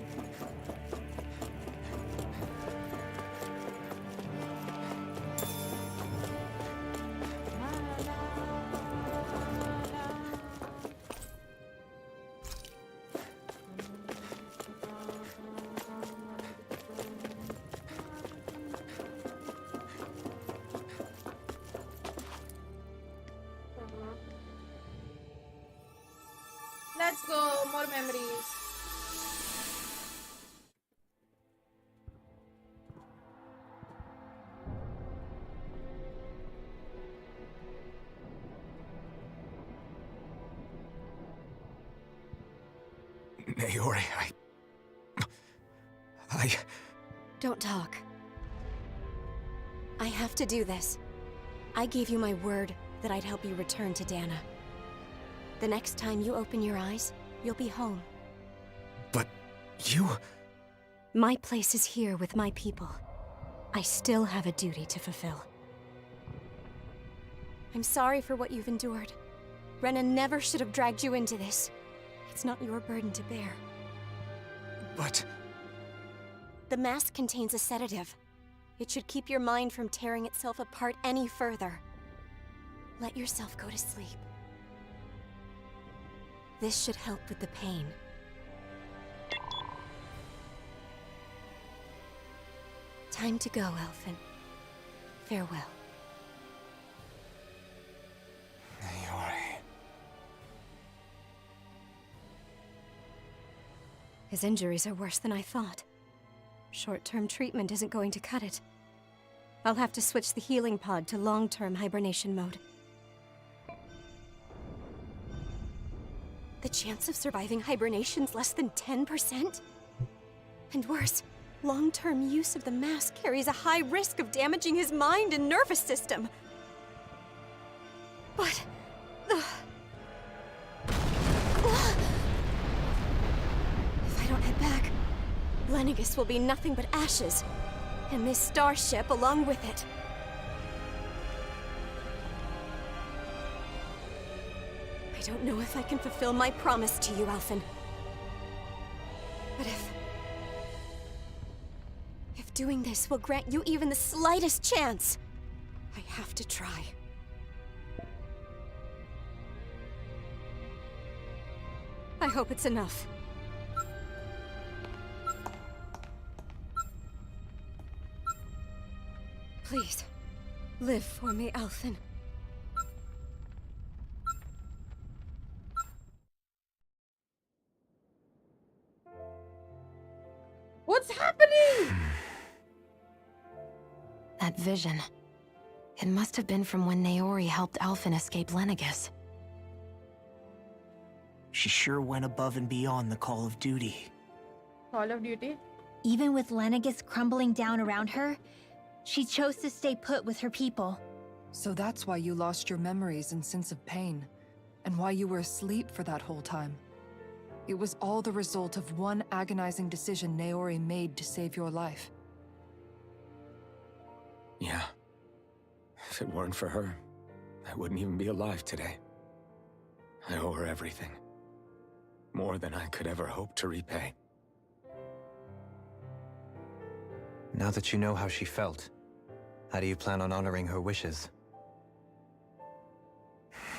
Let's go, more memories. Naori, I... Don't talk. I have to do this. I gave you my word that I'd help you return to Dana. The next time you open your eyes, you'll be home. But you... My place is here with my people. I still have a duty to fulfill. I'm sorry for what you've endured. Rena never should have dragged you into this. It's not your burden to bear. But... The mask contains a sedative. It should keep your mind from tearing itself apart any further. Let yourself go to sleep. This should help with the pain. Time to go, Elfin. Farewell. Naori... His injuries are worse than I thought. Short-term treatment isn't going to cut it. I'll have to switch the healing pod to long-term hibernation mode. The chance of surviving hibernation's less than 10%? And worse, long-term use of the mask carries a high risk of damaging his mind and nervous system. But... if I don't head back, Lenegis will be nothing but ashes, and this starship along with it. I don't know if I can fulfill my promise to you, Alphen. But if doing this will grant you even the slightest chance, I have to try. I hope it's enough. Please, live for me, Alphen. What's happening? That vision. It must have been from when Naori helped Alphen escape Lenegis. She sure went above and beyond the call of duty. Call of Duty? Even with Lenegis crumbling down around her, she chose to stay put with her people. So that's why you lost your memories and sense of pain, and why you were asleep for that whole time. It was all the result of one agonizing decision Naori made to save your life. Yeah. If it weren't for her, I wouldn't even be alive today. I owe her everything. More than I could ever hope to repay. Now that you know how she felt, how do you plan on honoring her wishes?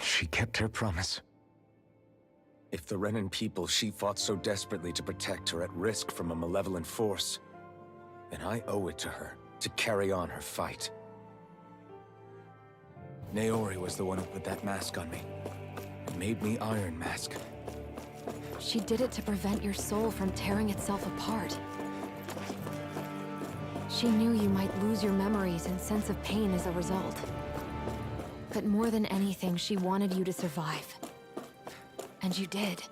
She kept her promise. If the Renan people she fought so desperately to protect are at risk from a malevolent force, then I owe it to her to carry on her fight. Naori was the one who put that mask on me, and made me Iron Mask. She did it to prevent your soul from tearing itself apart. She knew you might lose your memories and sense of pain as a result. But more than anything, she wanted you to survive. And you did.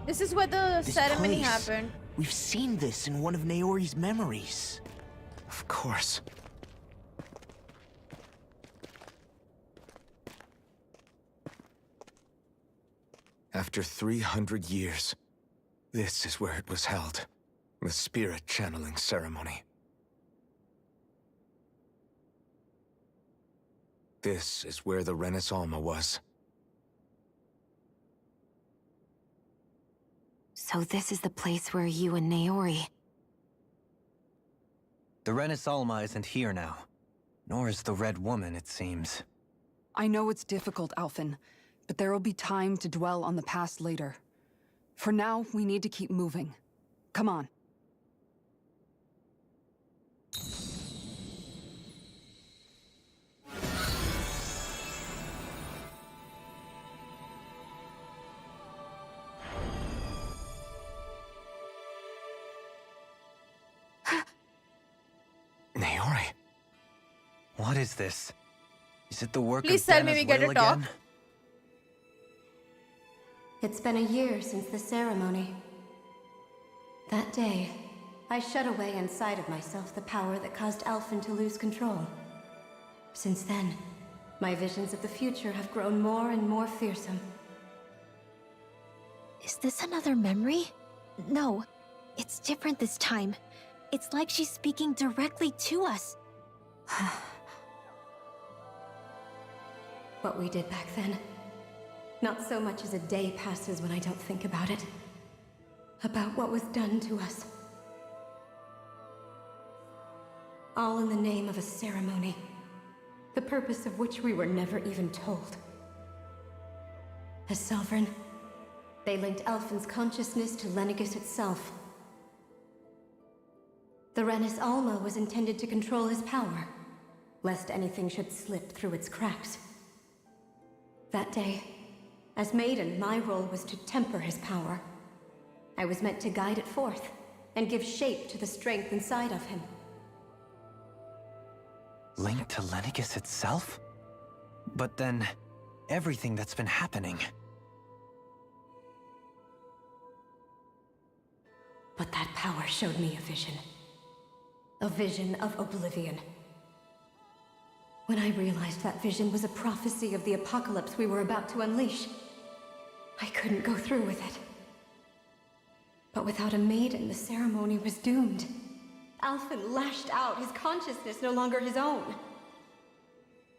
This is where the This ceremony place. happened. We've seen this in one of Naori's memories. Of course. After 300 years, this is where it was held. The spirit channeling ceremony. This is where the Renis Alma was. So this is the place where you and Naori... The Renis Alma isn't here now. Nor is the Red Woman, it seems. I know it's difficult, Alphen, but there will be time to dwell on the past later. For now, we need to keep moving. Come on. Naori. What is this? Is it the work Please of tell me Dana's we get to will talk. again? It's been a year since the ceremony. That day, I shut away inside of myself the power that caused Alphen to lose control. Since then, my visions of the future have grown more and more fearsome. Is this another memory? No, it's different this time. It's like she's speaking directly to us. What we did back then. Not so much as a day passes when I don't think about it. About what was done to us. All in the name of a ceremony, the purpose of which we were never even told. As Sovereign, they linked Alphen's consciousness to Lenegis itself. The Renis Alma was intended to control his power, lest anything should slip through its cracks. That day, as Maiden, my role was to temper his power. I was meant to guide it forth, and give shape to the strength inside of him. Linked to Lenegis itself? But then, everything that's been happening. But that power showed me a vision. A vision of oblivion. When I realized that vision was a prophecy of the apocalypse we were about to unleash, I couldn't go through with it. But without a maiden, the ceremony was doomed. Alphen lashed out, his consciousness no longer his own.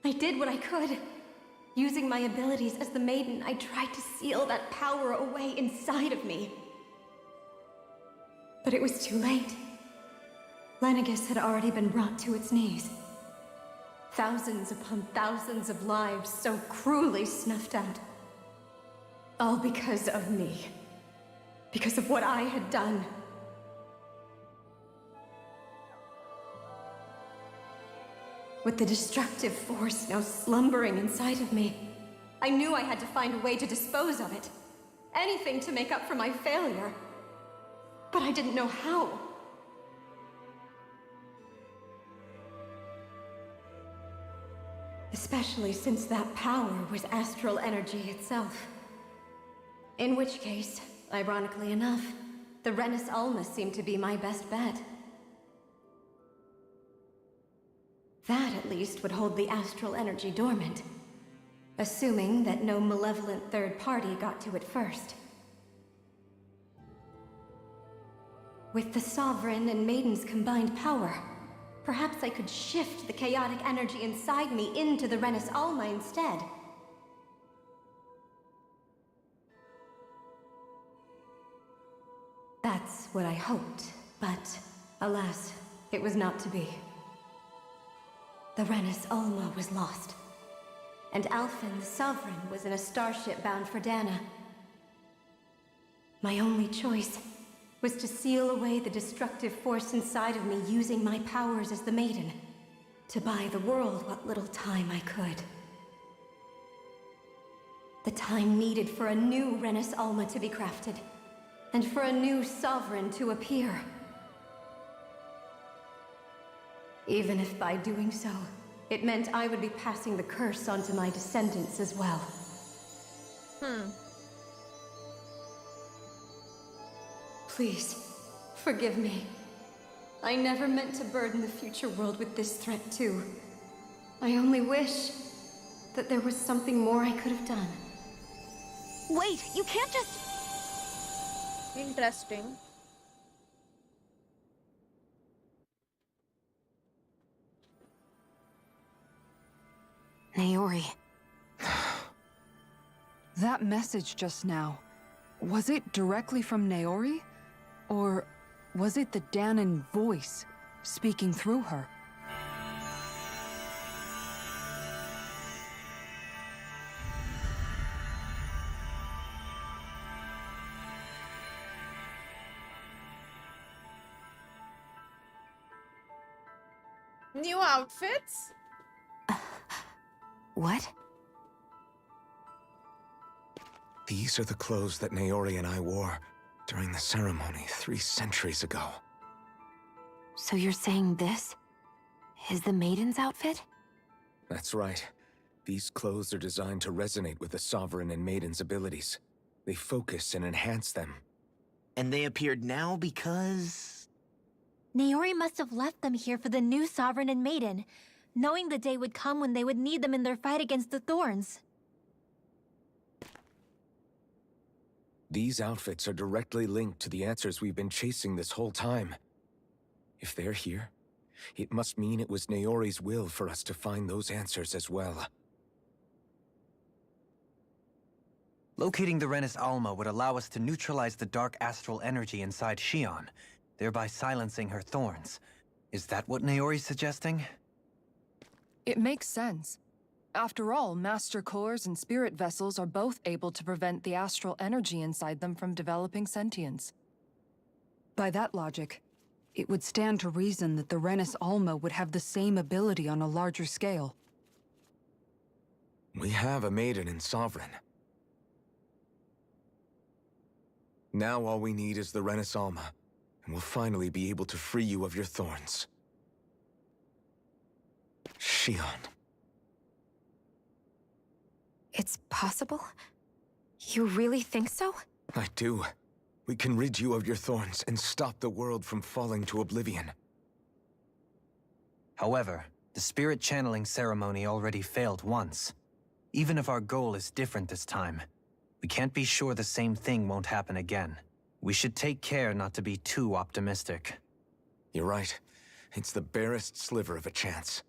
I did what I could. Using my abilities as the maiden, I tried to seal that power away inside of me. But it was too late. Lenegis had already been brought to its knees. Thousands upon thousands of lives so cruelly snuffed out. All because of me. Because of what I had done. With the destructive force now slumbering inside of me, I knew I had to find a way to dispose of it. Anything to make up for my failure. But I didn't know how. Especially since that power was astral energy itself. In which case, ironically enough, the Renis Alma seemed to be my best bet. That, at least, would hold the astral energy dormant. Assuming that no malevolent third party got to it first. With the Sovereign and Maiden's combined power, perhaps I could shift the chaotic energy inside me into the Renis Alma instead. That's what I hoped, but alas, it was not to be. The Renis Alma was lost, and Alphen, the Sovereign, was in a starship bound for Dana. My only choice was to seal away the destructive force inside of me using my powers as the Maiden, to buy the world what little time I could. The time needed for a new Renis Alma to be crafted, and for a new Sovereign to appear. Even if by doing so, it meant I would be passing the curse onto my descendants as well. Please, forgive me. I never meant to burden the future world with this threat too. I only wish that there was something more I could have done. Wait, you can't just... Interesting. Naori. That message just now, was it directly from Naori? Or was it the Danon voice speaking through her? New outfits? What? These are the clothes that Naori and I wore during the ceremony 3 centuries ago. So you're saying this is the Maiden's outfit? That's right. These clothes are designed to resonate with the Sovereign and Maiden's abilities. They focus and enhance them. And they appeared now because... Naori must have left them here for the new Sovereign and Maiden, knowing the day would come when they would need them in their fight against the Thorns. These outfits are directly linked to the answers we've been chasing this whole time. If they're here, it must mean it was Naori's will for us to find those answers as well. Locating the Renis Alma would allow us to neutralize the dark astral energy inside Xion, thereby silencing her thorns. Is that what Naori's suggesting? It makes sense. After all, Master Cores and Spirit Vessels are both able to prevent the astral energy inside them from developing sentience. By that logic, it would stand to reason that the Renis Alma would have the same ability on a larger scale. We have a Maiden and Sovereign. Now all we need is the Renis Alma, and we'll finally be able to free you of your thorns. Xion. It's possible? You really think so? I do. We can rid you of your thorns and stop the world from falling to oblivion. However, the spirit channeling ceremony already failed once. Even if our goal is different this time, we can't be sure the same thing won't happen again. We should take care not to be too optimistic. You're right. It's the barest sliver of a chance.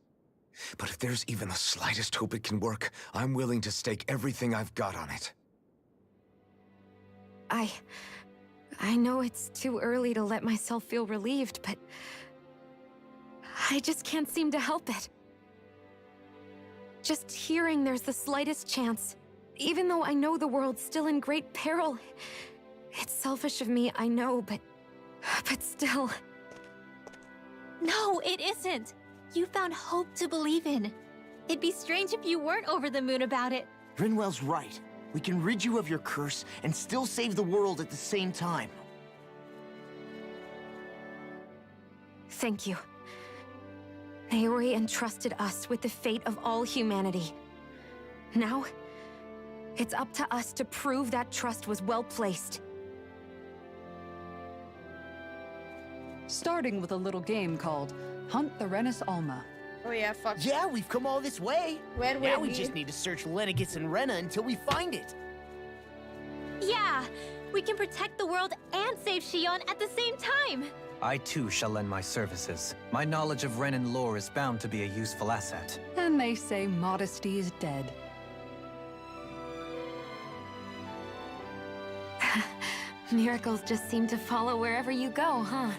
But if there's even the slightest hope it can work, I'm willing to stake everything I've got on it. I know it's too early to let myself feel relieved, but I just can't seem to help it. Just hearing there's the slightest chance, even though I know the world's still in great peril. It's selfish of me, I know, but still. No, it isn't. You found hope to believe in. It'd be strange if you weren't over the moon about it. Rinwell's right. We can rid you of your curse and still save the world at the same time. Thank you. Naori entrusted us with the fate of all humanity. Now, it's up to us to prove that trust was well placed. Starting with a little game called Hunt the Renis Alma. Oh yeah, fuck. Yeah, we've come all this way. Where now will we we? just need to search Lenegis and Rena until we find it. Yeah, we can protect the world and save Xion at the same time. I too shall lend my services. My knowledge of Renin lore is bound to be a useful asset. And they say modesty is dead. Miracles just seem to follow wherever you go, huh?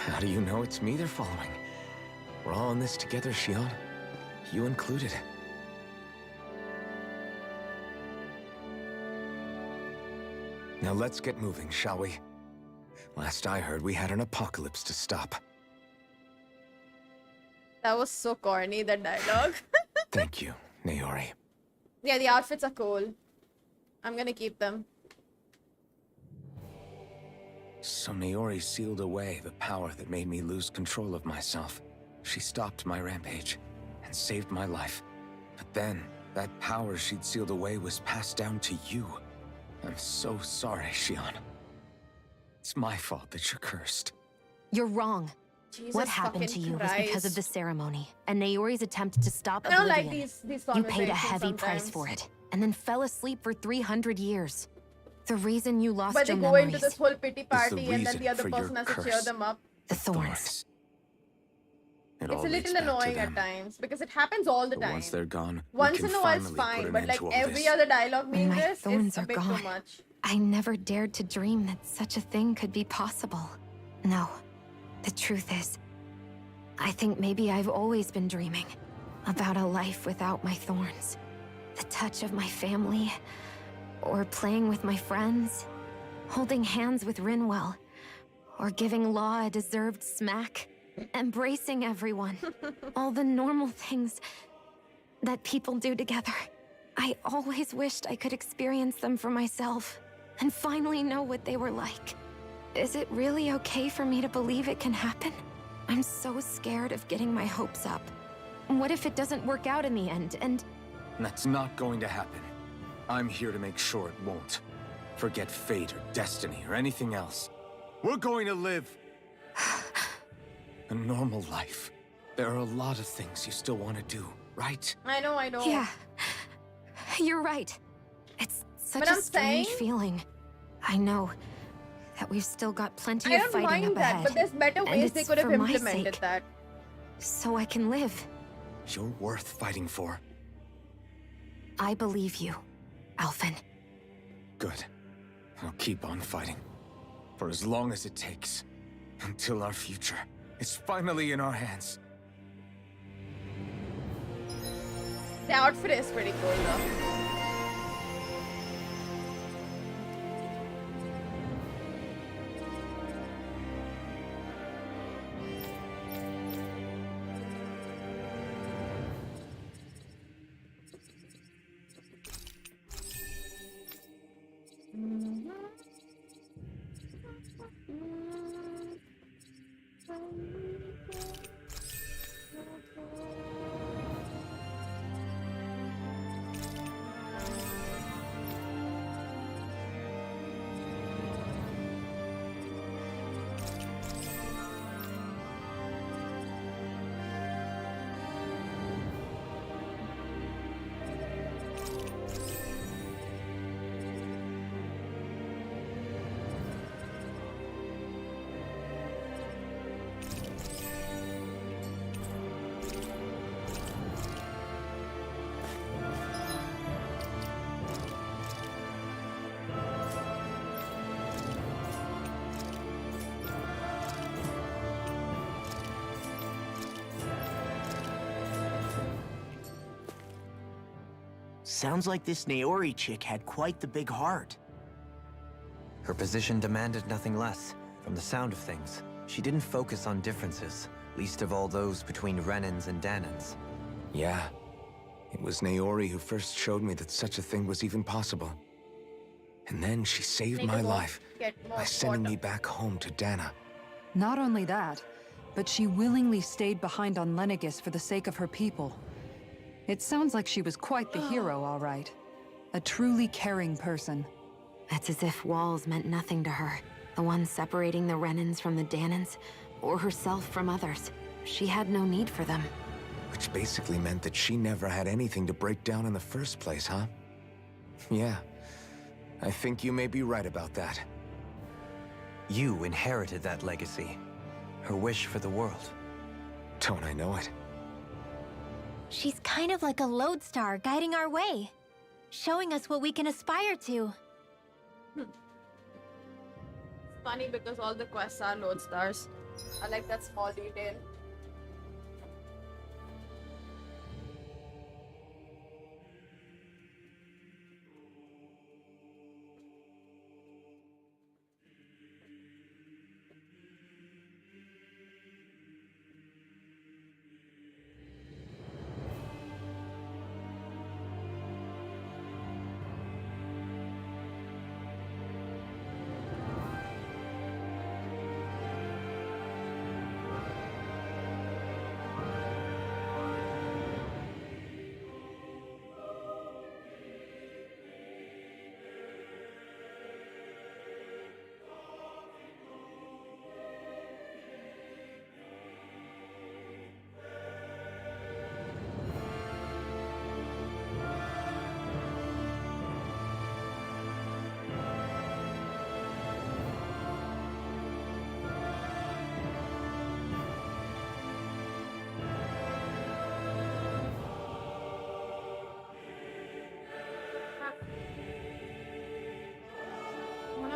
How do you know it's me they're following? We're all in this together, Xion. You included. Now let's get moving, shall we? Last I heard, we had an apocalypse to stop. That was so corny, that dialogue. Thank you, Naori. Yeah, the outfits are cool. I'm gonna keep them. So Naori sealed away the power that made me lose control of myself. She stopped my rampage and saved my life. But then, that power she'd sealed away was passed down to you. I'm so sorry, Xion. It's my fault that you're cursed. You're wrong. Jesus what happened to you was because of the ceremony, and Naori's attempt to stop I don't Oblivion. like these You paid a conversations heavy price sometimes. for it, and then fell asleep for 300 years. The reason you lost But they your go memories. into this whole pity party and then reason the other for your person has to cheer curse. them up. The thorns. It It's all a leads little back to annoying at them. times because it happens all the But time. once they're gone, Once we in can a while it's finally put fine, an but end like to all every this. other dialogue being My this thorns is a are bit gone. too much. I never dared to dream that such a thing could be possible. No, the truth is, I think maybe I've always been dreaming about a life without my thorns. The touch of my family, or playing with my friends, holding hands with Rinwell, or giving Law a deserved smack, embracing everyone. All the normal things that people do together. I always wished I could experience them for myself and finally know what they were like. Is it really okay for me to believe it can happen? I'm so scared of getting my hopes up. What if it doesn't work out in the end, and... That's not going to happen. I'm here to make sure it won't. Forget fate or destiny or anything else. We're going to live a normal life. There are a lot of things you still want to do, right? I know. Yeah. You're right. It's such But a I'm strange saying- feeling. I know that we've still got plenty I of don't fighting mind up that, ahead. but there's better and ways they it's could have for my implemented sake, that. so I can live. You're worth fighting for. I believe you, Alphen. Good. I'll keep on fighting. For as long as it takes. Until our future is finally in our hands. The outfit is pretty cool though. Sounds like this Naori chick had quite the big heart. Her position demanded nothing less. From the sound of things, she didn't focus on differences, least of all those between Renans and Danans. Yeah. It was Naori who first showed me that such a thing was even possible. And then she saved my life by sending me back home to Dana. Not only that, but she willingly stayed behind on Lenegis for the sake of her people. It sounds like she was quite the hero, all right. A truly caring person. It's as if walls meant nothing to her. The ones separating the Renans from the Danans, or herself from others. She had no need for them. Which basically meant that she never had anything to break down in the first place, huh? Yeah. I think you may be right about that. You inherited that legacy. Her wish for the world. Don't I know it? She's kind of like a lodestar guiding our way, showing us what we can aspire to. It's funny because all the quests are lodestars. I like that small detail.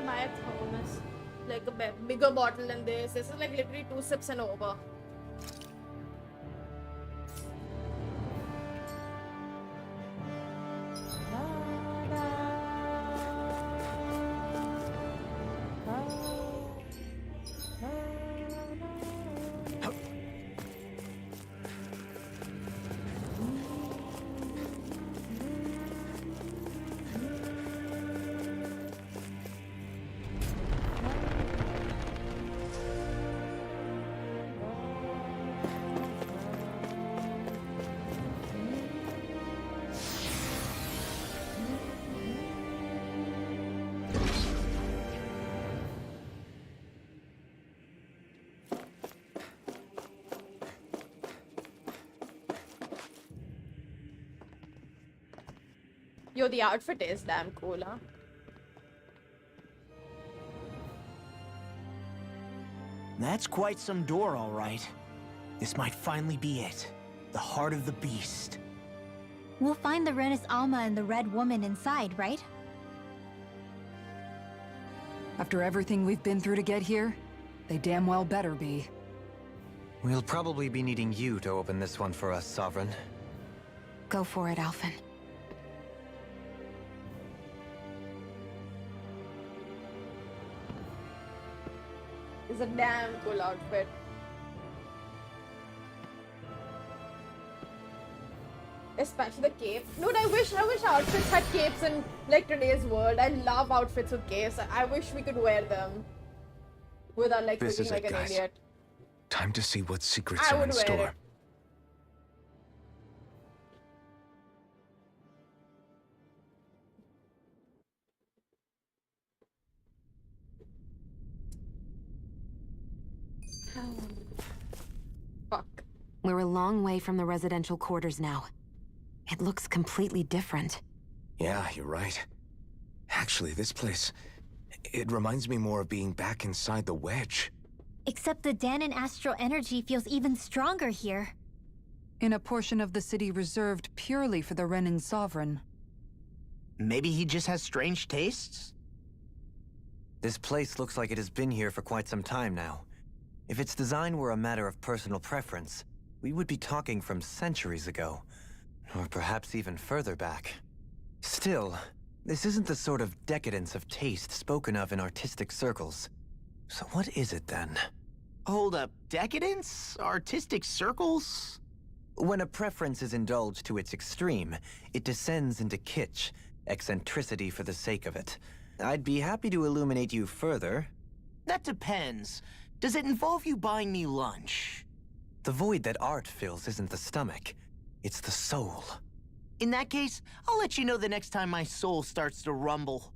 Buy a thermos, like a bigger bottle than this. This is like literally 2 sips and over. Yo, the outfit is damn cool, huh? That's quite some door, all right. This might finally be it. The heart of the beast. We'll find the Renis Alma and the Red Woman inside, right? After everything we've been through to get here, they damn well better be. We'll probably be needing you to open this one for us, Sovereign. Go for it, Alphen. It's a damn cool outfit. Especially the cape. Dude, I wish outfits had capes in like today's world. I love outfits with capes. I wish we could wear them without like This looking is like it, an guys. idiot. Time to see what secrets I are would in wear store. it. Fuck. We're a long way from the residential quarters now. It looks completely different. Yeah, you're right. Actually, this place... it reminds me more of being back inside the wedge. Except the Danon astral energy feels even stronger here. In a portion of the city reserved purely for the Renin Sovereign. Maybe he just has strange tastes? This place looks like it has been here for quite some time now. If its design were a matter of personal preference, we would be talking from centuries ago. Or perhaps even further back. Still, this isn't the sort of decadence of taste spoken of in artistic circles. So what is it then? Hold up, decadence? Artistic circles? When a preference is indulged to its extreme, it descends into kitsch, eccentricity for the sake of it. I'd be happy to illuminate you further. That depends. Does it involve you buying me lunch? The void that art fills isn't the stomach, it's the soul. In that case, I'll let you know the next time my soul starts to rumble.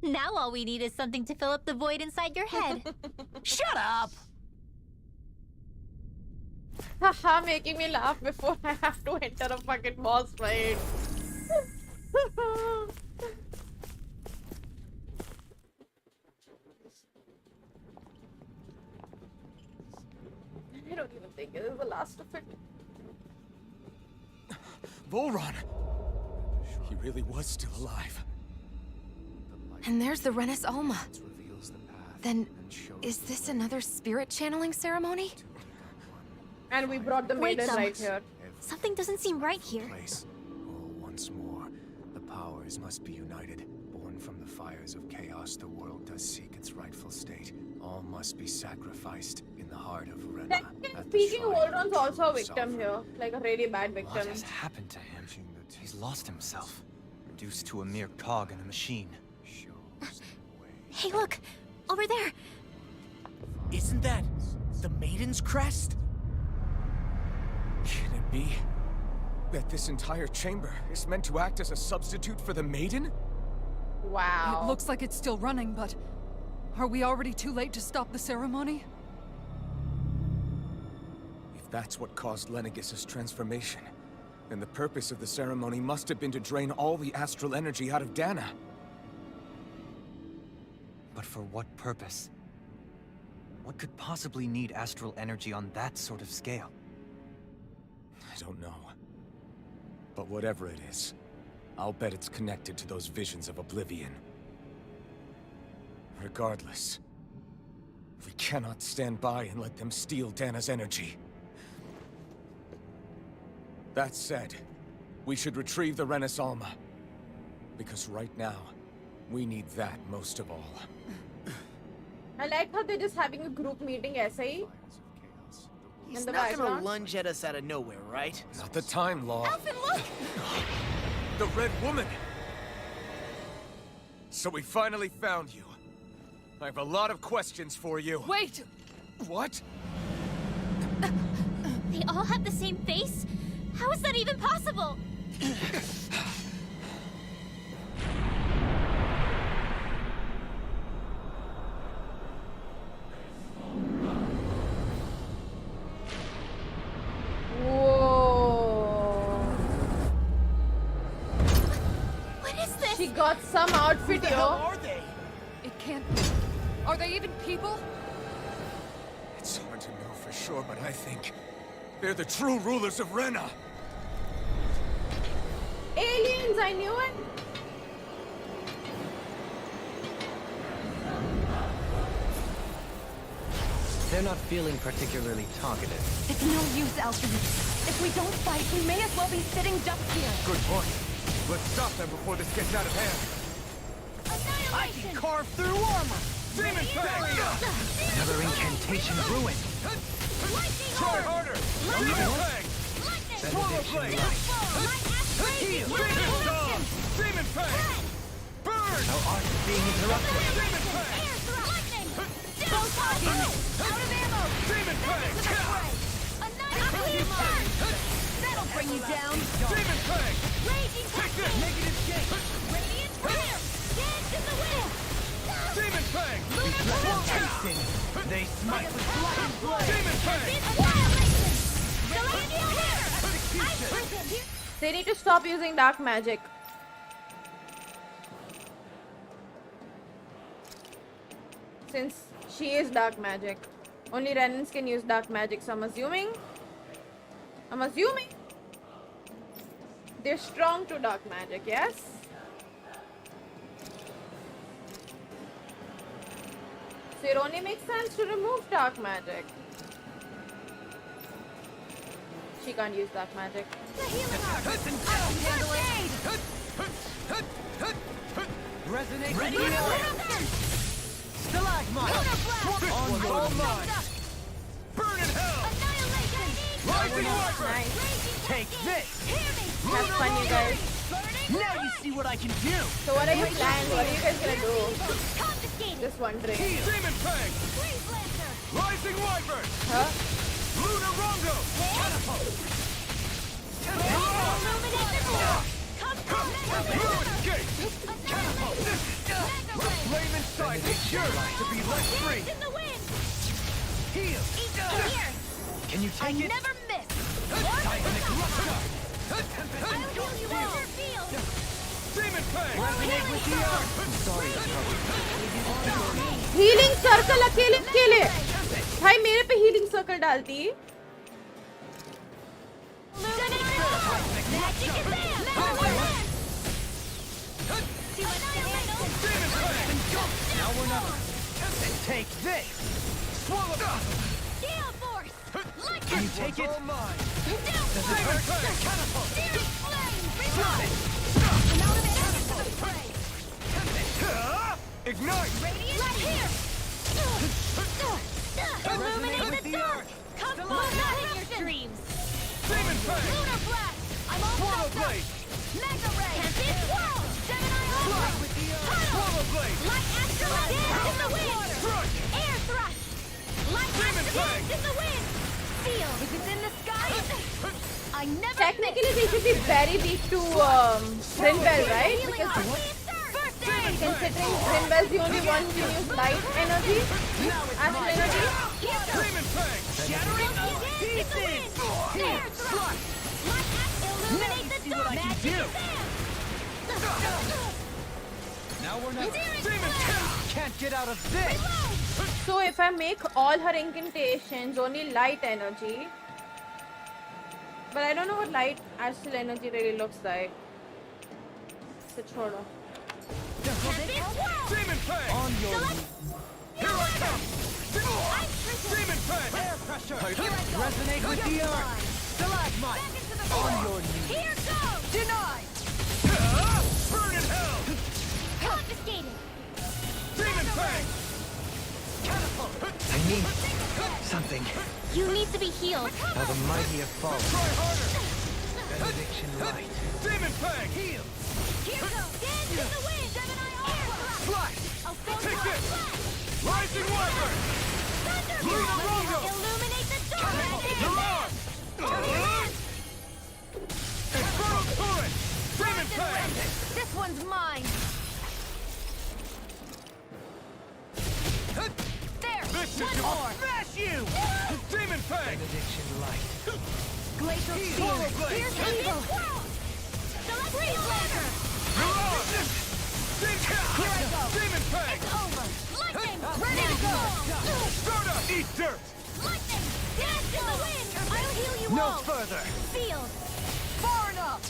Now all we need is something to fill up the void inside your head. Shut up! Haha, making me laugh before I have to enter a fucking boss fight. I don't even think it is the last of it. Volron! He really was still alive. And there's the Renis Alma. Then, is this another spirit channeling ceremony? And we brought the Wait, maiden though. right here. Something doesn't seem right here. All once more, the powers must be united. Born from the fires of chaos, the world does seek its rightful state. All must be sacrificed in the heart of Rena. Speaking, Volron's also a victim here. Like a really bad victim. What has happened to him? He's lost himself, reduced to a mere cog in the machine. Hey, look! Over there! Isn't that the Maiden's crest? Can it be that this entire chamber is meant to act as a substitute for the Maiden? Wow. It looks like it's still running, but are we already too late to stop the ceremony? If that's what caused Lenegis' transformation, then the purpose of the ceremony must have been to drain all the astral energy out of Dana. But for what purpose? What could possibly need astral energy on that sort of scale? I don't know. But whatever it is, I'll bet it's connected to those visions of oblivion. Regardless, we cannot stand by and let them steal Dana's energy. That said, we should retrieve the Renis Alma. Because right now, we need that most of all. I like how they're just having a group meeting, SAE. He's In the not gonna background. lunge at us out of nowhere, right? Not the time, Law. Alphen, look! The Red Woman! So we finally found you. I have a lot of questions for you. Wait! What? They all have the same face? How is that even possible? Whoa. What is got some outfit, Who the hell yo. are they? It can't be. Are they even people? It's hard to know for sure, but I think they're the true rulers of Rena. Aliens, I knew it. They're not feeling particularly talkative. It's no use, Alfred. If we don't fight, we may as well be sitting ducks here. Good point. Let's stop them before this gets out of hand. I can carve through armor. Demon barrier. Another incantation ruined. Try harder. Demon peg. Swallow blade. Heal. Demon dog. Demon peg. Burn. Our art is being interrupted. Demon peg. Out of ammo! Demon peg. That'll bring you down! Demon peg. Raging cascade! Negative gate. Radiant fire! Dance in the wind! Demon peg. They smite with flying blood. Demon peg. Annihilation! They need to stop using dark magic. Since she is dark magic. Only Renans can use dark magic, so I'm assuming they're strong to dark magic, yes? So it only makes sense to remove dark magic. She can't use dark magic. Resonate. Ready? Stalagmite. On your mind. Burn in hell. Rising Viper. Take this. Have fun, you guys. Now you see what I can do. So what are you planning? What are you guys gonna do? Just wondering. Demon peg. Rising Viper. Huh? Lunar Rongo. Catapult. Escape. Catapult. Flame inside me yearns to be let free. Heal. Can you take it? Never miss! Seismic Rupture. I'll heal you all! Demon peg. Resonate with the earth. Sorry to trouble you. Healing circle अकेले अकेले भाई मेरे पे healing circle डालती Now we're not. And take this. Swallow. Gale force! Can you take it? Does it hurt? Catapult. Ignite. Right here! Illuminate the dark! Come on, your dreams! Demon peg. Lunar blast! I'm all Swallow backed up! blade. Mega ray! Tempest swirl! Gemini Fly armor! with the earth. Swallow blade. Light astrolabe! Dance in the wind! Crush. Air thrust! Light Demon astrolabe! peg. In the wind! Seal! If it's in the sky, I never technically they should be very weak to Grinbel, right? Because considering Grinbel's the only one who can use light energy, astral energy. Demon peg. Shattering pieces! Air thrust! Light illuminate the dark! Magic is Now we're not. Demon peg. Can't get out of this. So if I make all her incantations only light energy, but I don't know what light astral energy really looks like. So chodo. Demon peg. On your knee. Here I come. Demon peg. Air pressure. Resonate with the earth. Stalagmite. On your knee. Here goes! Denied. Burn in hell. Confiscated! Demon peg. Catapult. I need something. You need to be healed. Now the mighty have fallen. Try harder. Benediction light. Demon peg. Heal. Here goes! Dance in the wind! Gemini armor! Flash. I'll send Take you a this. flash! Rising Viper. Lunar Rongo. Illuminate the dark! You're on. Infernal turret. Demon peg. This one's mine! There! This is One your more! smash you. Demon peg. Benediction light. Glacial Swallow spear! blade. Here's evil! Freeze Lantern! You're on. Here I go! Demon Fang! It's over! Lightning! Ready to go! Start up! Eat dirt! Lightning! Dance in the wind! I'll heal you No all! further. Field! Far enough!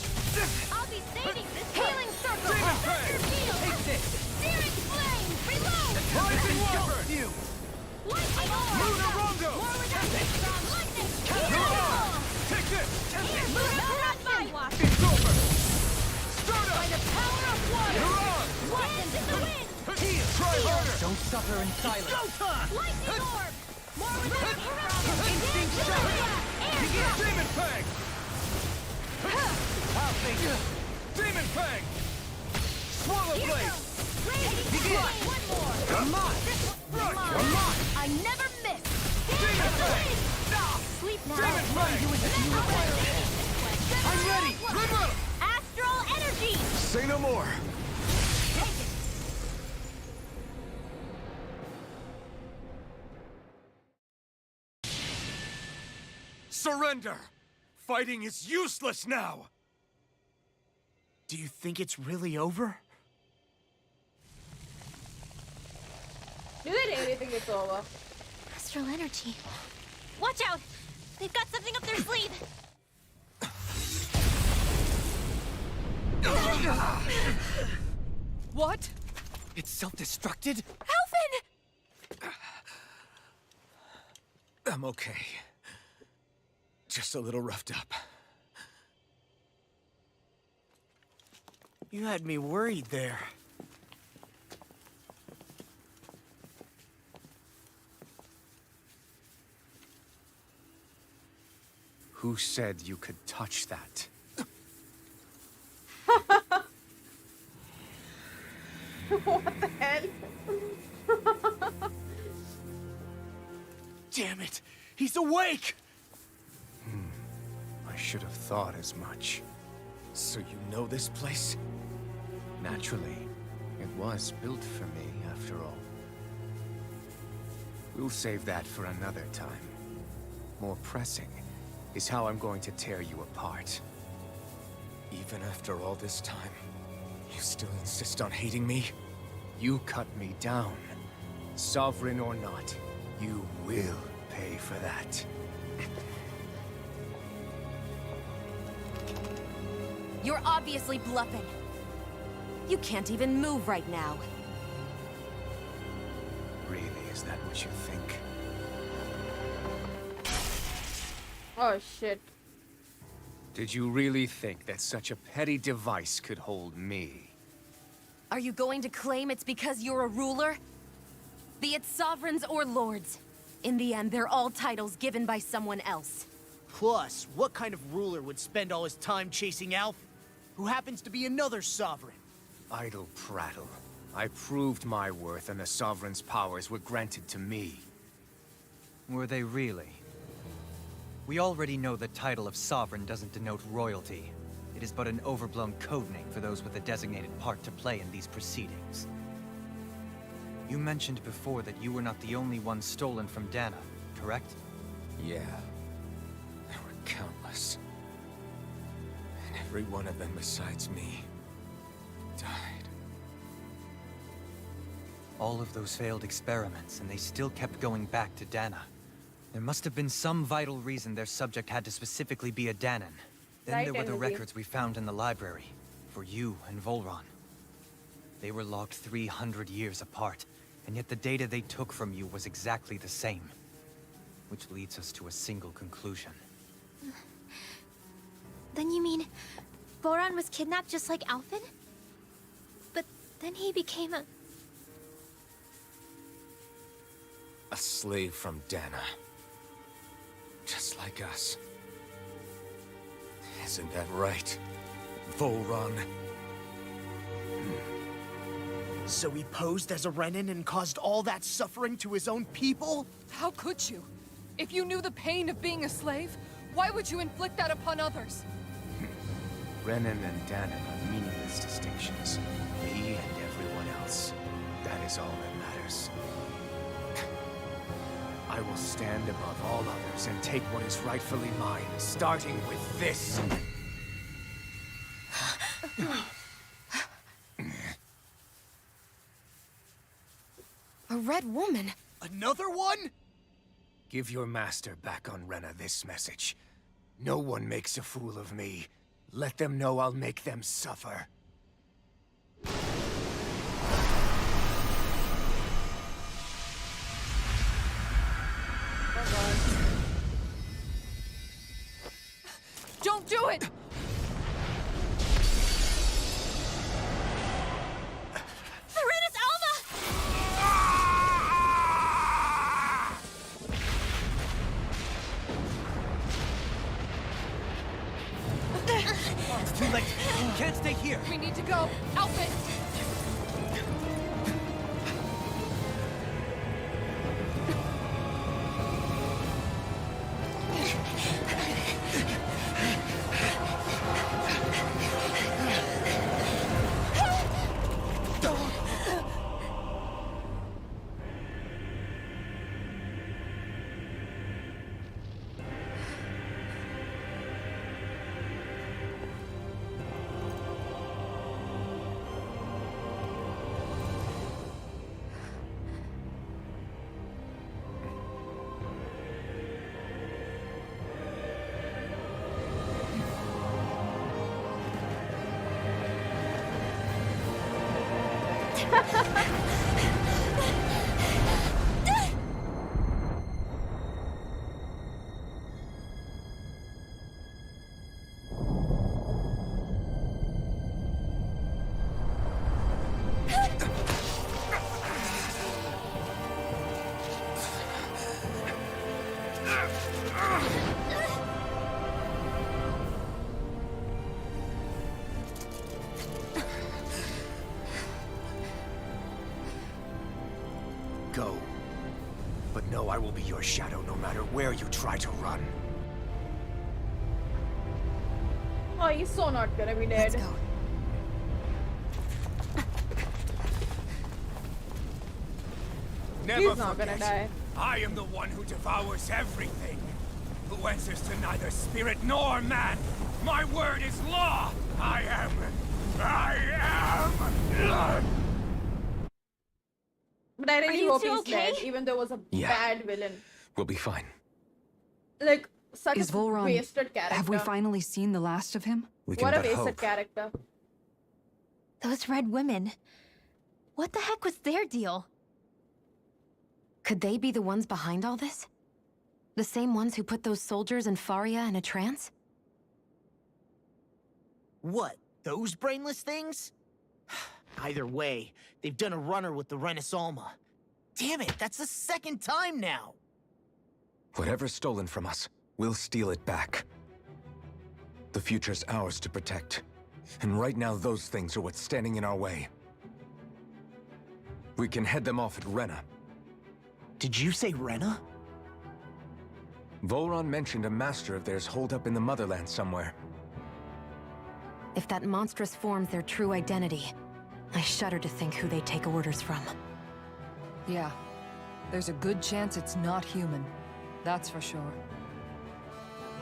I'll be saving this healing circle! Demon Thunder Fang! field! Take this! Searing flame! Reload! Rising Wyvern! Lightning orb! Lunar Rondo! More without lightning! You're on! Take this! It's over! Start up! By the power of water! You're on! Dance in the wind! Try harder! Don't suffer in silence. Go time! Lightning orb! More without Instinct shot! Demon Fang! I'll take it! Demon Fang! Swallow Blade! Begin! One more! Come on! Come on! I never miss! Demon Fang! Sleep now! Demon Fang! I'm ready! Good luck! Astral energy! Say no more. Surrender! Fighting is useless now! Do you think it's really over? Do they really think it's over? Astral energy. Watch out! They've got something up their sleeve! What? It's self-destructed? Alphen! I'm okay. Just a little roughed up. You had me worried there. Who said you could touch that? What the hell? Damn it! He's awake! I should have thought as much. So you know this place? Naturally. It was built for me, after all. We'll save that for another time. More pressing is how I'm going to tear you apart. Even after all this time, you still insist on hating me? You cut me down. Sovereign or not, you will pay for that. You're obviously bluffing. You can't even move right now. Really, is that what you think? Oh shit. Did you really think that such a petty device could hold me? Are you going to claim it's because you're a ruler? Be it sovereigns or lords. In the end, they're all titles given by someone else. Plus, what kind of ruler would spend all his time chasing Alf, who happens to be another sovereign? Idle prattle. I proved my worth and the Sovereign's powers were granted to me. Were they really? We already know the title of Sovereign doesn't denote royalty. It is but an overblown codename for those with a designated part to play in these proceedings. You mentioned before that you were not the only one stolen from Dana, correct? Yeah. There were countless. And every one of them besides me died. All of those failed experiments, and they still kept going back to Dana. There must have been some vital reason their subject had to specifically be a Danan. Then Right, there were the Emily. records we found in the library, for you and Volron. They were logged 300 years apart, and yet the data they took from you was exactly the same. Which leads us to a single conclusion. Then you mean Voron was kidnapped just like Alphen? But then he became a... A slave from Dana. Just like us. Isn't that right, Volron? So he posed as a Renin and caused all that suffering to his own people? How could you? If you knew the pain of being a slave, why would you inflict that upon others? Renin and Danan are meaningless distinctions. Me and everyone else. That is all that matters. I will stand above all others and take what is rightfully mine, starting with this. A red woman. Another one? Give your master back on Rena this message. No one makes a fool of me. Let them know I'll make them suffer. Don't do it! Serenus Alma! It's too late. You can't stay here. We need to go. Outfit! Go. But know I will be your shadow no matter where you try to run. Oh, he's so not gonna be dead. Let's go. Never He's not gonna die. I am the one who devours everything. Who answers to neither spirit nor man. My word is law. I am. But I really you hope two he's okay? dead, even though it was a Yeah. bad villain. We'll be fine. Like, such Is a Volron... wasted character. Have we finally seen the last of him? We can What a but wasted hope. character. Those red women. What the heck was their deal? Could they be the ones behind all this? The same ones who put those soldiers and Faria in a trance? What? Those brainless things? Either way, they've done a runner with the Renus Alma. Damn it, that's the second time now! Whatever's stolen from us, we'll steal it back. The future's ours to protect. And right now, those things are what's standing in our way. We can head them off at Rena. Did you say Rena? Volron mentioned a master of theirs holed up in the motherland somewhere. If that monstrous form's their true identity, I shudder to think who they take orders from. Yeah. There's a good chance it's not human. That's for sure.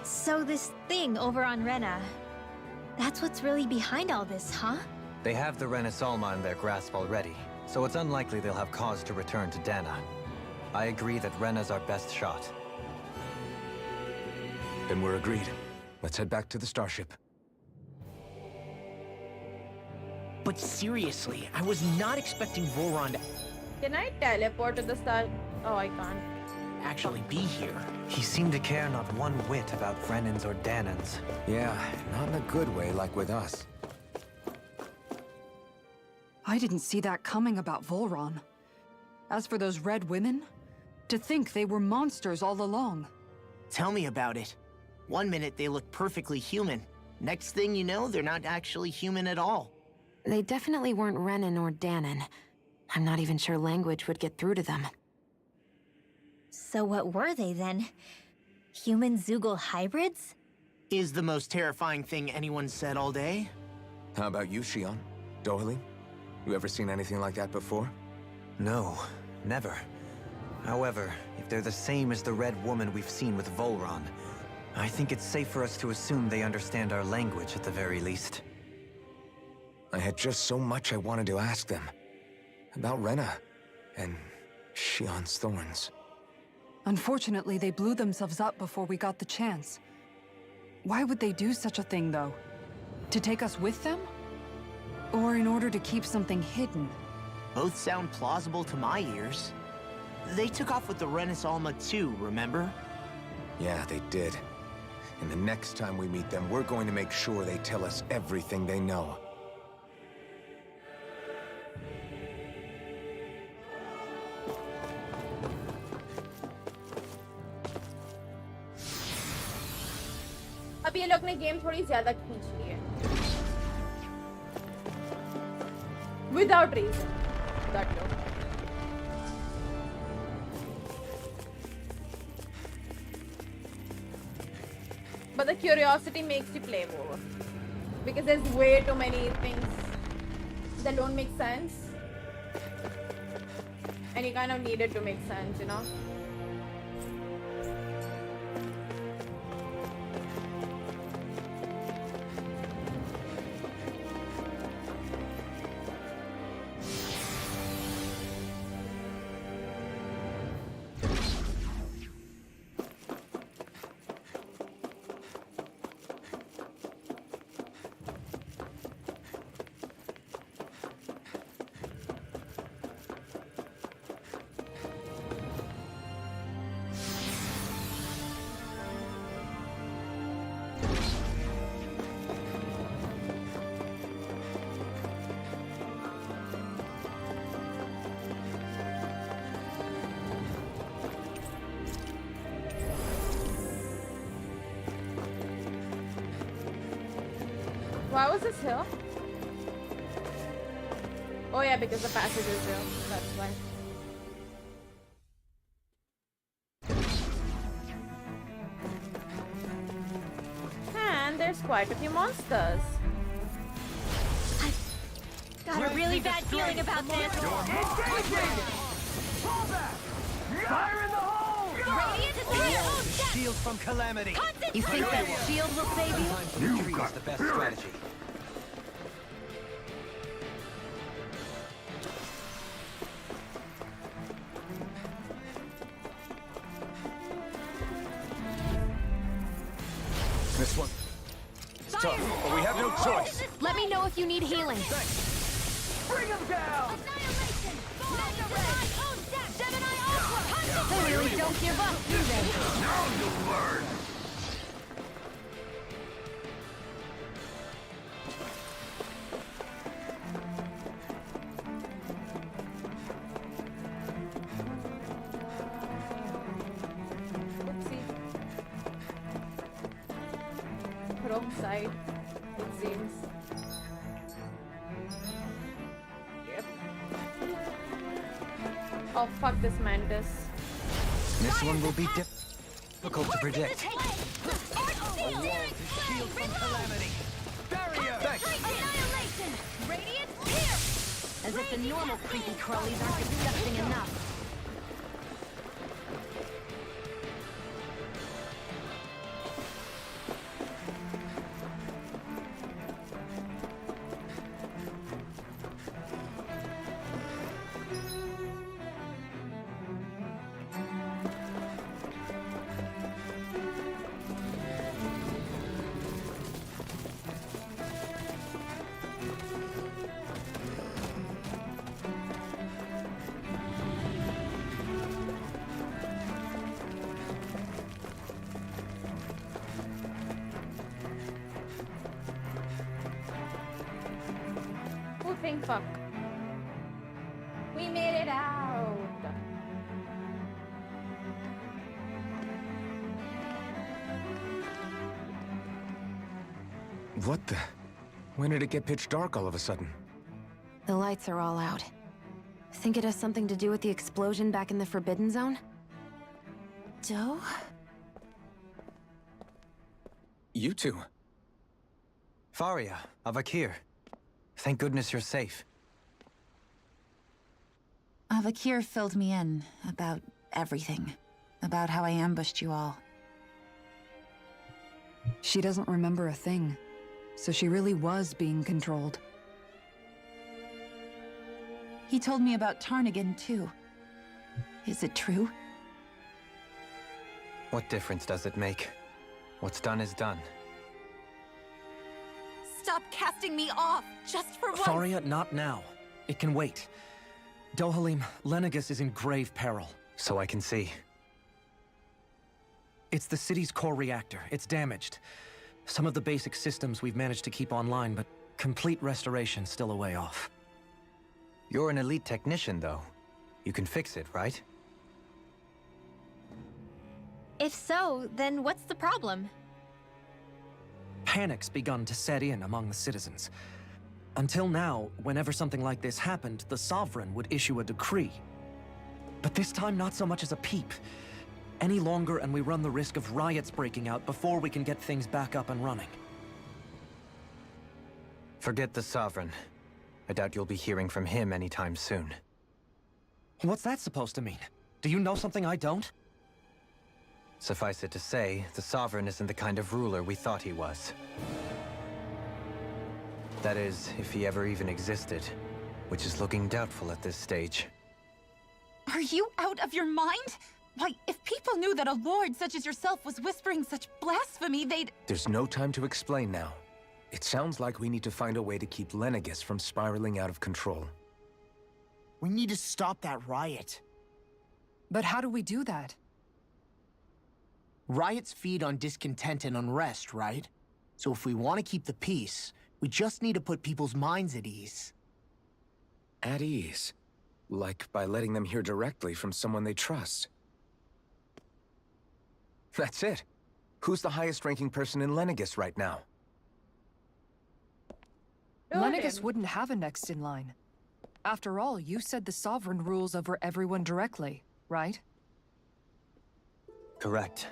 So this thing over on Rena, that's what's really behind all this, huh? They have the Renus Alma in their grasp already, so it's unlikely they'll have cause to return to Dana. I agree that Rena's our best shot. Then we're agreed. Let's head back to the starship. But seriously, I was not expecting Volron to Can I teleport to the start? Oh, I can't. actually be here. He seemed to care not one whit about Brennans or Danans. Yeah, not in a good way like with us. I didn't see that coming about Volron. As for those red women, to think they were monsters all along. Tell me about it. One minute they look perfectly human. Next thing you know, they're not actually human at all. They definitely weren't Renan or Danan. I'm not even sure language would get through to them. So what were they then? Human Zoogle hybrids? Is the most terrifying thing anyone said all day? How about you, Shion? Dohalim? You ever seen anything like that before? No, never. However, if they're the same as the Red Woman we've seen with Volron, I think it's safe for us to assume they understand our language at the very least. I had just so much I wanted to ask them. About Rena. And Shion's thorns. Unfortunately, they blew themselves up before we got the chance. Why would they do such a thing, though? To take us with them? Or in order to keep something hidden? Both sound plausible to my ears. They took off with the Renis Alma too, remember? Yeah, they did. And the next time we meet them, we're going to make sure they tell us everything they know. अब ये लोग ने game थोड़ी ज्यादा खींच ली है without reason that look. But the curiosity makes you play more because there's way too many things that don't make sense and you kind of need it to make sense, you know. Why was this here? Oh yeah, because the passage is here. That's why. And there's quite a few monsters. I've got a really bad feeling about this. Fire in the hole! Radiant is here! Shield from calamity. You think that shield will save you? Sometimes victory is the best strategy. This one. It's tough, but we have no choice. Let me know if you need healing. Bring him down! Annihilation! Mega-Ray! Gemini Ultra! They really don't give up, do they? Now you'll learn! Wrong side, it seems. Yep. Oh fuck this mantis. This one will be difficult to predict. A wall to shield from calamity. Barrier! Annihilation! Radiant here! As if the normal creepy crawlies aren't disgusting enough. Fuck. We made it out. What the? When did it get pitch dark all of a sudden? The lights are all out. Think it has something to do with the explosion back in the Forbidden Zone? Doe? You two. Faria, Avakir. Thank goodness you're safe. Avakir filled me in about everything. About how I ambushed you all. She doesn't remember a thing, so she really was being controlled. He told me about Tarnigan, too. Is it true? What difference does it make? What's done is done. Stop casting me off, just for once! Faria, not now. It can wait. Dohalim, Lenegis is in grave peril. So I can see. It's the city's core reactor. It's damaged. Some of the basic systems we've managed to keep online, but complete restoration's still a way off. You're an elite technician, though. You can fix it, right? If so, then what's the problem? Panic's begun to set in among the citizens. Until now, whenever something like this happened, the Sovereign would issue a decree. But this time, not so much as a peep. Any longer, and we run the risk of riots breaking out before we can get things back up and running. Forget the Sovereign. I doubt you'll be hearing from him anytime soon. What's that supposed to mean? Do you know something I don't? Suffice it to say, the Sovereign isn't the kind of ruler we thought he was. That is, if he ever even existed, which is looking doubtful at this stage. Are you out of your mind? Why, if people knew that a lord such as yourself was whispering such blasphemy, they'd— There's no time to explain now. It sounds like we need to find a way to keep Lenegis from spiraling out of control. We need to stop that riot. But how do we do that? Riots feed on discontent and unrest, right? So if we want to keep the peace, we just need to put people's minds at ease. At ease? Like by letting them hear directly from someone they trust. That's it. Who's the highest-ranking person in Lenegis right now? Lenegis wouldn't have a next in line. After all, you said the Sovereign rules over everyone directly, right? Correct.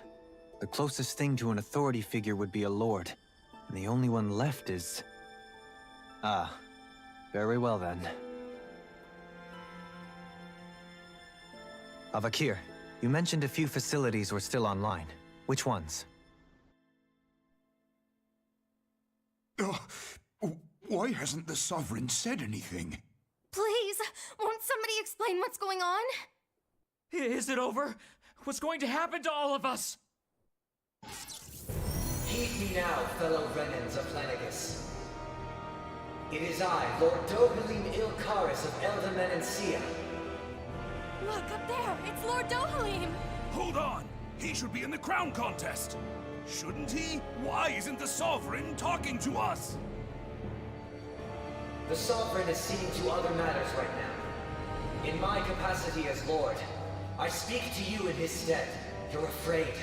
The closest thing to an authority figure would be a lord. And the only one left is... Ah. Very well then. Avakir, you mentioned a few facilities were still online. Which ones? Why hasn't the Sovereign said anything? Please, won't somebody explain what's going on? Is it over? What's going to happen to all of us? Heed me now, fellow Renans of Lenegis. It is I, Lord Dohalim Ilkaris of Eldamen and Sia. Look, up there! It's Lord Dohalim! Hold on! He should be in the crown contest! Shouldn't he? Why isn't the Sovereign talking to us? The Sovereign is seeing to other matters right now. In my capacity as Lord, I speak to you in his stead. You're afraid.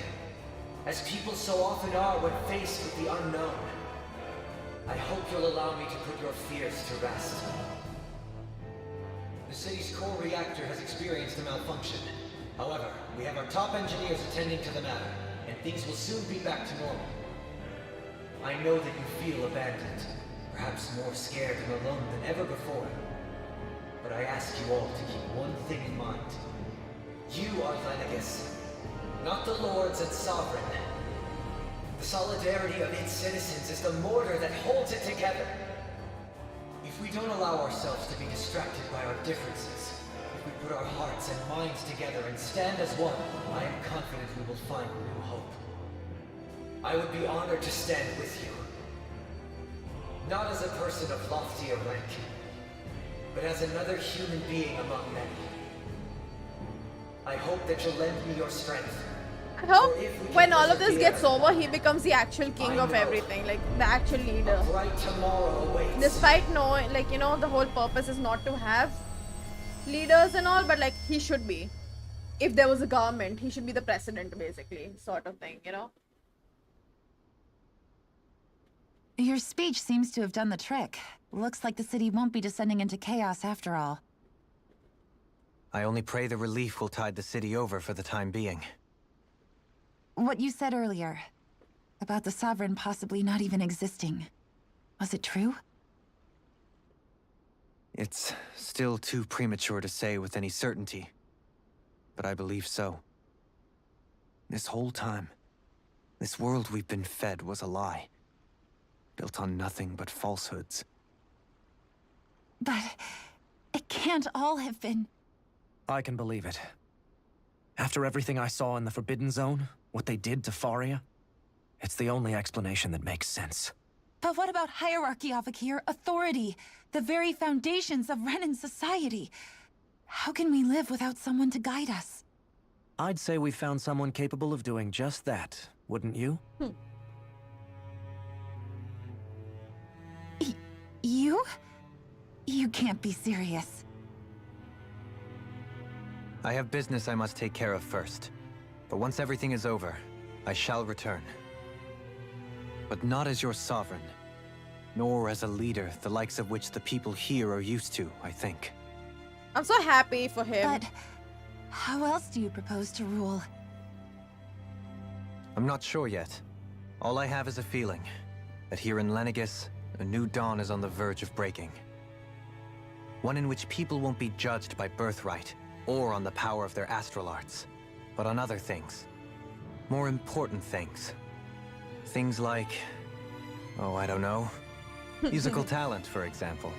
As people so often are when faced with the unknown. I hope you'll allow me to put your fears to rest. The city's core reactor has experienced a malfunction. However, we have our top engineers attending to the matter, and things will soon be back to normal. I know that you feel abandoned, perhaps more scared and alone than ever before. But I ask you all to keep one thing in mind. You are Lenegis, not the lords and sovereign. The solidarity of its citizens is the mortar that holds it together. If we don't allow ourselves to be distracted by our differences, if we put our hearts and minds together and stand as one, I am confident we will find new hope. I would be honored to stand with you. Not as a person of loftier rank, but as another human being among many. I hope that you'll lend me your strength. I hope when all of this gets over, he becomes the actual king of everything, like the actual leader. Despite knowing, like, you know, the whole purpose is not to have leaders and all, but like he should be. If there was a government, he should be the president, basically, sort of thing, you know? Your speech seems to have done the trick. Looks like the city won't be descending into chaos after all. I only pray the relief will tide the city over for the time being. What you said earlier, about the Sovereign possibly not even existing, was it true? It's still too premature to say with any certainty, but I believe so. This whole time, this world we've been fed was a lie, built on nothing but falsehoods. But it can't all have been... I can believe it. After everything I saw in the Forbidden Zone, what they did to Faria, it's the only explanation that makes sense. But what about hierarchy, Avakir? Authority? The very foundations of Renan society? How can we live without someone to guide us? I'd say we found someone capable of doing just that, wouldn't you? You? You can't be serious. I have business I must take care of first. But once everything is over, I shall return. But not as your sovereign, nor as a leader the likes of which the people here are used to, I think. I'm so happy for him. But how else do you propose to rule? I'm not sure yet. All I have is a feeling that here in Lenegis, a new dawn is on the verge of breaking. One in which people won't be judged by birthright or on the power of their astral arts, but on other things. More important things. Things like, oh, I don't know, musical talent, for example.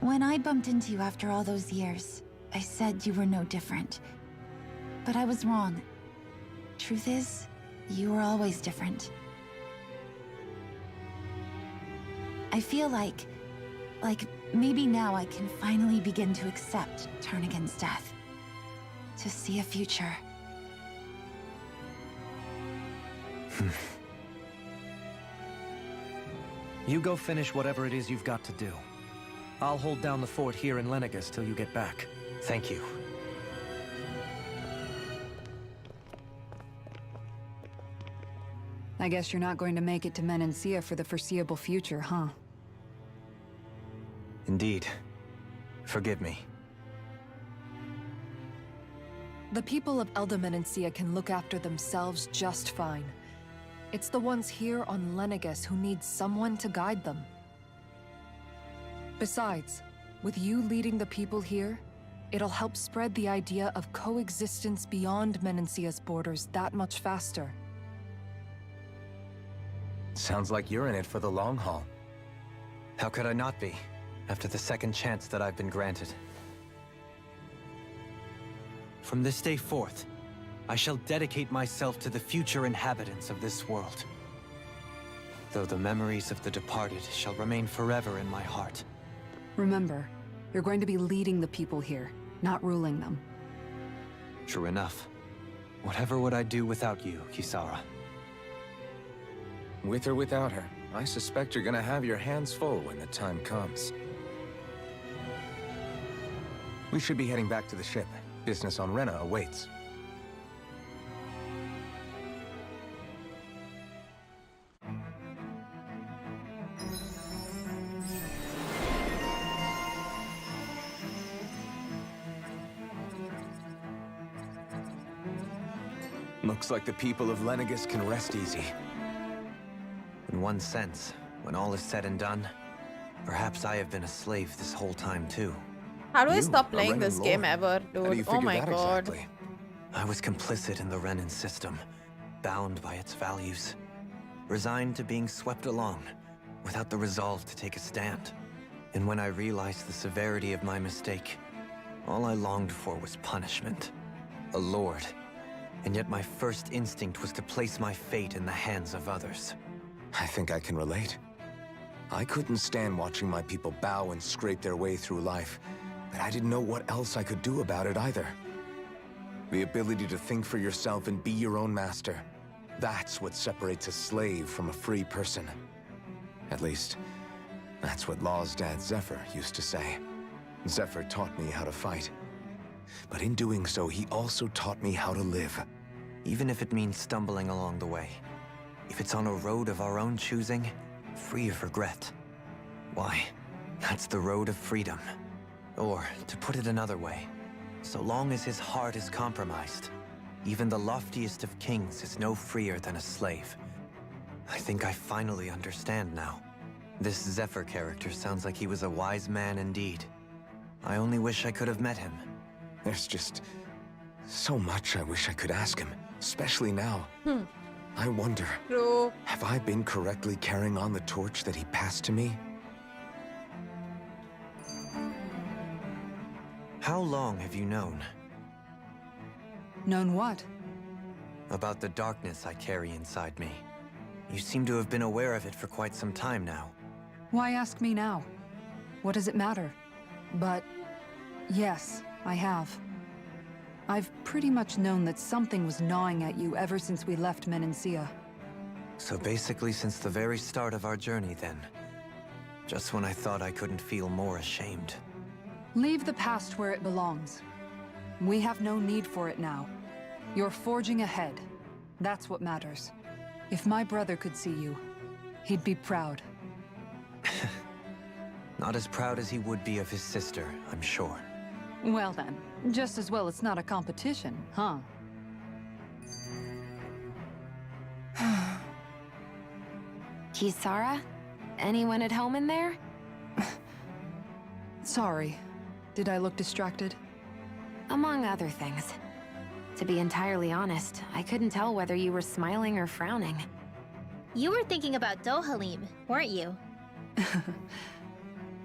When I bumped into you after all those years, I said you were no different. But I was wrong. Truth is, you were always different. I feel like maybe now I can finally begin to accept Turnagain's death. To see a future. You go finish whatever it is you've got to do. I'll hold down the fort here in Lenegis till you get back. Thank you. I guess you're not going to make it to Menancia for the foreseeable future, huh? Indeed. Forgive me. The people of Elda Menancia can look after themselves just fine. It's the ones here on Lenegis who need someone to guide them. Besides, with you leading the people here, it'll help spread the idea of coexistence beyond Menancia's borders that much faster. Sounds like you're in it for the long haul. How could I not be, after the second chance that I've been granted? From this day forth, I shall dedicate myself to the future inhabitants of this world. Though the memories of the departed shall remain forever in my heart. Remember, you're going to be leading the people here, not ruling them. True enough. Whatever would I do without you, Kisara? With or without her, I suspect you're gonna have your hands full when the time comes. We should be heading back to the ship. Business on Rena awaits. Looks like the people of Lenegis can rest easy. In one sense, when all is said and done, perhaps I have been a slave this whole time too. How do I stop playing this game ever, dude? Oh my god. Exactly? I was complicit in the Renan system, bound by its values, resigned to being swept along, without the resolve to take a stand. And when I realized the severity of my mistake, all I longed for was punishment. A lord. And yet my first instinct was to place my fate in the hands of others. I think I can relate. I couldn't stand watching my people bow and scrape their way through life, but I didn't know what else I could do about it either. The ability to think for yourself and be your own master, that's what separates a slave from a free person. At least, that's what Law's dad Zephyr used to say. Zephyr taught me how to fight. But in doing so, he also taught me how to live. Even if it means stumbling along the way. If it's on a road of our own choosing, free of regret. Why, that's the road of freedom. Or, to put it another way, so long as his heart is compromised, even the loftiest of kings is no freer than a slave. I think I finally understand now. This Zephyr character sounds like he was a wise man indeed. I only wish I could have met him. There's just so much I wish I could ask him, especially now. I wonder, have I been correctly carrying on the torch that he passed to me? How long have you known? Known what? About the darkness I carry inside me. You seem to have been aware of it for quite some time now. Why ask me now? What does it matter? But yes, I have. I've pretty much known that something was gnawing at you ever since we left Menancia. So basically since the very start of our journey then. Just when I thought I couldn't feel more ashamed. Leave the past where it belongs. We have no need for it now. You're forging ahead. That's what matters. If my brother could see you, he'd be proud. Not as proud as he would be of his sister, I'm sure. Well then, just as well it's not a competition, huh? Kisara? Anyone at home in there? Sorry. Did I look distracted? Among other things. To be entirely honest, I couldn't tell whether you were smiling or frowning. You were thinking about Dohalim, weren't you?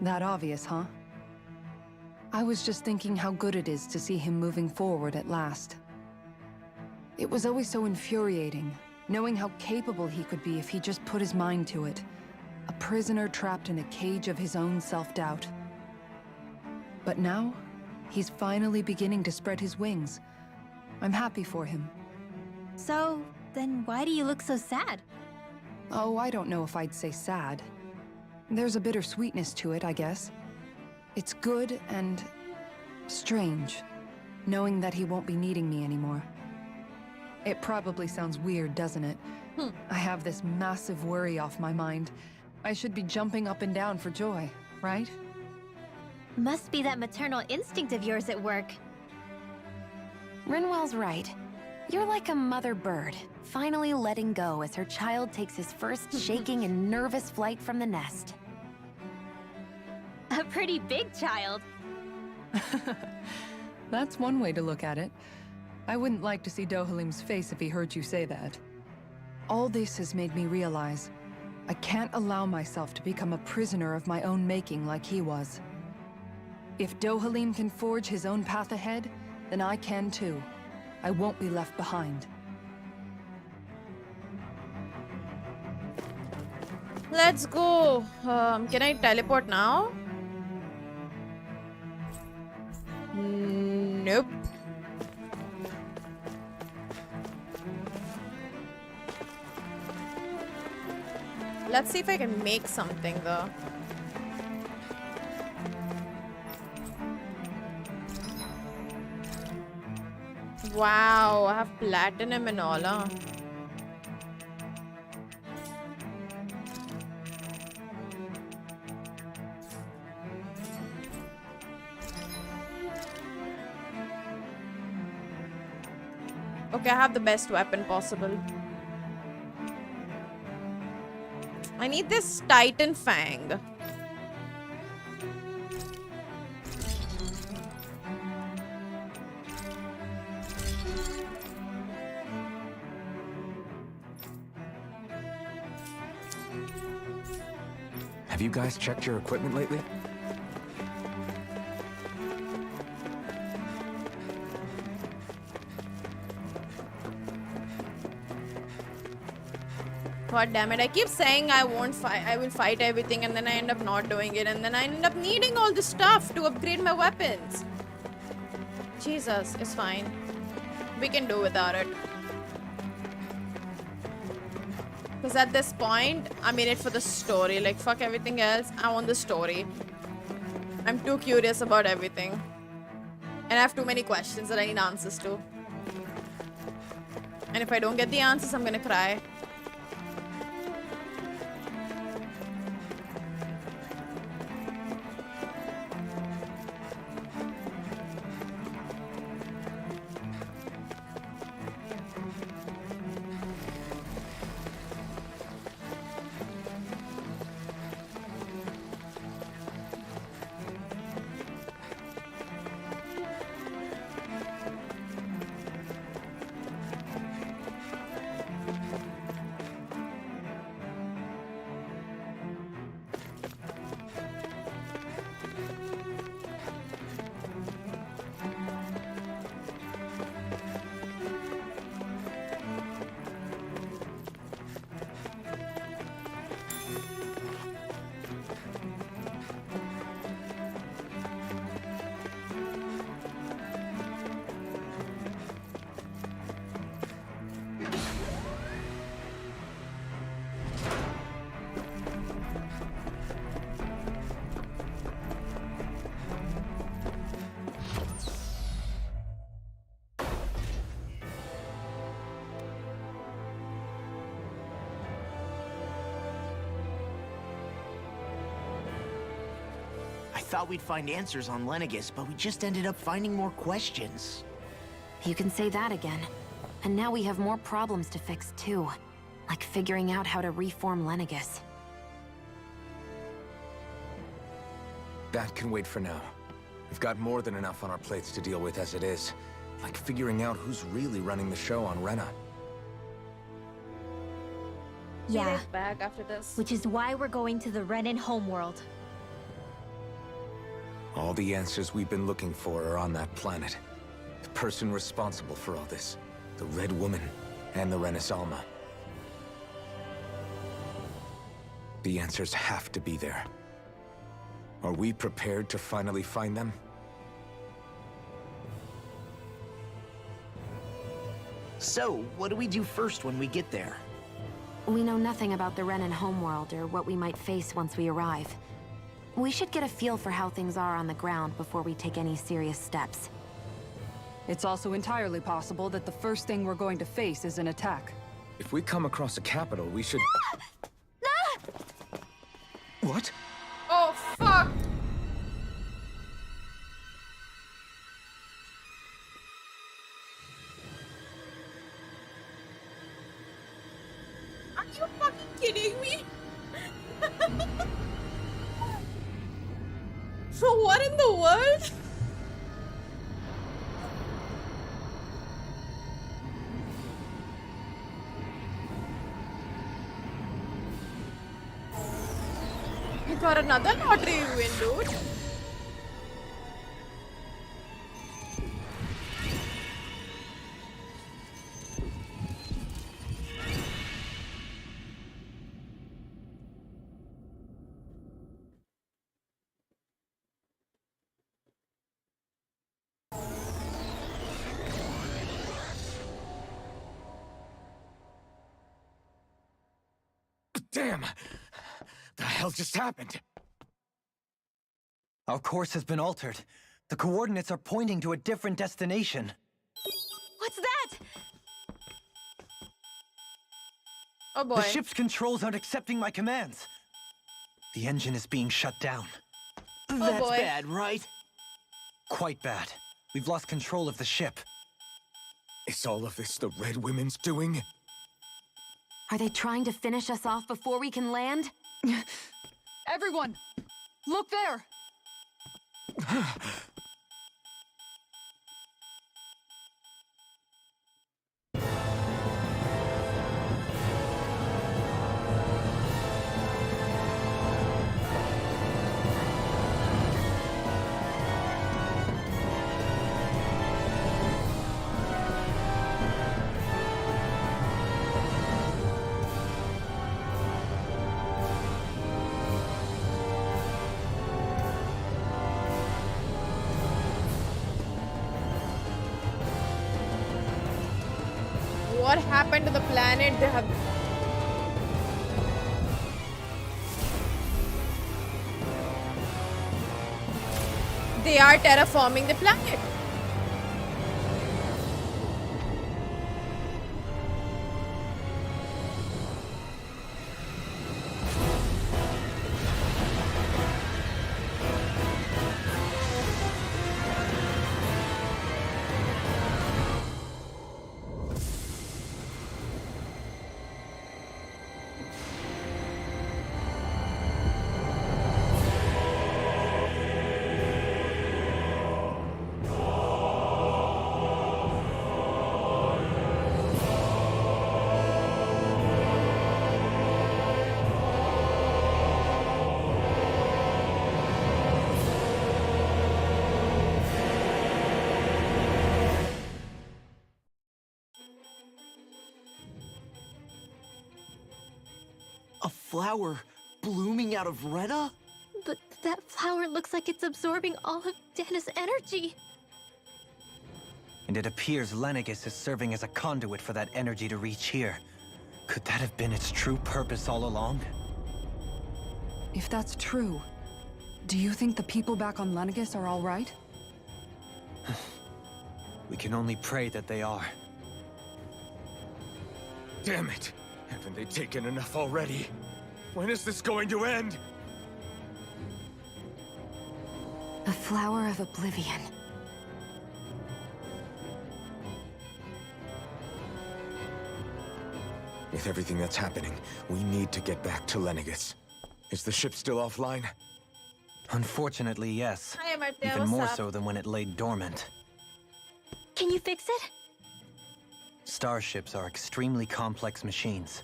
That obvious, huh? I was just thinking how good it is to see him moving forward at last. It was always so infuriating, knowing how capable he could be if he just put his mind to it. A prisoner trapped in a cage of his own self-doubt. But now, he's finally beginning to spread his wings. I'm happy for him. So, then why do you look so sad? Oh, I don't know if I'd say sad. There's a bittersweetness to it, I guess. It's good and strange, knowing that he won't be needing me anymore. It probably sounds weird, doesn't it? I have this massive worry off my mind. I should be jumping up and down for joy, right? Must be that maternal instinct of yours at work. Rinwell's right. You're like a mother bird, finally letting go as her child takes his first shaking and nervous flight from the nest. A pretty big child. That's one way to look at it. I wouldn't like to see Dohalim's face if he heard you say that. All this has made me realize I can't allow myself to become a prisoner of my own making like he was. If Dohalim can forge his own path ahead, then I can too. I won't be left behind. Let's go. Can I teleport now? Nope. Let's see if I can make something though. Wow, I have platinum and all, huh? Okay, I have the best weapon possible. I need this Titan Fang. Have you guys checked your equipment lately? God damn it, I keep saying I won't fight, I will fight everything, and then I end up not doing it, and then I end up needing all this stuff to upgrade my weapons. Jesus, it's fine. We can do without it. Because at this point, I'm in it for the story. Like, fuck everything else. I want the story. I'm too curious about everything. And I have too many questions that I need answers to. And if I don't get the answers, I'm gonna cry. thought we'd find answers on Lenegis, but we just ended up finding more questions. You can say that again. And now we have more problems to fix too. Like figuring out how to reform Lenegis. That can wait for now. We've got more than enough on our plates to deal with as it is. Like figuring out who's really running the show on Rena. Yeah. Back after this. Which is why we're going to the Renan homeworld. All the answers we've been looking for are on that planet. The person responsible for all this. The Red Woman and the Renis Alma. The answers have to be there. Are we prepared to finally find them? So, what do we do first when we get there? We know nothing about the Renan homeworld or what we might face once we arrive. We should get a feel for how things are on the ground before we take any serious steps. It's also entirely possible that the first thing we're going to face is an attack. If we come across a capital, we should... What? Oh, fuck! Are you fucking kidding me? So what in the world? You got another lottery win, dude. Damn! The hell just happened? Our course has been altered. The coordinates are pointing to a different destination. What's that? Oh boy. The ship's controls aren't accepting my commands. The engine is being shut down. That's boy. bad, right? Quite bad. We've lost control of the ship. Is all of this the Red Women's doing? Are they trying to finish us off before we can land? Everyone! Look there! What happened to the planet? They have... They are terraforming the planet. A flower blooming out of Rena? But that flower looks like it's absorbing all of Dana's energy. And it appears Lenegis is serving as a conduit for that energy to reach here. Could that have been its true purpose all along? If that's true, do you think the people back on Lenegis are all right? We can only pray that they are. Damn it! Haven't they taken enough already? When is this going to end? A flower of oblivion. With everything that's happening, we need to get back to Lenegis. Is the ship still offline? Unfortunately, yes. Hi, Amartya, Even more what's up? so than when it lay dormant. Can you fix it? Starships are extremely complex machines.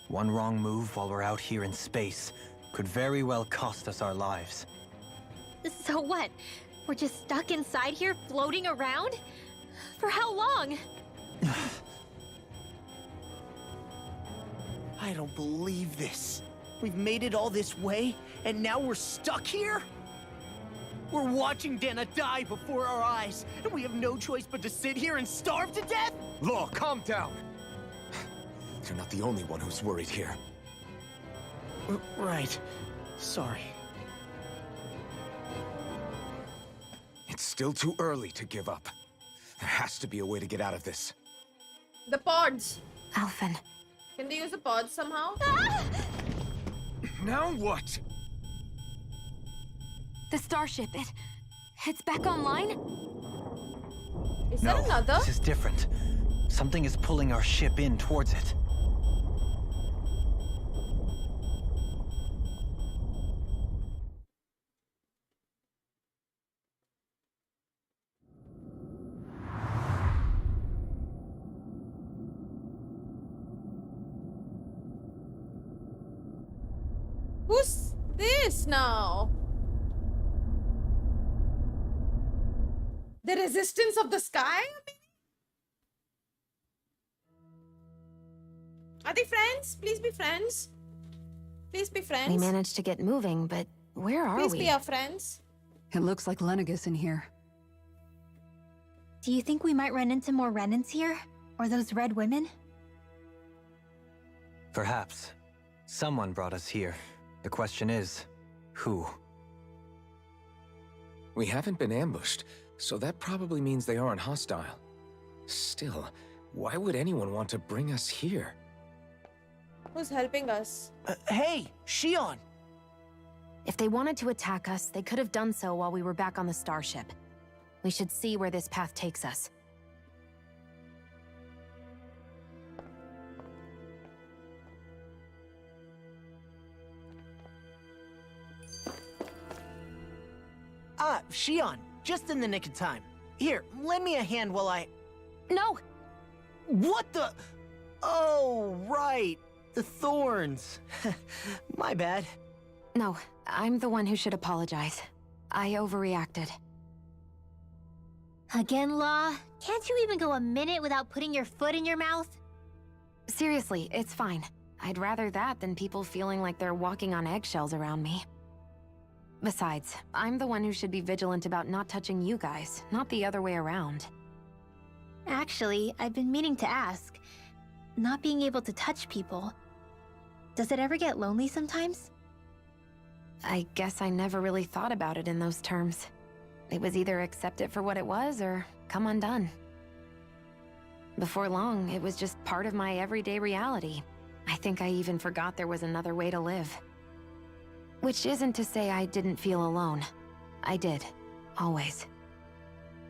One wrong move while we're out here in space could very well cost us our lives. So what? We're just stuck inside here, floating around? For how long? I don't believe this. We've made it all this way, and now we're stuck here? We're watching Dana die before our eyes, and we have no choice but to sit here and starve to death? Law, calm down! You're not the only one who's worried here. Right. Sorry. It's still too early to give up. There has to be a way to get out of this. The pods. Alphen. Can they use the pods somehow? Now what? The starship, it's back online? Is No, there another? this is different. Something is pulling our ship in towards it. Who's this now? The resistance of the sky? Maybe? Are they friends? Please be friends. Please be friends. We managed to get moving, but where are Please we? be our friends. It looks like Lenegis in here. Do you think we might run into more Renans here? Or those red women? Perhaps. Someone brought us here. The question is, who? We haven't been ambushed, so that probably means they aren't hostile. Still, why would anyone want to bring us here? Who's helping us? Hey, Shion! If they wanted to attack us, they could have done so while we were back on the starship. We should see where this path takes us. Shion, just in the nick of time. Here, lend me a hand while I... No! What the... Oh, right. The thorns. My bad. No, I'm the one who should apologize. I overreacted. Again, Law? Can't you even go a minute without putting your foot in your mouth? Seriously, it's fine. I'd rather that than people feeling like they're walking on eggshells around me. Besides, I'm the one who should be vigilant about not touching you guys, not the other way around. Actually, I've been meaning to ask. Not being able to touch people, does it ever get lonely sometimes? I guess I never really thought about it in those terms. It was either accept it for what it was or come undone. Before long, it was just part of my everyday reality. I think I even forgot there was another way to live. Which isn't to say I didn't feel alone. I did. Always.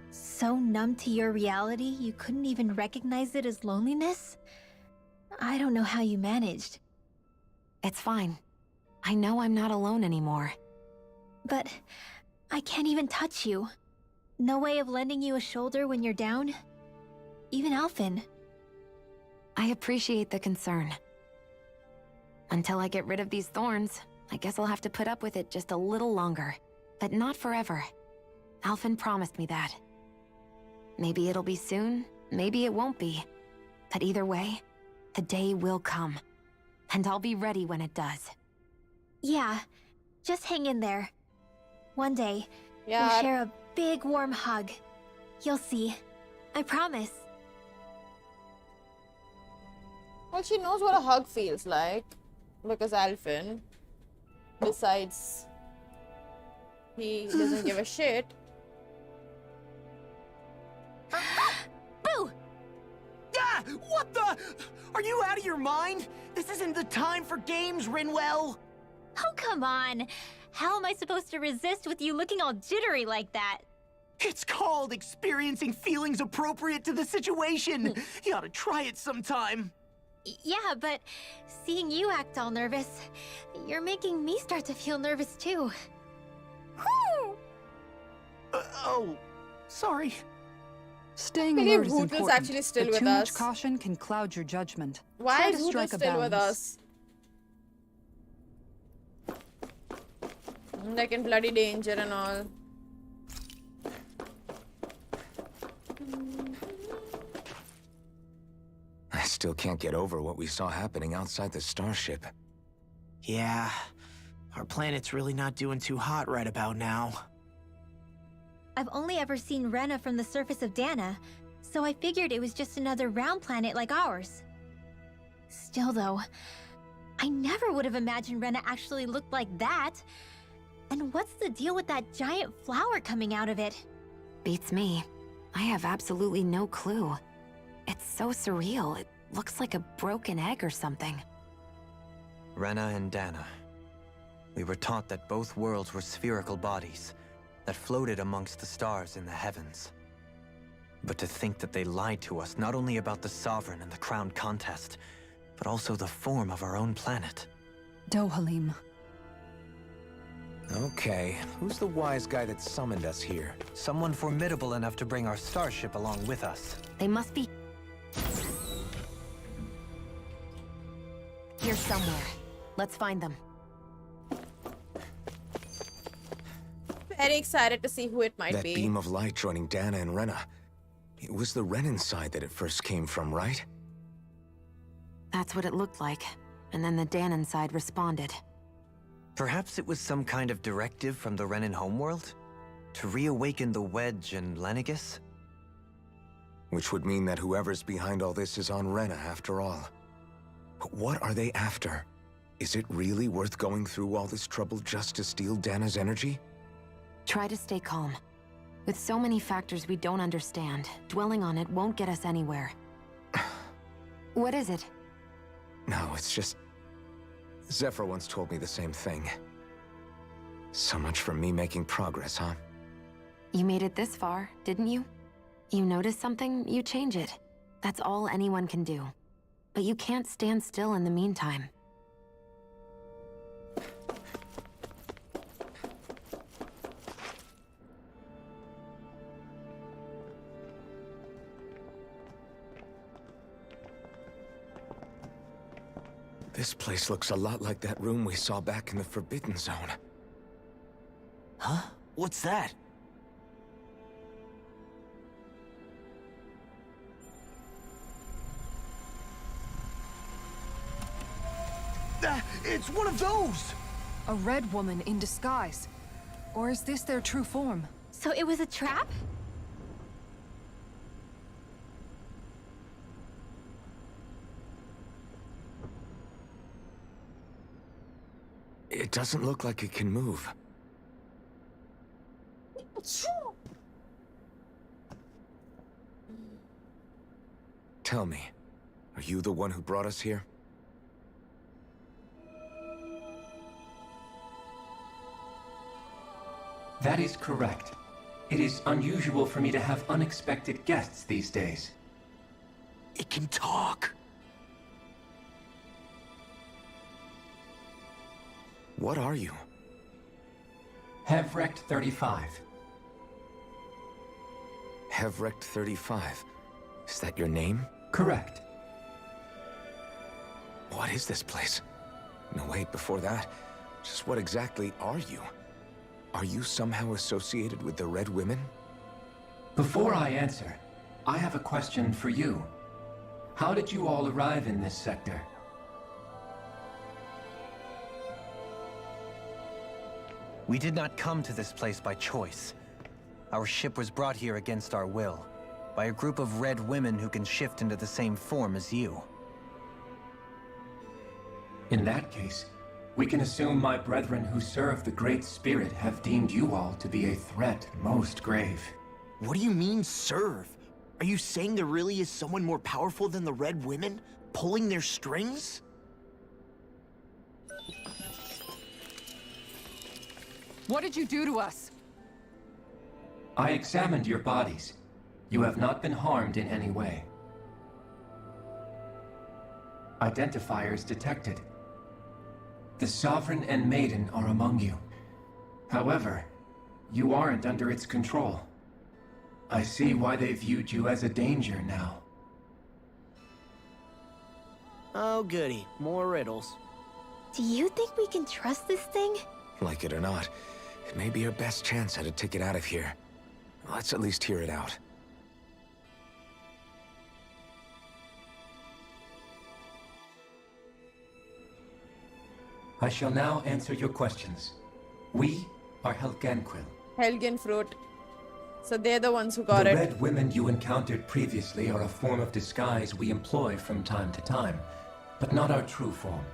So numb to your reality, you couldn't even recognize it as loneliness? I don't know how you managed. It's fine. I know I'm not alone anymore. But I can't even touch you. No way of lending you a shoulder when you're down? Even Alphen. I appreciate the concern. Until I get rid of these thorns, I guess I'll have to put up with it just a little longer. But not forever. Alphen promised me that. Maybe it'll be soon, maybe it won't be. But either way, the day will come. And I'll be ready when it does. Yeah, just hang in there. One day, Yeah. we'll share a big warm hug. You'll see. I promise. Well, she knows what a hug feels like. Because Alphen, besides, he doesn't give a shit. Boo! Ah! What the? Are you out of your mind? This isn't the time for games, Rinwell. Oh, come on. How am I supposed to resist with you looking all jittery like that? It's called experiencing feelings appropriate to the situation. You ought to try it sometime. Yeah, but seeing you act all nervous, you're making me start to feel nervous too. Oh, sorry. Staying Maybe alert is Hoot was important, actually still but with too much us. caution can cloud your judgment. Why Try is to Hoot strike a still with balance. us? Like in bloody danger and all. I still can't get over what we saw happening outside the starship. Yeah, our planet's really not doing too hot right about now. I've only ever seen Rena from the surface of Dana, so I figured it was just another round planet like ours. Still though, I never would have imagined Rena actually looked like that. And what's the deal with that giant flower coming out of it? Beats me. I have absolutely no clue. It's so surreal. It looks like a broken egg or something. Rena and Dana. We were taught that both worlds were spherical bodies that floated amongst the stars in the heavens. But to think that they lied to us not only about the Sovereign and the Crown contest, but also the form of our own planet. Dohalim. Okay, who's the wise guy that summoned us here? Someone formidable enough to bring our starship along with us. They must be here somewhere. Let's find them. Very excited to see who it might That be. beam of light joining Dana and Rena. It was the Renan side that it first came from, right? That's what it looked like. And then the Danon side responded. Perhaps it was some kind of directive from the Renan homeworld? To reawaken the Wedge and Lenegis? Which would mean that whoever's behind all this is on Rena after all. But what are they after? Is it really worth going through all this trouble just to steal Dana's energy? Try to stay calm. With so many factors we don't understand, dwelling on it won't get us anywhere. What is it? No, it's just... Zephyr once told me the same thing. So much for me making progress, huh? You made it this far, didn't you? You notice something, you change it. That's all anyone can do. But you can't stand still in the meantime. This place looks a lot like that room we saw back in the Forbidden Zone. Huh? What's that? It's one of those! A red woman in disguise. Or is this their true form? So it was a trap? It doesn't look like it can move. Tell me, are you the one who brought us here? That is correct. It is unusual for me to have unexpected guests these days. It can talk. What are you? Hevrect 35. Hevrect 35. Is that your name? Correct. What is this place? No, wait, before that, just what exactly are you? Are you somehow associated with the Red Women? Before I answer, I have a question for you. How did you all arrive in this sector? We did not come to this place by choice. Our ship was brought here against our will, by a group of red women who can shift into the same form as you. In that case, we can assume my brethren who serve the Great Spirit have deemed you all to be a threat most grave. What do you mean, serve? Are you saying there really is someone more powerful than the Red Women, pulling their strings? What did you do to us? I examined your bodies. You have not been harmed in any way. Identifiers detected. The Sovereign and Maiden are among you. However, you aren't under its control. I see why they viewed you as a danger now. Oh goody, more riddles. Do you think we can trust this thing? Like it or not, it may be our best chance at a ticket out of here. Let's at least hear it out. I shall now answer your questions. We are Helganquil. Helgen fruit. So they're the ones who got The it. red women you encountered previously are a form of disguise we employ from time to time, but not our true form.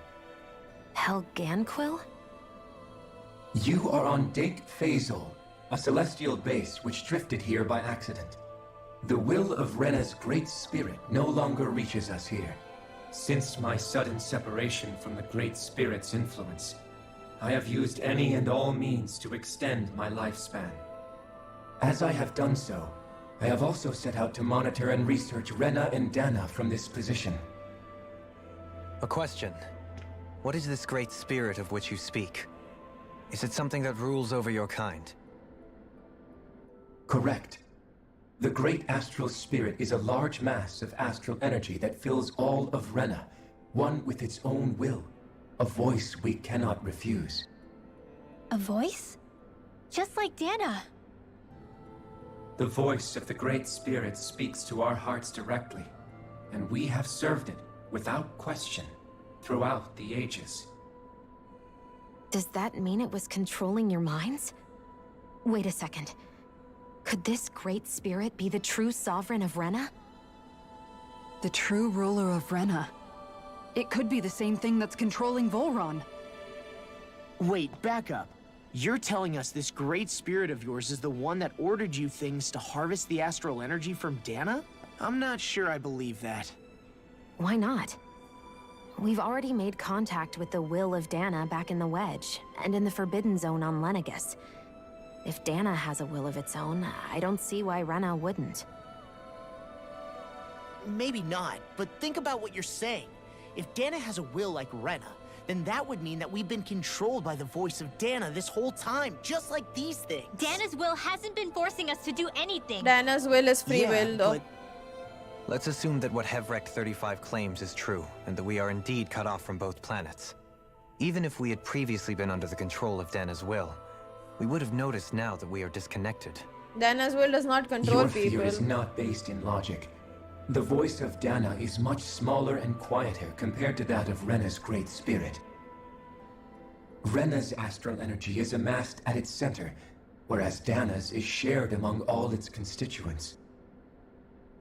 Helganquil? You are on Dake Phasol, a celestial base which drifted here by accident. The will of Rena's great spirit no longer reaches us here. Since my sudden separation from the Great Spirit's influence, I have used any and all means to extend my lifespan. As I have done so, I have also set out to monitor and research Rena and Dana from this position. A question. What is this great spirit of which you speak? Is it something that rules over your kind? Correct. The Great Astral Spirit is a large mass of astral energy that fills all of Rena, one with its own will, a voice we cannot refuse. A voice? Just like Dana. The voice of the Great Spirit speaks to our hearts directly, and we have served it, without question, throughout the ages. Does that mean it was controlling your minds? Wait a second. Could this great spirit be the true sovereign of Rena? The true ruler of Rena. It could be the same thing that's controlling Volron. Wait, back up. You're telling us this great spirit of yours is the one that ordered you things to harvest the astral energy from Dana? I'm not sure I believe that. Why not? We've already made contact with the will of Dana back in the Wedge, and in the Forbidden Zone on Lenegus. If Dana has a will of its own, I don't see why Rena wouldn't. Maybe not, but think about what you're saying. If Dana has a will like Rena, then that would mean that we've been controlled by the voice of Dana this whole time, just like these things. Dana's will hasn't been forcing us to do anything. Dana's will is free will, though. Let's assume that what Hevrek 35 claims is true, and that we are indeed cut off from both planets. Even if we had previously been under the control of Dana's will, we would have noticed now that we are disconnected. Dana's will does not control Your people. fear is not based in logic. The voice of Dana is much smaller and quieter compared to that of Rena's great spirit. Rena's astral energy is amassed at its center, whereas Dana's is shared among all its constituents.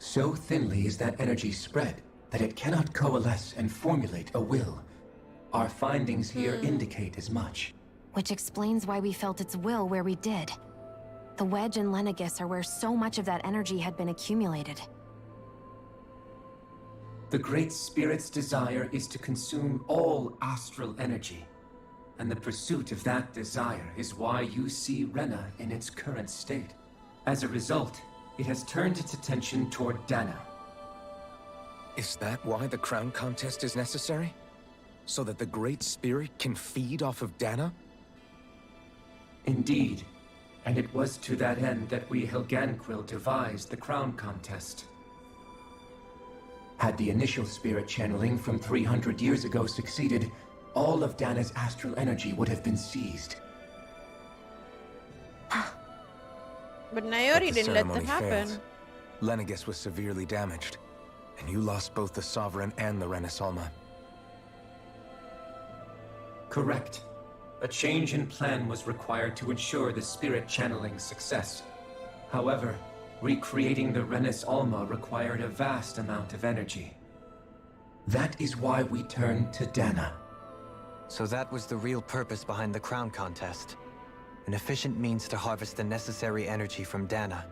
So thinly is that energy spread that it cannot coalesce and formulate a will. Our findings here indicate as much. Which explains why we felt its will where we did. The Wedge and Lenegus are where so much of that energy had been accumulated. The Great Spirit's desire is to consume all astral energy, and the pursuit of that desire is why you see Rena in its current state. As a result, it has turned its attention toward Dana. Is that why the crown contest is necessary? So that the Great Spirit can feed off of Dana? Indeed, and it was to that end that we Helganquil devised the crown contest. Had the initial spirit channeling from 300 years ago succeeded, all of Dana's astral energy would have been seized. But Nayori But the didn't let that ceremony happen. failed. Lenegus was severely damaged, and you lost both the Sovereign and the Renasalma. Correct. A change in plan was required to ensure the spirit channeling's success. However, recreating the Renis Alma required a vast amount of energy. That is why we turned to Dana. So that was the real purpose behind the crown contest. An efficient means to harvest the necessary energy from Dana.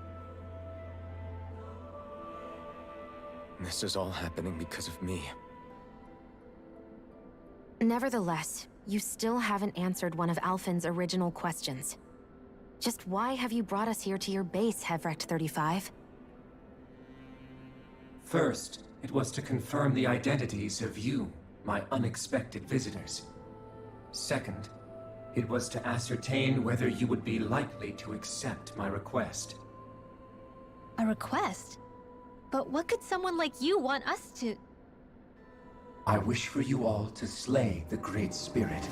This is all happening because of me. Nevertheless, you still haven't answered one of Alphen's original questions. Just why have you brought us here to your base, HyperX 35? First, it was to confirm the identities of you, my unexpected visitors. Second, it was to ascertain whether you would be likely to accept my request. A request? But what could someone like you want us to... I wish for you all to slay the Great Spirit.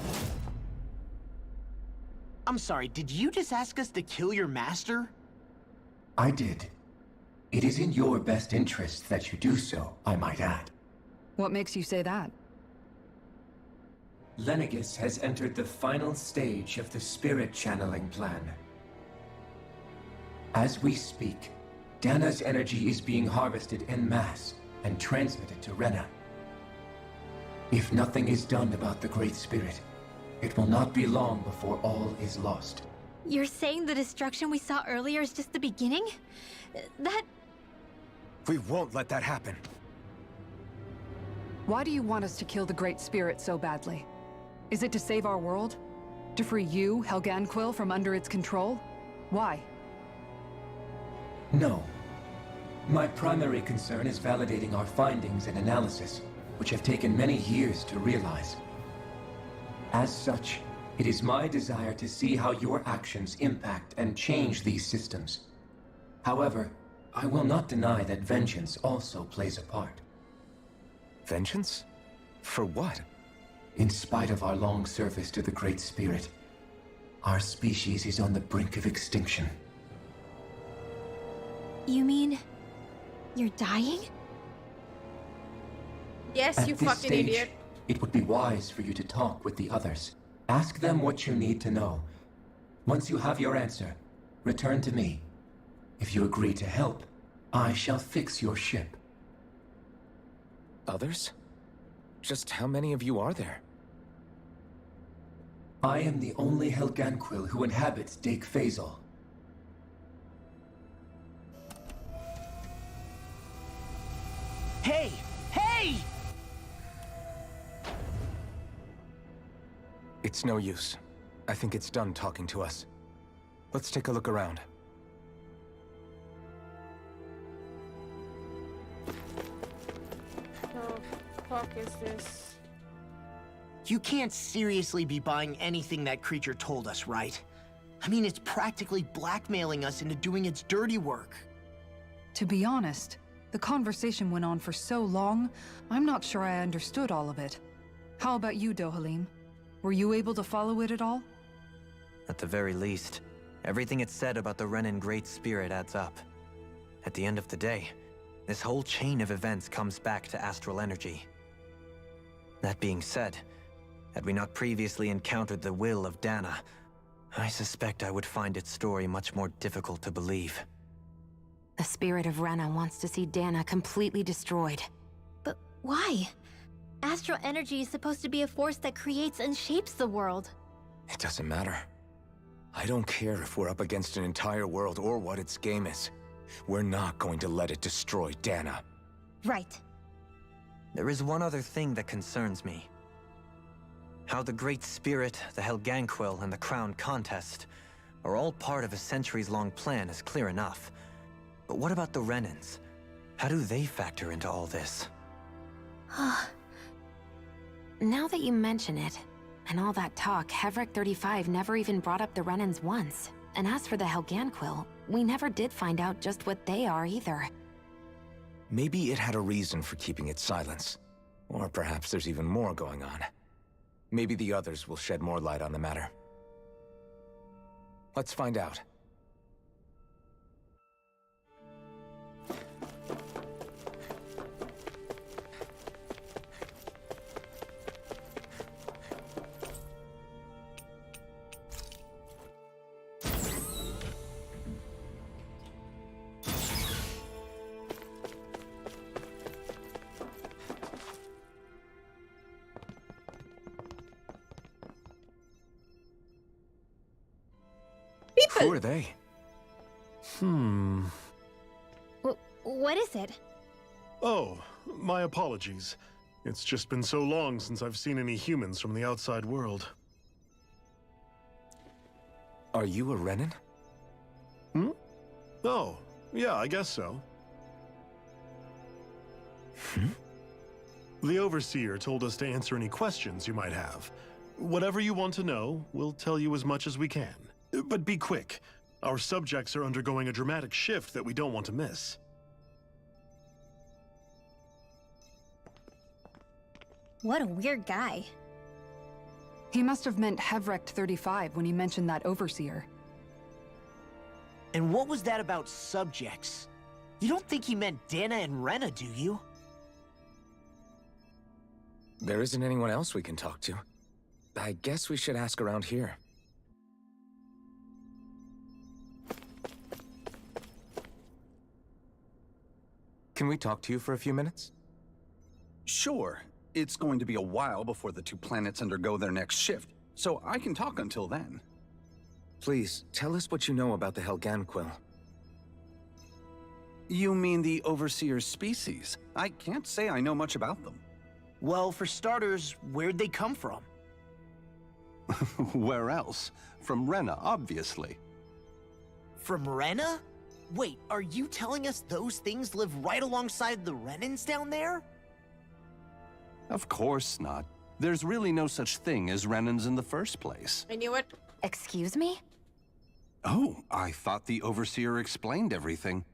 I'm sorry, did you just ask us to kill your master? I did. It is in your best interest that you do so, I might add. What makes you say that? Lenegis has entered the final stage of the spirit channeling plan. As we speak, Dana's energy is being harvested en masse and transmitted to Rena. If nothing is done about the Great Spirit, it will not be long before all is lost. You're saying the destruction we saw earlier is just the beginning? That... We won't let that happen. Why do you want us to kill the Great Spirit so badly? Is it to save our world? To free you, Helganquil, from under its control? Why? No. My primary concern is validating our findings and analysis, which have taken many years to realize. As such, it is my desire to see how your actions impact and change these systems. However, I will not deny that vengeance also plays a part. Vengeance? For what? In spite of our long service to the Great Spirit, our species is on the brink of extinction. You mean... you're dying? Yes, At you this fucking stage, idiot. it would be wise for you to talk with the others. Ask them what you need to know. Once you have your answer, return to me. If you agree to help, I shall fix your ship. Others? Just how many of you are there? I am the only Helganquil who inhabits Dake Phasal. Hey! Hey! It's no use. I think it's done talking to us. Let's take a look around. The fuck is this? You can't seriously be buying anything that creature told us, right? I mean, it's practically blackmailing us into doing its dirty work. To be honest, the conversation went on for so long, I'm not sure I understood all of it. How about you, Dohalim? Were you able to follow it at all? At the very least, everything it said about the Renan Great Spirit adds up. At the end of the day, this whole chain of events comes back to astral energy. That being said, had we not previously encountered the will of Dana, I suspect I would find its story much more difficult to believe. The spirit of Rena wants to see Dana completely destroyed. But why? Astral energy is supposed to be a force that creates and shapes the world. It doesn't matter. I don't care if we're up against an entire world or what its game is. We're not going to let it destroy Dana. Right. There is one other thing that concerns me. How the Great Spirit, the Helganquil, and the Crown Contest are all part of a centuries-long plan is clear enough. But what about the Renans? How do they factor into all this? Now that you mention it, and all that talk, HyperX 35 never even brought up the Renans once. And as for the Helganquil, we never did find out just what they are either. Maybe it had a reason for keeping its silence. Or perhaps there's even more going on. Maybe the others will shed more light on the matter. Let's find out. Who are they? What is it? Oh, my apologies. It's just been so long since I've seen any humans from the outside world. Are you a Renan? Hmm? Oh, yeah, I guess so. The Overseer told us to answer any questions you might have. Whatever you want to know, we'll tell you as much as we can. But be quick. Our subjects are undergoing a dramatic shift that we don't want to miss. What a weird guy. He must have meant Hevrect 35 when he mentioned that Overseer. And what was that about subjects? You don't think he meant Dana and Rena, do you? There isn't anyone else we can talk to. I guess we should ask around here. Can we talk to you for a few minutes? Sure. It's going to be a while before the two planets undergo their next shift, so I can talk until then. Please, tell us what you know about the Helganquil. You mean the Overseer's species? I can't say I know much about them. Well, for starters, where'd they come from? Where else? From Rena, obviously. From Rena? Wait, are you telling us those things live right alongside the Renans down there? Of course not. There's really no such thing as Renans in the first place. I knew it. Excuse me? Oh, I thought the Overseer explained everything.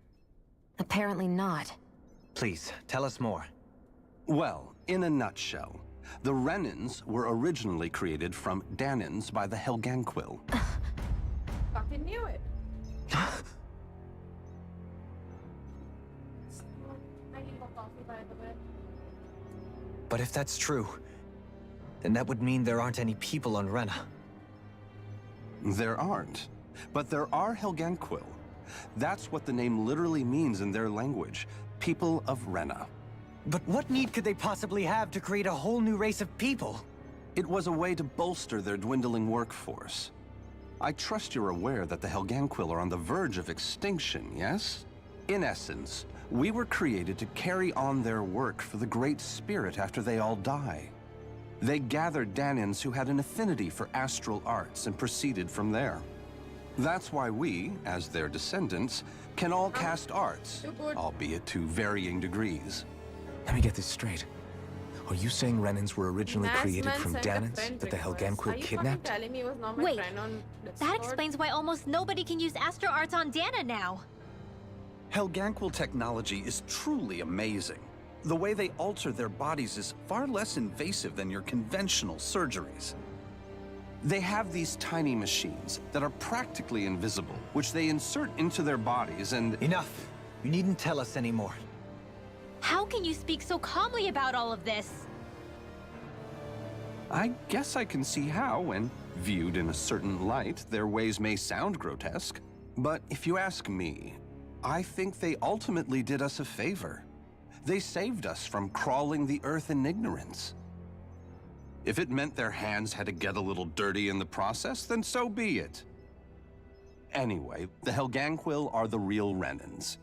Apparently not. Please, tell us more. Well, in a nutshell, the Renans were originally created from Danans by the Helganquil. Fucking knew it. I need more coffee, by the way. But if that's true, then that would mean there aren't any people on Rena. There aren't. But there are Helganquil. That's what the name literally means in their language. People of Rena. But what need could they possibly have to create a whole new race of people? It was a way to bolster their dwindling workforce. I trust you're aware that the Helganquil are on the verge of extinction, yes? In essence, we were created to carry on their work for the Great Spirit after they all die. They gathered Danans who had an affinity for astral arts and proceeded from there. That's why we, as their descendants, can all cast arts, albeit to varying degrees. Let me get this straight. Are you saying Renans were originally created from Danans that the Helganquil kidnapped? Wait, that explains why almost nobody can use astro arts on Dana now. Helganquil technology is truly amazing. The way they alter their bodies is far less invasive than your conventional surgeries. They have these tiny machines that are practically invisible, which they insert into their bodies and— Enough! You needn't tell us anymore. How can you speak so calmly about all of this? I guess I can see how, when viewed in a certain light, their ways may sound grotesque. But if you ask me, I think they ultimately did us a favor. They saved us from crawling the earth in ignorance. If it meant their hands had to get a little dirty in the process, then so be it. Anyway, the Helganquil are the real Renans.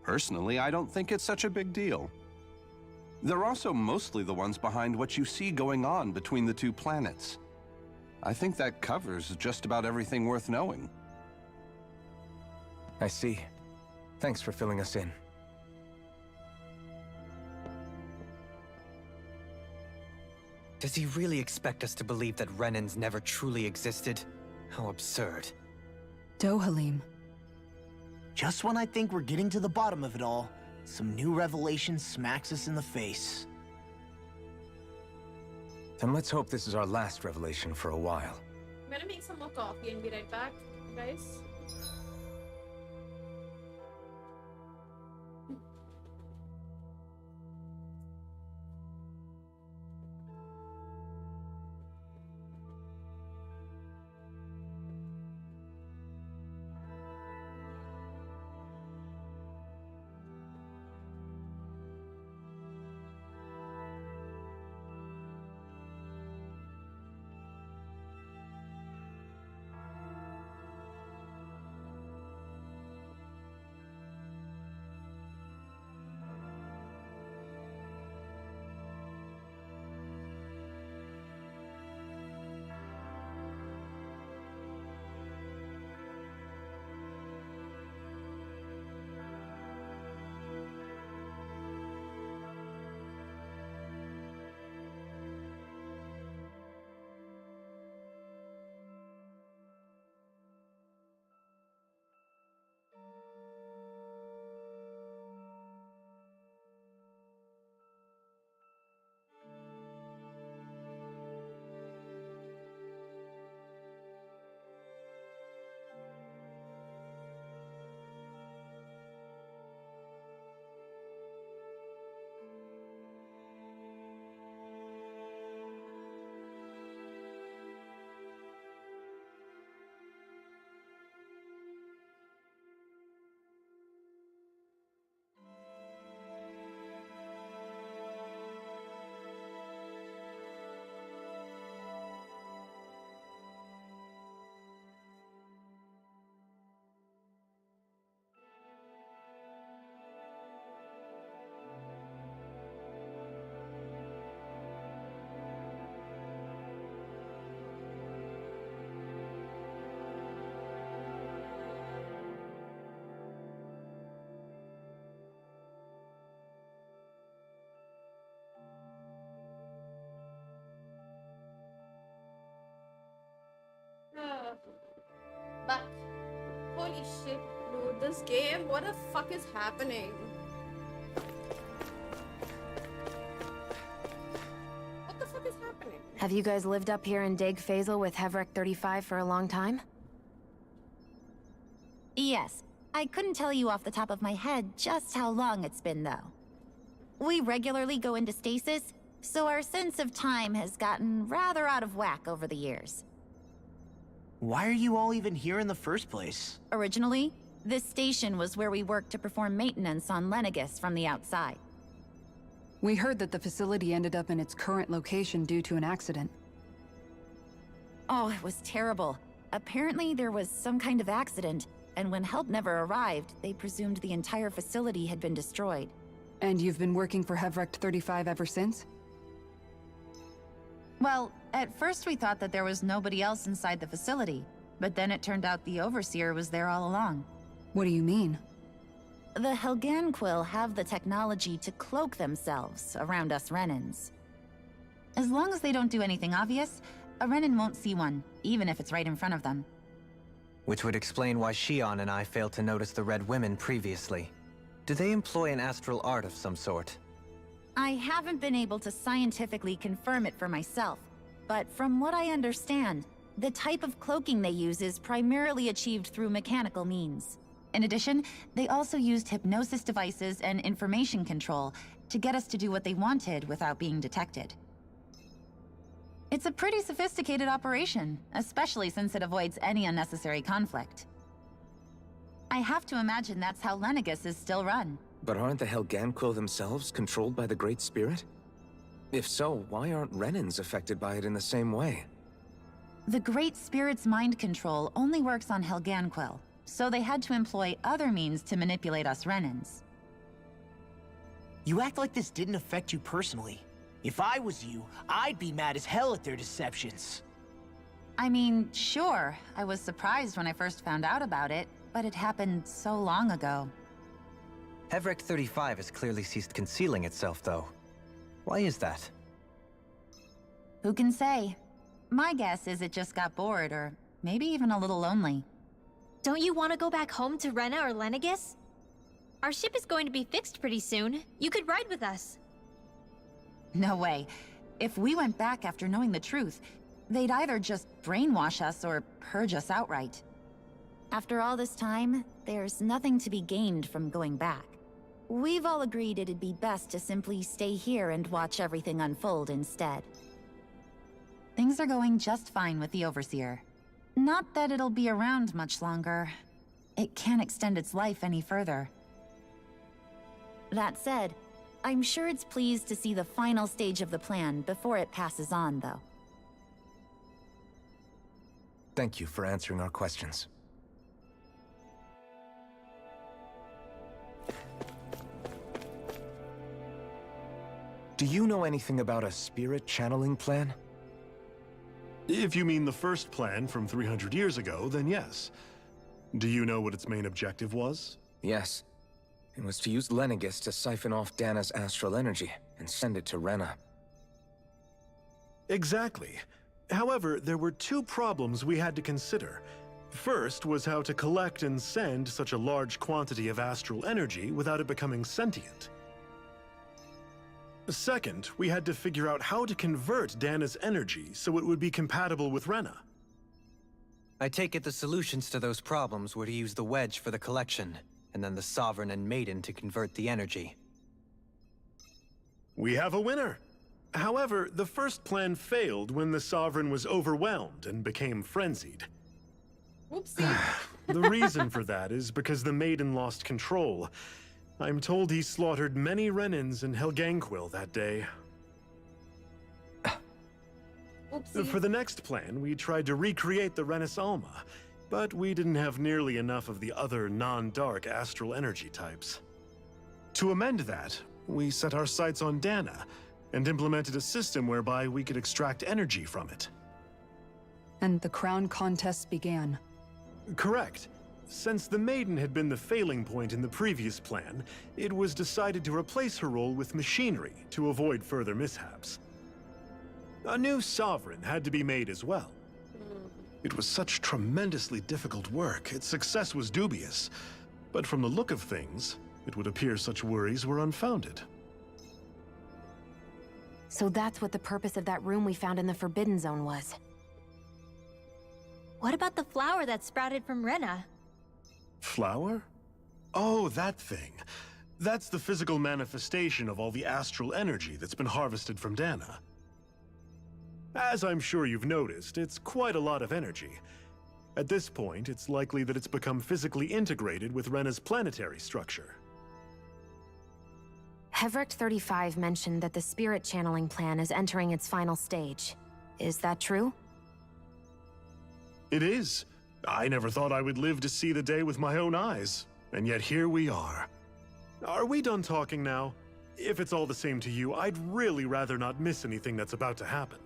Personally, I don't think it's such a big deal. They're also mostly the ones behind what you see going on between the two planets. I think that covers just about everything worth knowing. I see. Thanks for filling us in. Does he really expect us to believe that Renans never truly existed? How absurd. Dohalim. Just when I think we're getting to the bottom of it all, some new revelation smacks us in the face. Then let's hope this is our last revelation for a while. I'm gonna make some more coffee and be right back, guys. But holy shit, dude, this game, what the fuck is happening? What the fuck is happening? Have you guys lived up here in Dig Faisal with HyperX 35 for a long time? Yes. I couldn't tell you off the top of my head just how long it's been, though. We regularly go into stasis, so our sense of time has gotten rather out of whack over the years. Why are you all even here in the first place? Originally, this station was where we worked to perform maintenance on Lenegis from the outside. We heard that the facility ended up in its current location due to an accident. Oh, it was terrible. Apparently there was some kind of accident, and when help never arrived, they presumed the entire facility had been destroyed. And you've been working for HyperX 35 ever since? Well, at first we thought that there was nobody else inside the facility, but then it turned out the Overseer was there all along. What do you mean? The Helganquil have the technology to cloak themselves around us Renans. As long as they don't do anything obvious, a Renan won't see one, even if it's right in front of them. Which would explain why Xion and I failed to notice the Red Women previously. Do they employ an astral art of some sort? I haven't been able to scientifically confirm it for myself, but from what I understand, the type of cloaking they use is primarily achieved through mechanical means. In addition, they also used hypnosis devices and information control to get us to do what they wanted without being detected. It's a pretty sophisticated operation, especially since it avoids any unnecessary conflict. I have to imagine that's how Lenegis is still run. But aren't the Helganquil themselves controlled by the Great Spirit? If so, why aren't Renans affected by it in the same way? The Great Spirit's mind control only works on Helganquil, so they had to employ other means to manipulate us Renans. You act like this didn't affect you personally. If I was you, I'd be mad as hell at their deceptions. I mean, sure, I was surprised when I first found out about it, but it happened so long ago. HyperX 35 has clearly ceased concealing itself, though. Why is that? Who can say? My guess is it just got bored, or maybe even a little lonely. Don't you want to go back home to Rena or Lenegis? Our ship is going to be fixed pretty soon. You could ride with us. No way. If we went back after knowing the truth, they'd either just brainwash us or purge us outright. After all this time, there's nothing to be gained from going back. We've all agreed it'd be best to simply stay here and watch everything unfold instead. Things are going just fine with the Overseer. Not that it'll be around much longer. It can't extend its life any further. That said, I'm sure it's pleased to see the final stage of the plan before it passes on, though. Thank you for answering our questions. Do you know anything about a spirit channeling plan? If you mean the first plan from 300 years ago, then yes. Do you know what its main objective was? Yes. It was to use Lenegis to siphon off Dana's astral energy and send it to Rena. Exactly. However, there were two problems we had to consider. First was how to collect and send such a large quantity of astral energy without it becoming sentient. Second, we had to figure out how to convert Dana's energy so it would be compatible with Rena. I take it the solutions to those problems were to use the wedge for the collection, and then the Sovereign and Maiden to convert the energy. We have a winner! However, the first plan failed when the Sovereign was overwhelmed and became frenzied. Whoopsie. The reason for that is because the Maiden lost control. I'm told he slaughtered many Renans in Helganquil that day. Oopsie. For the next plan, we tried to recreate the Renis Alma, but we didn't have nearly enough of the other non-dark astral energy types. To amend that, we set our sights on Dana, and implemented a system whereby we could extract energy from it. And the crown contests began. Correct. Since the Maiden had been the failing point in the previous plan, it was decided to replace her role with machinery to avoid further mishaps. A new Sovereign had to be made as well. It was such tremendously difficult work. Its success was dubious. But from the look of things, it would appear such worries were unfounded. So that's what the purpose of that room we found in the Forbidden Zone was. What about the flower that sprouted from Rena? Flower? Oh, that thing. That's the physical manifestation of all the astral energy that's been harvested from Dana. As I'm sure you've noticed, it's quite a lot of energy. At this point, it's likely that it's become physically integrated with Rena's planetary structure. Hevricht 35 mentioned that the spirit channeling plan is entering its final stage. Is that true? It is. I never thought I would live to see the day with my own eyes, and yet here we are. Are we done talking now? If it's all the same to you, I'd really rather not miss anything that's about to happen.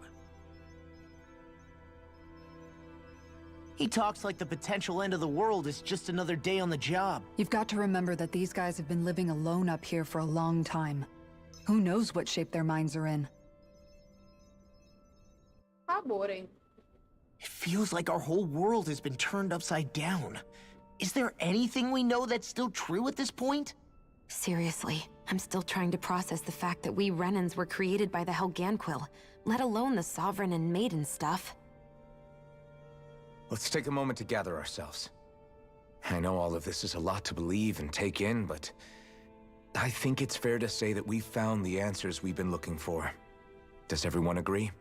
He talks like the potential end of the world is just another day on the job. You've got to remember that these guys have been living alone up here for a long time. Who knows what shape their minds are in? How boring. It feels like our whole world has been turned upside down. Is there anything we know that's still true at this point? Seriously, I'm still trying to process the fact that we Renans were created by the Helganquil, let alone the Sovereign and Maiden stuff. Let's take a moment to gather ourselves. I know all of this is a lot to believe and take in, but I think it's fair to say that we've found the answers we've been looking for. Does everyone agree?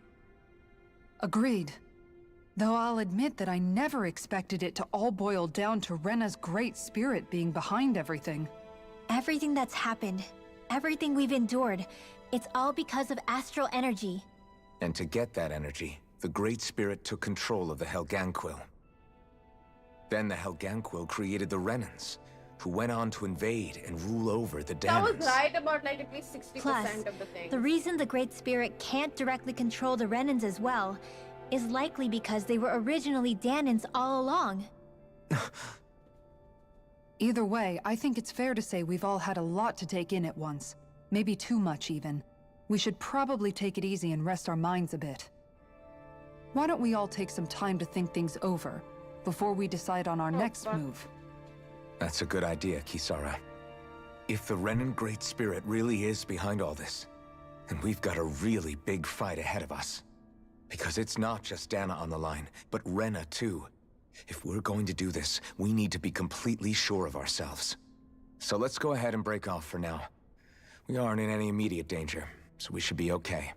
Agreed. Though I'll admit that I never expected it to all boil down to Rena's great spirit being behind everything. Everything that's happened, everything we've endured, it's all because of astral energy. And to get that energy, the Great Spirit took control of the Helganquil. Then the Helganquil created the Renans, who went on to invade and rule over the That Danans. was right about like at least 60% Plus, of the thing. the reason the Great Spirit can't directly control the Renans as well is likely because they were originally Danans all along. Either way, I think it's fair to say we've all had a lot to take in at once. Maybe too much, even. We should probably take it easy and rest our minds a bit. Why don't we all take some time to think things over, before we decide on our next move? That's a good idea, Kisara. If the Renan Great Spirit really is behind all this, then we've got a really big fight ahead of us. Because it's not just Dana on the line, but Rena too. If we're going to do this, we need to be completely sure of ourselves. So let's go ahead and break off for now. We aren't in any immediate danger, so we should be okay.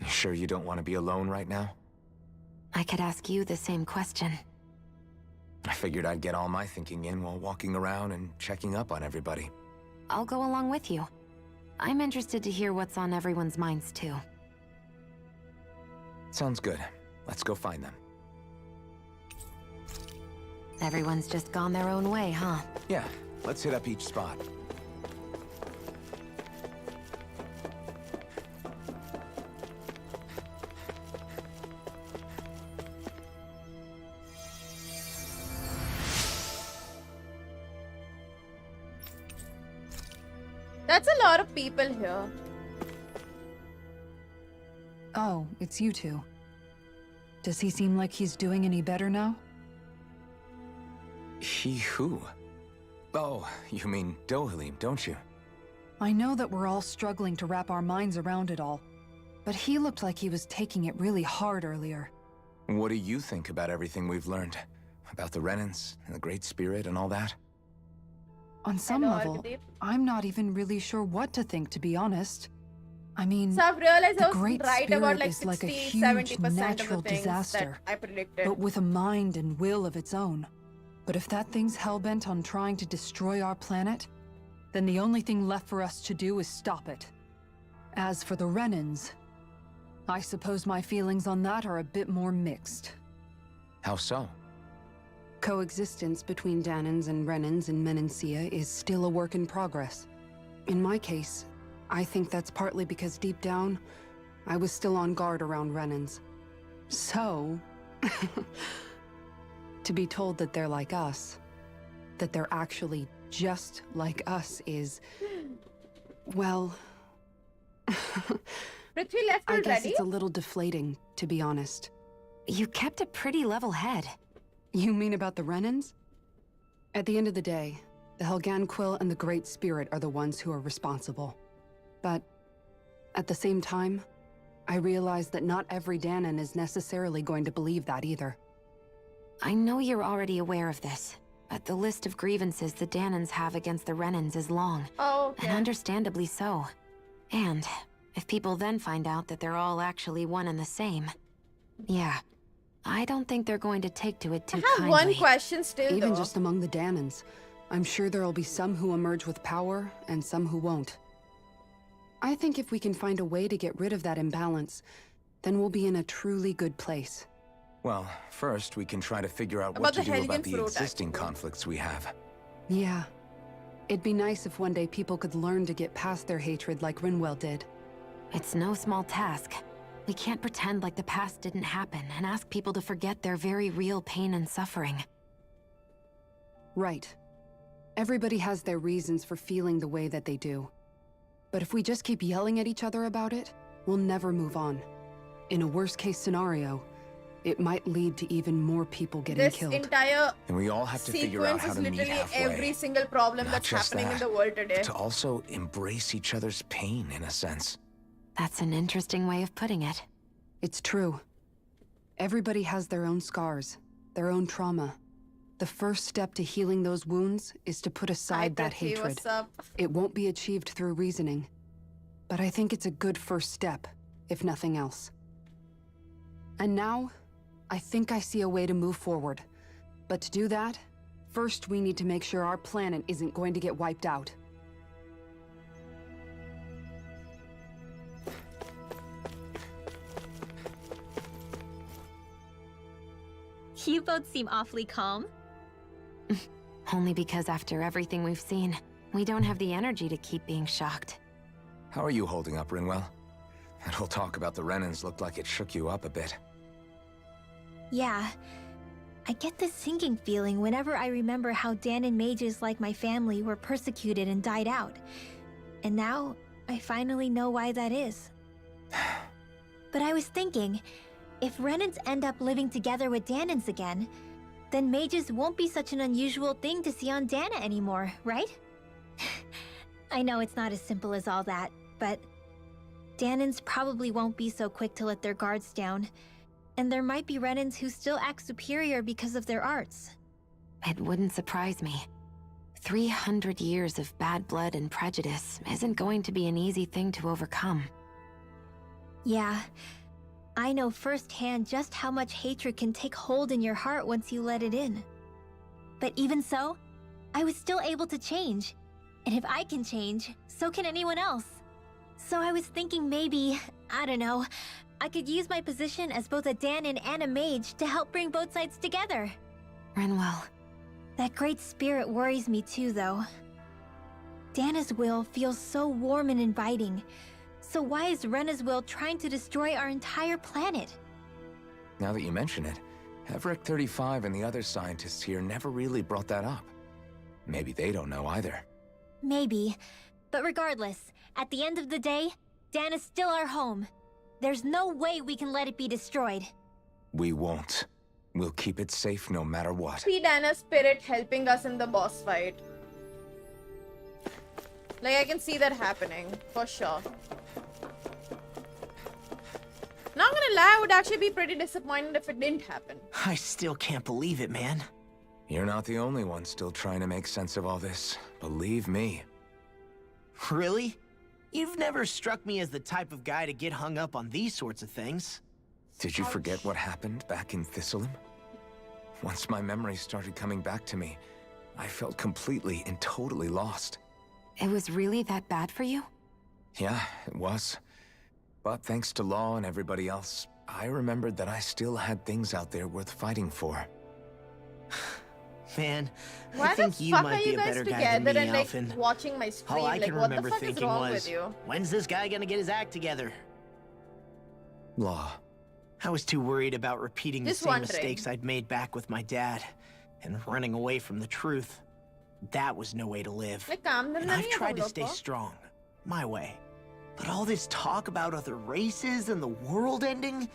You sure you don't want to be alone right now? I could ask you the same question. I figured I'd get all my thinking in while walking around and checking up on everybody. I'll go along with you. I'm interested to hear what's on everyone's minds too. Sounds good. Let's go find them. Everyone's just gone their own way, huh? Yeah, let's hit up each spot. That's a lot of people here. Oh, it's you two. Does he seem like he's doing any better now? He who? Oh, you mean Dohalim, don't you? I know that we're all struggling to wrap our minds around it all, but he looked like he was taking it really hard earlier. What do you think about everything we've learned? About the Renans, and the Great Spirit, and all that? On some level, I'm not even really sure what to think, to be honest. I mean, So I've realized I the was Great right Spirit about like is like a 60, huge 70% of natural the things disaster, that I predicted. but with a mind and will of its own. But if that thing's hellbent on trying to destroy our planet, then the only thing left for us to do is stop it. As for the Renans, I suppose my feelings on that are a bit more mixed. How so? Coexistence between Danans and Renans in Menancia is still a work in progress. In my case, I think that's partly because deep down, I was still on guard around Renans. So, to be told that they're like us, that they're actually just like us is, well, Prithvi left I guess already? it's a little deflating, to be honest. You kept a pretty level head. You mean about the Renans? At the end of the day, the Helganquil and the Great Spirit are the ones who are responsible. But at the same time, I realize that not every Danan is necessarily going to believe that either. I know you're already aware of this, but the list of grievances the Danans have against the Renans is long. Oh, okay. And understandably so. And if people then find out that they're all actually one and the same, yeah, I don't think they're going to take to it too I have kindly. one question still, Even though. just among the Danans, I'm sure there'll be some who emerge with power and some who won't. I think if we can find a way to get rid of that imbalance, then we'll be in a truly good place. Well, first we can try to figure out About what to the do Helgen about the fruit, existing actually. conflicts we have. Yeah. It'd be nice if one day people could learn to get past their hatred like Rinwell did. It's no small task. We can't pretend like the past didn't happen and ask people to forget their very real pain and suffering. Right. Everybody has their reasons for feeling the way that they do. But if we just keep yelling at each other about it, we'll never move on. In a worst-case scenario, it might lead to even more people getting This killed. entire And we all have to figure out sequence how is to meet literally halfway. every single problem Not that's just happening in that, the world today. but to also embrace each other's pain, in a sense. That's an interesting way of putting it. It's true. Everybody has their own scars, their own trauma. The first step to healing those wounds is to put aside that Khatri, hatred. what's up? It won't be achieved through reasoning. But I think it's a good first step, if nothing else. And now, I think I see a way to move forward. But to do that, first we need to make sure our planet isn't going to get wiped out. You both seem awfully calm. Only because after everything we've seen, we don't have the energy to keep being shocked. How are you holding up, Rinwell? That whole talk about the Renans looked like it shook you up a bit. Yeah. I get this sinking feeling whenever I remember how Danan mages like my family were persecuted and died out. And now, I finally know why that is. But I was thinking, if Renans end up living together with Danans again, then mages won't be such an unusual thing to see on Dana anymore, right? I know it's not as simple as all that, but Danans probably won't be so quick to let their guards down, and there might be Renans who still act superior because of their arts. It wouldn't surprise me. 300 years of bad blood and prejudice isn't going to be an easy thing to overcome. Yeah, I know firsthand just how much hatred can take hold in your heart once you let it in. But even so, I was still able to change. And if I can change, so can anyone else. So I was thinking maybe, I don't know, I could use my position as both a Danan and a mage to help bring both sides together. Rinwell. That great spirit worries me too, though. Dana's will feels so warm and inviting. So why is Rena's will trying to destroy our entire planet? Now that you mention it, Everett 35 and the other scientists here never really brought that up. Maybe they don't know either. Maybe. But regardless, at the end of the day, Dana's still our home. There's no way we can let it be destroyed. We won't. We'll keep it safe no matter what. See Dana's spirit helping us in the boss fight. Like, I can see that happening, for sure. Not gonna lie, I would actually be pretty disappointed if it didn't happen. I still can't believe it, man. You're not the only one still trying to make sense of all this. Believe me. Really? You've never struck me as the type of guy to get hung up on these sorts of things. Did you forget what happened back in Thistleum? Once my memories started coming back to me, I felt completely and totally lost. It was really that bad for you? Yeah, it was. But thanks to Law and everybody else, I remembered that I still had things out there worth fighting for. Man, Why I think the you fuck might are be you a guys better guy together than me, and like Alphen. watching my stream? All I Like, can what the remember fuck is thinking wrong was, with you? when's this guy gonna get his act together? Law. I was too worried about repeating Just the same wondering. mistakes I'd made back with my dad, and running away from the truth. That was no way to live. Like, काम धंधा And नहीं I've है tried तुम to लोग stay को? strong, my way. But all this talk about other races and the world ending,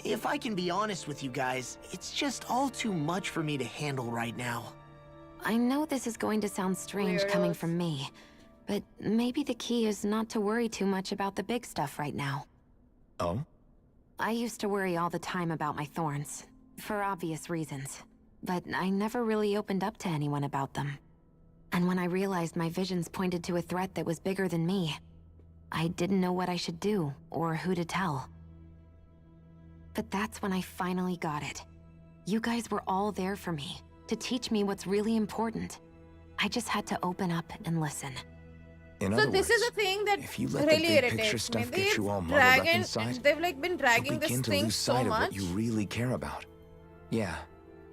If I can be honest with you guys, it's just all too much for me to handle right now. I know this is going to sound strange coming Weirdos. from me, but maybe the key is not to worry too much about the big stuff right now. Oh? I used to worry all the time about my thorns, for obvious reasons, but I never really opened up to anyone about them. And when I realized my visions pointed to a threat that was bigger than me, I didn't know what I should do or who to tell. But that's when I finally got it. You guys were all there for me, to teach me what's really important. I just had to open up and listen. In So other this words, is a thing that if you let really the big picture irritates me. stuff get They've you all muddled up dragging, inside, they've like been dragging you'll this begin to thing lose so sight of much. what you really care about. Yeah,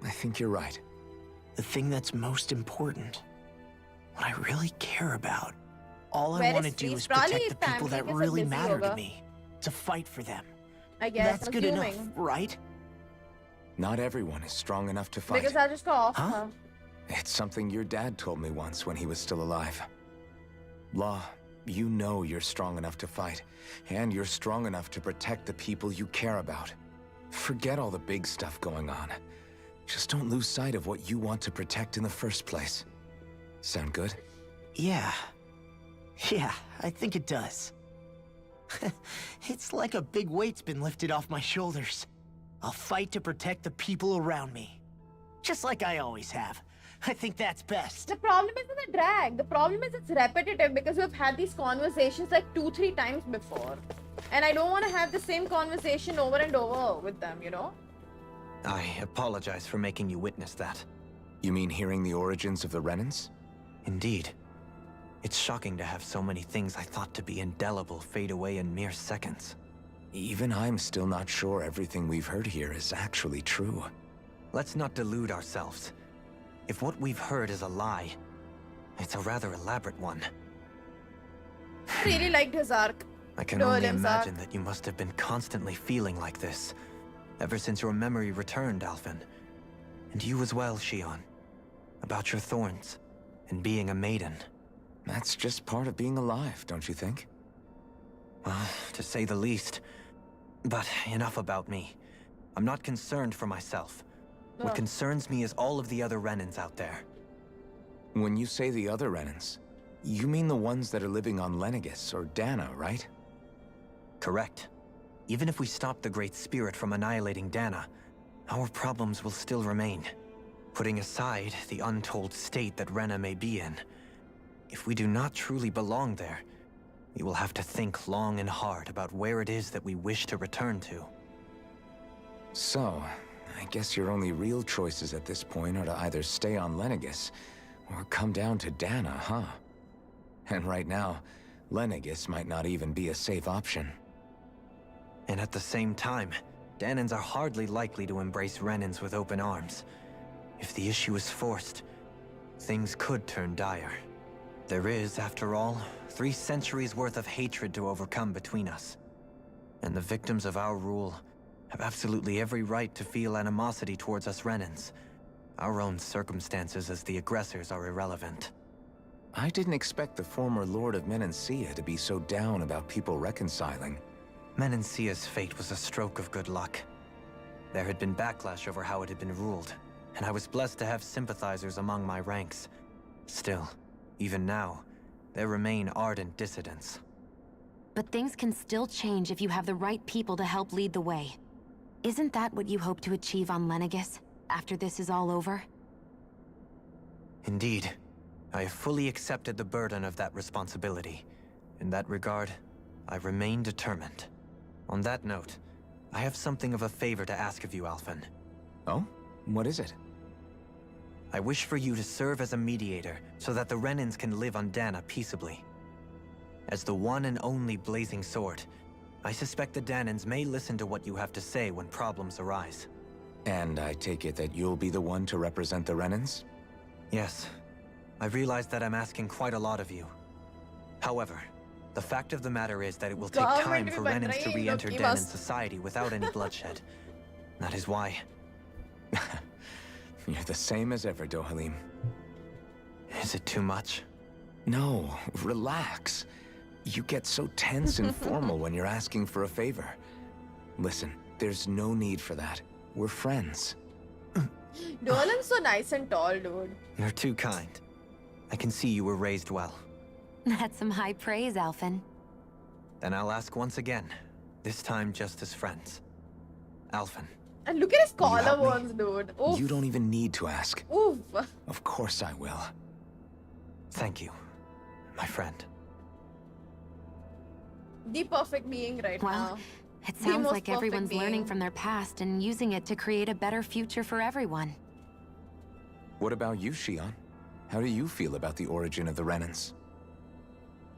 I think you're right. The thing that's most important, what I really care about, all I Where want to is do peace? is Probably protect the people family that ke sab really busy matter to hoga. me, to fight for them. I guess, That's I'm good enough, assuming. right? Not everyone is strong enough to fight. Because I just go off. Huh? It's something your dad told me once when he was still alive. Law, you know you're strong enough to fight, and you're strong enough to protect the people you care about. Forget all the big stuff going on. Just don't lose sight of what you want to protect in the first place. Sound good? Yeah. Yeah, I think it does. It's like a big weight's been lifted off my shoulders. I'll fight to protect the people around me. Just like I always have. I think that's best. The problem isn't the drag. The problem is it's repetitive because we've had these conversations like 2-3 times before. And I don't want to have the same conversation over and over with them, you know? I apologize for making you witness that. You mean hearing the origins of the Renans? Indeed. It's shocking to have so many things I thought to be indelible fade away in mere seconds. Even I'm still not sure everything we've heard here is actually true. Let's not delude ourselves. If what we've heard is a lie, it's a rather elaborate one. I really liked his arc. I can Told only him, imagine Zark. that you must have been constantly feeling like this, ever since your memory returned, Alphen. And you as well, Shion. About your thorns, and being a maiden. That's just part of being alive, don't you think? Well, to say the least. But enough about me. I'm not concerned for myself. What concerns me is all of the other Renans out there. When you say the other Renans, you mean the ones that are living on Lenegis or Dana, right? Correct. Even if we stop the Great Spirit from annihilating Dana, our problems will still remain. Putting aside the untold state that Rena may be in, if we do not truly belong there, we will have to think long and hard about where it is that we wish to return to. So, I guess your only real choices at this point are to either stay on Lenegis or come down to Dana, huh? And right now, Lenegis might not even be a safe option. And at the same time, Danans are hardly likely to embrace Renans with open arms. If the issue is forced, things could turn dire. There is, after all, 3 centuries worth of hatred to overcome between us. And the victims of our rule have absolutely every right to feel animosity towards us Renans. Our own circumstances as the aggressors are irrelevant. I didn't expect the former Lord of Menancia to be so down about people reconciling. Menancia's fate was a stroke of good luck. There had been backlash over how it had been ruled, and I was blessed to have sympathizers among my ranks. Still, even now, there remain ardent dissidents. But things can still change if you have the right people to help lead the way. Isn't that what you hope to achieve on Lenegis, after this is all over? Indeed. I have fully accepted the burden of that responsibility. In that regard, I remain determined. On that note, I have something of a favor to ask of you, Alphen. Oh? What is it? I wish for you to serve as a mediator so that the Renans can live on Dana peaceably. As the one and only Blazing Sword, I suspect the Danans may listen to what you have to say when problems arise. And I take it that you'll be the one to represent the Renans? Yes. I realize that I'm asking quite a lot of you. However, the fact of the matter is that it will take time for Renans to re-enter Danan society without any bloodshed. That is why. You're the same as ever, Dohalim. Is it too much? No, relax. You get so tense and formal when you're asking for a favor. Listen, There's no need for that. We're friends. Dolan's so nice and tall, dude. You're too kind. I can see you were raised well. That's some high praise, Alphen. Then I'll ask once again. This time just as friends. Alphen. And look at his Will you help me? collarbones, dude. Oof. You don't even need to ask. Oof. Of course I will. Thank you, my friend. The perfect being right Well, now. it The sounds most like perfect everyone's learning being. from their past and using it to create a better future for everyone. What about you, Xion? How do you feel about the origin of the Renans?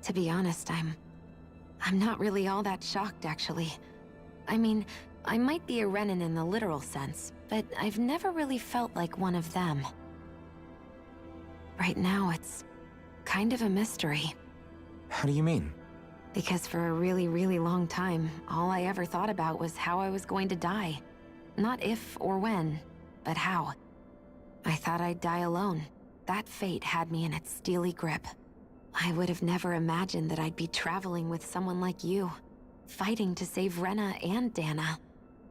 To be honest, I'm not really all that shocked, actually. I mean, I might be a Renan in the literal sense, but I've never really felt like one of them. Right now, it's kind of a mystery. How do you mean? Because for a really, really long time, all I ever thought about was how I was going to die. Not if or when, but how. I thought I'd die alone. That fate had me in its steely grip. I would have never imagined that I'd be traveling with someone like you, fighting to save Rena and Dana.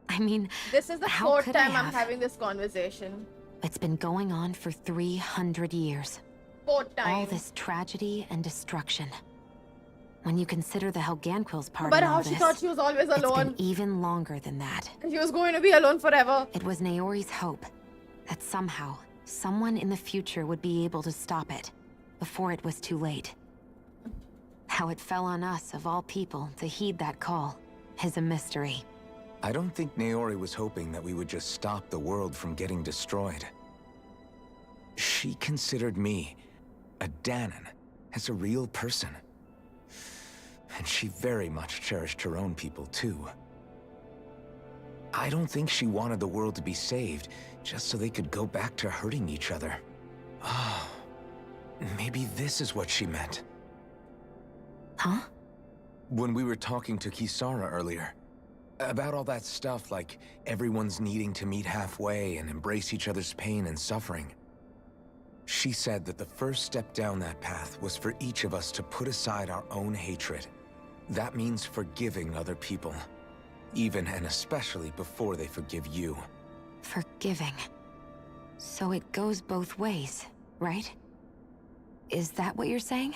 I mean, This is the how fourth could I time I'm have? having this conversation. It's been going on for 300 years. Fourth time. All this tragedy and destruction. When you consider the Helganquil's part But in all how she this, thought she was always it's alone. been even longer than that. And she was going to be alone forever. It was Naori's hope that somehow, someone in the future would be able to stop it before it was too late. How it fell on us, of all people, to heed that call is a mystery. I don't think Naori was hoping that we would just stop the world from getting destroyed. She considered me, a Danan, as a real person. And she very much cherished her own people, too. I don't think she wanted the world to be saved, just so they could go back to hurting each other. Oh, maybe this is what she meant. Huh? When we were talking to Kisara earlier, about all that stuff like everyone's needing to meet halfway and embrace each other's pain and suffering. She said that the first step down that path was for each of us to put aside our own hatred. That means forgiving other people, even and especially before they forgive you. Forgiving. So it goes both ways, right? Is that what you're saying?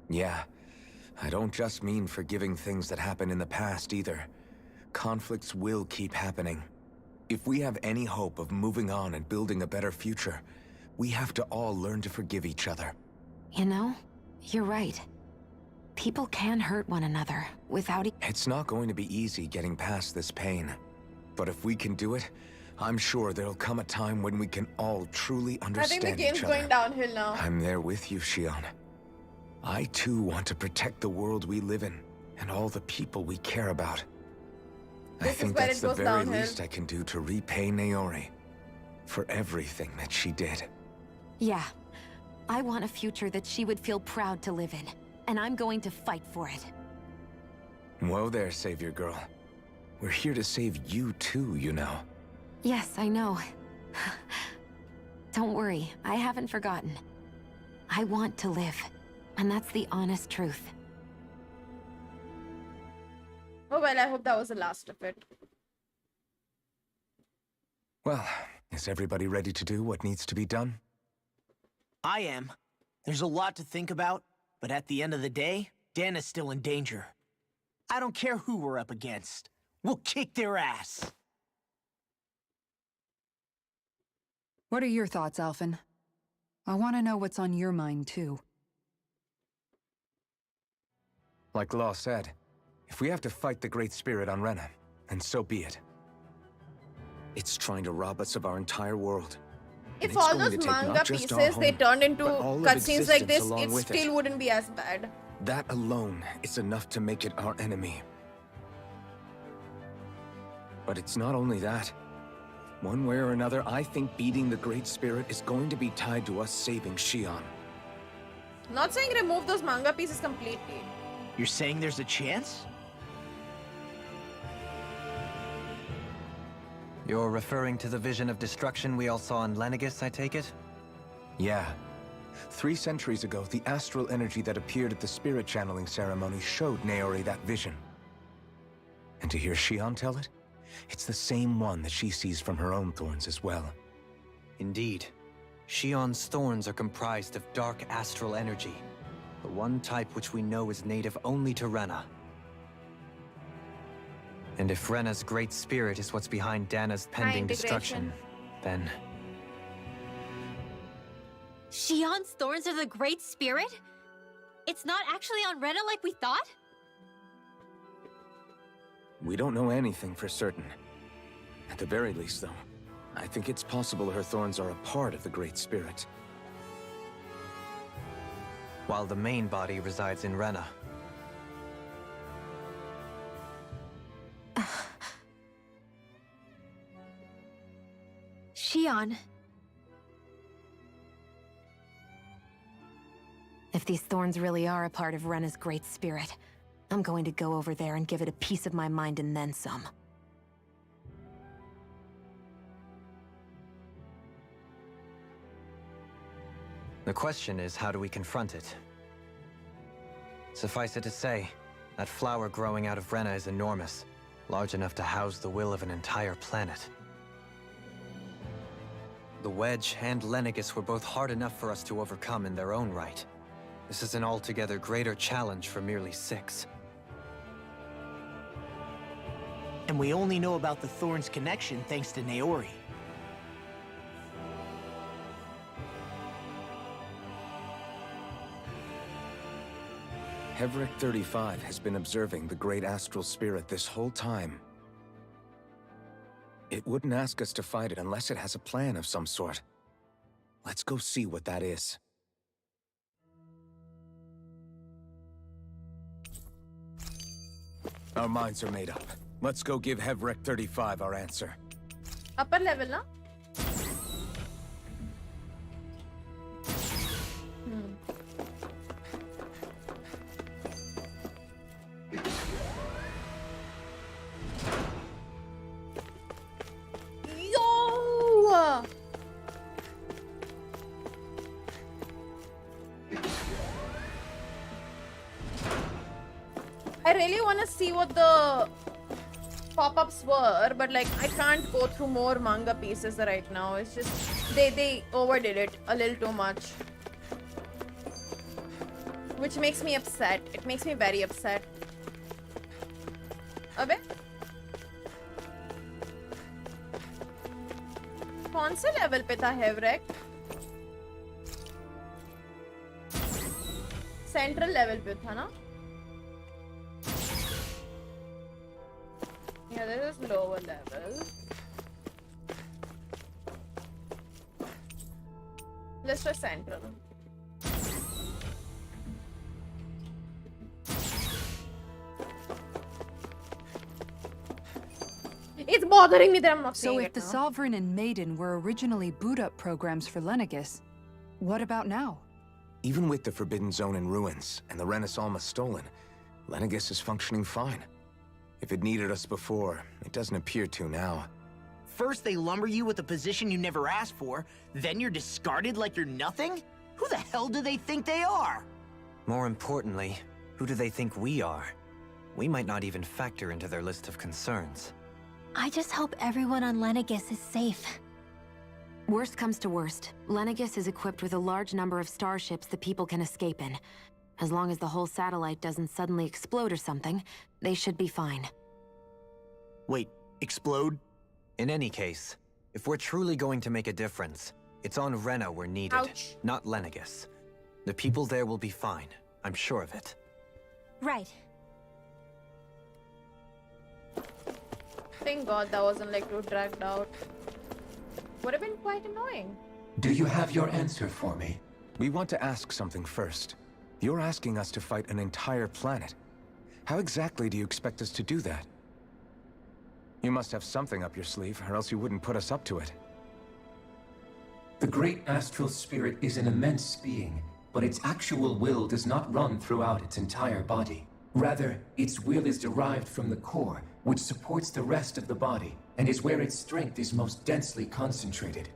Yeah. I don't just mean forgiving things that happened in the past either. Conflicts will keep happening. If we have any hope of moving on and building a better future, we have to all learn to forgive each other. You know, you're right. People can hurt one another without... It's not going to be easy getting past this pain. But if we can do it, I'm sure there'll come a time when we can all truly I understand think the game's each other. going downhill now. I'm there with you, Xion. I too want to protect the world we live in, and all the people we care about. I think where that's it the goes very downhill. least I can do to repay Naori for everything that she did. Yeah. I want a future that she would feel proud to live in, and I'm going to fight for it. Whoa there, Savior Girl. We're here to save you too, you know. Yes, I know. Don't worry, I haven't forgotten. I want to live, and that's the honest truth. Oh well, I hope that was the last of it. Well, is everybody ready to do what needs to be done? I am. There's a lot to think about, but at the end of the day, Dan is still in danger. I don't care who we're up against. We'll kick their ass. What are your thoughts, Alphen? I want to know what's on your mind, too. Like Law said, if we have to fight the Great Spirit on Rena, then so be it. It's trying to rob us of our entire world. And If it's all going those to take manga not just our pieces they home, turned into but all of cutscenes like this, existence along it with still wouldn't be as bad. That alone is enough to make it our enemy. But it's not only that. One way or another, I think beating the Great Spirit is going to be tied to us saving Xion. Not saying remove those manga pieces completely. You're saying there's a chance? You're referring to the vision of destruction we all saw in Lenegis, I take it? Yeah. 3 centuries ago, the astral energy that appeared at the spirit channeling ceremony showed Naori that vision. And to hear Xion tell it, it's the same one that she sees from her own thorns as well. Indeed. Xion's thorns are comprised of dark astral energy, the one type which we know is native only to Rena. And if Rena's great spirit is what's behind Dana's pending destruction, then... Xion's thorns are the Great Spirit? It's not actually on Rena like we thought? We don't know anything for certain. At the very least, though, I think it's possible her thorns are a part of the Great Spirit. While the main body resides in Rena. Xion. If these thorns really are a part of Rena's great spirit, I'm going to go over there and give it a piece of my mind and then some. The question is, how do we confront it? Suffice it to say, that flower growing out of Rena is enormous, large enough to house the will of an entire planet. The Wedge and Lenegis were both hard enough for us to overcome in their own right. This is an altogether greater challenge for merely 6. And we only know about the Thorns connection thanks to Naori. Hevric 35 has been observing the Great Astral Spirit this whole time. It wouldn't ask us to fight it unless it has a plan of some sort. Let's go see what that is. Our minds are made up. Let's go give Hevric 35 our answer. Upper level, na? Yo! I really want to see what the pop-ups were, but like I can't go through more manga pieces right now. It's just they overdid it a little too much, which makes me upset. It makes me very upset. अबे कौन से level पे था हेवरेक? Central level पे था ना? Yeah, this is lower level. Let's try central. It's bothering me that I'm not seeing So it if the now. Sovereign and Maiden were originally boot-up programs for Lenegis, what about now? Even with the Forbidden Zone in ruins and the Renis Alma stolen, Lenegis is functioning fine. If it needed us before, it doesn't appear to now. First they lumber you with a position you never asked for, then you're discarded like you're nothing? Who the hell do they think they are? More importantly, who do they think we are? We might not even factor into their list of concerns. I just hope everyone on Lenegis is safe. Worst comes to worst, Lenegis is equipped with a large number of starships the people can escape in. As long as the whole satellite doesn't suddenly explode or something, they should be fine. Wait, explode? In any case, if we're truly going to make a difference, it's on Rena we're needed, Ouch. not Lenegis. The people there will be fine, I'm sure of it. Right. Thank God that wasn't like too dragged out. Would have been quite annoying. Do you have your answer for me? We want to ask something first. You're asking us to fight an entire planet. How exactly do you expect us to do that? You must have something up your sleeve, or else you wouldn't put us up to it. The great astral spirit is an immense being, but its actual will does not run throughout its entire body. Rather, its will is derived from the core, which supports the rest of the body, and is where its strength is most densely concentrated.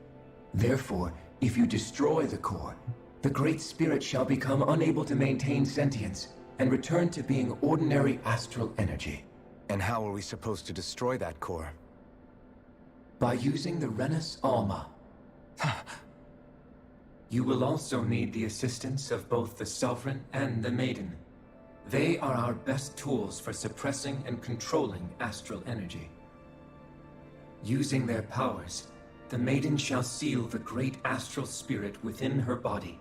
Therefore, if you destroy the core, the Great Spirit shall become unable to maintain sentience, and return to being ordinary astral energy. And how are we supposed to destroy that core? By using the Renis Alma. You will also need the assistance of both the Sovereign and the Maiden. They are our best tools for suppressing and controlling astral energy. Using their powers, the Maiden shall seal the great astral spirit within her body,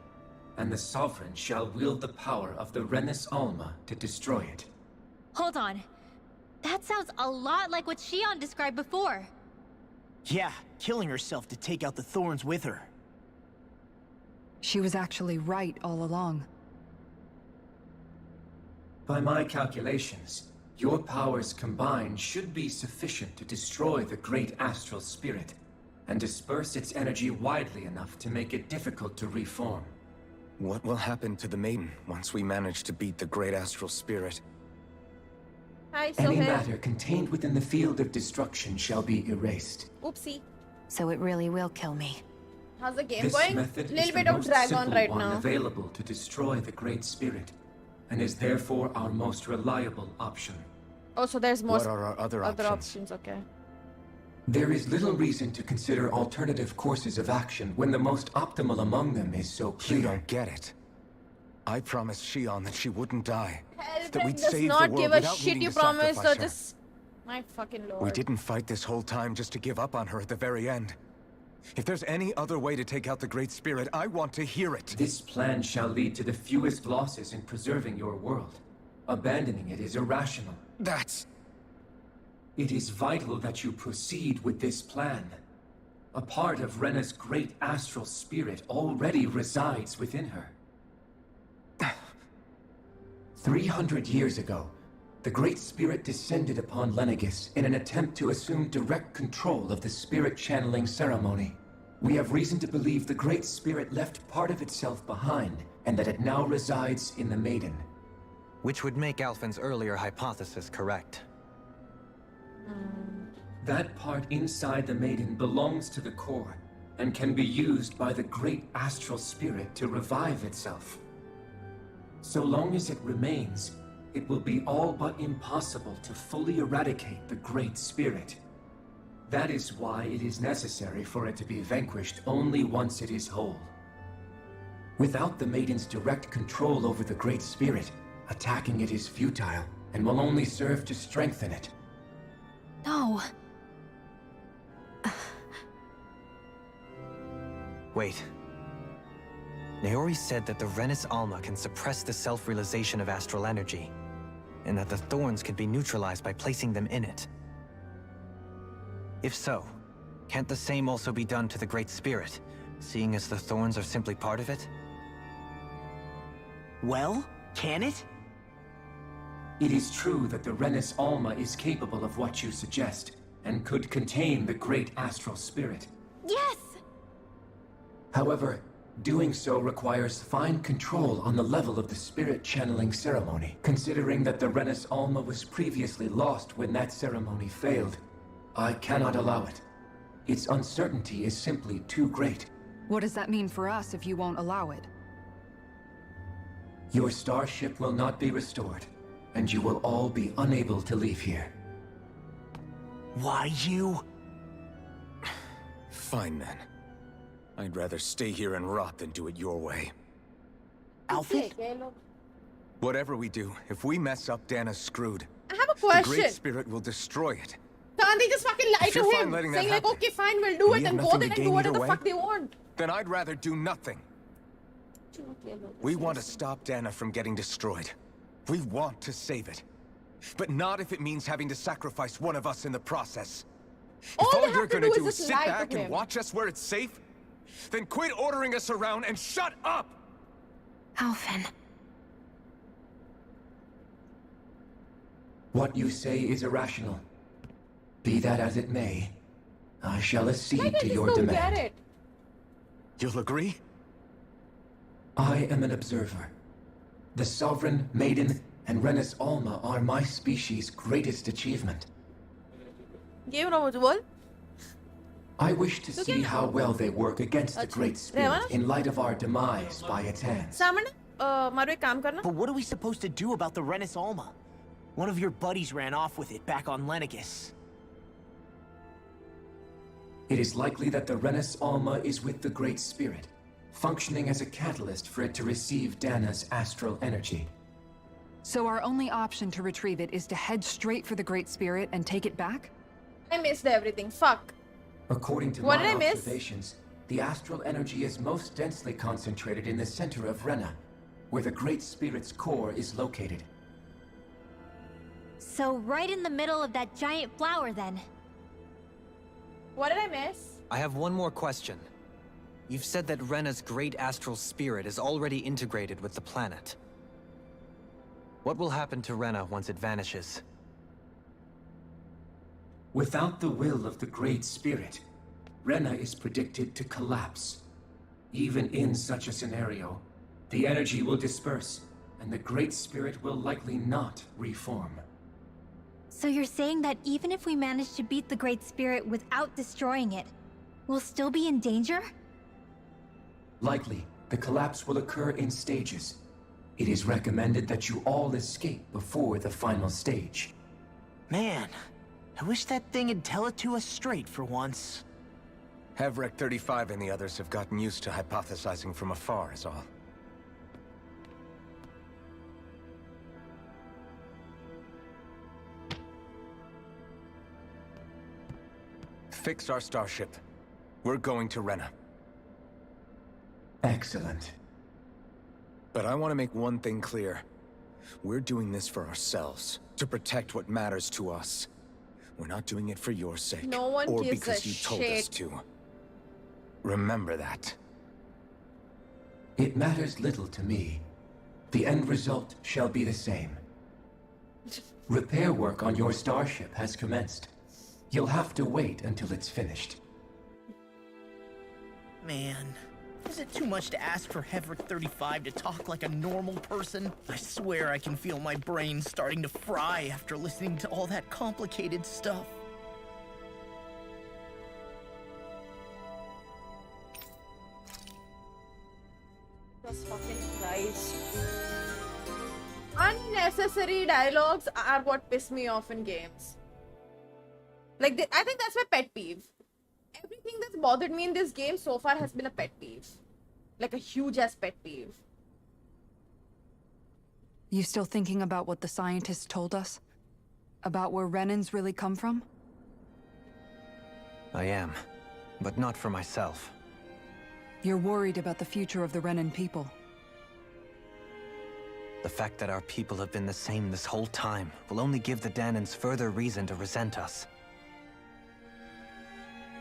and the Sovereign shall wield the power of the Renis Alma to destroy it. Hold on. That sounds a lot like what Xion described before. Yeah, killing herself to take out the thorns with her. She was actually right all along. By my calculations, your powers combined should be sufficient to destroy the great astral spirit and disperse its energy widely enough to make it difficult to reform. What will happen to the Maiden once we manage to beat the great astral spirit? Hi, Any matter contained within the field of destruction shall be erased. Oopsie. So it really will kill me. How's the game This going? method Little is bit the of most drag simple on right one now. available to destroy the great spirit, and is therefore our most reliable option. Oh, so there's more What are our other options? Okay. There is little reason to consider alternative courses of action when the most optimal among them is so clear. You don't get it. I promised Xion that she wouldn't die. that Helping we'd does save the not world give a without shit needing you to promised, sacrifice or her. just... My fucking lord. We didn't fight this whole time just to give up on her at the very end. If there's any other way to take out the Great Spirit, I want to hear it. This plan shall lead to the fewest losses in preserving your world. Abandoning it is irrational. That's... It is vital that you proceed with this plan. A part of Rena's great astral spirit already resides within her. 300 years ago, the Great Spirit descended upon Lenegis in an attempt to assume direct control of the spirit channeling ceremony. We have reason to believe the Great Spirit left part of itself behind, and that it now resides in the Maiden. Which would make Alphen's earlier hypothesis correct. That part inside the Maiden belongs to the core, and can be used by the great astral spirit to revive itself. So long as it remains, it will be all but impossible to fully eradicate the Great Spirit. That is why it is necessary for it to be vanquished only once it is whole. Without the Maiden's direct control over the Great Spirit, attacking it is futile, and will only serve to strengthen it. No. Wait. Naori said that the Renis Alma can suppress the self-realization of astral energy, and that the thorns can be neutralized by placing them in it. If so, can't the same also be done to the Great Spirit, seeing as the thorns are simply part of it? Well, can it? It is true that the Renis Alma is capable of what you suggest, and could contain the great astral spirit. Yes! However, doing so requires fine control on the level of the spirit channeling ceremony, considering that the Renis Alma was previously lost when that ceremony failed. I cannot allow it. Its uncertainty is simply too great. What does that mean for us if you won't allow it? Your starship will not be restored, and you will all be unable to leave here. Why you? Fine then. I'd rather stay here and rot than do it your way. Alfred? Whatever we do, if we mess up, Dana's screwed. I have a The question. Great Spirit will destroy it. Can't they just fucking lie If to you're him? fine letting that Saying like, happen, okay, fine, we'll do we it, have and go nothing there to and do gain whatever either the way. fuck they want. Then I'd rather do nothing. We want to stop Dana from getting destroyed. We want to save it. But not if it means having to sacrifice one of us in the process. If all you're gonna do is sit back and watch us where it's safe, then quit ordering us around and shut up! Alphen. What you say is irrational. Be that as it may, I shall accede to your demand. Get it. You'll agree? I am an observer. The Sovereign, Maiden, and Renis Alma are my species' greatest achievement. Game ना मुझे बोल. I wish to see how well they work against the Great Spirit in light of our demise by its hands. सामने मारो एक काम करना. But what are we supposed to do about the Renis Alma? One of your buddies ran off with it back on Lenegis. It is likely that the Renis Alma is with the Great Spirit, functioning as a catalyst for it to receive Dana's astral energy. So our only option to retrieve it is to head straight for the Great Spirit and take it back? I missed everything. Fuck. According to What my did I miss? observations, the astral energy is most densely concentrated in the center of Rena, where the Great Spirit's core is located. So right in the middle of that giant flower then. What did I miss? I have one more question. You've said that Rena's great astral spirit is already integrated with the planet. What will happen to Rena once it vanishes? Without the will of the Great Spirit, Rena is predicted to collapse. Even in such a scenario, the energy will disperse, and the Great Spirit will likely not reform. So you're saying that even if we manage to beat the Great Spirit without destroying it, we'll still be in danger? Likely, the collapse will occur in stages. It is recommended that you all escape before the final stage. Man, I wish that thing would tell it to us straight for once. Havrek 35 and the others have gotten used to hypothesizing from afar is all. Fix our starship. We're going to Rena. Excellent. But I want to make one thing clear. We're doing this for ourselves, to protect what matters to us. We're not doing it for your sake, No one or gives because a you told us shit. to. Remember that. It matters little to me. The end result shall be the same. Repair work on your starship has commenced. You'll have to wait until it's finished. Man, is it too much to ask for Havrek 35 to talk like a normal person? I swear I can feel my brain starting to fry after listening to all that complicated stuff. Jesus fucking Christ. Unnecessary dialogues are what piss me off in games. Like, I think that's my pet peeve. Everything that's bothered me in this game so far has been a pet peeve. Like a huge ass pet peeve. You still thinking about what the scientists told us? About where Renans really come from? I am, but not for myself. You're worried about the future of the Renan people. The fact that our people have been the same this whole time will only give the Danans further reason to resent us.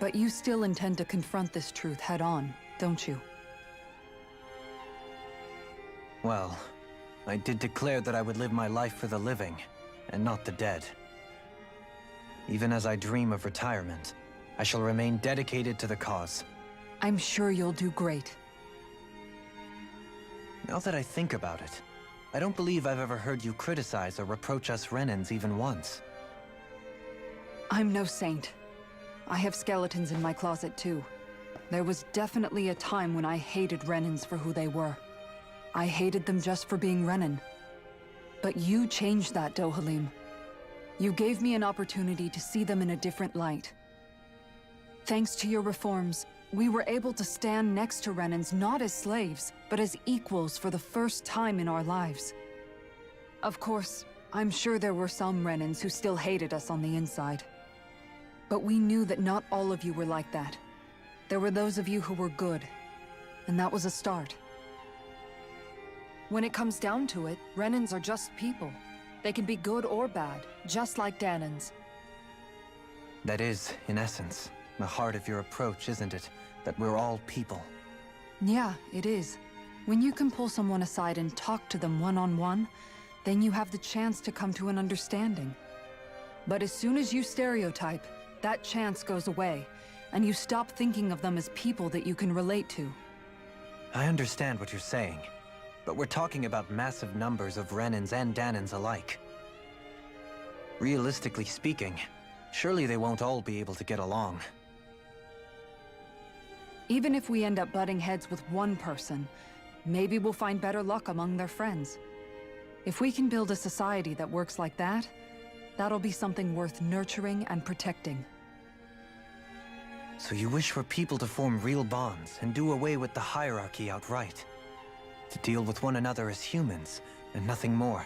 But you still intend to confront this truth head-on, don't you? Well, I did declare that I would live my life for the living, and not the dead. Even as I dream of retirement, I shall remain dedicated to the cause. I'm sure you'll do great. Now that I think about it, I don't believe I've ever heard you criticize or reproach us Renans even once. I'm no saint. I have skeletons in my closet too. There was definitely a time when I hated Renans for who they were. I hated them just for being Renan. But you changed that, Dohalim. You gave me an opportunity to see them in a different light. Thanks to your reforms, we were able to stand next to Renans not as slaves, but as equals for the first time in our lives. Of course, I'm sure there were some Renans who still hated us on the inside. But we knew that not all of you were like that. There were those of you who were good, and that was a start. When it comes down to it, Renans are just people. They can be good or bad, just like Danans. That is, in essence, the heart of your approach, isn't it? That we're all people. Yeah, it is. When you can pull someone aside and talk to them one-on-one, then you have the chance to come to an understanding. But as soon as you stereotype, that chance goes away, and you stop thinking of them as people that you can relate to. I understand what you're saying, but we're talking about massive numbers of Renans and Danans alike. Realistically speaking, surely they won't all be able to get along. Even if we end up butting heads with one person, maybe we'll find better luck among their friends. If we can build a society that works like that, that'll be something worth nurturing and protecting. So you wish for people to form real bonds and do away with the hierarchy outright? To deal with one another as humans, and nothing more?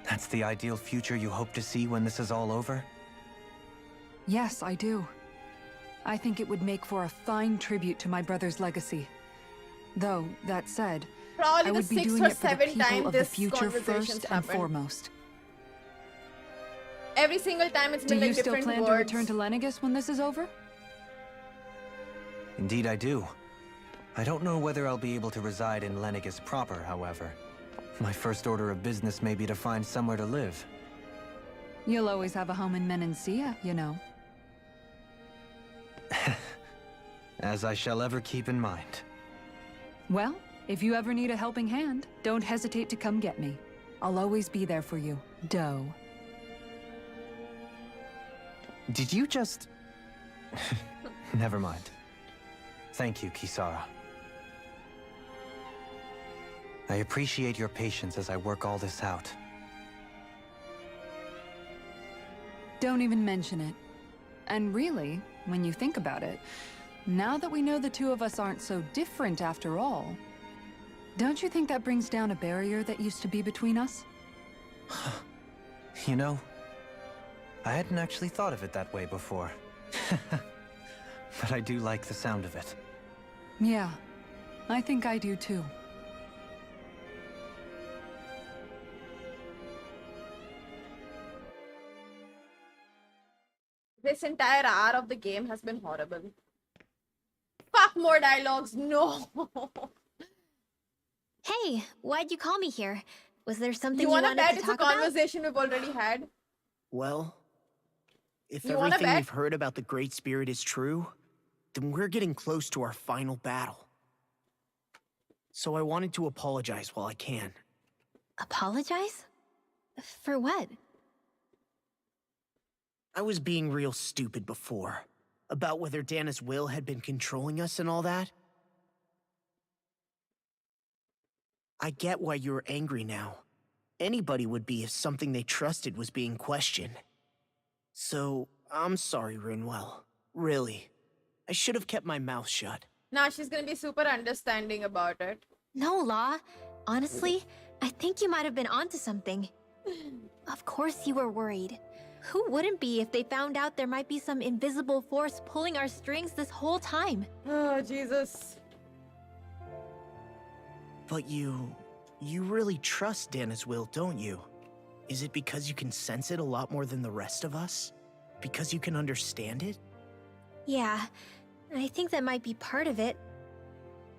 That's the ideal future you hope to see when this is all over? Yes, I do. I think it would make for a fine tribute to my brother's legacy. Though, that said, Probably I would the be 6 doing or it for the 7 people time of the this future conversation's first and happened. foremost. Every single time it's Do been you like still different plan to words. return to Lenegis when this is over? Indeed I do. I don't know whether I'll be able to reside in Lenegis proper, however. My first order of business may be to find somewhere to live. You'll always have a home in Menancia, you know. As I shall ever keep in mind. Well, if you ever need a helping hand, don't hesitate to come get me. I'll always be there for you, Doe. Did you just... Never mind. Thank you, Kisara. I appreciate your patience as I work all this out. Don't even mention it. And really, when you think about it, now that we know the two of us aren't so different after all, don't you think that brings down a barrier that used to be between us? You know, I hadn't actually thought of it that way before. But I do like the sound of it. Yeah, I think I do too. This entire hour of the game has been horrible. Fuck more dialogues, no! Hey, why'd you call me here? Was there something You you wanna wanted bet to it's a talk about? conversation we've already had? Well, if You wanna everything bet? we've heard about the Great Spirit is true, then we're getting close to our final battle. So I wanted to apologize while I can. Apologize? For what? I was being real stupid before. About whether Dana's will had been controlling us and all that. I get why you're angry now. Anybody would be if something they trusted was being questioned. So, I'm sorry, Rinwell. Really. I should have kept my mouth shut. Now she's gonna be super understanding about it. No, Law. Honestly, I think you might have been onto something. Of course you were worried. Who wouldn't be if they found out there might be some invisible force pulling our strings this whole time? Oh, Jesus. But you really trust Dana's will, don't you? Is it because you can sense it a lot more than the rest of us? Because you can understand it? Yeah, I think that might be part of it.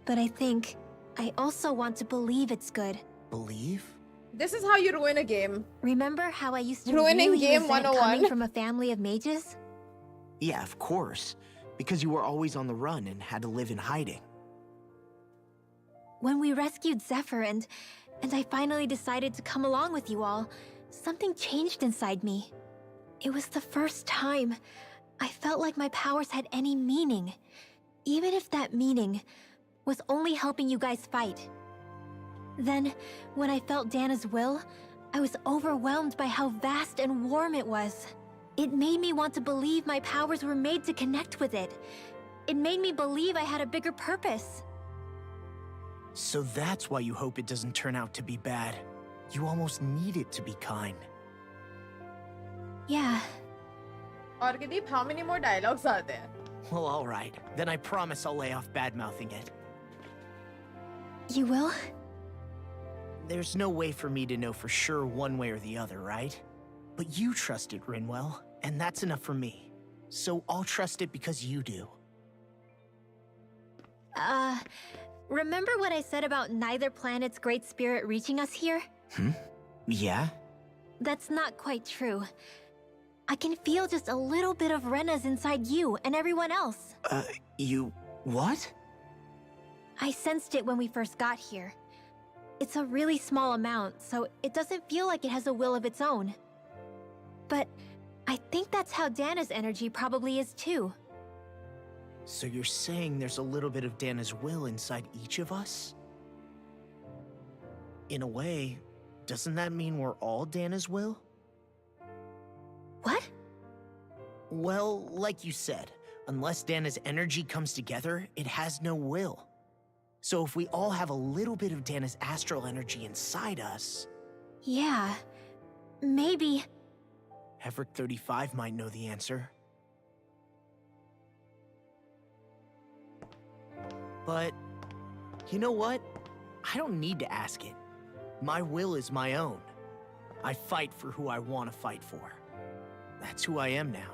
But I also want to believe it's good. Believe? This is how you ruin a game. Remember how I used to Ruining really game resent 101? coming from a family of mages? Yeah, of course. Because you were always on the run and had to live in hiding. When we rescued Zephyr and I finally decided to come along with you all, something changed inside me. It was the first time I felt like my powers had any meaning, even if that meaning was only helping you guys fight. Then, when I felt Dana's will, I was overwhelmed by how vast and warm it was. It made me want to believe my powers were made to connect with it. It made me believe I had a bigger purpose. So that's why you hope it doesn't turn out to be bad. You almost need it to be kind. Yeah. Arkadeep, how many more dialogues are there? Well, alright. Then I promise I'll lay off bad-mouthing it. You will? There's no way for me to know for sure one way or the other, right? But you trust it, Rinwell, and that's enough for me. So I'll trust it because you do. Remember what I said about neither planet's great spirit reaching us here? Yeah? That's not quite true. I can feel just a little bit of Rena's inside you and everyone else. You... what? I sensed it when we first got here. It's a really small amount, so it doesn't feel like it has a will of its own. But I think that's how Dana's energy probably is too. So you're saying there's a little bit of Dana's will inside each of us? In a way, doesn't that mean we're all Dana's will? What? Well, like you said, unless Dana's energy comes together, it has no will. So if we all have a little bit of Dana's astral energy inside us... Yeah, maybe... HyperX 35 might know the answer. But, you know what? I don't need to ask it. My will is my own. I fight for who I want to fight for. That's who I am now.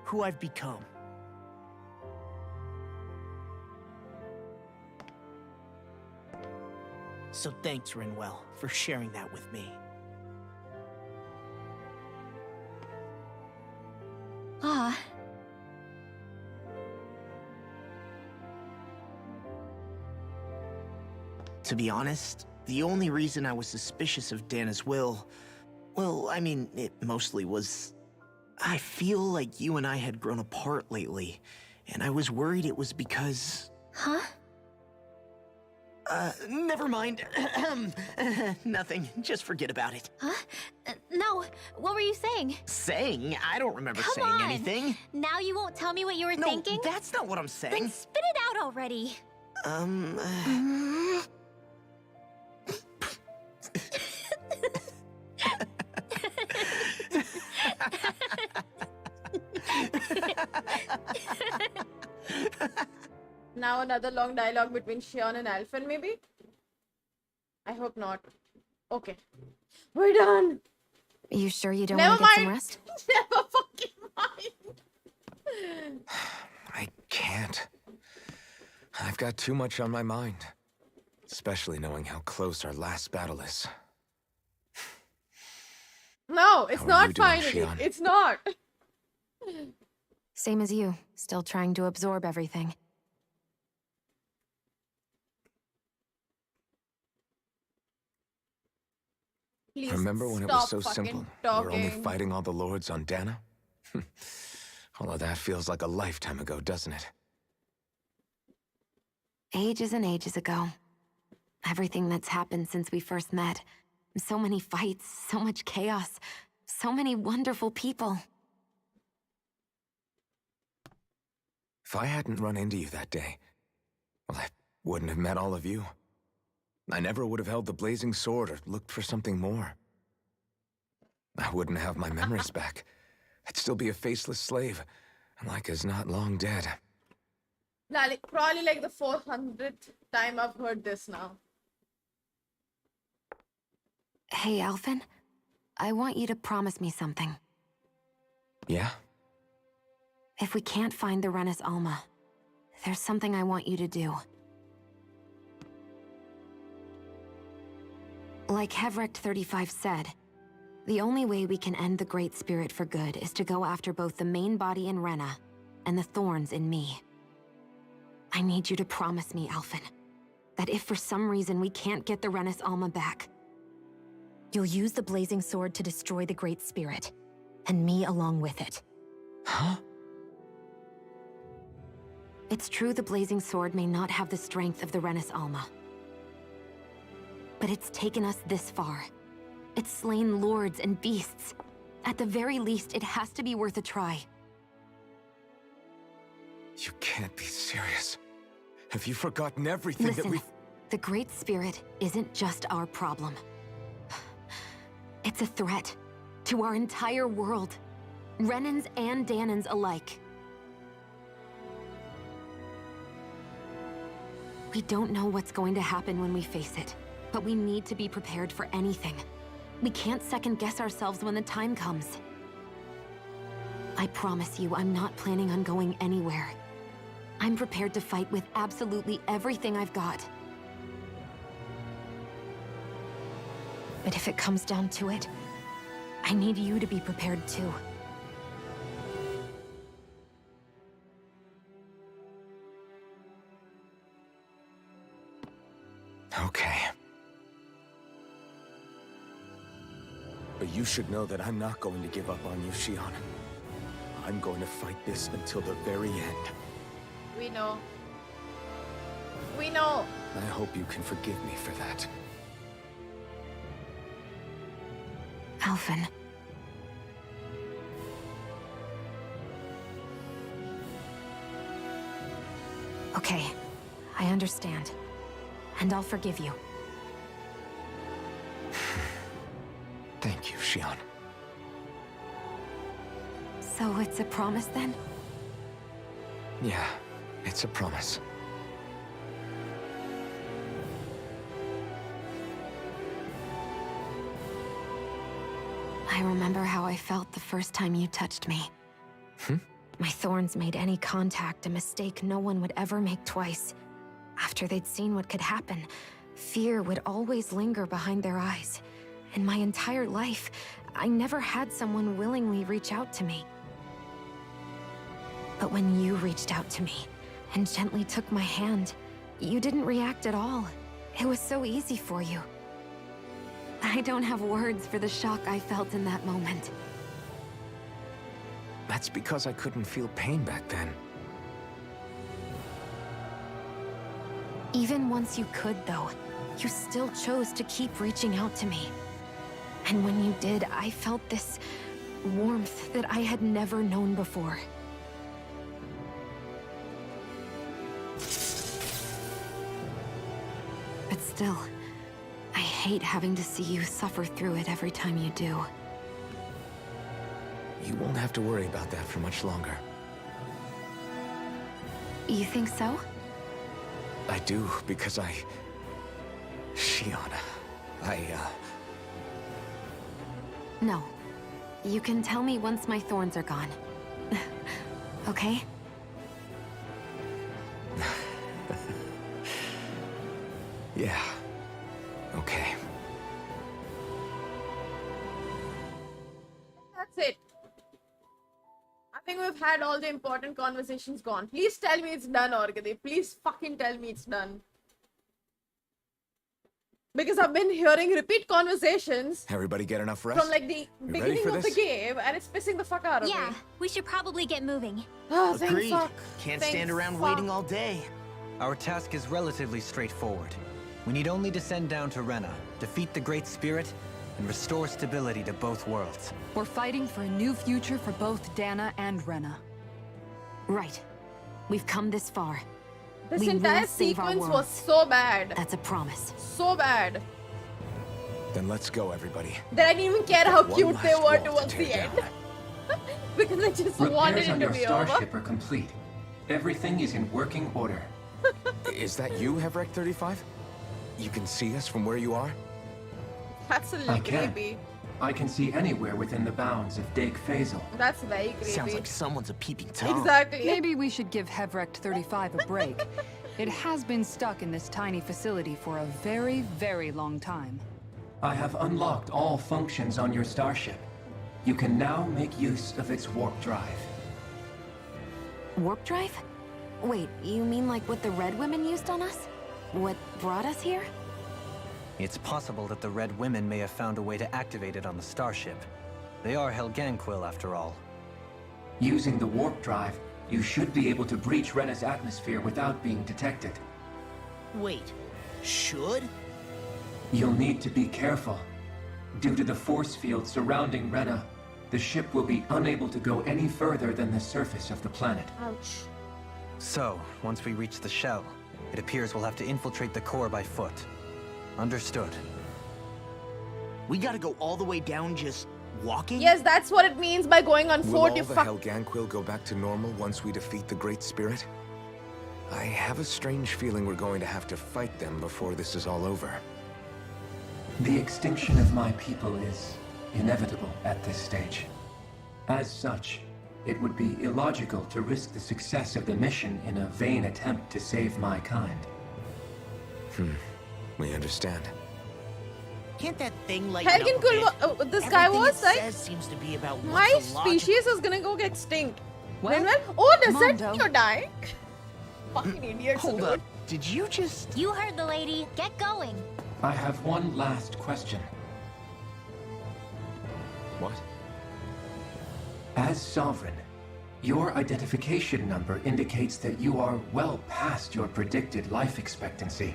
Who I've become. So thanks, Rinwell, for sharing that with me. Ah. To be honest, the only reason I was suspicious of Dana's will, well, I mean, it mostly was... I feel like you and I had grown apart lately, and I was worried it was because... Huh? Never mind. Nothing. Just forget about it. Huh? No, what were you saying? Saying? I don't remember Come saying on. anything. Now you won't tell me what you were thinking? No, that's not what I'm saying. Then spit it out already. Now another long dialogue between Shion and Alphen, maybe? I hope not. Okay. We're done! You sure you don't Never want to get some mind. rest? Never fucking mind! I can't. I've got too much on my mind. Especially knowing how close our last battle is. No, it's How are not you doing, finally. Shion? It's not. Same as you, still trying to absorb everything. Please Remember when it was so stop simple? fucking We were only talking. fighting all the lords on Dana? All of that feels like a lifetime ago, doesn't it? Ages and ages ago. Everything that's happened since we first met. So many fights, so much chaos, so many wonderful people. If I hadn't run into you that day, well, I wouldn't have met all of you. I never would have held the blazing sword or looked for something more. I wouldn't have my memories back. I'd still be a faceless slave, like as not long dead. Nah, like, probably like the 400th time I've heard this now. Hey, Alphen, I want you to promise me something. Yeah? If we can't find the Rena's Alma, there's something I want you to do. Like HyperX 35 said, the only way we can end the Great Spirit for good is to go after both the main body in Rena and the thorns in me. I need you to promise me, Alphen, that if for some reason we can't get the Rena's Alma back, you'll use the blazing sword to destroy the Great Spirit, and me along with it. Huh? It's true the blazing sword may not have the strength of the Rena's Alma. But it's taken us this far. It's slain lords and beasts. At the very least, it has to be worth a try. You can't be serious. Have you forgotten everything Listen, that we've... the Great Spirit isn't just our problem. It's a threat to our entire world. Renans and Danans alike. We don't know what's going to happen when we face it, but we need to be prepared for anything. We can't second-guess ourselves when the time comes. I promise you, I'm not planning on going anywhere. I'm prepared to fight with absolutely everything I've got. But if it comes down to it, I need you to be prepared too. Okay. But you should know that I'm not going to give up on you, Shion. I'm going to fight this until the very end. We know. We know. I hope you can forgive me for that. Alphen. Okay, I understand. And I'll forgive you. Thank you, Xion. So it's a promise then? Yeah, it's a promise. I remember how I felt the first time you touched me. My thorns made any contact a mistake no one would ever make twice. After they'd seen what could happen, fear would always linger behind their eyes. In my entire life, I never had someone willingly reach out to me. But when you reached out to me and gently took my hand, you didn't react at all. It was so easy for you. I don't have words for the shock I felt in that moment. That's because I couldn't feel pain back then. Even once you could, though, you still chose to keep reaching out to me. And when you did, I felt this warmth that I had never known before. But still, I hate having to see you suffer through it every time you do. You won't have to worry about that for much longer. You think so? I do, because Xion, No. You can tell me once my thorns are gone. Okay? Yeah. Okay. That's it. I think we've had all the important conversations gone. Please tell me it's done, Orgade. Please fucking tell me it's done. Because I've been hearing repeat conversations Everybody get enough rest? from like the You ready beginning for of the this? game, and it's pissing the fuck out of Yeah, me. we should probably get moving. Oh, thank Agreed. fuck. Can't Thank stand around fuck. waiting all day. Our task is relatively straightforward. We need only descend down to Rena, defeat the Great Spirit, and restore stability to both worlds. We're fighting for a new future for both Dana and Rena. Right. We've come this far. This We will entire save our sequence was worlds. so bad. That's a promise. So bad. Then let's go, everybody. That I didn't even care how One cute they last were wall to towards tear the end. down. Because I just wanted Repairs it on to your be over. starship are complete. Everything is in working order. Is that you, HyperX 35? You can see us from where you are? That's a little I can. creepy. I can see anywhere within the bounds of Dake Faisal. That's very creepy. Sounds like someone's a peeping Tom. Exactly. Maybe we should give HyperX 35 a break. It has been stuck in this tiny facility for a very, very long time. I have unlocked all functions on your starship. You can now make use of its warp drive. Warp drive? Wait, you mean like what the Red Women used on us? What brought us here? It's possible that the Red Women may have found a way to activate it on the starship. They are Helganquil, after all. Using the warp drive, you should be able to breach Rena's atmosphere without being detected. Wait, should? You'll need to be careful. Due to the force field surrounding Rena, the ship will be unable to go any further than the surface of the planet. Ouch. So, once we reach the shell, it appears we'll have to infiltrate the core by foot. Understood. We gotta go all the way down just walking? Yes, that's what it means by going on Will foot. all You the fuck. Helganquil go back to normal once we defeat the Great Spirit? I have a strange feeling we're going to have to fight them before this is all over. The extinction of my people is inevitable at this stage. As such, it would be illogical to risk the success of the mission in a vain attempt to save my kind. We understand. Can't that thing lighten up a Helganquil, bit? this guy Everything was it like, says seems to be about my what's the logic- species is gonna go get extinct. Well, Oh, does come on, that mean Doe. you're dying? Fucking idiots. Hold dude. up. Did you just... You heard the lady. Get going. I have one last question. What? As Sovereign, your identification number indicates that you are well past your predicted life expectancy.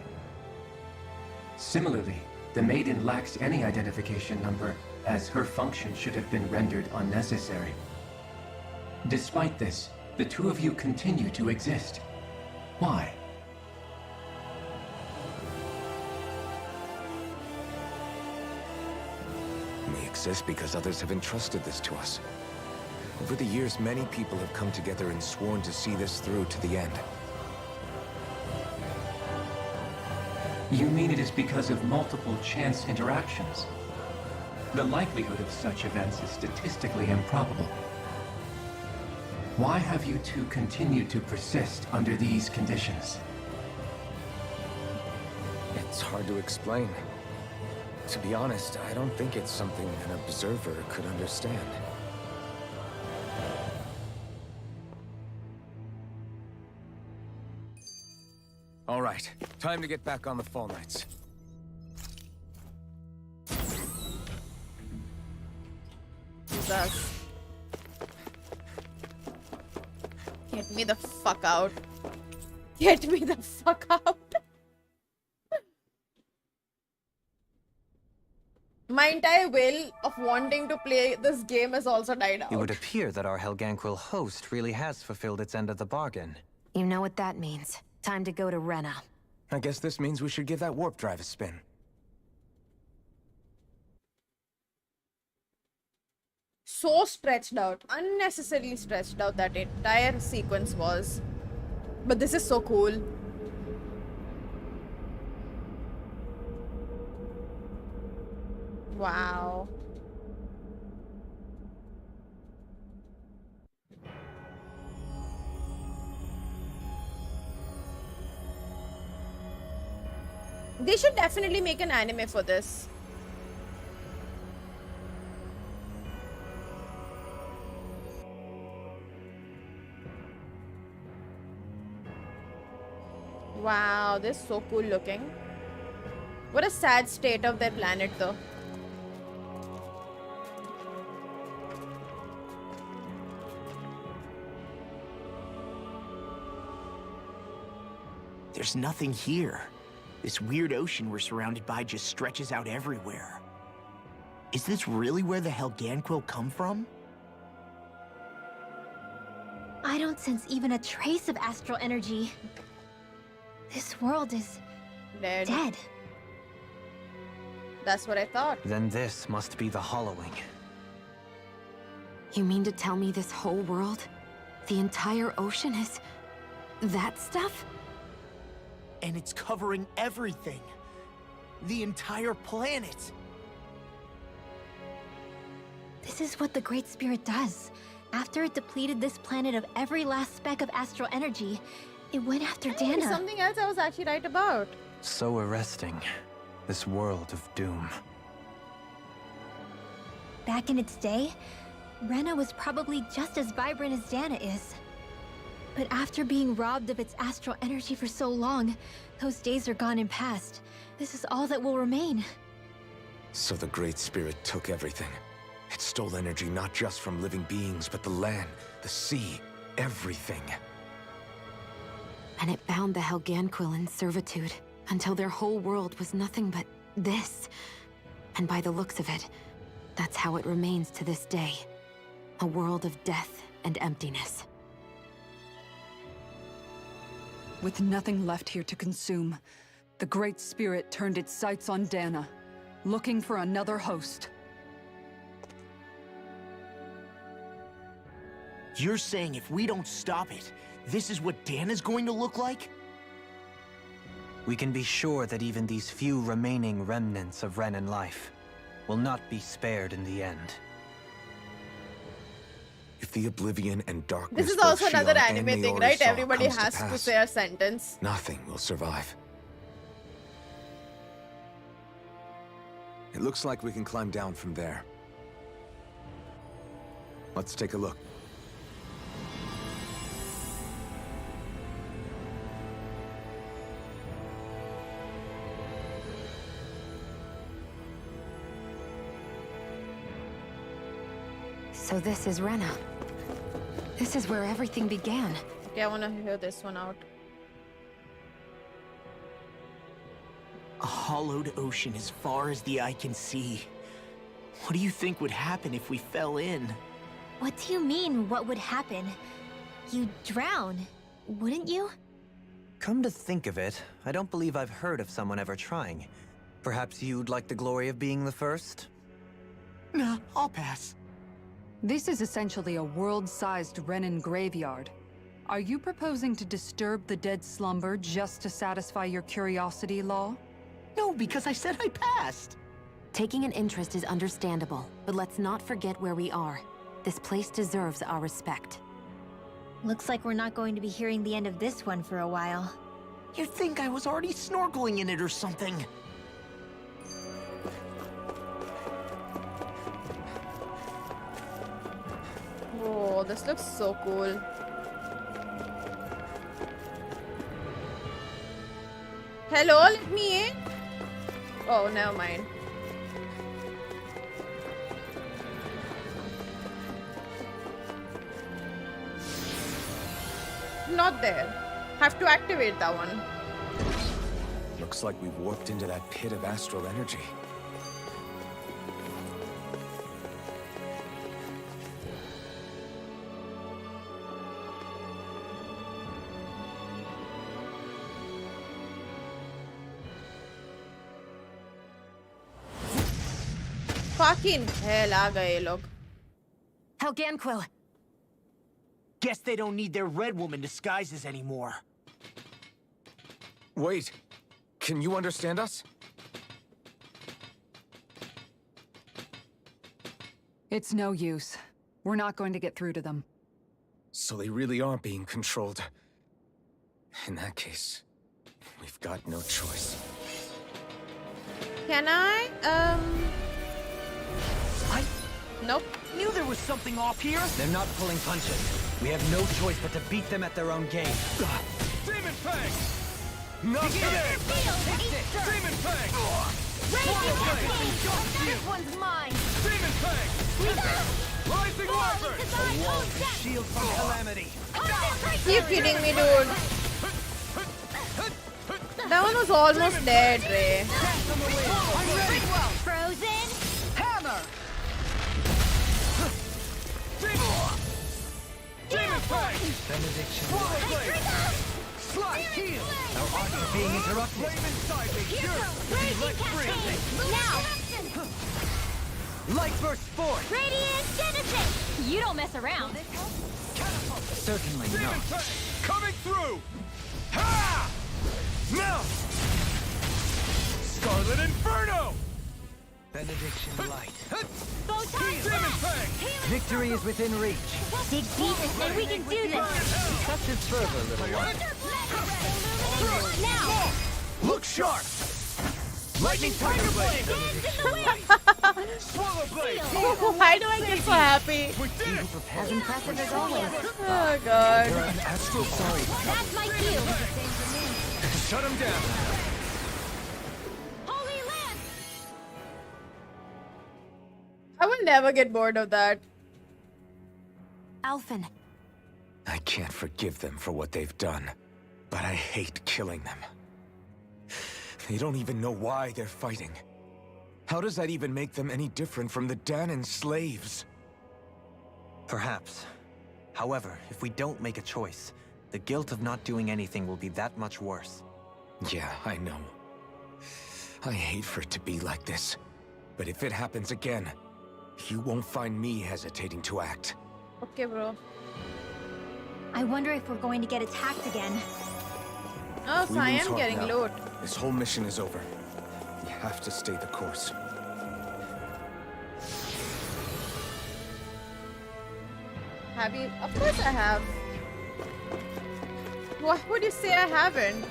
Similarly, the Maiden lacks any identification number as her function should have been rendered unnecessary. Despite this, the two of you continue to exist. Why? We exist because others have entrusted this to us. Over the years, many people have come together and sworn to see this through to the end. You mean it is because of multiple chance interactions? The likelihood of such events is statistically improbable. Why have you two continued to persist under these conditions? It's hard to explain. To be honest, I don't think it's something an observer could understand. All right, time to get back on the Fall Knights. Jesus. Get me the fuck out. Get me the fuck out. My entire will of wanting to play this game has also died out. It would appear that our Helganquil host really has fulfilled its end of the bargain. You know what that means. Time to go to Rena. I guess this means we should give that warp drive a spin. So stretched out. Unnecessarily stretched out that entire sequence was. But this is so cool. Wow. They should definitely make an anime for this. Wow, this is so cool looking. What a sad state of their planet though. There's nothing here. This weird ocean we're surrounded by just stretches out everywhere. Is this really where the Helganquil come from? I don't sense even a trace of astral energy. This world is dead. That's what I thought. Then this must be the hollowing. You mean to tell me this whole world, the entire ocean is that stuff? And it's covering everything. The entire planet. This is what the Great Spirit does. After it depleted this planet of every last speck of astral energy, it went after Dana. Something else I was actually right about. So arresting. This world of doom. Back in its day, Rena was probably just as vibrant as Dana is. But after being robbed of its astral energy for so long, those days are gone and past. This is all that will remain. So the Great Spirit took everything. It stole energy not just from living beings, but the land, the sea, everything. And it bound the Helganquil in servitude, until their whole world was nothing but this. And by the looks of it, that's how it remains to this day. A world of death and emptiness. With nothing left here to consume, the Great Spirit turned its sights on Dana, looking for another host. You're saying if we don't stop it, this is what Dana's going to look like? We can be sure that even these few remaining remnants of Renan life will not be spared in the end. If the Oblivion and Darkness This is also both another Shion anime and thing, Maori right? saw Everybody comes has to pass, say a sentence. nothing will survive. It looks like we can climb down from there. Let's take a look. So this is Rena. This is where everything began. Okay, I want to hear this one out. A hollowed ocean as far as the eye can see. What do you think would happen if we fell in? What do you mean, what would happen? You'd drown, wouldn't you? Come to think of it, I don't believe I've heard of someone ever trying. Perhaps you'd like the glory of being the first? Nah, I'll pass. This is essentially a world-sized Renin graveyard. Are you proposing to disturb the dead slumber just to satisfy your curiosity, Law? No, because I said I passed. Taking an interest is understandable, but let's not forget where we are. This place deserves our respect. Looks like we're not going to be hearing the end of this one for a while. You'd think I was already snorkeling in it or something. Oh, this looks so cool. Hello, let me in. Oh, never mind. Not there. Have to activate that one. Looks like we've warped into that pit of astral energy. Fucking hell, aa gaye log. Helganquil! Guess they don't need their Red Woman disguises anymore. Wait, can you understand us? It's no use. We're not going to get through to them. So they really are being controlled. In that case, we've got no choice. Can I? Nope. Knew there was something off here. They're not pulling punches. We have no choice but to beat them at their own game. Demon Fang! Not today! Demon Fang! This one's mine! Demon Fang! Rising Wyvern! A wall to shield from calamity. You kidding me, dude? That one was almost dead, Ray. Frozen! Hammer! Demon Fang! Benediction. Slide heal! Our art is being interrupted. Flame inside me! Let free! Now! Light burst forth. Radiant Genesis! You don't mess around. Certainly Demon not. Fang! Coming through! Ha! Now! Scarlet Inferno! Benediction light. Demon Fang! Victory is within reach. Dig deep and we can do this! Touch it further, little one. Now! Look sharp! Lightning Tiger Blade! Swallow Blade! Why do I get so happy? We did it! As impressive as always. Oh god. I'm so sorry. That's my cue! Shut him down! Holy Lance! I will never get bored of that. Alphen, I can't forgive them for what they've done, but I hate killing them. They don't even know why they're fighting. How does that even make them any different from the Danon slaves? Perhaps. However, if we don't make a choice, the guilt of not doing anything will be that much worse. Yeah, I know. I hate for it to be like this. But if it happens again, you won't find me hesitating to act. Okay, bro. I wonder if we're going to get attacked again. Oh, If so we I lose am heart getting now, loot. This whole mission is over. You have to stay the course. Have you? Of course I have. What would you say I haven't?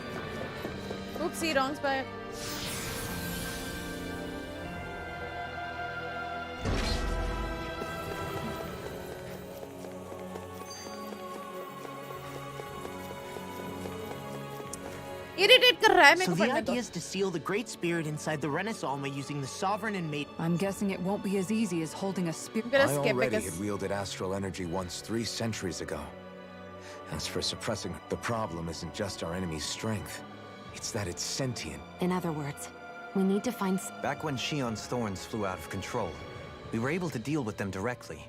Oopsie, wrong spot. Irritate कर रहा है मेरे So को the पढ़ने दो. idea is to seal the Great Spirit inside the Renaissance using the Sovereign and Maid. I'm guessing it won't be as easy as holding a spirit. gonna I skip already because- had wielded astral energy once 3 centuries ago. As for suppressing, the problem isn't just our enemy's strength. It's that it's sentient. in other words, we need to find... Back when Shion's thorns flew out of control, We were able to deal with them directly.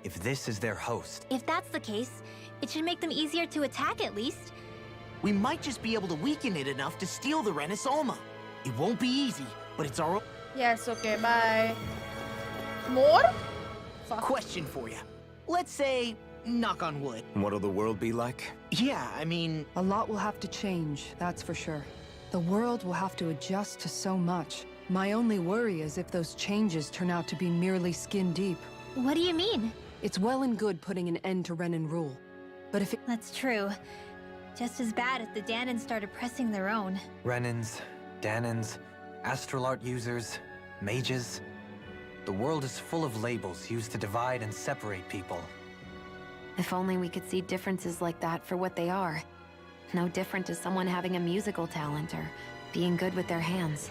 If this is their host... If that's the case, it should make them easier to attack at least. We might just be able to weaken it enough to steal the Renaissance. It won't be easy, but it's our... Yes, okay, bye. More? Fuck. Question for you. Let's say, knock on wood. What'll the world be like? Yeah, I mean... A lot will have to change, that's for sure. The world will have to adjust to so much. My only worry is if those changes turn out to be merely skin deep. What do you mean? It's well and good putting an end to Renan rule. But if it... That's true. Just as bad if the Danans started pressing their own. Renans, Danans, astral art users, mages. The world is full of labels used to divide and separate people. If only we could see differences like that for what they are. No different to someone having a musical talent or being good with their hands.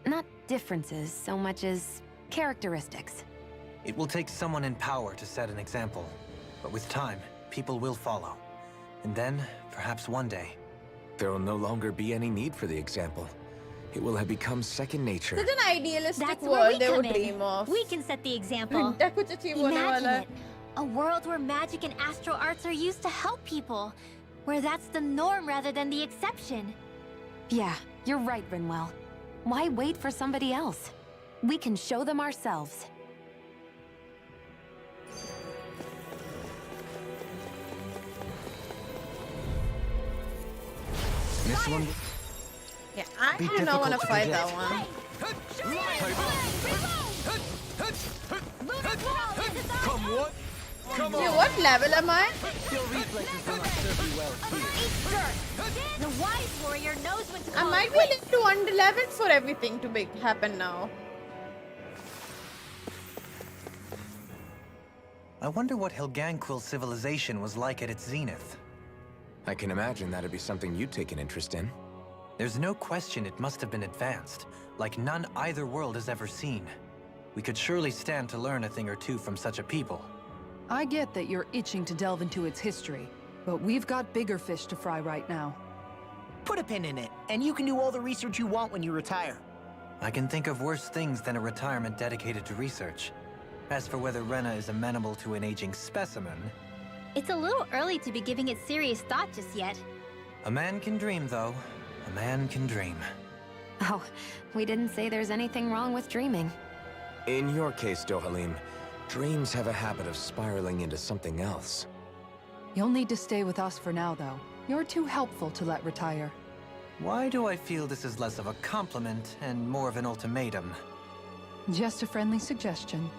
Not differences so much as characteristics. It will take someone in power to set an example. But with time, people will follow. And then, perhaps one day... There will no longer be any need for the example. It will have become second nature. Such an idealistic That's where world we they come would in. dream of. We can set the example. Imagine Imagine it. A world where magic and astral arts are used to help people. Where that's the norm rather than the exception. Yeah, you're right, Rinwell. Why wait for somebody else? We can show them ourselves. This one... Yeah, I do not want to fight that one. Come what? Come on. Dude, what level am I? Your reflexes will not serve you well here. The wise warrior knows when to I call might it be a quits. little under-leveled for everything to happen now. I wonder what Lancool civilization was like at its zenith. I can imagine that'd be something you'd take an interest in. There's no question it must have been advanced, like none either world has ever seen. We could surely stand to learn a thing or two from such a people. I get that you're itching to delve into its history, but we've got bigger fish to fry right now. Put a pin in it, and you can do all the research you want when you retire. I can think of worse things than a retirement dedicated to research. As for whether Rena is amenable to an aging specimen... It's a little early to be giving it serious thought just yet. A man can dream, though. A man can dream. Oh, we didn't say there's anything wrong with dreaming. In your case, Dohalim, dreams have a habit of spiraling into something else. You'll need to stay with us for now, though. You're too helpful to let retire. Why do I feel this is less of a compliment and more of an ultimatum? Just a friendly suggestion.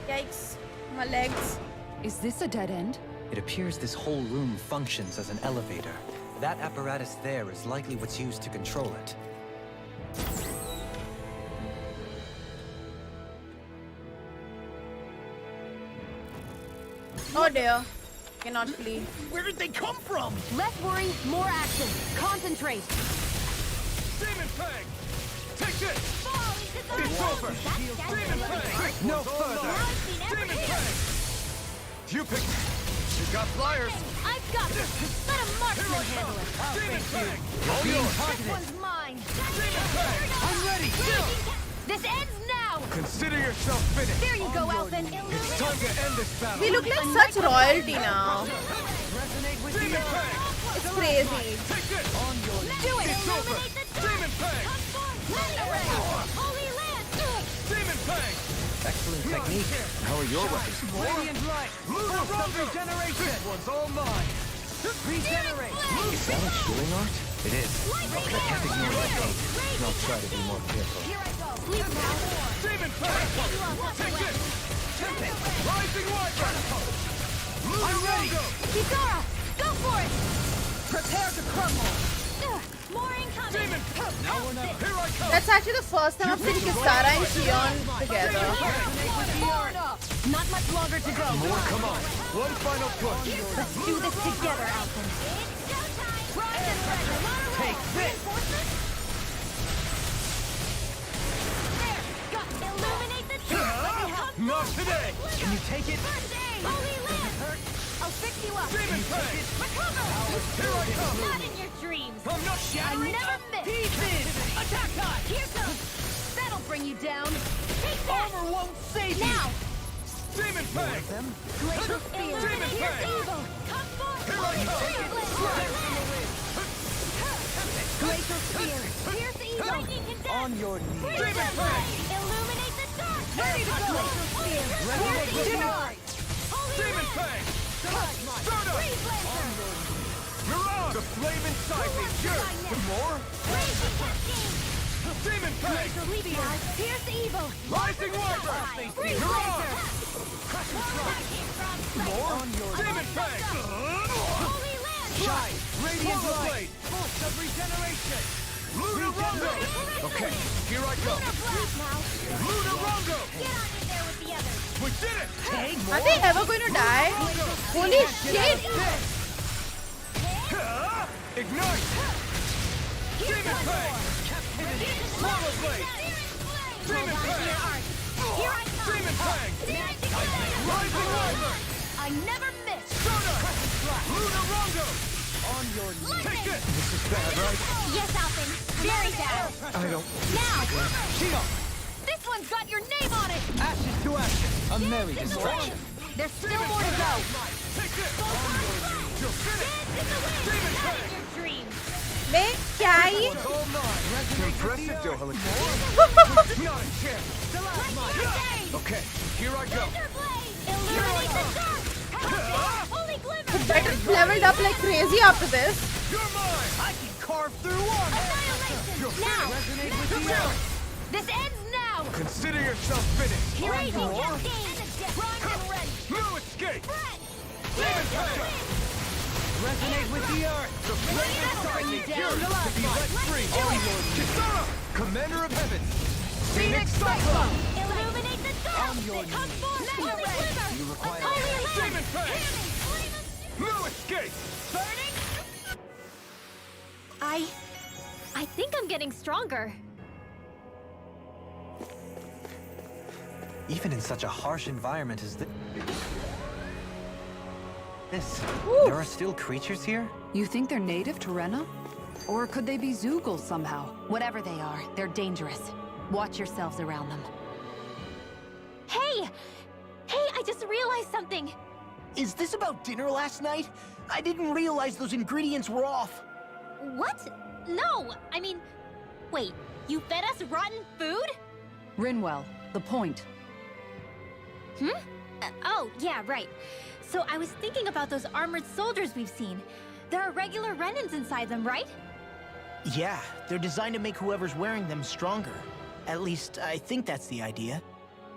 Yikes. My legs. Is this a dead end? It appears this whole room functions as an elevator. That apparatus there is likely what's used to control it. Oh dear. Cannot flee. Where did they come from? Less worry, more action. Concentrate. Demon Fang! Take this! Fall into the It's wall. over! That's Demon Fang! No further! I've been ever Demon here. Fang! You picked... You got flyers! I've Got this! Let a marksman handle it! This one's mine! I'm ready! This ends now! Consider yourself finished! There you go, Alphen! It's time to end this battle! We look like such royalty now. Resonate with the earth! It's crazy. Take it! On your Do it! Illuminate the Demon Fang! Holy Lance! Demon Fang! Excellent technique. How are your weapons? Radiant light! Burst of regeneration! This one's all mine! Regenerate! Is that a healing art? It is. I can't ignore that paint. I'll try to be more careful. Here I go! Leave now! Demon Fang! Take it! Rising Wyvern! I'm ready! Kisara! Go for it! Prepare to crumble! More incoming! Demon! Now or never! Here I come! That's actually the first time I've seen Kisara and Xion together. Not much longer to go. More, come on! One final push! Let's do this together, Alphen. Take this! There! Got illuminate the turret! Not today! Can you take it? Holy Lance! I'll fix you up! Demon Fang! Recover! Here I come! Not in your dreams! I'm not shattering! I never miss! Pieces! Attack time! Here comes! That'll bring you down! Take that! Armor won't save you! Now! Demon Fang! Glacial Spear! Demon Fang! Evil! Come forth! Here I come! Glacial Spear! Pierce evil! Lightning condemn! On your knees! Demon Fang! Illuminate the dark! Ready to go! Glacial Spear! Pierce evil! Demon Fang! Start up! You're on! The flame inside me! Yours! Some more? Demon Fang! Pierce evil! Rising Wyvern! Freeze You're on! Laser! More? Demon Fang! Holy Lance! Shine! Radiant light! Force of regeneration! Lunar Rondo! Okay, here I go! Lunar Rondo! Get on in there with the others! We did it! Are they ever going to die? Holy shit! Ignite! Demon Fang! Lava Blade! Demon Fang! Here I come! Demon Fang! Rising Wyvern! I never miss! Soda! Lunar Rondo! On your knees! Take it! This is bad, right? Yes, Alphen! Very bad! I don't... Now! Shield! This one's got your name on it! Ashes to ashes. A merry distraction. There's still more to go! Take this! You're finished! Demon Not Fang! in your dreams! बे क्या है ये? All mine! Impressive, Dohalik. Not a chance! Okay, here I go! Illuminate the dark! Holy glimmer! Better leveled up like crazy after this. You're mine! I can carve through armor! Annihilation! Now! Resonate with the earth! This ends now! Consider yourself finished! Here I go! Primed and ready! No escape! Demon Fang! Resonate with the earth! The flame inside me yearns to be let free! Kisara! Commander of Heaven! Phoenix Cyclone! Illuminate the dark! Come forth! Holy glimmer! You require... Holy Demon Lance! Fang! No escape! Burning! I think I'm getting stronger. Even in such a harsh environment as this... There are still creatures here? You think they're native to Rena? Or could they be Zoogles somehow? Whatever they are, they're dangerous. Watch yourselves around them. Hey! Hey, I just realized something! Is this about dinner last night? I didn't realize those ingredients were off. What? No! I mean, wait, you fed us rotten food? Rinwell, the point. Oh, yeah, right. So I was thinking about those armored soldiers we've seen. There are regular Renans inside them, right? Yeah, they're designed to make whoever's wearing them stronger. At least, I think that's the idea.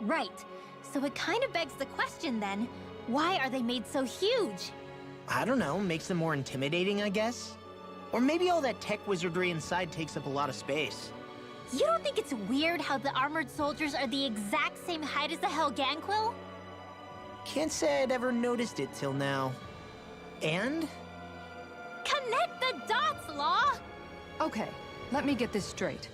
Right. So it kind of begs the question then, why are they made so huge? I don't know, makes them more intimidating, I guess? Or maybe all that tech wizardry inside takes up a lot of space. You don't think it's weird how the armored soldiers are the exact same height as the Helganquil? Can't say I'd ever noticed it till now. And? Connect the dots, Law! Okay, let me get this straight.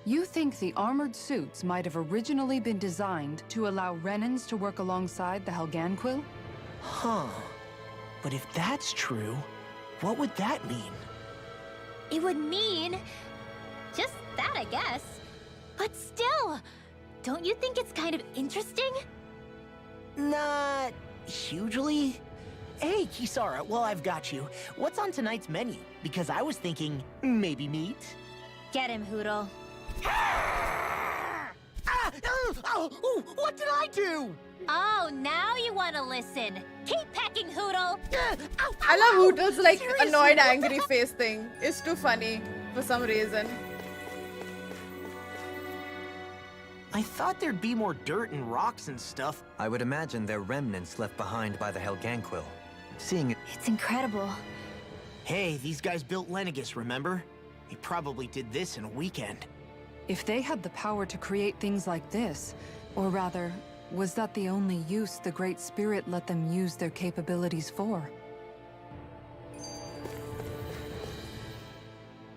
You think the armored suits might have originally been designed to allow Renans to work alongside the Helganquil? Huh. But if that's true, what would that mean? It would mean just that, I guess. But still, don't you think it's kind of interesting? Not hugely. Hey, Kisara, well, I've got you. What's on tonight's menu? Because I was thinking maybe meat. Get him, Hoodle. What did I do? Oh, now you want to listen. Keep pecking, Hoodle. I love Hoodle's like annoyed, angry face thing. It's too funny for some reason. I thought there'd be more dirt and rocks and stuff. I would imagine they're remnants left behind by the Helganquil. Seeing it... It's incredible. Hey, these guys built Lenegis, remember? They probably did this in a weekend. If they had the power to create things like this, or rather, was that the only use the Great Spirit let them use their capabilities for?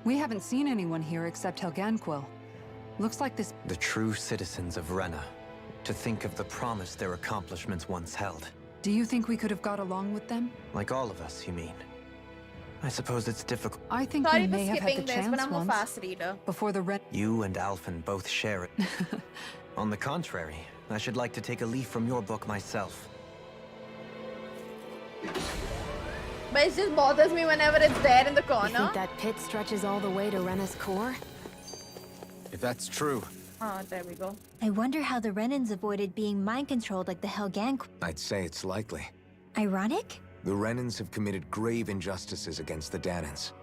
We haven't seen anyone here except Helganquil. Looks like this... The true citizens of Rena. To think of the promise their accomplishments once held. Do you think we could have got along with them? Like all of us, you mean? I suppose it's difficult. I think Sorry we for may have had skipping the this, but chance I'm a once. fast reader. Before the red... You and Alphen both share it. On the contrary, I should like to take a leaf from your book myself. But it just bothers me whenever it's there in the You corner. think that pit stretches all the way to Rena's core? If that's true, Oh, there we go. I wonder how the Renans avoided being mind-controlled like the Helganquil. I'd say it's likely. Ironic? The Renans have committed grave injustices against the Danans.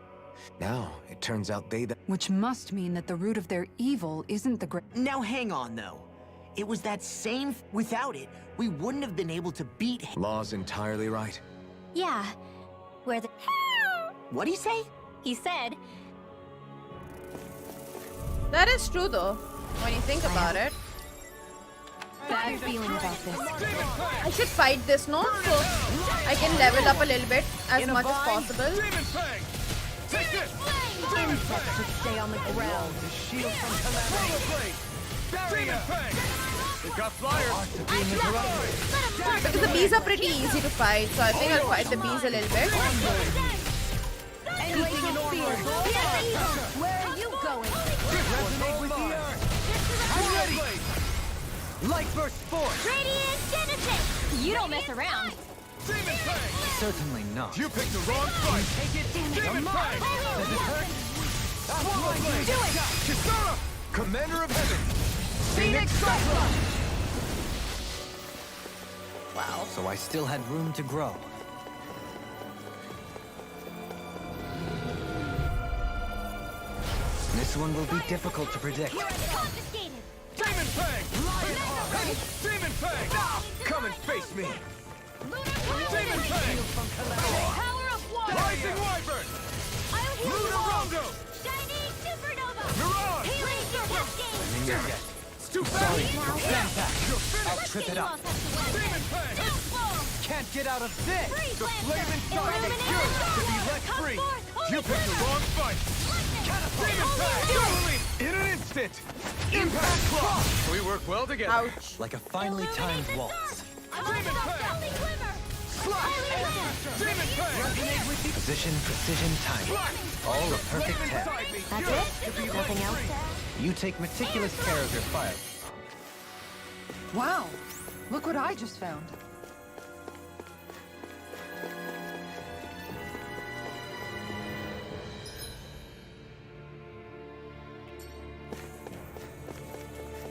Now, it turns out they... Which must mean that the root of their evil isn't the great... Now hang on, though. It was that same... Without it, we wouldn't have been able to beat him. Law's entirely right. Yeah. Where the... What'd he say? He said... That is true though, when you think about it. Bad feeling about this. I should fight this, no? So I can level up a little bit as much as possible. Insects should stay on the ground. Shield from calamity. They got flyers. Because the bees are pretty easy to fight, so I think I'll fight the bees a little bit. Anything in fear. Where are you going? Resonate with the earth. I'm ready. Light burst force. Radiant Genesis! You don't mess around. Certainly not. You picked the wrong fight. Take it. Demon Fang. Does it hurt? Swallow Blade. Do it. Kisara. Commander of Heaven. Phoenix Cyclone. Wow. So I still had room to grow. This one will be difficult to predict. Confiscated. Demon Fang. Lion Heart. Demon Fang. Come and face me. Demon Fang. Power of water. Rising Wyvern. I'll heal you Lunar all. Rondo. Shining Supernova. Mirage. Healing Cascade. I'm in your debt. It's too fast. Stand back. I'll Let's trip get it you up. all set to win. Demon Fang. Downfall. Can't get out of this. Freeze The Lancer. flame inside is Illuminate yours the to be dark. let Come free. forth, holy You picked the glimmer. wrong fight. Demon Fang. Dueling in an instant. Impact Claw. We work well together. Ouch. Like a finely timed waltz. Demon Fang. Slash. Demon Fang. Resonate with the Position, precision, timing. All a perfect flame 10. inside me. That's Yours it? to be Nothing let else? free. You take meticulous care of your fire. Wow! Look what I just found.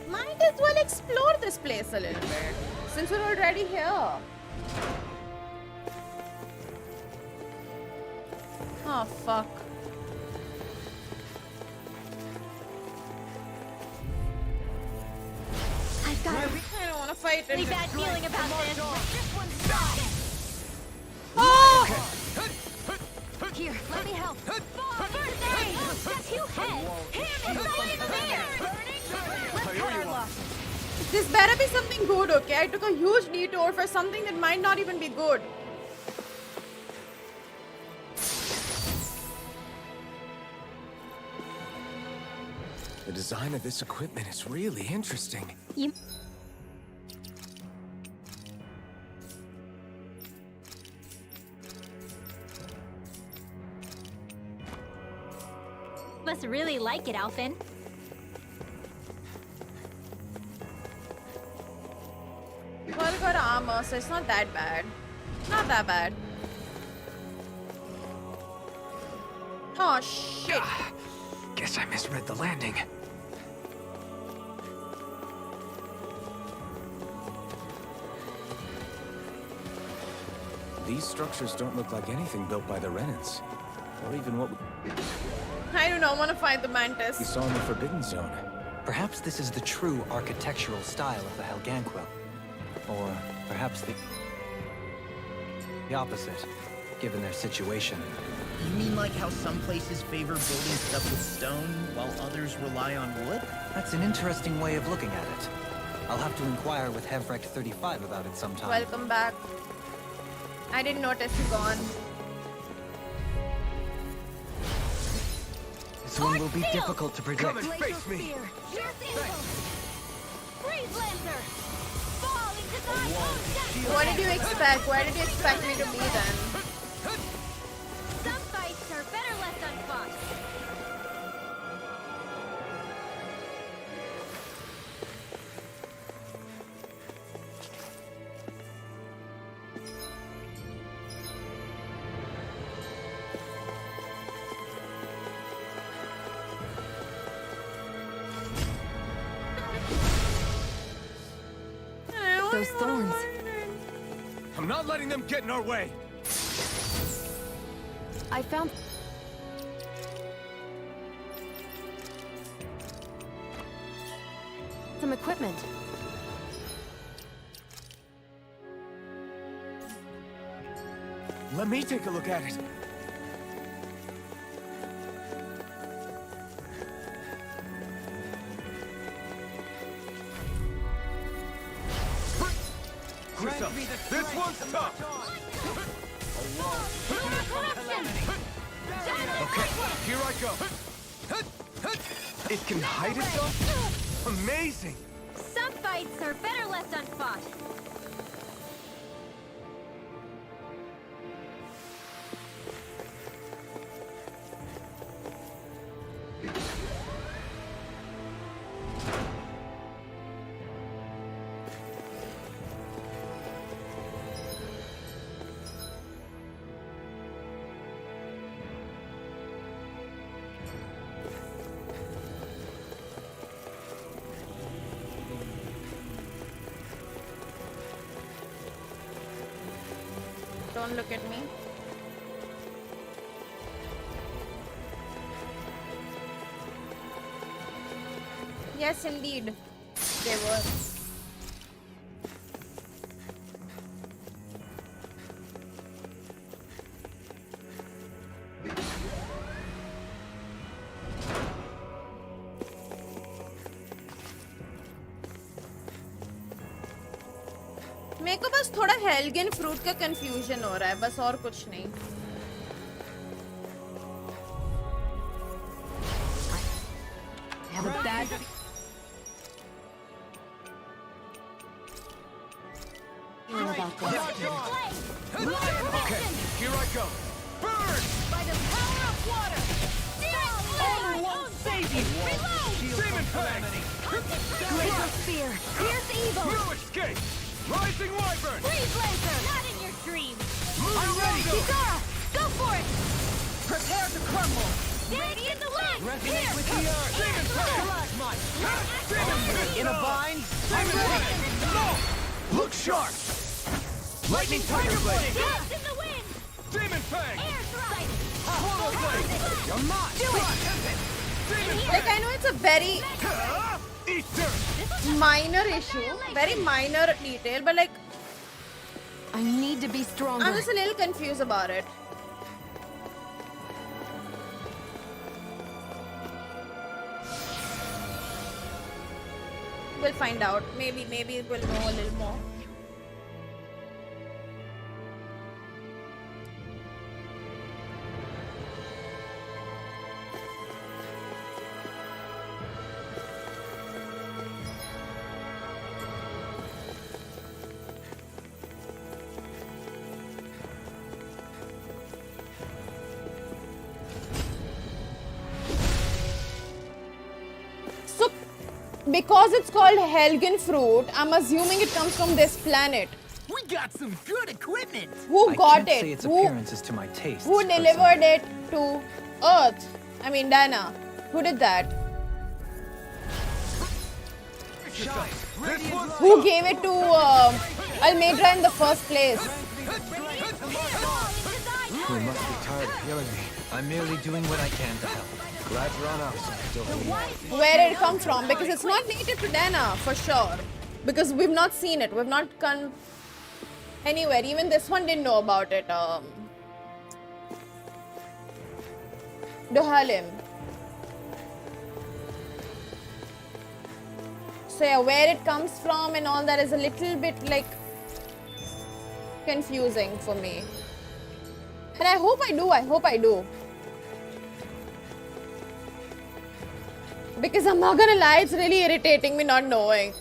Might as well explore this place a little bit, since we're already here. Oh, fuck. I've got a I don't want to fight really it. bad feeling about this. Oh! Here, let me help. First aid! Just you head! Him inside the air! Let's cut our losses. This better be something good, okay? I took a huge detour for something that might not even be good. The design of this equipment is really interesting. You... must really like it, Alphen. Well, got armor, so it's not that bad. Not that bad. Oh shit! Guess I misread the landing. These structures don't look like anything built by the Renans, or even what I do not want to fight the we mantis. saw in the Forbidden Zone. Perhaps this is the true architectural style of the Helganquil. Or perhaps the opposite, given their situation. You mean like how some places favor building stuff with stone, while others rely on wood? That's an interesting way of looking at it. I'll have to inquire with Hevrect 35 about it sometime. Welcome back. I didn't notice you gone. This one will be difficult to predict. Come and face me! Freeze Lancer! Fall into thy own destiny! What did you expect? Where did you expect me to be then? Some fights are better left unfought. Those thorns. I'm not letting them get in our way! I found... some equipment. Let me take a look at it. Krista, this one's tough! Okay, here I go. It can hide itself? Amazing! Some fights are better left unfought. Don't look at me. Yes, indeed. They were. मेरे को बस थोड़ा हेल्गन fruit का confusion हो रहा है बस और कुछ नहीं have a bad feeling about this. Okay, here I go. Burn! By the power of water! Honor won't save you! Demon Fang! Laser Spear! Pierce evil! No escape! Rising Wyvern! Freeze Lancer! Not in your dreams! I'm ready! Kisara! Go for it! Prepare to crumble! Radiant the wind! Resonate with the earth! Demon Fang! Demon Fist! In a bind? Demon Fang! No! Look sharp! Lightning Tiger Blade! Blast in the wind! Demon Fang! Air Thrust! Portal Blade! You're not! Do it! Demon like I know it's a very Eat dirt! minor issue very minor detail but like I need to be stronger. I'm just a little confused about it we'll find out maybe we'll know a little more because it's called Helgen fruit, I'm assuming it comes from this planet. We got some good equipment. Who I got can't it? say its Who, appearance is to my taste. who delivered it to Earth? I mean, Dana. Who did that? Who gave it to Almedra in the first place? You must be tired of hearing me. I'm merely doing what I can to help. Glad you're on our side. Where did it come from? Because it's not native to Dana, for sure. Because we've not seen it. We've not gone anywhere. Even this one didn't know about it. Dohalim. So yeah, where it comes from and all that is a little bit like confusing for me. And I hope I do. Because I'm not gonna lie, it's really irritating me not knowing.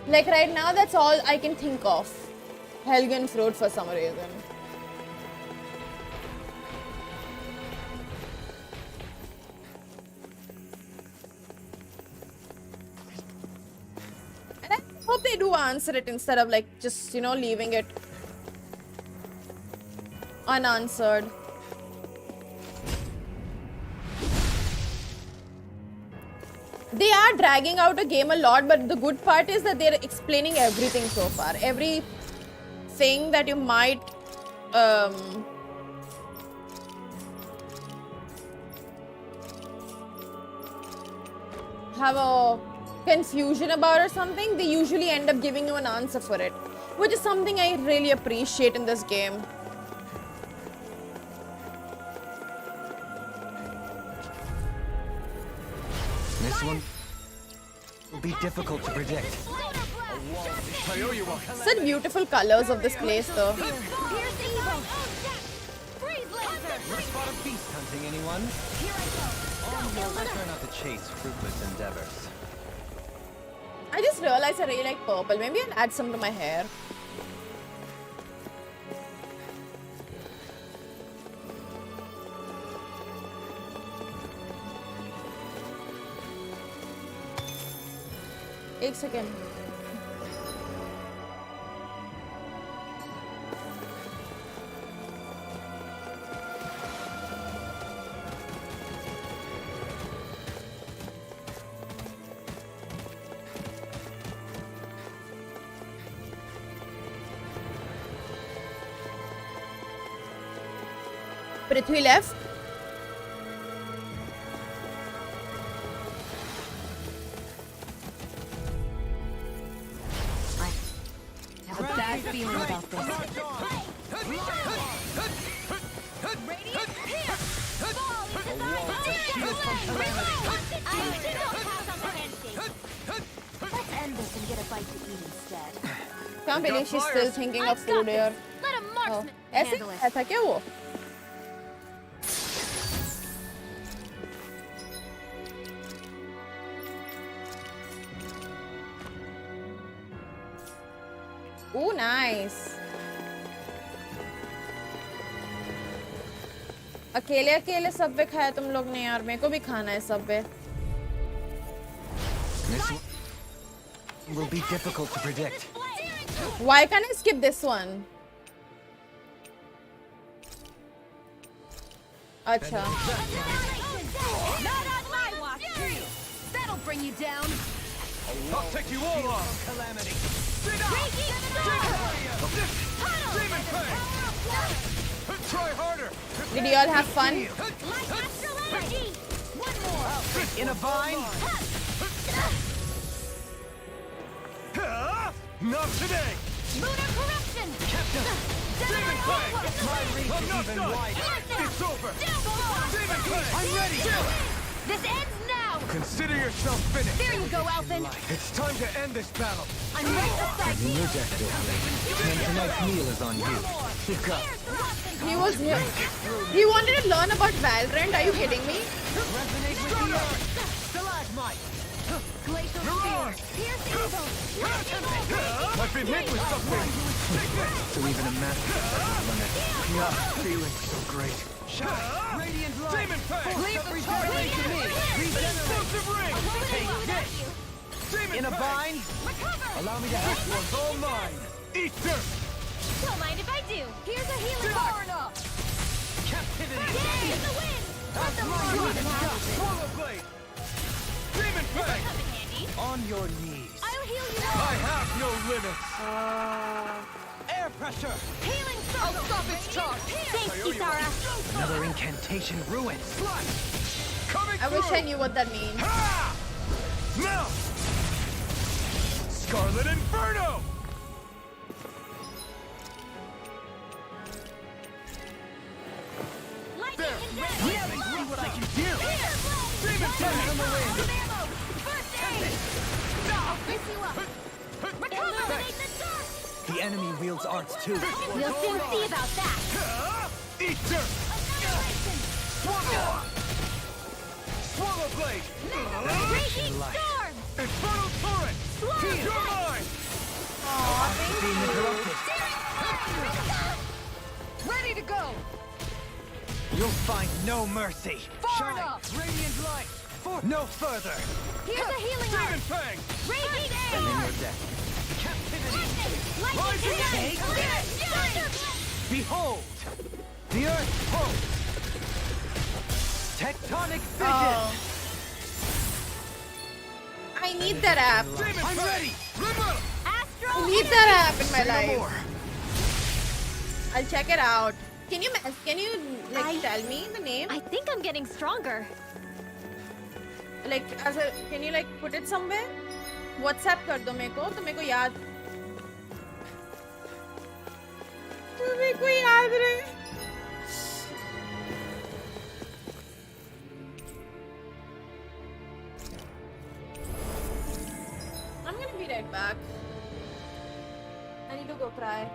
Like right now, that's all I can think of. Helgen fruit for some reason. And I hope they do answer it instead of like just, you know, leaving it unanswered. They are dragging out a game a lot, but the good part is that they're explaining everything so far. Everything that you might have a confusion about or something, they usually end up giving you an answer for it, which is something I really appreciate in this game. This one will be difficult to predict. Such beautiful colors of this place though. Spot of beast hunting, anyone? I try not to chase fruitless endeavors. I just realized I really like purple. Maybe I'll add some to my hair. एक second Prithvi left Feeling about this. Let's end this and get a bite to eat instead. Can't believe she's still thinking of food here. Let a marksman ऐसे handle it. ऐसा क्या वो? Oh, nice. अकेले अकेले Subway खाया तुम लोग ने यार, मेरे को भी खाना है Subway. This will be difficult to predict. Why can't I skip this one? अच्छा. Not on my watch. That'll bring you down. I'll take you all on. Calamity. Demon Fang. Try harder. Did you all have fun? In a vine. Not today. Lunar corruption. Demon Fang. My reach is even wider. It's over. Demon Fang. I'm ready. This ends now. Consider yourself finished. There you go, Alphen. It's time to end this battle. I'm right beside you. Your deck, and tonight's meal is on you. Keep up. He was here. He wanted to learn about Valorant. Are you kidding me? Resonate with the earth. Stalagmite. Glacial Spear! Pierce Evil! I've been hit with something! So even a master has limit. Yeah, feeling so great. Shine! Radiant light! Demon Fang! Leave the Regenerate me! Explosive ring! Take this! Demon In a Fang! bind? Recover! Allow me to have one's all mine! Eat dirt! Don't mind if I do. Here's a healing bar. Enough. Captivity! Yay! In the wind! Let them That's run! right! Swallow blade! Demon Fang! Come in handy. On your knees! I'll heal you I all! have no limits! Air pressure! Healing circle! I'll stop its charge! Thanks, Kisara! Another incantation ruined. Coming I wish I knew what that means. Ha! Now! Scarlet Inferno! Lightning condemned! See what I can do! Demon Fang! First aid! I'll fix you up! Illuminate the dark! The enemy wields arts too. We'll soon see about that! Eat dirt! Annihilation! Swallow! Swallow blade! Raging storm! Infernal torrent! Slide! You're mine! Being interrupted. Ready to go! You'll find no mercy. Far enough! Radiant light! No further. Here's a healing Demon art! Fang! Raging And then storm! you're dead. Lightning Rising condemned! Thunder! Behold, the earth pulse. Tectonic vision. Oh. I need that app. I'm ready! Rimmer! Astral I need that app in my Say no life. more. I'll check it out. Can you like tell me the name? I think I'm getting stronger. Like can you like put it somewhere? WhatsApp कर दो मेरे को तो मेरे को याद रहे. I'm gonna be right back. I need to go cry.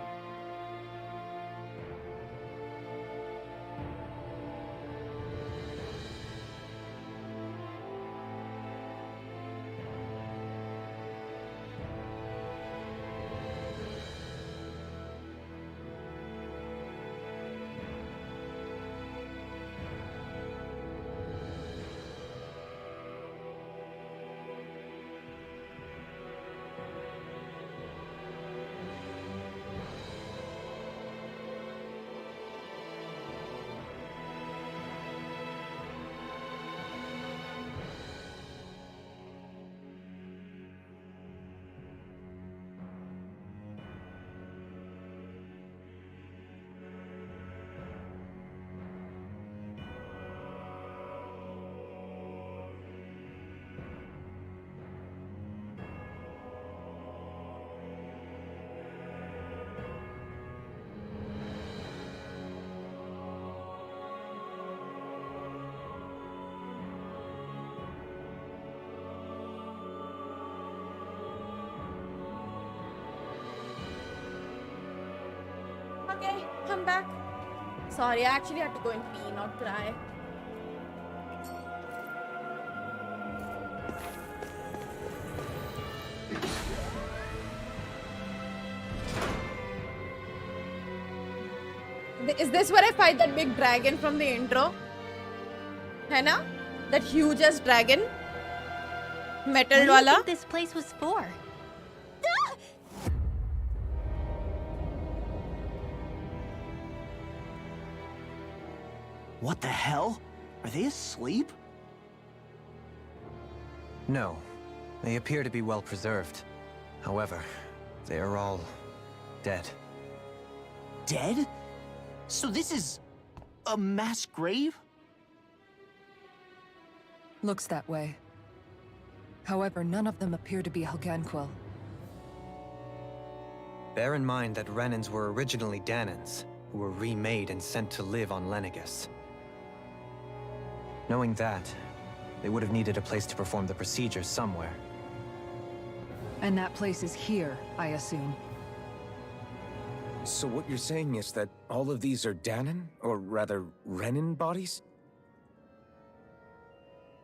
Okay, I'm back. Sorry, I actually had to go and pee, not cry. Is this where I fight that big dragon from the intro? है ना? That hugest dragon? Metal What do you wala? think this place was for? What the hell? Are they asleep? No, they appear to be well preserved. However, they are all dead. Dead? So this is a mass grave? Looks that way. However, none of them appear to be Helganquil. Bear in mind that Renans were originally Danans, who were remade and sent to live on Lenegis. Knowing that, they would have needed a place to perform the procedure somewhere. And that place is here, I assume. So what you're saying is that all of these are Danan, or rather, Renan bodies?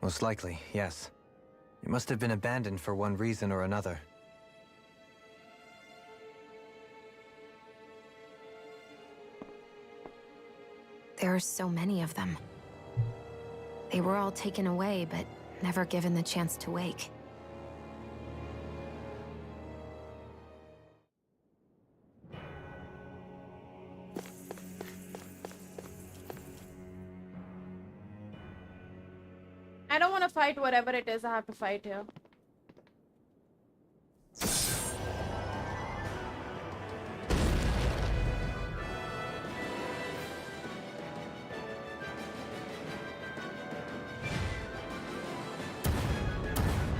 Most likely, yes. It must have been abandoned for one reason or another. There are so many of them. They were all taken away, but never given the chance to wake. I don't want to fight whatever it is I have to fight here.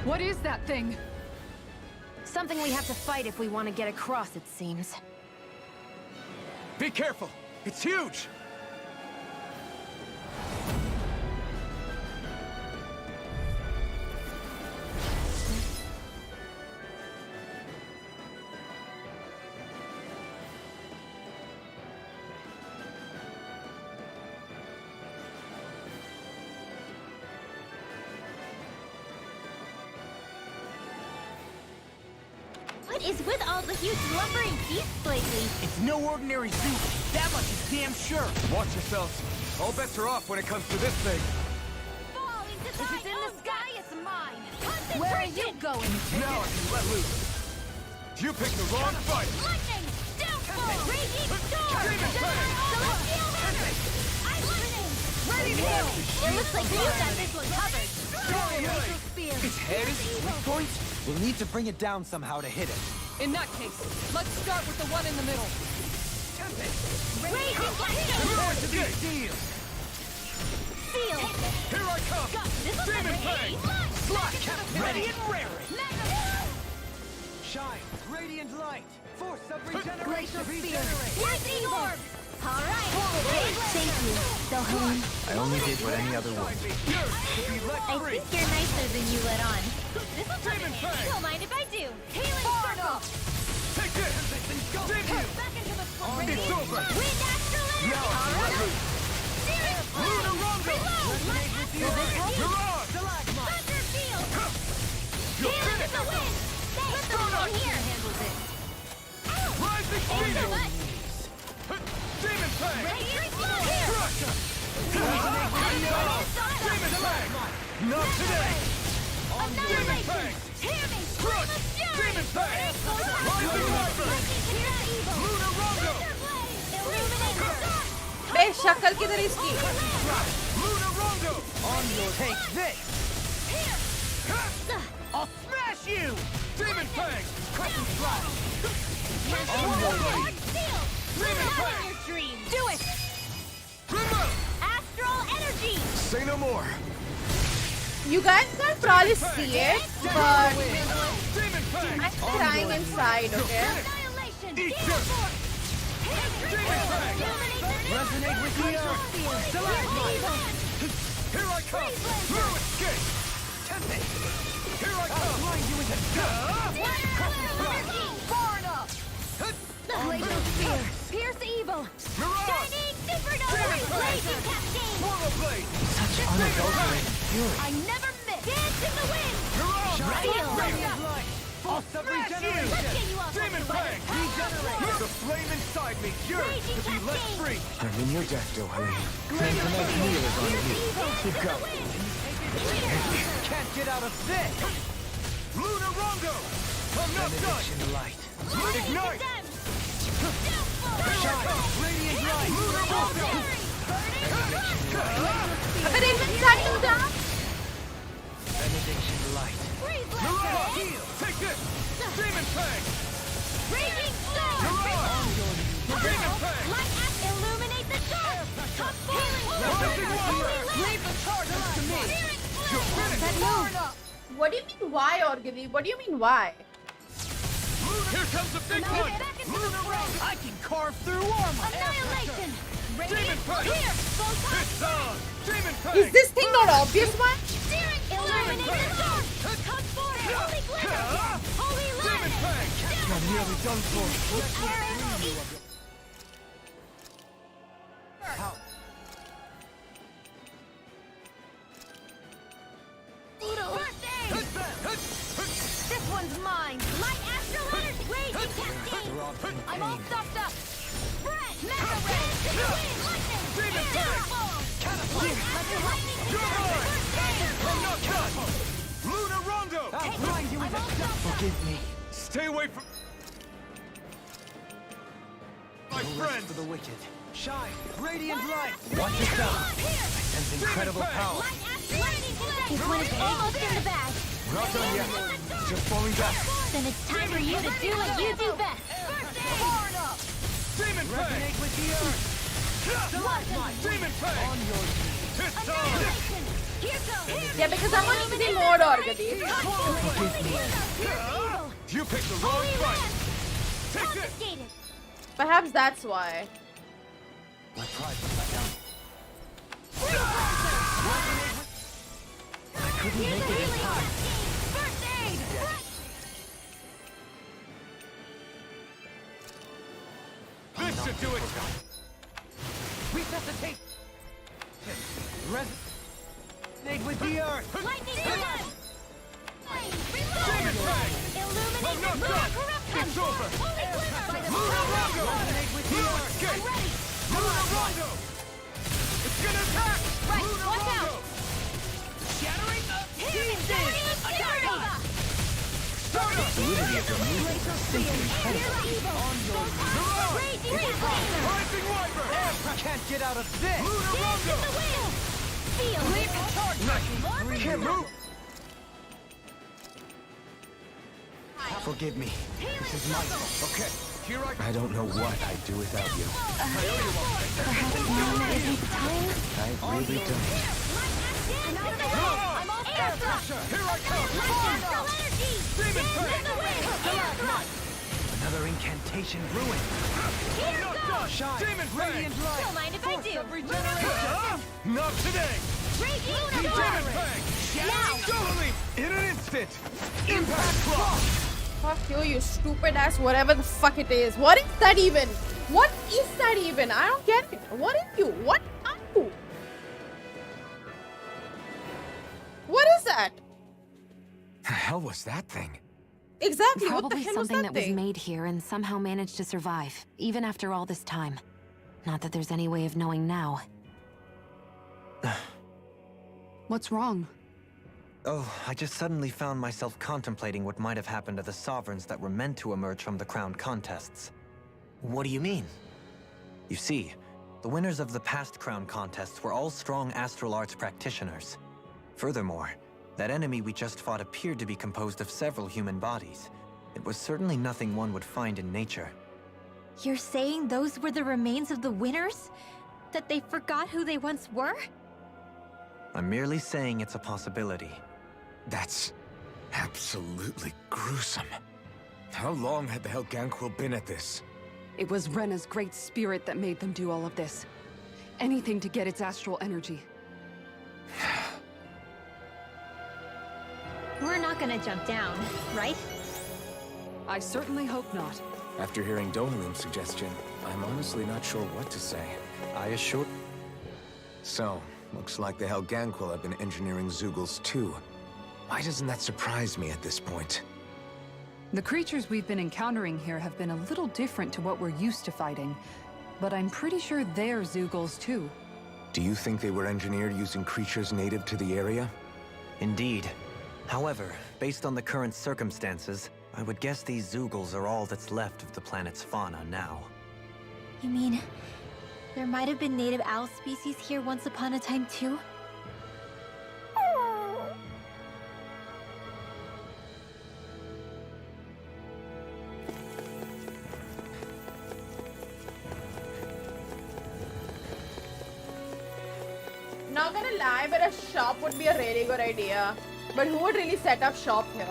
What is that thing? Something we have to fight if we want to get across, it seems. Be careful! It's huge! What is with all the huge lumbering beasts lately? It's no ordinary zoo. That much is damn sure. Watch yourselves. All bets are off when it comes to this thing. If it's in the sky, it's mine. Where are you going? Now I can let loose. You picked the wrong fight. Lightning! Downfall! Raging storm! Demon Fang! Celestial hammer! I'm listening! Ready to hit! It looks like you got this one covered. Laser spear! Its head is weak point? We'll need to bring it down somehow to hit it. In that case, let's start with the one in the middle. Raging Going to be Seal! Here I come! Demon Fang! Slash! Ready and raring! Shine! Radiant light! Force of Glacial regeneration! spear! Lightning orb! Alright! Thank you, Sohan. I only did what any other would. I think you're nicer than you let on. This will come in handy. Don't mind if I do. Healing circle! Take this! Debut! Back into the full It's over! Wind astral energy! Now I let loose! Searing Lunar Rondo! Light astral energy! You're on! Thunder field! You're Healing in finished! the wind! Put the one here handles it. Rising Thanks Phoenix! so much! Demon Fang! Radiant here! Crush! Demon Fang! Not today! Demon Fang! Hear me! Scream of fury! Demon Fang! Rising Viper! Lunar Rondo! Illuminate the dark! बे शक्ल किधर है इसकी? Lunar Rondo! On your take this! Here! I'll smash you! Demon Fang! Crescent slide! Dark steel! Demon Live out Fang! your dream! Do it! Remote! Astral energy! Say no more! You guys can probably see it, but Demon Fang! I'm crying inside, okay? Annihilation! Eat Demon this! force! Demon Fang! Resonate with the earth! Here I come! Through escape! Tempest! Here I come! Blind you into Far enough! Glacial spear! Pierce evil! Mirage! Shining supernova! Blazing cascade! Portal Blade! such unadulterated fury. I never miss! Dance in the wind! Mirage! Feel! I'll smash you! Let's get you off Demon my Fang! Regenerate! The flame inside me yearns to be let free! I'm in your debt, Dohain. Tonight's meal is on you. Keep going! Can't get out of this! Lunar Rondo! I'm not done! Benediction light. Ignite! Radiant light! Lunar Rondo! अगर एक दिन starting down. Benediction light. Mirage! Take this! Demon Fang! Raging storm! Demon Fang! Light app illuminate the dark! Come Rising Water! Leave the charges to me! You're finished! What do you mean why, Organy? What do you mean why? Here comes the big one! Lunar Rondo! I can carve through armor! Annihilation! Demon Fang! Here! Photon! It's on! Demon Fang! Is this thing not obvious, man? Searing! Illuminate the dark! Come forth! Holy glitter! Holy Demon light! Fang! I'm nearly done for. First aid! one's mine! Light astral energy! Raging cascade! I'm all stuffed up! Spread! Mega ray! Lightning! Fireball! Light astral lightning! Luna Rondo! I'll grind you with a Forgive me. Stay away from my friend. For the wicked. Shine, radiant light. Watch yourself. I sense incredible power. This one is almost in the bag. Not done yet. Just falling back. Then it's time for you to do what you do best. Burn up! Demon Fang! with the earth. Demon Fang! On your knees. It's time! Here goes! Yeah, because I want to see more Orgadi. You picked the wrong fight. Take this! Perhaps that's why. My pride was let down. I couldn't make it in time. First aid! This should do it! Resuscitate! Resonate with the earth! Lightning gun! Demon Fang! Illuminate I'm not the done! corruption! It's over! Holy glimmer! Luna Rondo! Resonate with the No earth! escape! I'm ready! Luna Rondo! It's gonna attack! Right, Luna watch Rondo! out! Shattering the Shattering the Fury! Fluidity of your movement is simply incredible. Rising Wyvern! Can't get out of this! Luna Rondo! Feel it! Can't move! Forgive me. This is my fault. Okay, here I don't know what I'd do without you. Perhaps now isn't the time? I really don't. I'm out of the way! I'm all air pressure! Here I come! Astral energy! Demon Fang! Another incantation ruined. Here goes! Shine! Demon Fang! Don't mind if I do! Not today! Raging Demon Fang! Now! Totally! In an instant! Impact Clock! Fuck you stupid ass, whatever the fuck it is. What is that even? What is that even? I don't get it. What are you? What are you? What is that? The hell was that thing? Exactly, what the Probably hell was something that that was thing? made here and somehow managed to survive, even after all this time. Not that there's any way of knowing now. What's wrong? Oh, I just suddenly found myself contemplating what might have happened to the sovereigns that were meant to emerge from the crown contests. What do you mean? You see, the winners of the past crown contests were all strong astral arts practitioners. Furthermore, that enemy we just fought appeared to be composed of several human bodies. It was certainly nothing one would find in nature. You're saying those were the remains of the winners? That they forgot who they once were? I'm merely saying it's a possibility. That's absolutely gruesome. How long had the hell Lancool been at this? It was Rena's great spirit that made them do all of this. Anything to get its astral energy. We're not gonna jump down, right? I certainly hope not. After hearing Dohalim's suggestion, I'm honestly not sure what to say. I assure... So, looks like the Lancool have been engineering Zeugles too. Why doesn't that surprise me at this point? The creatures we've been encountering here have been a little different to what we're used to fighting, but I'm pretty sure they're Zeugles too. Do you think they were engineered using creatures native to the area? Indeed. However, based on the current circumstances, I would guess these Zeugles are all that's left of the planet's fauna now. You mean, there might have been native owl species here once upon a time too? Not gonna lie, but a shop would be a really good idea. But who would really set up shop here?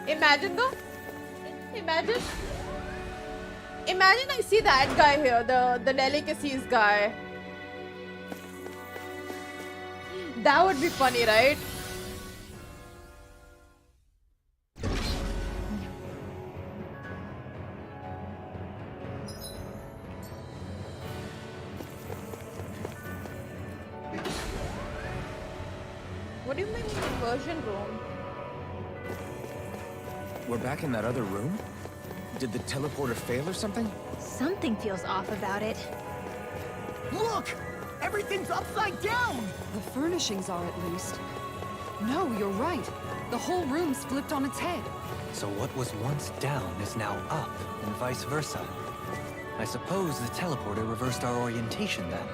Imagine though. Imagine I see that guy here, the delicacies guy. That would be funny, right? What do you mean inversion room? We're back in that other room? Did the teleporter fail or something? Something feels off about it. Look! Everything's upside down! The furnishings are, at least. No, you're right. The whole room's flipped on its head. So what was once down is now up, and vice versa. I suppose the teleporter reversed our orientation then.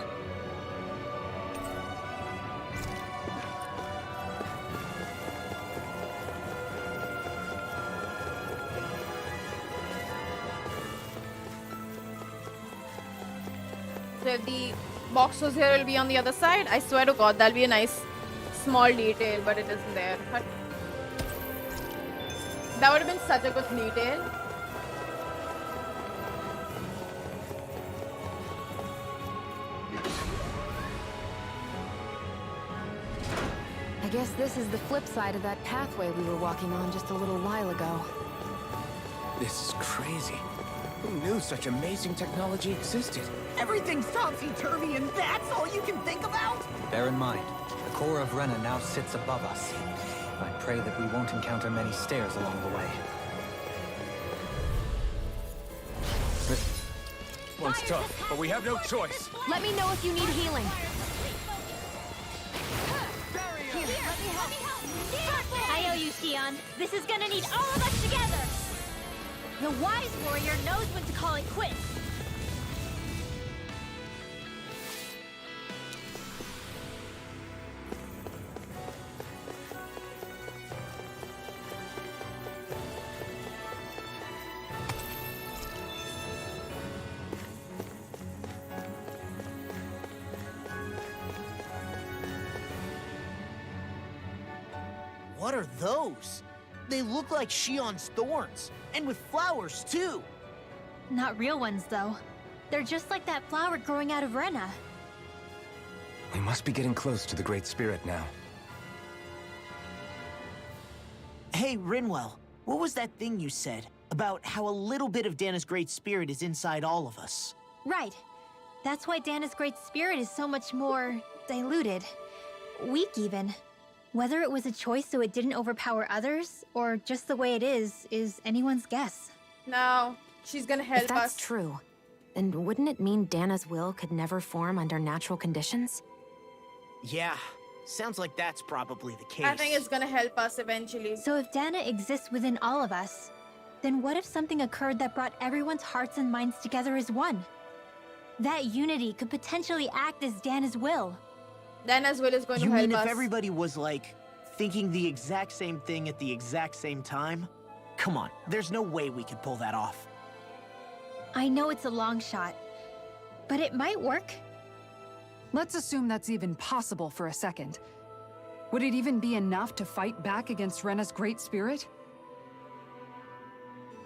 So if the box was here, it'll be on the other side. I swear to God, that'll be a nice small detail, but it isn't there. But that would have been such a good detail. I guess this is the flip side of that pathway we were walking on just a little while ago. This is crazy. Who knew such amazing technology existed? Everything's topsy-turvy and that's all you can think about? Bear in mind, the core of Rena now sits above us. I pray that we won't encounter many stairs along the way. This one's tough, but we have no choice. Let me know if you need healing. I owe you, Xion. This is gonna need all of us together. The wise warrior knows when to call it quits. What are those? They look like Xion's thorns, and with flowers too. Not real ones, though. They're just like that flower growing out of Rena. We must be getting close to the Great Spirit now. Hey, Rinwell, what was that thing you said about how a little bit of Dana's Great Spirit is inside all of us? Right. That's why Dana's Great Spirit is so much more diluted. Weak, even. Whether it was a choice so it didn't overpower others, or just the way it is anyone's guess. No, she's gonna help us. If that's true, then wouldn't it mean Dana's will could never form under natural conditions? Yeah, sounds like that's probably the case. I think it's gonna help us eventually. So if Dana exists within all of us, then what if something occurred that brought everyone's hearts and minds together as one? That unity could potentially act as Dana's will. Dana's will is going to You help mean us. if everybody was, like, thinking the exact same thing at the exact same time? Come on, there's no way we could pull that off. I know it's a long shot, but it might work. Let's assume that's even possible for a second. Would it even be enough to fight back against Rena's Great Spirit?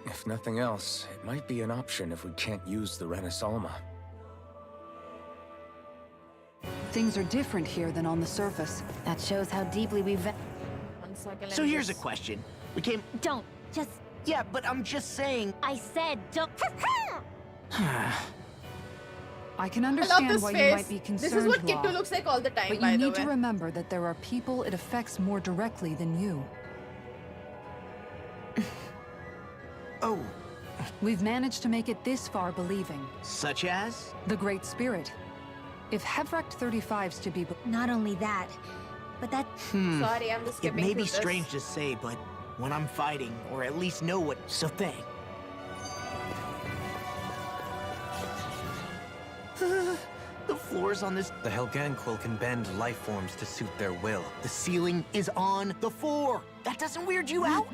If nothing else, it might be an option if we can't use the Renasolma. Things are different here than on the surface. That shows how deeply we've... 1 second. So here's a question. We came... Don't. Just... Yeah, but I'm just saying... I said don't... I can I love understand this why face. you might be concerned, This is what Law, Kittu looks like all the time, but by you the need way. to remember that there are people it affects more directly than you. Oh. We've managed to make it this far believing. Such as? The Great Spirit. If Hevrecht 35's to be... Not only that, but that... Sorry, I'm just It skipping may through be this. strange to say, but when I'm fighting, or at least know what... So thing. The floors on this... The Helganquil can bend life forms to suit their will. The ceiling is on the floor. That doesn't weird you out?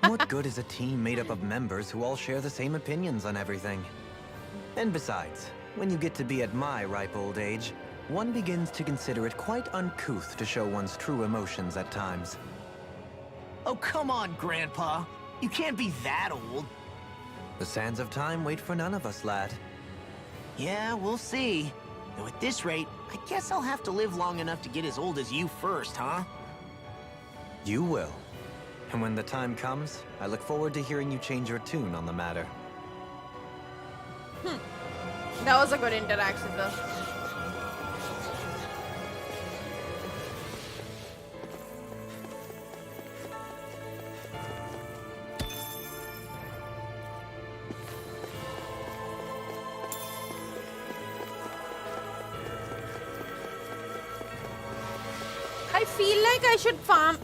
What good is a team made up of members who all share the same opinions on everything? And besides, when you get to be at my ripe old age, one begins to consider it quite uncouth to show one's true emotions at times. Oh, come on, Grandpa. You can't be that old. The sands of time wait for none of us, lad. Yeah, we'll see. Though at this rate, I guess I'll have to live long enough to get as old as you first, huh? You will. And when the time comes, I look forward to hearing you change your tune on the matter. That was a good interaction, though. I feel like I should farm.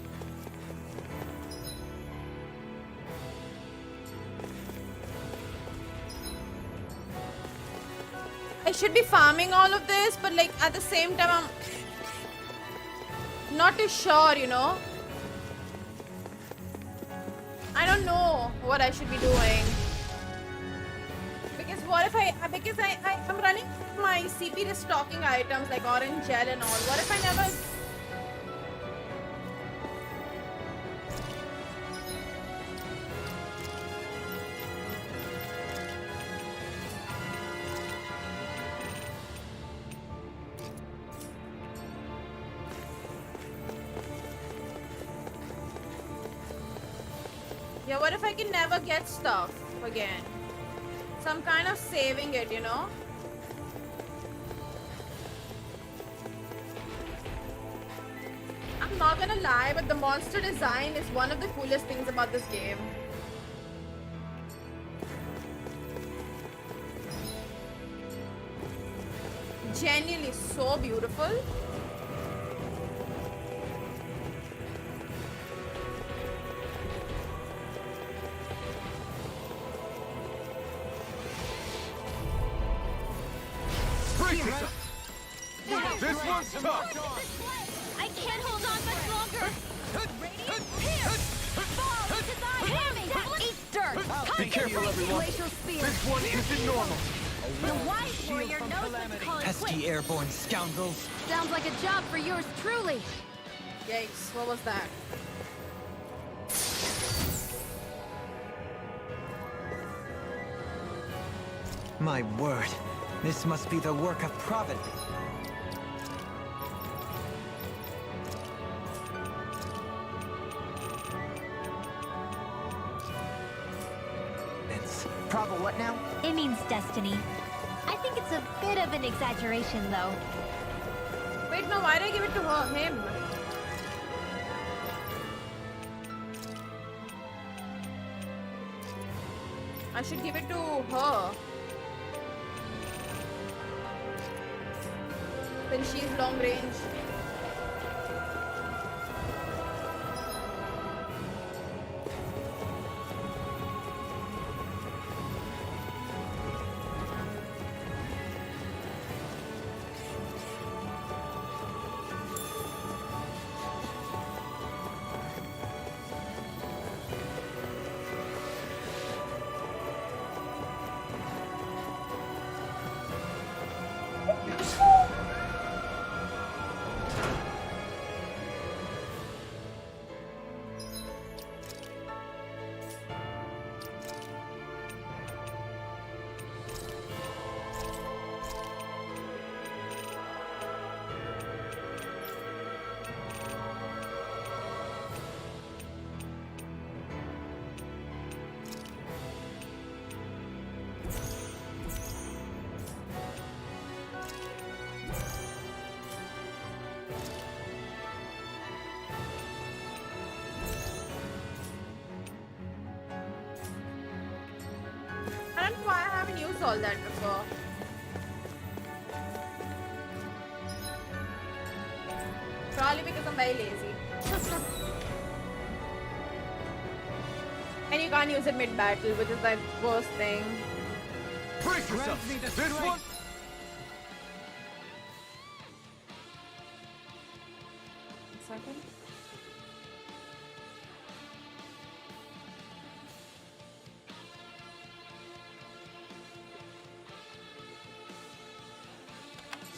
I should be farming all of this, but like at the same time I'm not too sure, you know. I don't know what I should be doing. Because what if I'm running my CP restocking items like orange gel and all. What if I never... Yeah, what if I can never get stuff again? So I'm kind of saving it, you know? I'm not gonna lie, but the monster design is one of the coolest things about this game. Genuinely so beautiful. This one's tough! I can't hold on much longer! Radiant Pierce! Fall into thy hammy! Eat dirt! Be careful, everyone! This one isn't normal! The wise warrior knows what to call it Pesky quick. airborne scoundrels. Sounds like a job for yours truly. Yikes, what was that? My word, this must be the work of Providence. Provo what now? It means destiny. I think it's a bit of an exaggeration, though. Wait, no, why did I give it to her? Him? I should give it to her. Since she's long range. I don't know why I haven't used all that before. Probably because I'm very lazy. And you can't use it mid-battle, which is the worst thing. Brace yourself! This one... Second.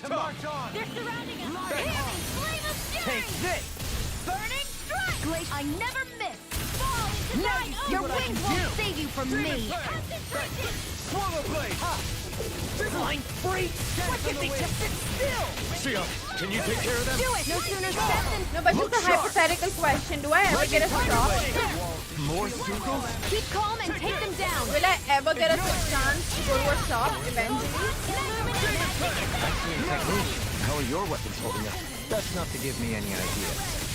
March on! They're surrounding us! Heavy flame of fury! Take this! Burning strike! Glacier, I never miss! Fall into Now thine you see Your what I wings can won't do. save you from Demon me! Blade. Concentration! Swallow blade! Blind freak! Why can't they just sit still? Sia, can you take care of them? Do it! No sooner said than... No, but Look just a sharp. hypothetical question. Do I ever get a shot? More Zugals? Keep calm and take them down! Will I ever get a chance to go to a shop eventually? How are your weapons holding up? That's not to give me any idea.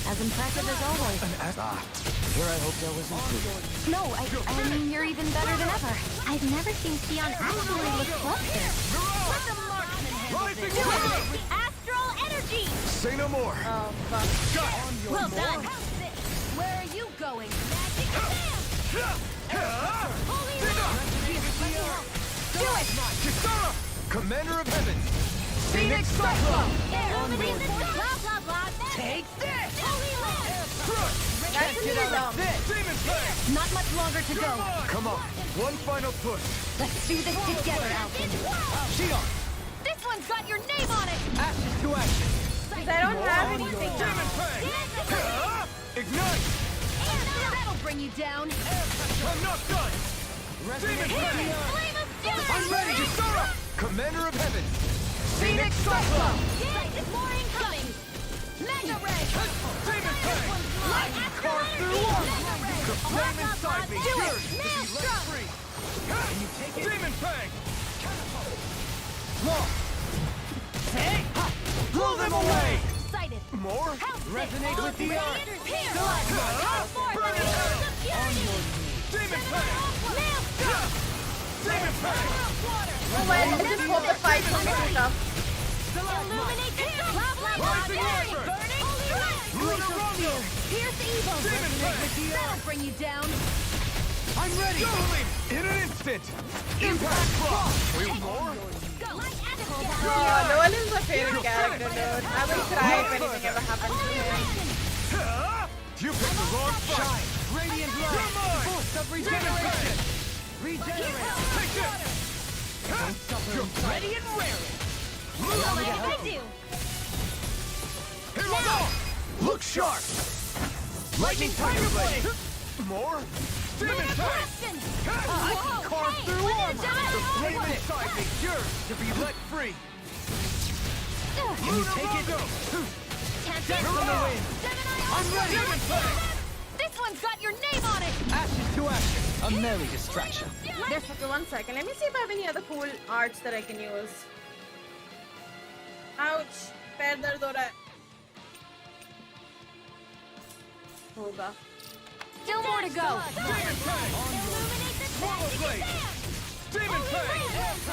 As impressive as always. Here I hope there was improvement. No, I mean, you're even better than ever. I've never seen Sion actually look closer. Let the marksman handle this! Do it! The astral energy! Say no more. Oh, fuck. Well done. Where are you going? Magic Slam! Holy Rock! Do it! Kisara! Commander of Heaven! Phoenix Cyclone! Illuminate the blah blah blah! Take this! Holy Land! Can't get out of this! Demon Fang! Not much longer to go. Come on, one final push. Let's do this together, Alvin. Shion! This one's got your name on it! Ashes to ashes! Because I don't have anything Demon now. Fang! Ignite! That'll bring you down. I'm not done! Demon Fang! Flame of Fury! I'm ready! Kisara! Commander of Heaven! Phoenix Cyclone! Yes, more incoming! Mega Ray! Demon Fang! Carve through one! The flame inside me yearns to be let free! Can you take it? Demon Fang! Law! Hey! Blow them away! Excited! More? Resonate with the earth! Here! Burn in hell! Demon Fang! Demon Fang! Oh, well, I just hope the fight won't be too tough. Illuminate the blah blah blah! Rising Viper! Burning! Glacial Spear! Pierce evil! Demon Fang! That'll bring you down! I'm ready! Dueling! In an instant! Impact Block! Wait, more? Oh, Noel is my favorite character, dude. I will cry if anything ever happens to him. You picked the wrong fight! Radiant light! Boost of regeneration! Regenerate! Take it! You're ready and raring! Allow me to help you! Here I go! Look sharp! Lightning Tiger Blade! More? Demon Fang! I can carve through armor! The flame inside me yearns to be let free! Can you take it? Can't from the wind! I'm ready! Demon Fang! This one's got your name on it! Ashes to ashes! A merry distraction. There's okay, 1 second. Let me see if I have any other cool arts that I can use. Ouch! पैर दर्द हो रहा है. होगा. Still more to go! Demon Fang! Swallow Blade! Demon Fang!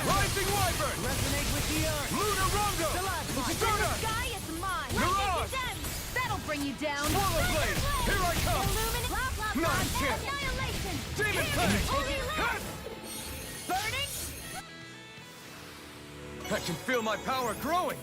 Rising Wyvern! Resonate with the earth! Lunar Rongo! The Stardust! sky is mine! Mirage! That'll bring you down! Swallow Blade! Here I come! Illuminate blah blah blah! Not a chance! Annihilation! Demon Fang! Burning! I can feel my power growing!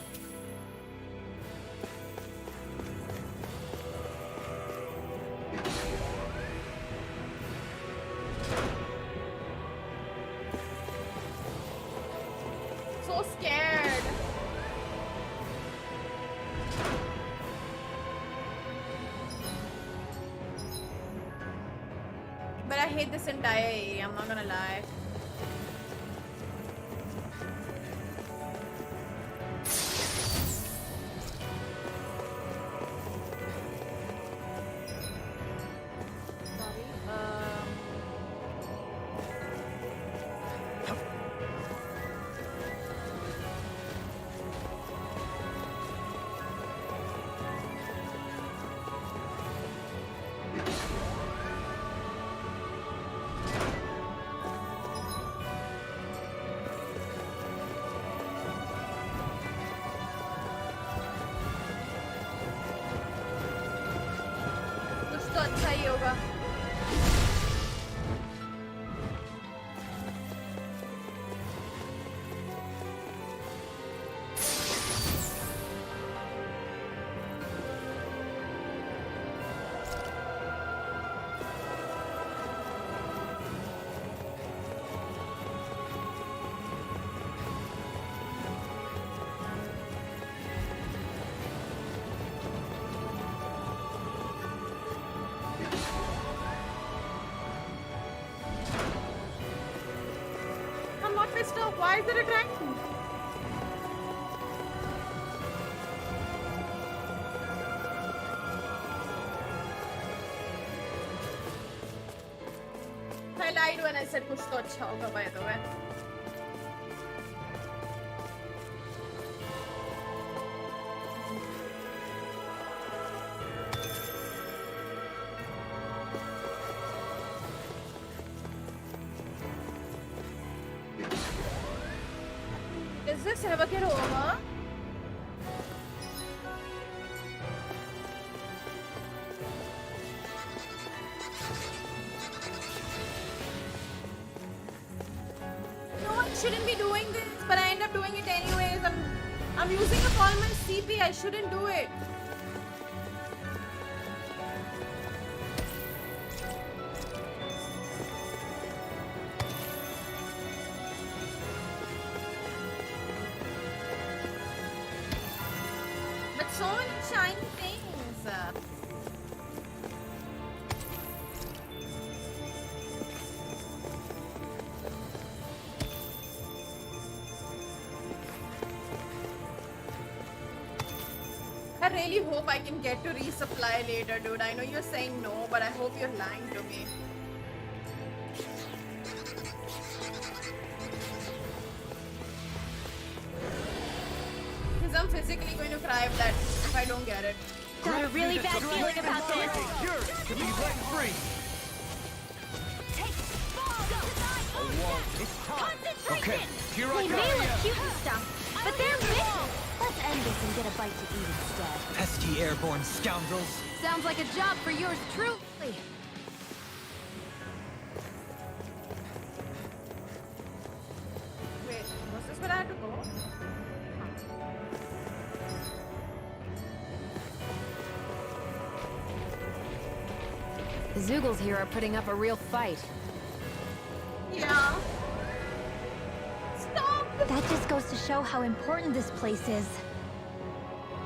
So scared. But I hate this entire area, I'm not gonna lie. कुछ तो अच्छा ही होगा. I'm not pissed off. Why is it attracting? I lied when I said कुछ तो अच्छा होगा by the way. Is this ever get over? shouldn't be doing this, but I end up doing it anyways. I'm using up all my CP. I shouldn't do it. But so many shiny things. I really hope I can get to resupply later, dude. I know you're saying no, but I hope you're lying to me. Because I'm physically going to cry if I don't get it. Got a really bad feeling about this. Yours to be let free. Okay, here I they go. may look cute and stuff, but they're missing. Let's end this and get a bite to eat instead. Pesky airborne scoundrels. Sounds like a job for yours truly. Wait, was this where I had to go? The Zoogles here are putting up a real fight. Yeah. Stop! That just goes to show how important this place is.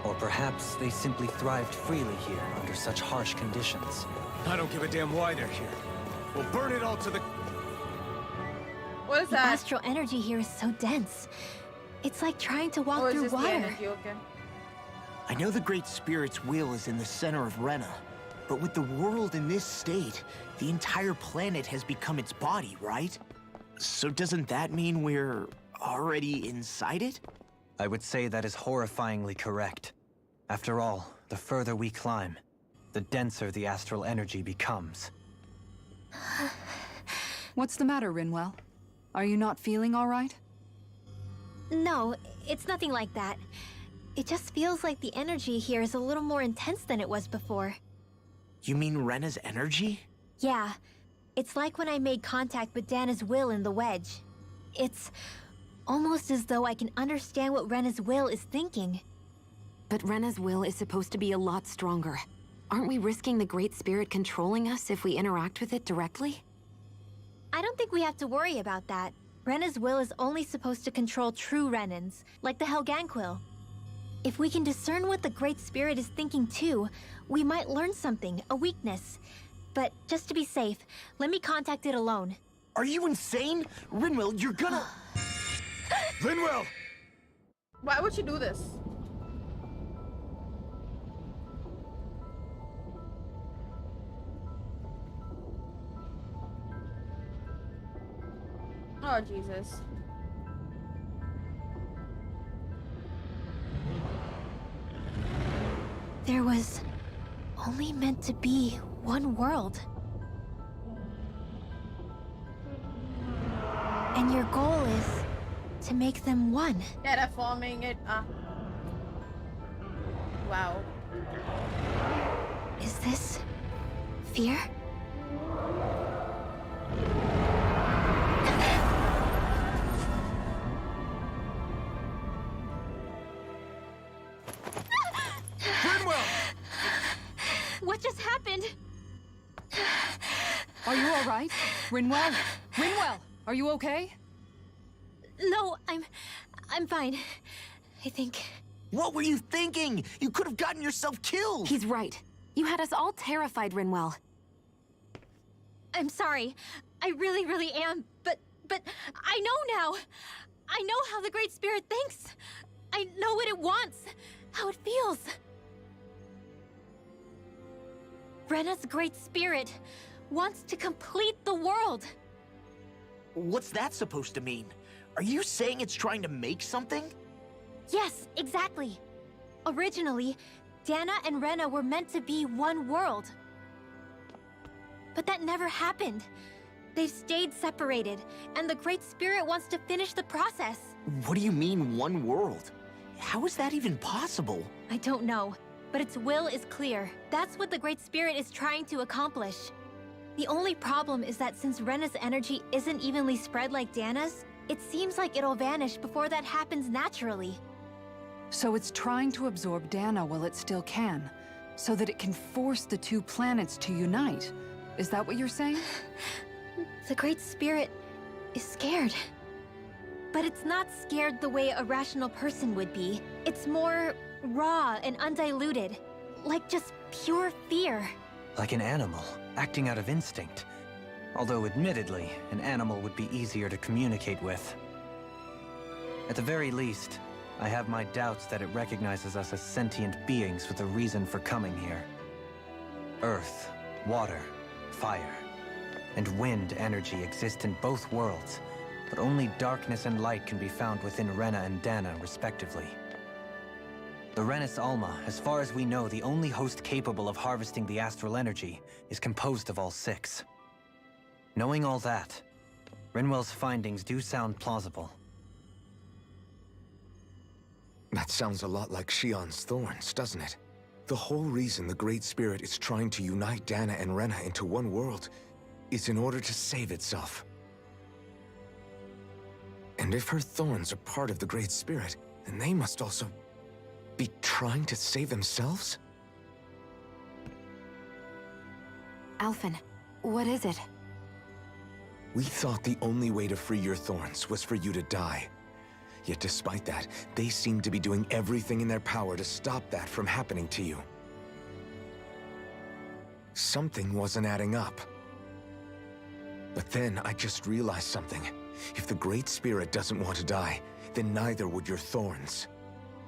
Or perhaps they simply thrived freely here under such harsh conditions. I don't give a damn why they're here. We'll burn it all to the... What is the that? astral energy here is so dense. It's like trying to walk through just the water. energy, okay. I know the Great Spirit's will is in the center of Rena, but with the world in this state, the entire planet has become its body, right? So doesn't that mean we're already inside it? I would say that is horrifyingly correct. After all, the further we climb, the denser the astral energy becomes. What's the matter, Rinwell? Are you not feeling all right? No, it's nothing like that. It just feels like the energy here is a little more intense than it was before. You mean Rena's energy? Yeah, it's like when I made contact with Dana's will in the wedge. It's almost as though I can understand what Rena's will is thinking. But Rena's will is supposed to be a lot stronger. Aren't we risking the Great Spirit controlling us if we interact with it directly? I don't think we have to worry about that. Rena's will is only supposed to control true Renans, like the Helganquil. If we can discern what the Great Spirit is thinking too, we might learn something, a weakness. But just to be safe, let me contact it alone. Are you insane? Rinwell, you're gonna... Rinwell! Why would she do this? Oh, Jesus. There was only meant to be one world. And your goal is to make them one. Terraforming it. Wow. Is this fear? What just happened? Are you all right? Rinwell? Rinwell, are you okay? No, I'm fine. I think. What were you thinking? You could have gotten yourself killed! He's right. You had us all terrified, Rinwell. I'm sorry. I really am. But I know now. I know how the Great Spirit thinks. I know what it wants. How it feels. Rena's Great Spirit wants to complete the world. What's that supposed to mean? Are you saying it's trying to make something? Yes, exactly. Originally, Dana and Rena were meant to be one world. But that never happened. They've stayed separated, and the Great Spirit wants to finish the process. What do you mean, one world? How is that even possible? I don't know, but its will is clear. That's what the Great Spirit is trying to accomplish. The only problem is that since Rena's energy isn't evenly spread like Dana's, It seems like it'll vanish before that happens naturally. So it's trying to absorb Dana while it still can, so that it can force the two planets to unite. Is that what you're saying? The Great Spirit is scared. But it's not scared the way a rational person would be. It's more raw and undiluted. Like just pure fear. Like an animal, acting out of instinct. Although admittedly, an animal would be easier to communicate with. At the very least, I have my doubts that it recognizes us as sentient beings with a reason for coming here. Earth, water, fire, and wind energy exist in both worlds, but only darkness and light can be found within Rena and Dana, respectively. The Renis Alma, as far as we know, the only host capable of harvesting the astral energy, is composed of all six. Knowing all that, Rinwell's findings do sound plausible. That sounds a lot like Xion's thorns, doesn't it? The whole reason the Great Spirit is trying to unite Dana and Rena into one world is in order to save itself. And if her thorns are part of the Great Spirit, then they must also be trying to save themselves? Alphen, what is it? We thought the only way to free your thorns was for you to die. Yet despite that, they seem to be doing everything in their power to stop that from happening to you. Something wasn't adding up. But then I just realized something. If the Great Spirit doesn't want to die, then neither would your thorns.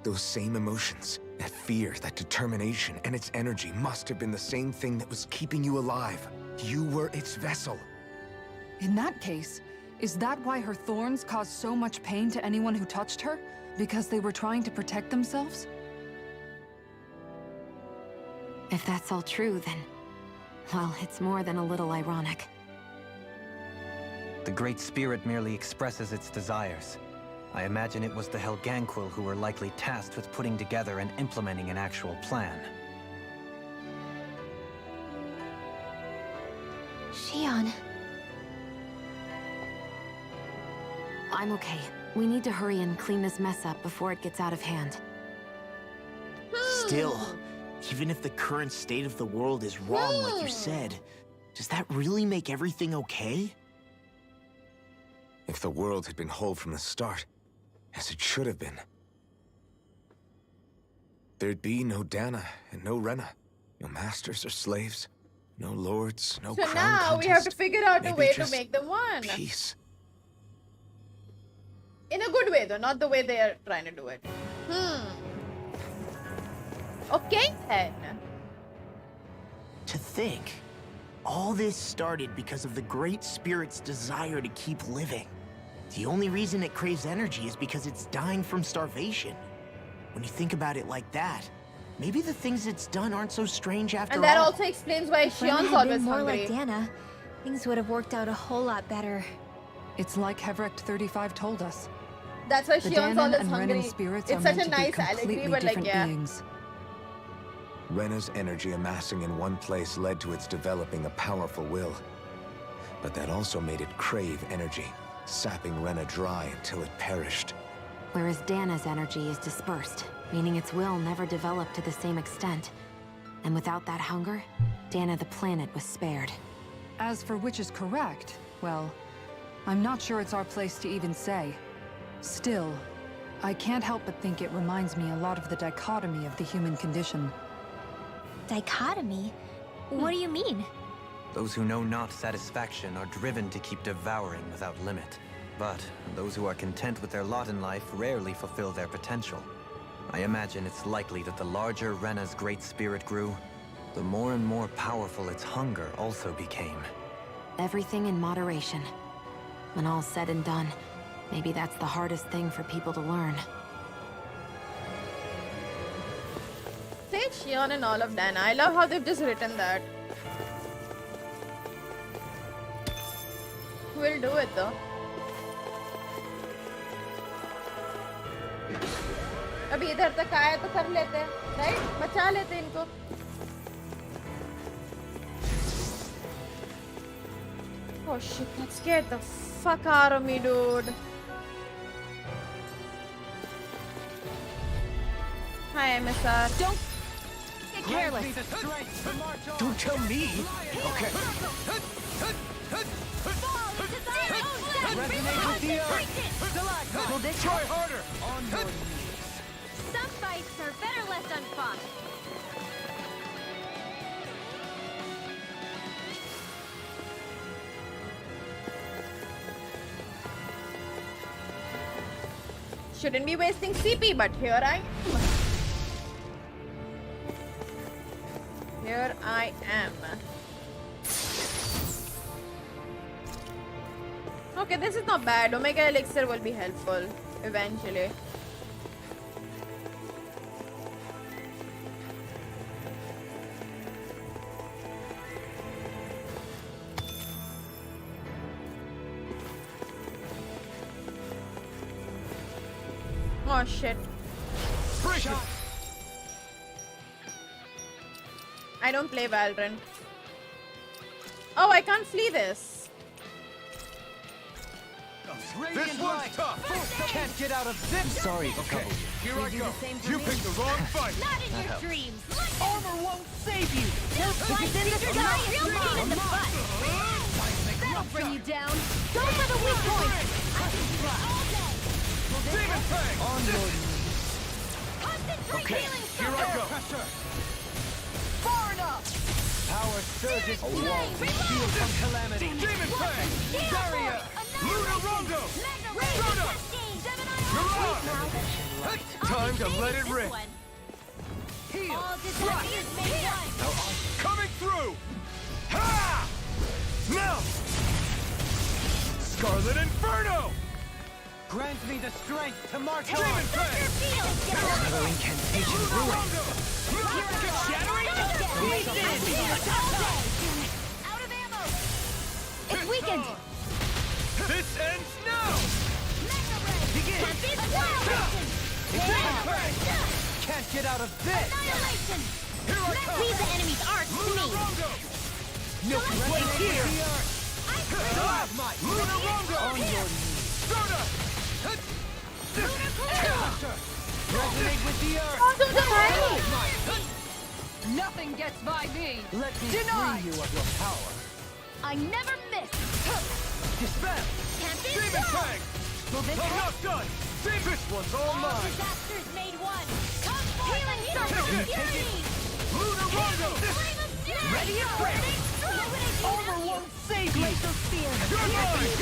Those same emotions, that fear, that determination, and its energy must have been the same thing that was keeping you alive. You were its vessel. In that case, is that why her thorns caused so much pain to anyone who touched her? Because they were trying to protect themselves? If that's all true, then... well, it's more than a little ironic. The Great Spirit merely expresses its desires. I imagine it was the Helganquil who were likely tasked with putting together and implementing an actual plan. Xion. I'm okay. We need to hurry and clean this mess up before it gets out of hand. Still, even if the current state of the world is wrong, like you said, does that really make everything okay? If the world had been whole from the start, as it should have been, there'd be no Dana and no Rena, no masters or slaves, no lords, no crown So now contest. we have to figure out a Maybe way to just make them one. peace. In a good way though, not the way they are trying to do it. Okay then. To think, all this started because of the Great Spirit's desire to keep living. The only reason it craves energy is because it's dying from starvation. When you think about it like that, maybe the things it's done aren't so strange after all. And that also explains why If Rena Xion's had always been more hungry. like Dana, things would have worked out a whole lot better. It's like Hevrect 35 told us. That's why The Xion's Danon always and hungry. Renan spirits It's are such meant a to be nice allegory, completely but like different yeah. beings. Rena's energy amassing in one place led to its developing a powerful will. But that also made it crave energy, sapping Rena dry until it perished. Whereas Dana's energy is dispersed, meaning its will never developed to the same extent. And without that hunger, Dana the planet was spared. As for which is correct, well, I'm not sure it's our place to even say. Still, I can't help but think it reminds me a lot of the dichotomy of the human condition. Dichotomy? What do you mean? Those who know not satisfaction are driven to keep devouring without limit. But those who are content with their lot in life rarely fulfill their potential. I imagine it's likely that the larger Rena's Great Spirit grew, the more and more powerful its hunger also became. Everything in moderation. When all's said and done, maybe that's the hardest thing for people to learn. Say Xion and all of Dana. I love how they've just written that. We'll do it though. अभी इधर तक आया तो कर लेते हैं, right? बचा लेते हैं इनको. Oh shit, that scared the fuck out of me, dude. Hi, MSR. Don't get careless. Don't tell me. Okay. Resonate with the earth. Will this Try help? harder. On your knees. Some fights are better left unfought. Shouldn't be wasting CP, but here I am. Here I am. Okay, this is not bad. Omega Elixir will be helpful eventually. Oh shit. I don't play Valorant. Oh, I can't flee this. This one's tough. Can't get out of this. Sorry. Okay, here I go. You picked the wrong fight. Not in your dreams. Armor won't save you. Slice in the sky, real pain in the butt. That'll bring you down. Go for the weak point. I can do it all day. Demon Fang. On your knees. Concentrate healing Here I go. Far enough. Power surges. A wall to shield from calamity. Demon Fang. Barrier. Lunar Rondo. Soda. Mirage. Time to let it rip. Heal. Coming through. Ha! Now. Scarlet Inferno. Grant me the strength to march on. Demon Fang. Another incantation ruined. Shattering. Out of ammo. It's weakened. This ends now. Begin. Can't get out of this. Annihilation. Here I come. Leave the enemy's arc to me. No place here. Lunar Rondo. On your knees. Soda. Resonate with the earth. Nothing gets by me. Let me Denied. free you of your power. I never miss. Dispel. Can't be Demon Fang. Will this I'm help? not done. This one's all mine. Disasters made one. Come healing circle. Fury. Lunar Rondo. Ready and ready. Armor won't save you. Glacial spear. You're mine.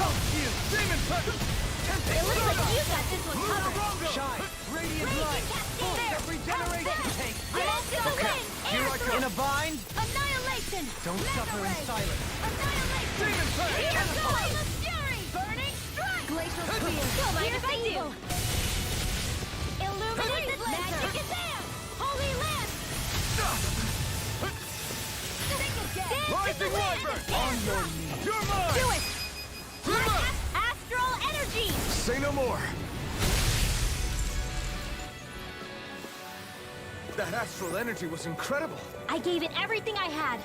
Demon Fang. It looks like you got this one covered. Shine. Radiant light. Full of regeneration tank. I'm also a win. Here I go. In a bind. Annihilation. Don't suffer in silence. Annihilation. Demon Fang. Here goes the fury. Burning strike. Glacial spear. Go mind if I do. Illuminated magic is there. Holy land. Rising Wyvern. On your knees. You're mine. Do it. Astral energy. Say no more. That astral energy was incredible. I gave it everything I had.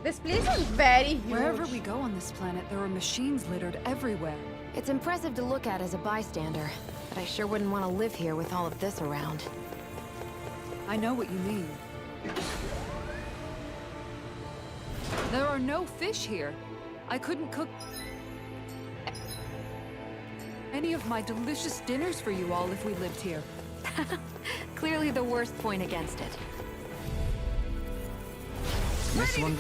This place is very huge. Wherever we go on this planet, there are machines littered everywhere. It's impressive to look at as a bystander, but I sure wouldn't want to live here with all of this around. I know what you mean. There are no fish here. I couldn't cook any of my delicious dinners for you all if we lived here. Clearly the worst point against it. This one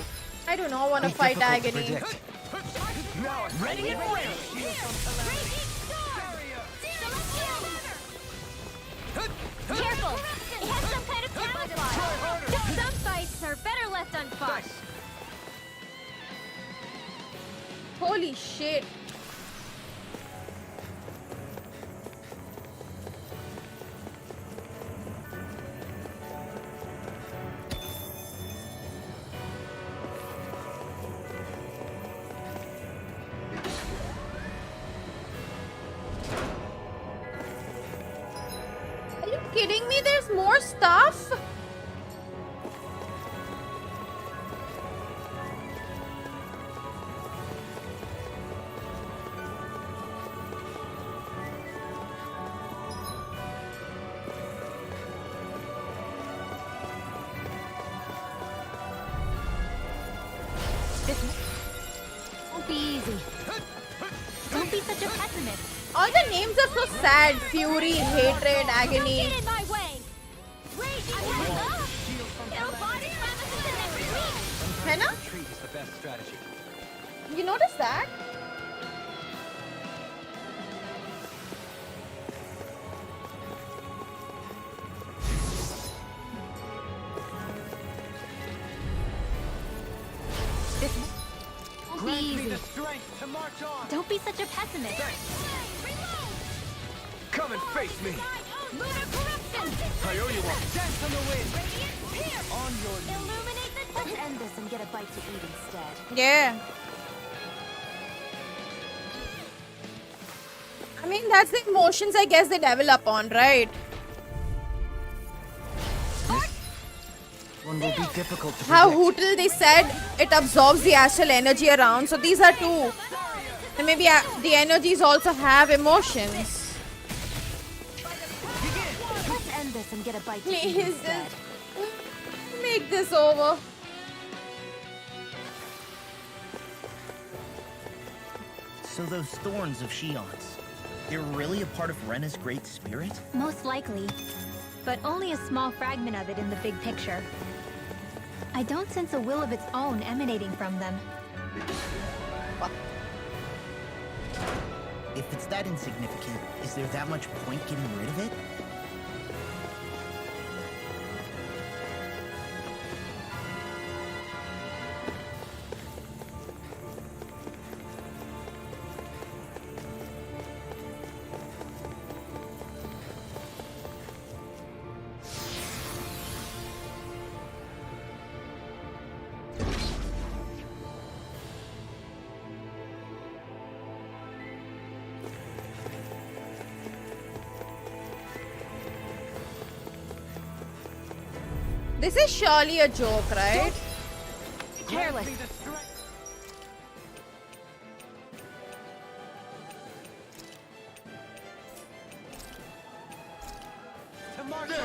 I do not want to be fight difficult to Agony. predict. Now I'm ready and ready. Careful! It has some kind of camouflage. Some fights are better left unfought. Holy shit. Are you kidding me? There's more stuff? easy. Don't be such a pessimist. All the names are so sad. Fury, hatred, agony. Get in my way. Raging It'll body slam us in the next week. Henna? Retreat is the best strategy. You notice that? This won't be Grant me easy. the strength to march on. Don't be such a pessimist. Come and face me. Lunar corruption. I owe you one. Dance on the wind. On your knees. Illuminate the Let's end this and get a bite to eat instead. Yeah. I mean, that's the emotions I guess they develop on, right? One will be difficult to How predict. Hootle, they said it absorbs the astral energy around. So these are two. And maybe the energies also have emotions. Let's end this and get a bite to eat Please, instead. make this over. So those thorns of Shion's, they're really a part of Rena's great spirit? Most likely, but only a small fragment of it in the big picture. I don't sense a will of its own emanating from them. If it's that insignificant, is there that much point getting rid of it? This is surely a joke, right? Careless.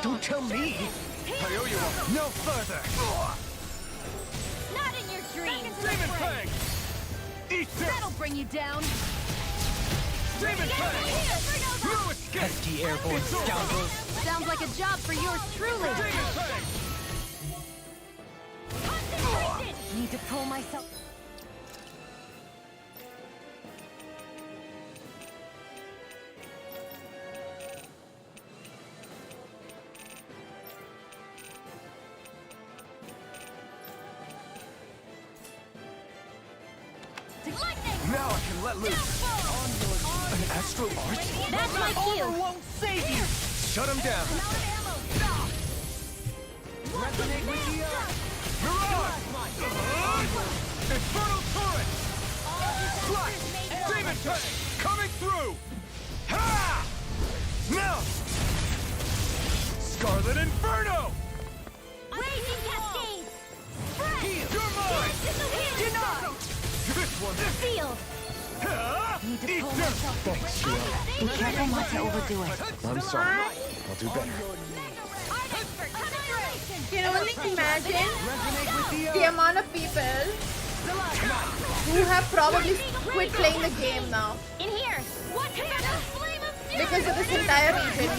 Don't tell me. I owe you one. No further. Not in your dreams. Demon Fang. Eat this. That'll bring you down. Demon Fang. No escape. Pesky airborne scoundrels. Sounds like a job for yours truly. Demon Fang. Need to pull myself. Now I can let loose. An astral art? That's my cue. Won't save you. Shut him down. Resonate with the earth. Mirage! Infernal turret! Slash! Demon Fang! Coming through! Ha! Now! Scarlet Inferno! Raging cascades. Spread. You're mine! Denied. This one! Field. Need to pull myself. Thanks, Shion. Be careful not to overdo it. I'm sorry. I'll do better. You can only imagine the amount of people who have probably quit playing the game now In here. What because of this entire region.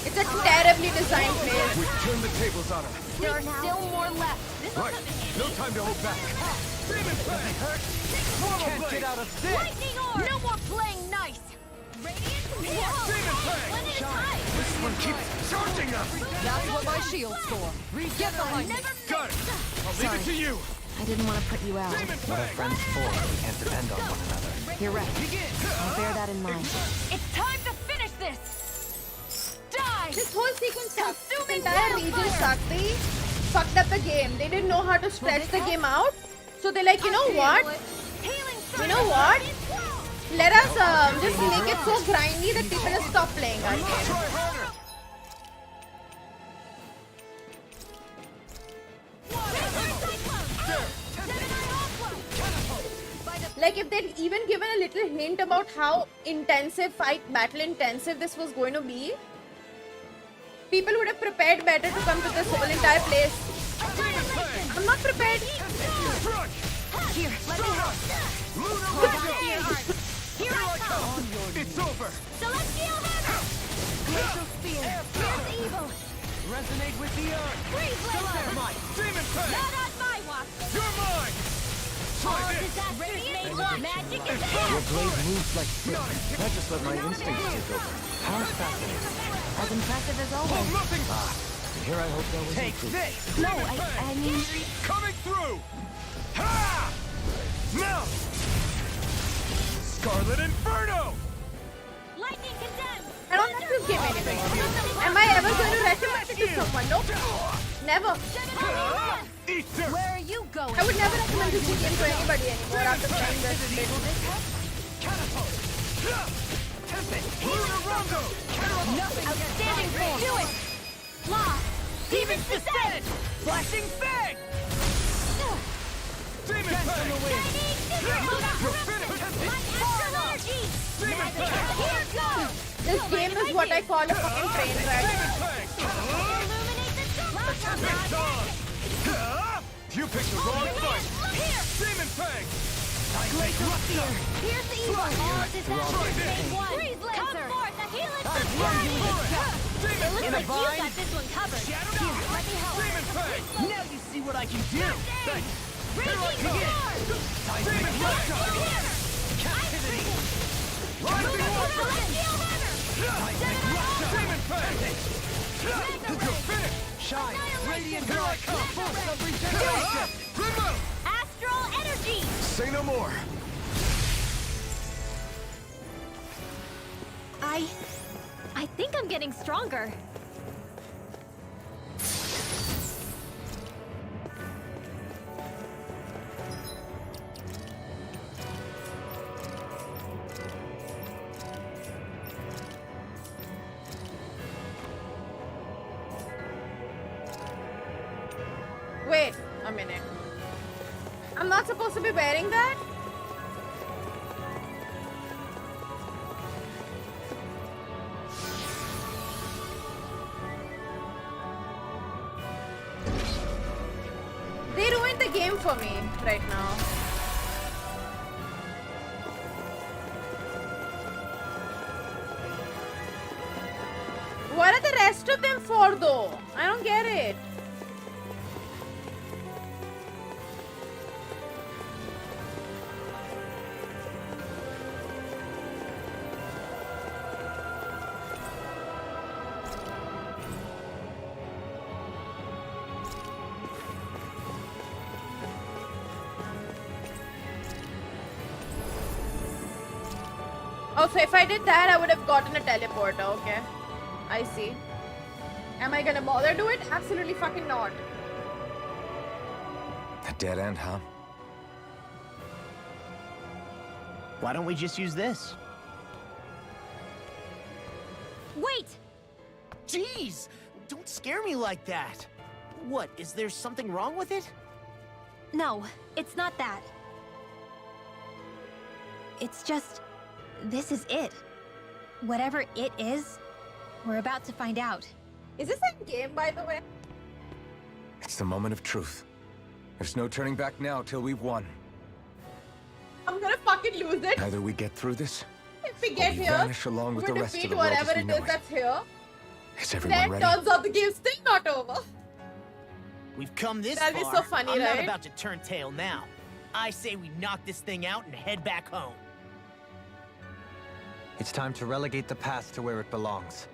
It's a terribly designed place. We turned the tables on her. There are still more left. Right. No time to hold back. Demon Fang! Can't get out of this! Lightning orb. No more playing nice. Demon Fang! This one keeps charging us! That's what my shield's for. Get behind me. Got it! I'll leave it to you! I didn't want to put you out. What are friends for when we can't depend on one another? You're right. I'll bear that in mind. It's time to finish this. Die. This whole sequence sucks. This entire region sucked. They fucked up the game. They didn't know how to stretch the game out. So they're like, you know what? You know what? Let us just make it so grindy that people will stop playing our game. Like if they'd even given a little hint about how intensive battle intensive this was going to be, people would have prepared better to come to this whole entire place. I'm not prepared. Here, let me help. Here I come. It's over. Celestial hammer. Glacial spear. Here's evil. Resonate with the earth. Freeze laser. Demon Fang. Not on my watch. You're mine. All disasters made one. Magic is air. Your blade moves like flint. I just let my instincts take over. How fascinating. As impressive as always. Oh, nothing. And here I hope that was Take true. this. No, I mean... Coming through. Ha! Now. Scarlet Inferno. Lightning condemned. I don't like this game anymore. Am I ever going to recommend it to someone? Nope. Never. Where are you going? I would never recommend this game to anybody anymore after playing this bit. Outstanding form. Do it. Law. Demon's descent. Flashing Fang. Demon Fang. Demon Fang. Here goes. This game is what I call a fucking train wreck. You picked the wrong fight. Demon Fang. Here's the evil. All disasters made one. Freeze laser. Come forth, a healing It looks like you got this one covered. Here, let me help. Demon Fang. Now you see what I can do. Thanks. Raging storm. Demon Fang. Captivity. Rising Water. Celestial Demon Fang. You're finished. Shine. Radiant Here I come. Force of regeneration. Remove. Astral energy. Say no more. I think I'm getting stronger. Wait a minute. I'm not supposed to be wearing that? They ruined the game for me right now. What are the rest of them for though? I don't get it. Oh, so if I did that, I would have gotten a teleporter. Okay. I see. Am I gonna bother do it? Absolutely fucking not. A dead end, huh? Why don't we just use this? Wait! Jeez! Don't scare me like that! What, is there something wrong with it? No, it's not that. It's just... this is it. Whatever it is, we're about to find out. Is this a game, by the way? It's the moment of truth. There's no turning back now till we've won. I'm gonna fucking lose it. Either we get through this, If we get we here, vanish along with we the rest of defeat the world as whatever we it know is it. that's here. Is everyone Then ready? turns out the game's still not over. We've come this That'd be far. so funny, I'm not right? about to turn tail now. I say we knock this thing out and head back home. It's time to relegate the past to where it belongs.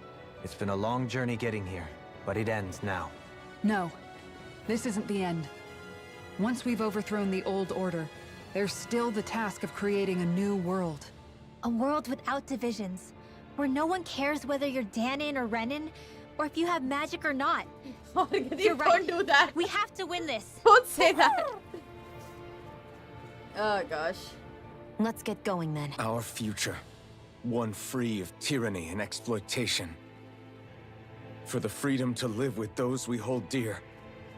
It's been a long journey getting here, but it ends now. No, this isn't the end. Once we've overthrown the old order, there's still the task of creating a new world. A world without divisions, where no one cares whether you're Danon or Renan, or if you have magic or not. You're right. Don't do that. We have to win this. Don't say that. Oh gosh. Let's get going then. Our future. One free of tyranny and exploitation. For the freedom to live with those we hold dear.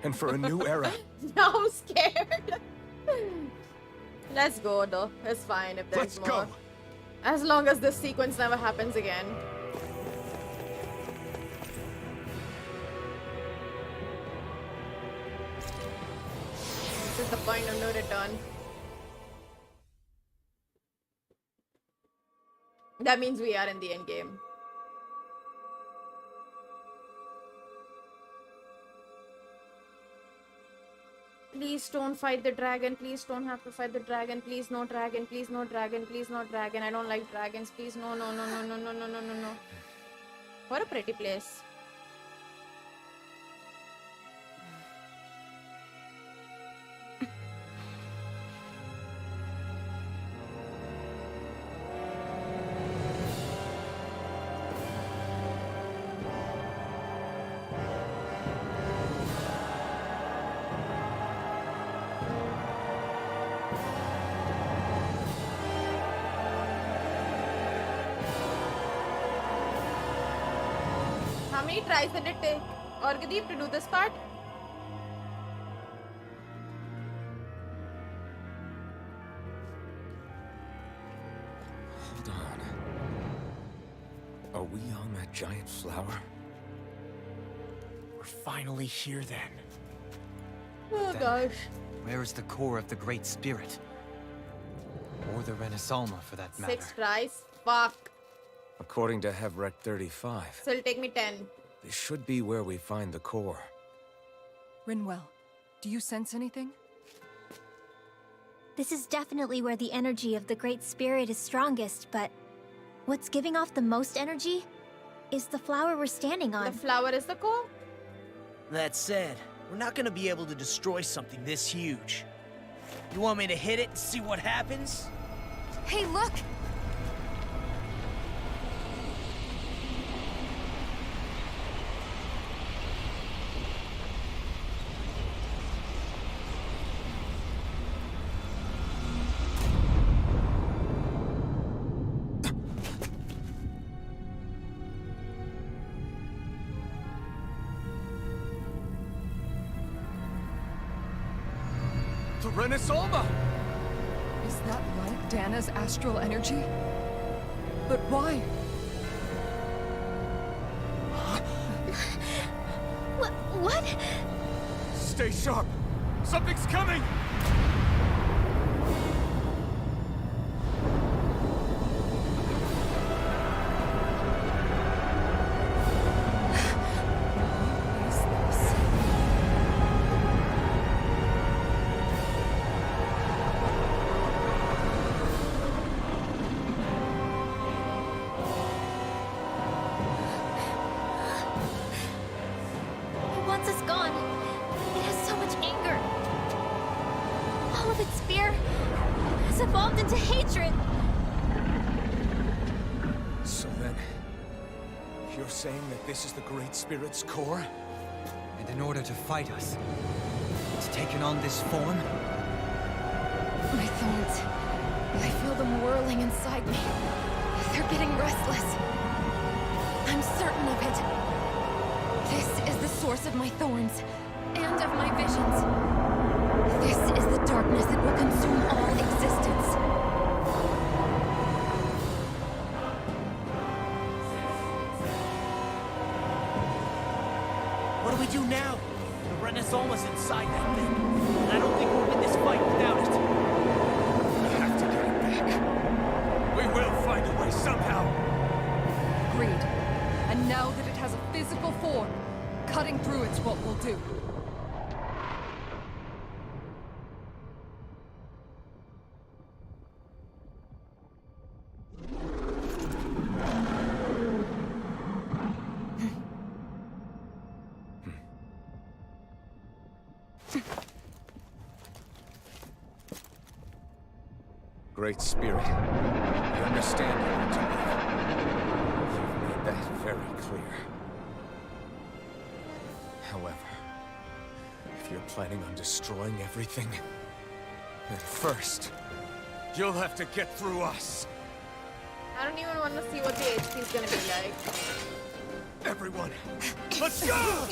And for a new era. Now I'm scared. Let's go though. It's fine if there's Let's more. go. As long as this sequence never happens again. This is the point of no return. That means we are in the end game. Please don't fight the dragon. Please don't have to fight the dragon. Please no dragon. Please no dragon. Please no dragon. I don't like dragons. Please no, no, no, no, no, no, no, no, no, no. What a pretty place. How many tries did it take Orgadeep to do this part? Hold on. Are we on that giant flower? We're finally here then. Oh gosh. Where is the core of the Great Spirit? Or the Renaissance, for that matter? 6 tries? Fuck. According to HyperX 35, So it'll take me 10. this should be where we find the core. Rinwell, do you sense anything? This is definitely where the energy of the Great Spirit is strongest, but what's giving off the most energy is the flower we're standing on. The flower is the core? That said, we're not gonna be able to destroy something this huge. You want me to hit it and see what happens? Hey, look! The Renaissance! Is that like Dana's astral energy? But why? What? Stay sharp! Something's coming! Once it's gone, it has so much anger. All of its fear has evolved into hatred. So then, you're saying that this is the Great Spirit's core? And in order to fight us, it's taken on this form? My thorns. I feel them whirling inside me. They're getting restless. I'm certain of it. This is the source of my thorns, and of my visions. This is the darkness that will consume all existence. What do we do now? The Renaissance was inside that thing. And I don't think we'll win this fight without it. We have to get it back. We will find a way somehow. Agreed. And now that it has a physical form, cutting through it's what we'll do. Great Spirit, we understand you want to live. You've made that very clear. However, if you're planning on destroying everything, then first, you'll have to get through us. I don't even want to see what the HP is gonna be like. Everyone, let's go!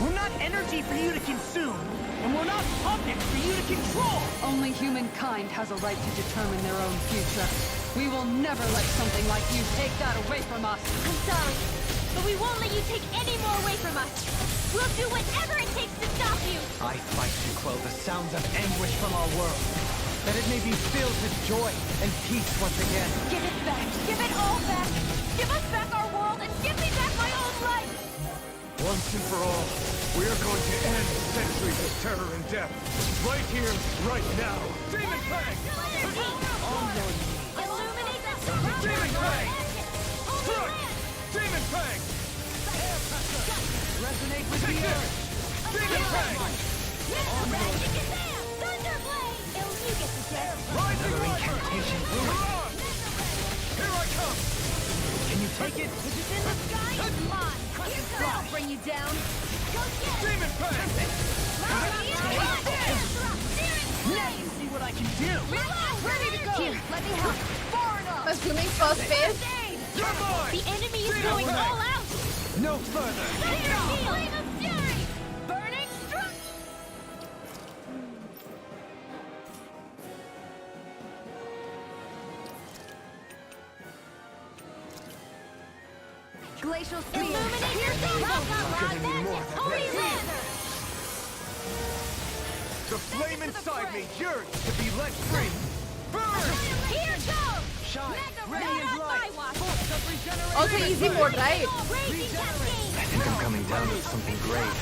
We're not energy for you to consume, and we're not puppets for you to control! Only humankind has a right to determine their own future. We will never let something like you take that away from us. I'm sorry, but we won't let you take any more away from us. We'll do whatever it takes to stop you. I fight to quell the sounds of anguish from our world. that it may be filled with joy and peace once again. Give it back! Give it all back! Give us back our world and give me back my own life! Once and for all, we are going to end centuries of terror and death. Right here, right now. Demon Fang! On your knees. Illuminate the Demon Fang! Strike! Demon Fang! Resonate with the earth! Demon Fang! On your knees. Thunderblade! You get the death. Rising incantation. Here I come! Can you take it? Which is in the sky is mine. I'll bring you down. Go get it. Demon Fang! Now you see what I can do. Ready to go. Here, let me help. Far enough. Assuming first phase. You're mine! The enemy is going all out. No further! Flame of fury. Burning strike. Glacial speed. Illuminate your Holy Lander. The flame inside me yearns to be let free! Burn! Here goes. Shine! Ready Radiant light! Force of regeneration! Also easy mode, right? I think I'm coming down with something great.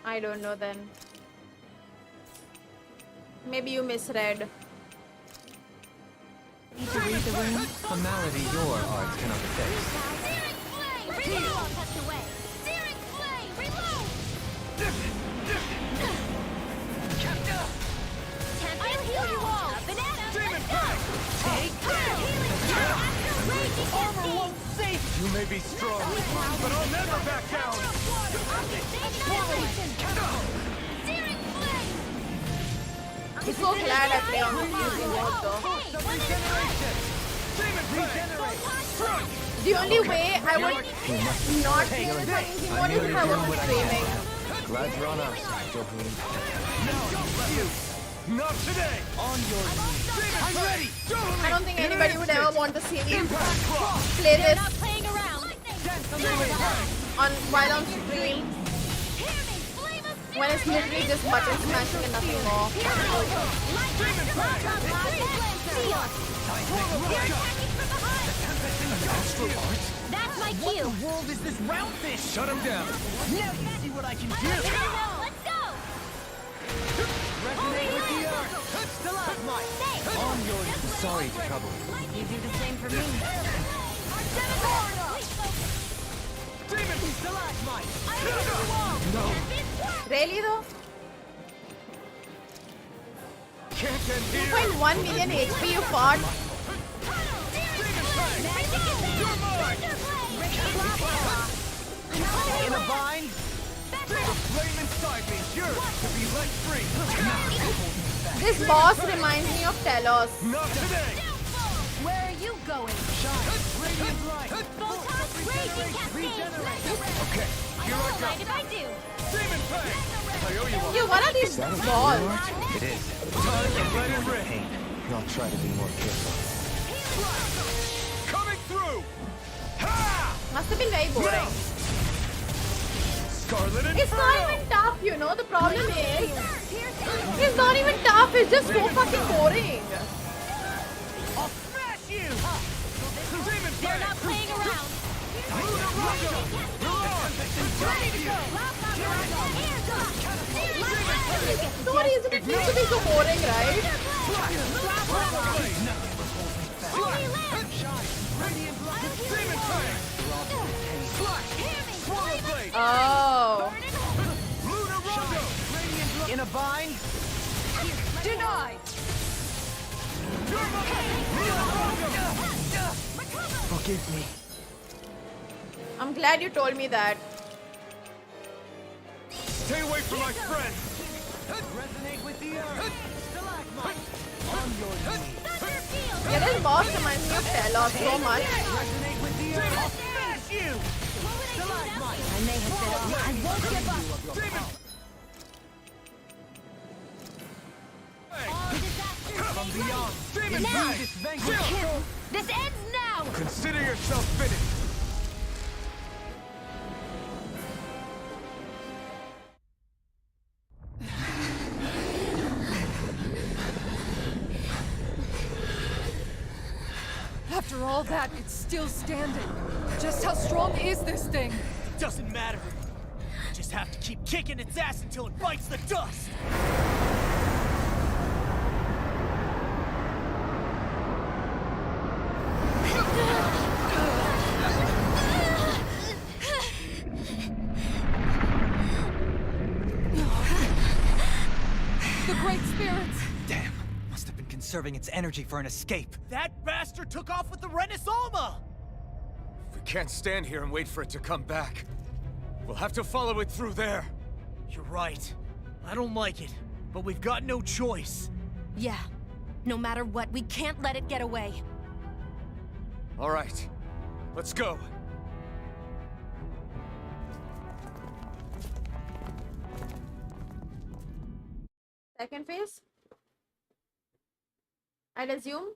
I don't know then. Maybe you misread. Need to read the room? A malady your art cannot fix. Searing flame. Reload. Touch away. Searing flame. Reload. I'll heal you all. Banana. Demon Fang! Take healing. Armor won't save you! You may be strong, but I'll never back down! Searing flame. I'm so glad I play on the easy mode though. Demon Fang! The only way I would not play this on easy mode is if I wasn't streaming. Glad you're on our side, Doheen. Not today! On your knees! I'm ready! I don't think anybody would ever want to see me play this Not playing around. on while on stream when it's literally just button smashing and nothing more. That's my cue. What the world is this roundfish? Shut him down! Now you see what I can do! Let's go. Resonate with the earth! Stalagmite! On your knees! Sorry to trouble you. You do the same for me. Demon Stalagmite! No! Really though? Can't end here! 2.1 million HP you fought. In a bind? The flame inside me yearns to be let free! This boss reminds me of Telos. Not today! Where are you going? Shine! Radiant light! Photon raging cascade. Okay, here I go! Mind if I do? Demon Fang! I owe you one! Yo, what are these balls? It is. Time to let it rip! Pain. I'll try to be more careful. Coming through! Ha! Must have been very boring. Scarlet Inferno! It's not even tough, you know. The problem is, it's not even tough. It's just so fucking boring. I'll smash you! Demon They're Fang! not playing around. Ready to go! So what is it? It needs to be so boring, right? Oh. In a bind? Denied! Forgive me. I'm glad you told me that. Stay away from my friend! Resonate with the earth! Stalagmite! On your knees! Yeah, this boss reminds me of Telos so much. Resonate with the earth! I'll smash you! Stalagmite! I may have been off. I won't give up. Demon! From beyond! Demon Now! Fang! This ends now! Consider yourself finished! still standing. Just how strong is this thing? Doesn't matter. Just have to keep kicking its ass until it bites the dust. The Great Spirits! Damn, must have been conserving its energy for an escape. That bastard took off with the Renaissance! We can't stand here and wait for it to come back. We'll have to follow it through there. You're right. I don't like it, but we've got no choice. Yeah. No matter what, we can't let it get away. All right, let's go. Second phase? I'd assume.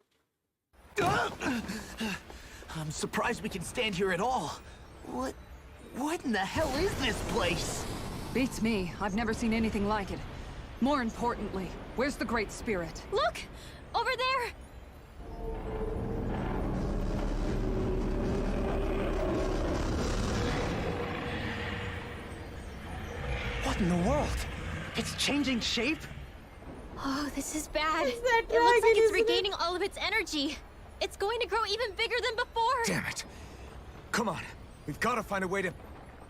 I'm surprised we can stand here at all. What in the hell is this place? Beats me. I've never seen anything like it. More importantly, where's the Great Spirit? Look! Over there! What in the world? It's changing shape? Oh, this is bad. It's that It looks like dragon, it's isn't it? regaining all of its energy. It's going to grow even bigger than before. Damn it. Come on, we've got to find a way to...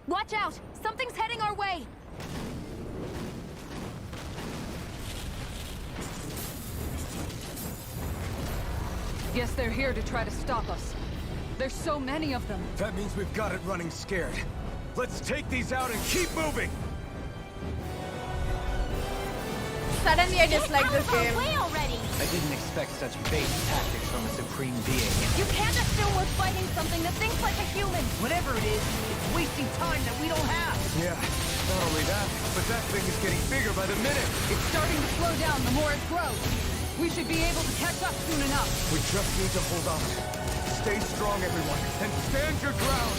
Watch out! Something's heading our way! Guess they're here to try to stop us. There's so many of them. That means we've got it running scared. Let's take these out and keep moving! Suddenly I dislike this game. Way already! I didn't expect such base tactics from a supreme being. You can't assume we're fighting something that thinks like a human! Whatever it is, it's wasting time that we don't have. Yeah, not only that, but that thing is getting bigger by the minute. It's starting to slow down the more it grows. We should be able to catch up soon enough. We just need to hold on. Stay strong, everyone, and stand your ground.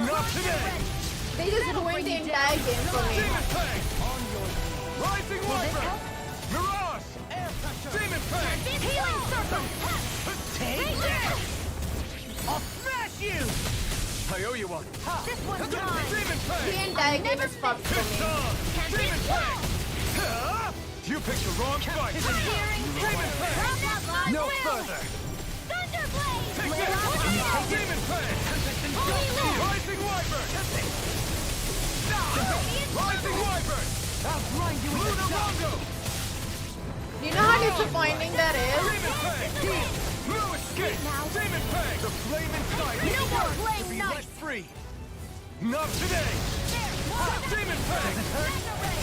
Not today! They just ruined the entire game for me. Demon Fang! Rising Wyvern! Mirage! Demon Fang! Healing circle! Take this! I'll smash you! I owe you one. This one's mine! Demon Fang! The entire game is fucked for me. Demon Fang! You picked the wrong fight! Demon Fang! No further! Thunderblade! Demon Fang! Rising Wyvern! Rising Wyvern! I'll grind you in the dust! You know how disappointing that is? Demon Fang! No escape! Demon Fang! The flame inside No is more yours playing to be nice. let free! Not today! Demon Fang!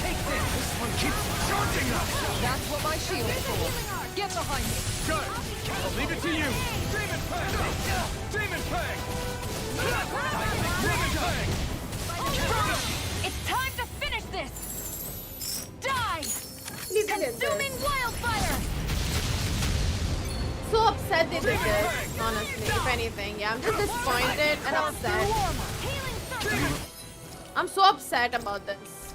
Take this! This one keeps charging us! That's what my shield's for. Get behind me. Good! I'll leave it to you! Demon Fang! Demon Fang! Demon Fang! It's time to finish this! Die! Consuming wildfire! So upset they did this, honestly, if anything. Yeah, I'm just disappointed and upset. I'm so upset about this.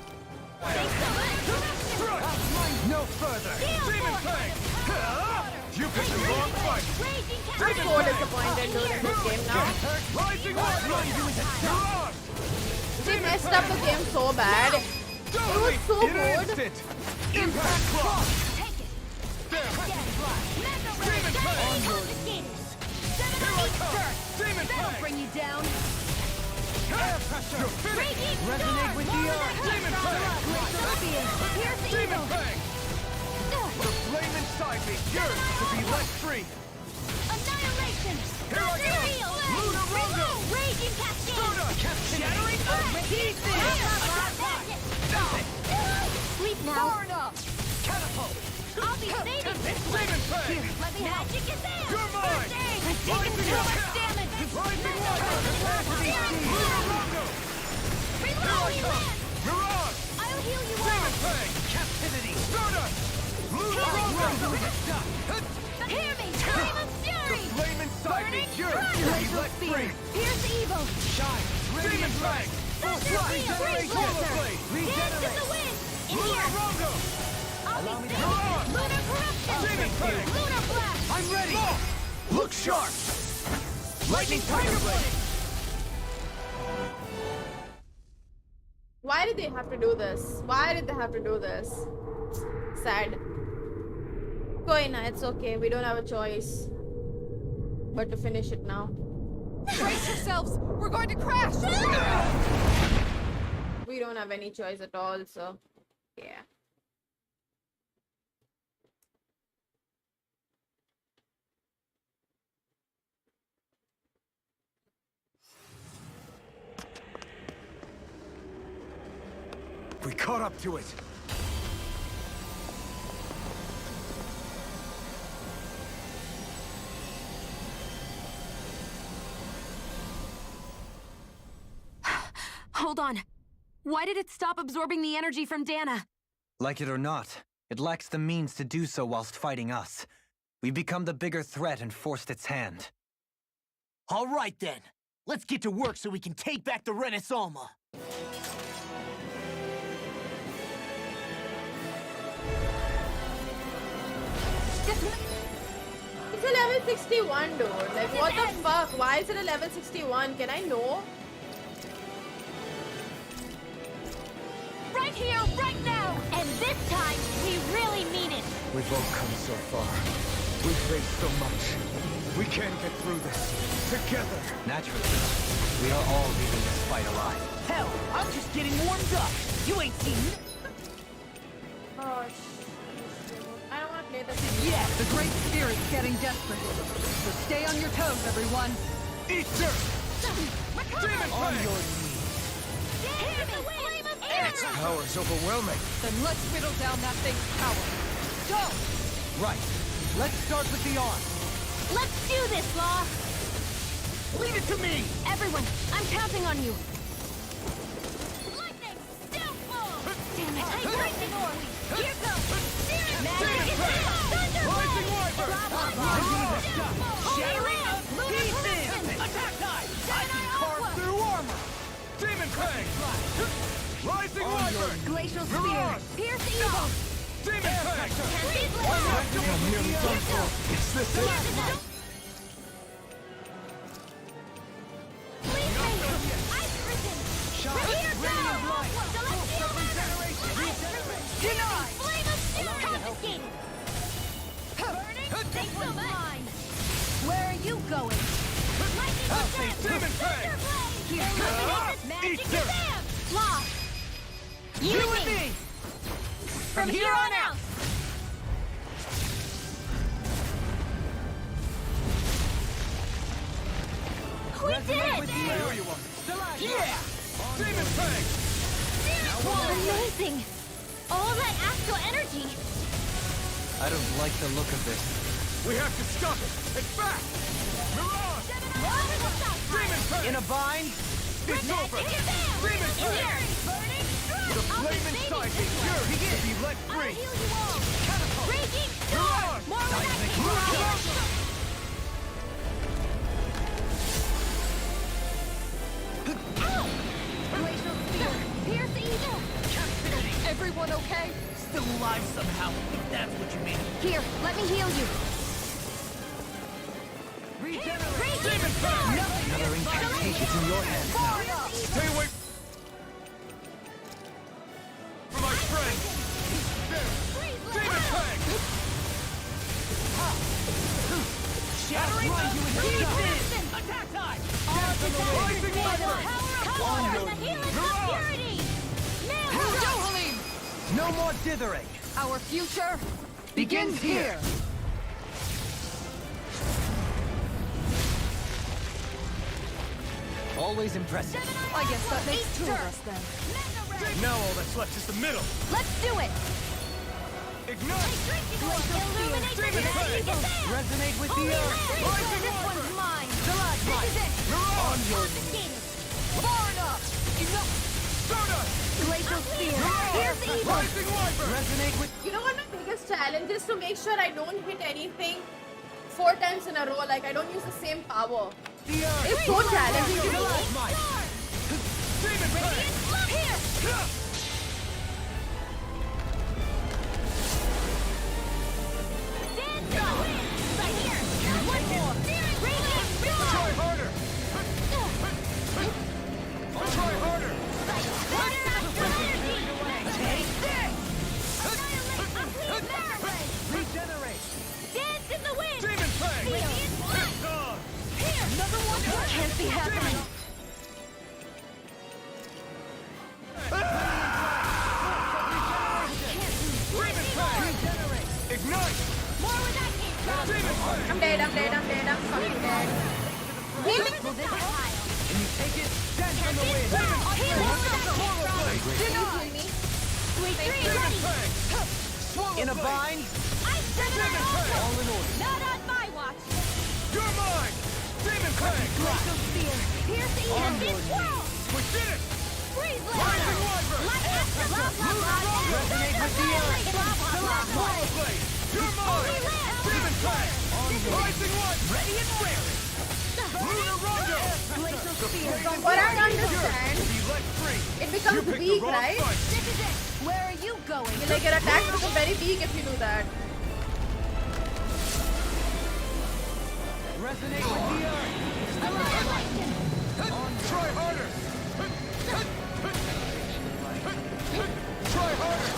No further! Demon Fang! You picked the wrong fight! I'm so disappointed during this game now. Rising Wyvern! They messed up the game so bad. It was so good. Impact Claw! Demon That'll Fang! bring you down! Air pressure! Resonate with the earth! Demon Fang! Here's the Demon evil! Fang! The flame inside me yearns to be let free! Annihilation! Here I go! Lunar Rondo! Raging Cascade! Shattering Sleep now! Burn up! Catapult! I'll be saving this one! Demon Fang! Here, let me help! Magic is there! You're mine! I've taken too much damage! Rising Wyvern! Lunar Rondo! Reload, Lian! Mirage! I'll heal you Demon all! Fang! Captivity! Stardust! Lunar Rondo! Hear me! Flame of Fury! Flame inside me Burning yearns Crust! to be let free! Here's the evil! Shine! Demon Fang! Thunder Wheel! Freeze Laser! Dance in the wind! In Lunar here! Rondo! I'll be me to- saving! Lunar Corruption! Demon Fang! Lunar Blast! I'm ready! Look sharp! Lightning Tiger Blade! Why did they have to do this? Why did they have to do this? Sad. Koina, it's okay. We don't have a choice but to finish it now. Brace yourselves! We're going to crash! We don't have any choice at all, so yeah. We caught up to it. Hold on. Why did it stop absorbing the energy from Dana? Like it or not, it lacks the means to do so whilst fighting us. We've become the bigger threat and forced its hand. All right then. Let's get to work so we can take back the Renaissance. It's a level 61, dude. Like, what the fuck? Why is it a level 61? Can I know? Right here, right now! And this time, we really mean it! We've all come so far. We've faced so much. We can get through this. Together. Naturally. We are all leaving this fight alive. Hell, I'm just getting warmed up. You ain't seen it. Oh, shit. I don't want to play this. Yeah, the Great Spirit's getting desperate. So stay on your toes, everyone. Easter! Demon On Fang! your knees. Its power's overwhelming. Then let's whittle down that thing's power. Go! Right. Let's start with the arm. Let's do this, Law! Leave it to me! Everyone, I'm counting on you. Lightning! Downfall! Damn it! Lightning orb! Here goes! Magic is out! Thunder Rising Wyvern! Blah, blah, blah! Shattering Holy of pieces! Attack time! I can carve through armor! Demon Fang! Rising Wyvern! Glacial Spear! Mirage! Pierce evil! Demon Fang! I'm nearly done for. Is this it? Ice Prison! Here goes! Celestial Matter! Ice Prison! Denied! Flame of Steel confiscated! Burning! Take the mine! Where are you going? Lightning Exam! Demon Fang! Thunder Blade! Illuminated Magic Eater! Exam! Law! You and me! From here on out! We did it! Yeah! Demon Fang! Amazing! All that astral energy! I don't like the look of this. We have to stop it! It's back! Mirage! Demon Fang! In a bind? It's over! Demon Fang! The flame inside me yearns to be let free! Heal you all! Raging Mirage! More when I can Mirage! Glacial Spear! Pierce evil! Everyone okay? Still alive somehow, if that's what you mean. Here, let me heal you. Raging Storm! Another incantation's in your hands now. Stay away from my friend! Demon Fang! Shattering you in pieces! Attack time! Rising Wyvern! On your knees! No more dithering. Our future begins here. Always impressive. I guess that makes two of us then. Now all that's left is the middle! Let's do it! Ignite! Illuminate the Demon Fang! Resonate with the earth. Rising This Wyvern! one's mine! Stalagmite. This is it! Mirage! On your Confiscated! Far enough! Enough! Stardust! Glacial Spear! Mirage! Here's evil! Rising Wyvern! Resonate with... You know what my biggest challenge is? To make sure I don't hit anything 4 times in a row. Like, I don't use the same power. The earth! It's so challenging. Demon Fang! Right here! One more! Radiant! Try harder! be happening. Ignite! More where that came from. I'm dead, I'm fucking dead. Healing the pile. And you take it, dance on the wind! Sweet dreams, ready. In a bind? I said it All in order. Not on my watch. You're mine! Demon Fang! Glacial spear. Pierce the ear. Swirl. We did it! Freeze laser. Rising Wyvern! Light after blah blah blah. Resonate with the earth! Blah Blade! You're mine! Demon Fang! Rising Wyvern! Ready and raring! Lunar Rondo! Glacial spear. From what I understand, Be let free! it becomes weak, right? This is it. Where are you going? Like your attacks become very weak if you do that. Resonate with the earth! Try harder! Try harder!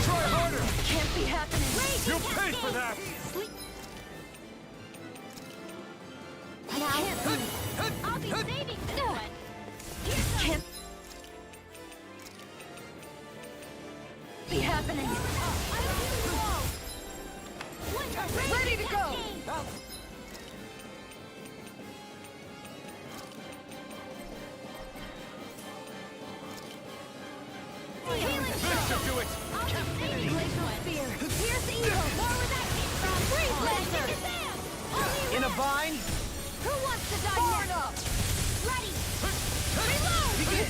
Try harder! Can't be happening. You paid for that! I'll be saving this one. Can't be happening. Ready to go. This should do it! Glacial spear. Pierce the evil. More where that came from. Freeze laser. In a bind? Who wants to die next? Ready. Reload. Begin!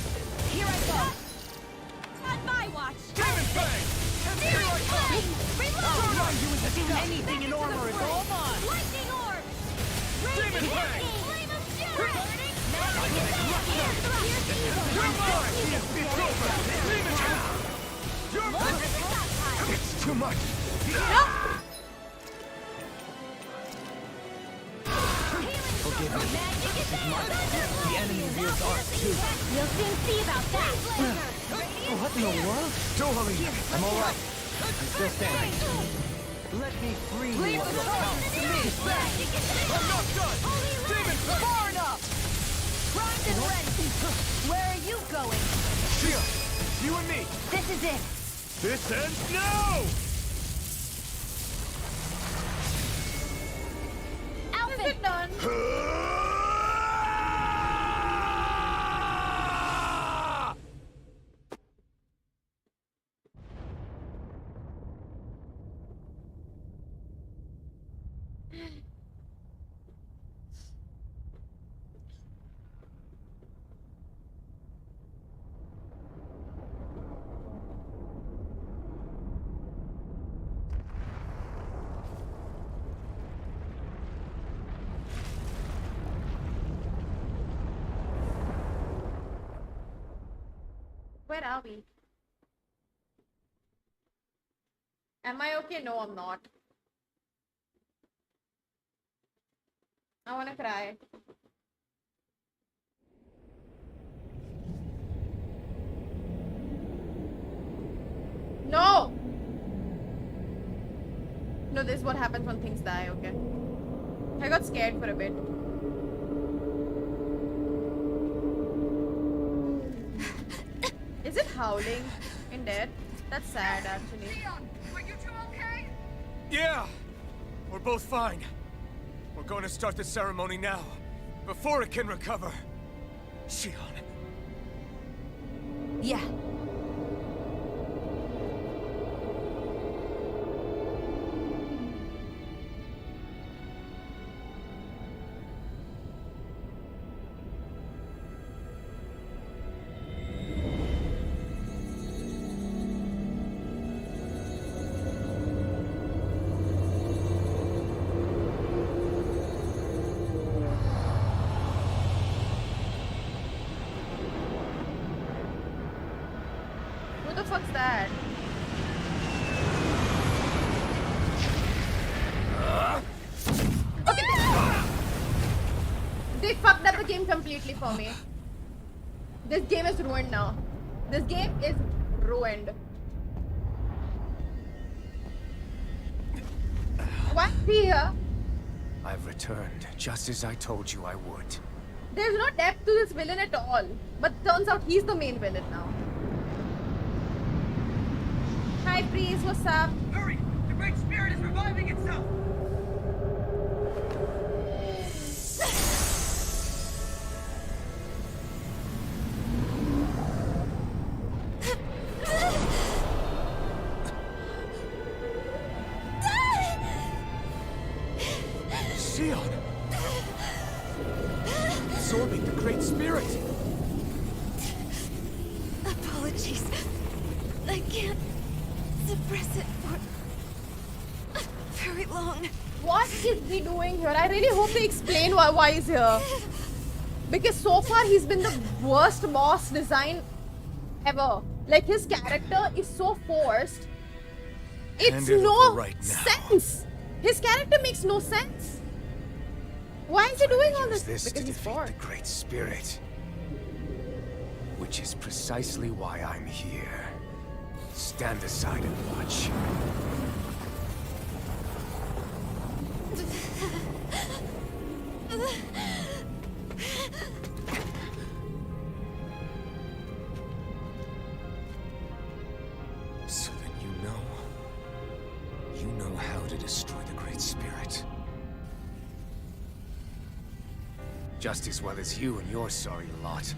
Here I go. On my watch. Demon Fang! Here I come! Reload. Anything in armor is all mine! Lightning orb. Demon Fang! Flame of fury. You're mine! It's over! Demon Fang! You're mine! It's too much! Forgive me. This is mine. The enemy wields ours too. You'll soon see about that. What in the world? Totally. I'm alright. I'm still standing. Let me free you of your power. I'm not done! Demon Fang! Far enough! Primed and ready. Where are you going? Shia, you and me. This is it. This ends now! Outfit done. Where are we? Am I okay? No, I'm not. I wanna cry. No! No, this is what happens when things die, okay? I got scared for a bit. Is it howling in there? That's sad, actually. Leon, are you two okay? Yeah! We're both fine. We're going to start the ceremony now, before it can recover. Shion. Yeah. Who the fuck's that? Okay. They fucked up the game completely for me. This game is ruined now. This game is ruined. Why here? I've returned, just as I told you I would. There's no depth to this villain at all. But turns out he's the main villain now. Hi, Priest, what's up? Hurry! The Great Spirit is reviving itself! Sion! Absorbing the Great Spirit! Apologies. I can't suppress it for very long. What is he doing here? I really hope they explain why he's here. Because so far he's been the worst boss design ever. Like his character is so forced. It's Hand it no over right now. sense. His character makes no sense. Why is he doing all Use this? this Because to he's defeat bored. the Great Spirit. Which is precisely why I'm here. Stand aside and watch. So then you know how to destroy the Great Spirit. Just as well as you and your sorry lot.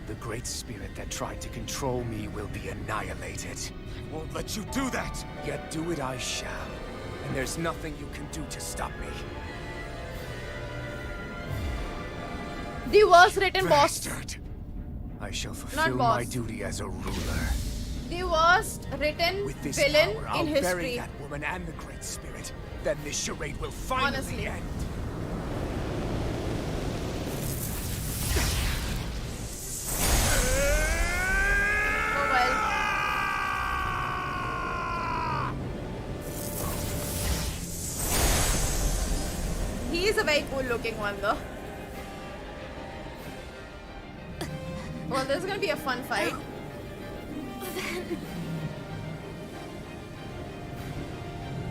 The Great Spirit that tried to control me will be annihilated. I won't let you do that! Yet do it I shall. And there's nothing you can do to stop me. The worst written boss. Bastard! I shall Not fulfill boss. my duty as a ruler. The worst written With this villain power, I'll in bury history. that woman and the Great Spirit. Then this charade will finally Honestly. end. Oh well. He is a very cool looking one though. Well, this is gonna be a fun fight.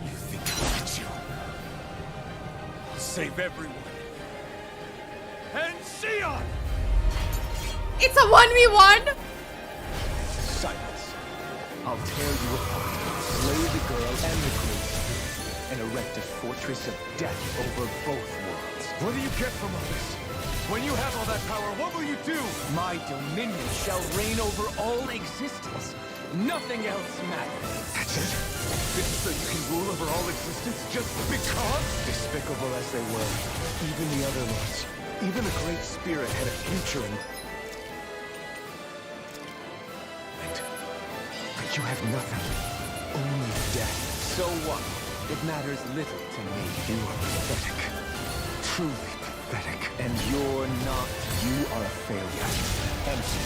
You think I'll let you? I'll save everyone. And Sion! It's a 1v1! Silence. I'll tear you apart, slay the girl and the Great Spirit, and erect a fortress of death over both worlds. What do you get from all this? When you have all that power, what will you do? My dominion shall reign over all existence. Nothing else matters. That's it? This is so you can rule over all existence just because? Despicable as they were, even the other lords, even the Great Spirit had a future in... But you have nothing. Only death. So what? It matters little to me. You are pathetic. Truly pathetic. And you're not. You are a failure. Empty.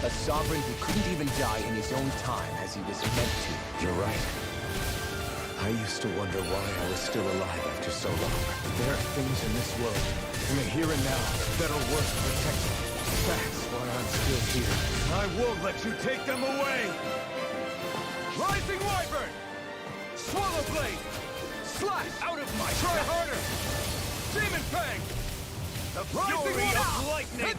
A sovereign who couldn't even die in his own time as he was meant to. You're right. I used to wonder why I was still alive after so long. There are things in this world, in the here and now, that are worth protecting. That's why I'm still here. I won't let you take them away! Rising Wyvern! Swallow Blade! Slash! Out of my Try harder! Demon Fang! The Fury of Lightning!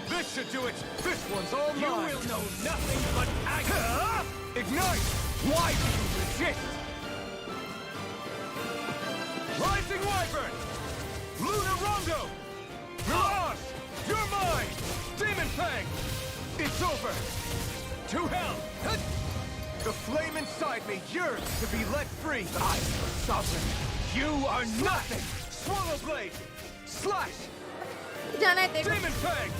This should do it! This one's all mine! You will know nothing but agony! Ignite! Why do you resist? Rising Wyvern! Lunar Rondo! Mirage! You're mine! Demon Fang! It's over! To hell! The flame inside me yearns to be let free! I'm the sovereign! You are nothing! Swallow Blade! Slash! Demon Fang!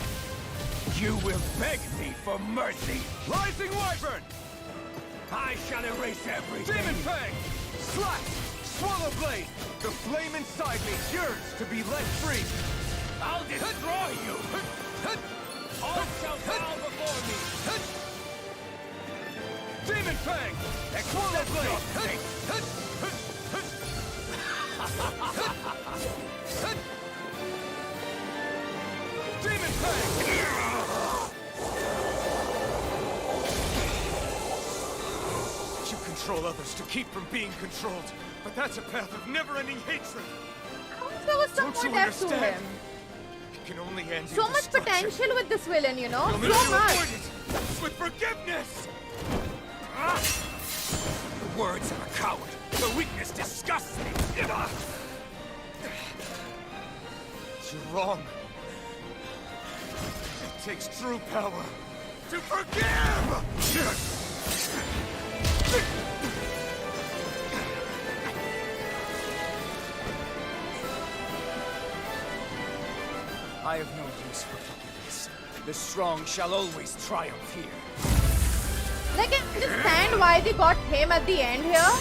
You will beg me for mercy! Rising Wyvern! I shall erase everything! Demon Fang! Slash! Swallow Blade! The flame inside me yearns to be let free! I'll destroy you! All shall bow before me! Demon Fang! Swallow Blade! Demon Fang! You control others to keep from being controlled, but that's a path of never-ending hatred. There was some Don't more you depth to understand? him. It can only end So in much destruction. potential with this villain, you know? You'll So need to much. avoid it with forgiveness. The words of a coward. The weakness disgusts me. You're wrong. It takes true power to forgive. I have no use for forgiveness. The strong shall always triumph here. Like, I understand why they got him at the end here.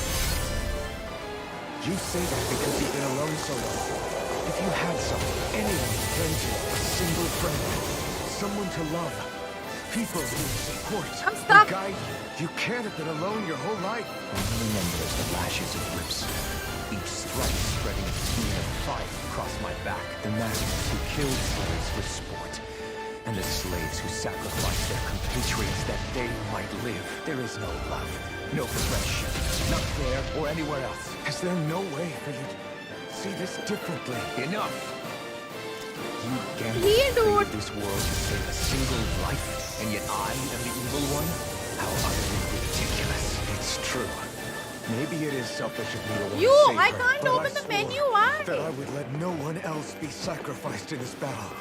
You say that because you've been alone so long. If you had someone, anyone to turn to, a single friend, someone to love, people who support, I'm stuck. who guide you, you can't have been alone your whole life. Only remembers the lashes of whips, each strike spreading a stream of fire across my back. The masters who killed slaves for sport, and the slaves who sacrificed their compatriots that they might live. There is no love, no friendship, not there or anywhere else. Is there no way for you to see this differently? Enough! You gambled this world to save a single life, and yet I am the evil one? How utterly ridiculous. It's true. Maybe it is selfish of me to want to save I her, can't but open I the menu, swore why? that I would let no one else be sacrificed in this battle.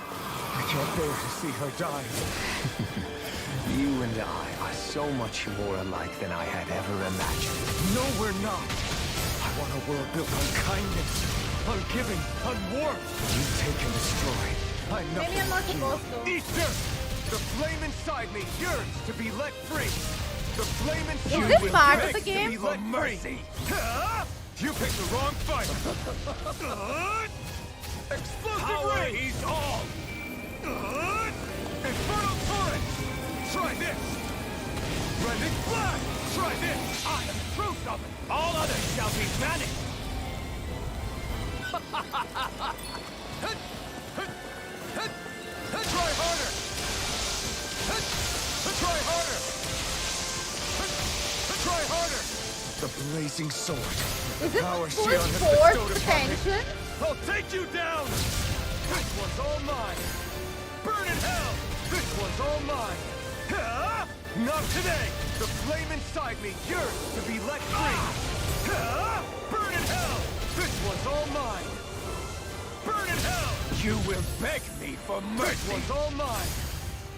I can't bear to see her die. You and I are so much more alike than I had ever imagined. No, we're not. I want a world built on kindness, on giving, on warmth. You take and destroy. I'm not Maybe I'm not supposed to. Easter! The flame inside me yearns to be let free. The flame inside Is this part of the game? To be let free. You picked the wrong fight. Explosive rays all. Infernal torrent. Try this. Rending blast. Try this. I am the truth of it. All others shall be banished. Try harder. Try harder. Try harder. The blazing sword. Is The it power full Sion has force bestowed upon me. potential? I'll take you down. This one's all mine. Burn in hell. This one's all mine. Not today. The flame inside me yearns to be let free. Burn in hell. This one's all mine. Burn in hell. You will beg me for mercy. This one's all mine.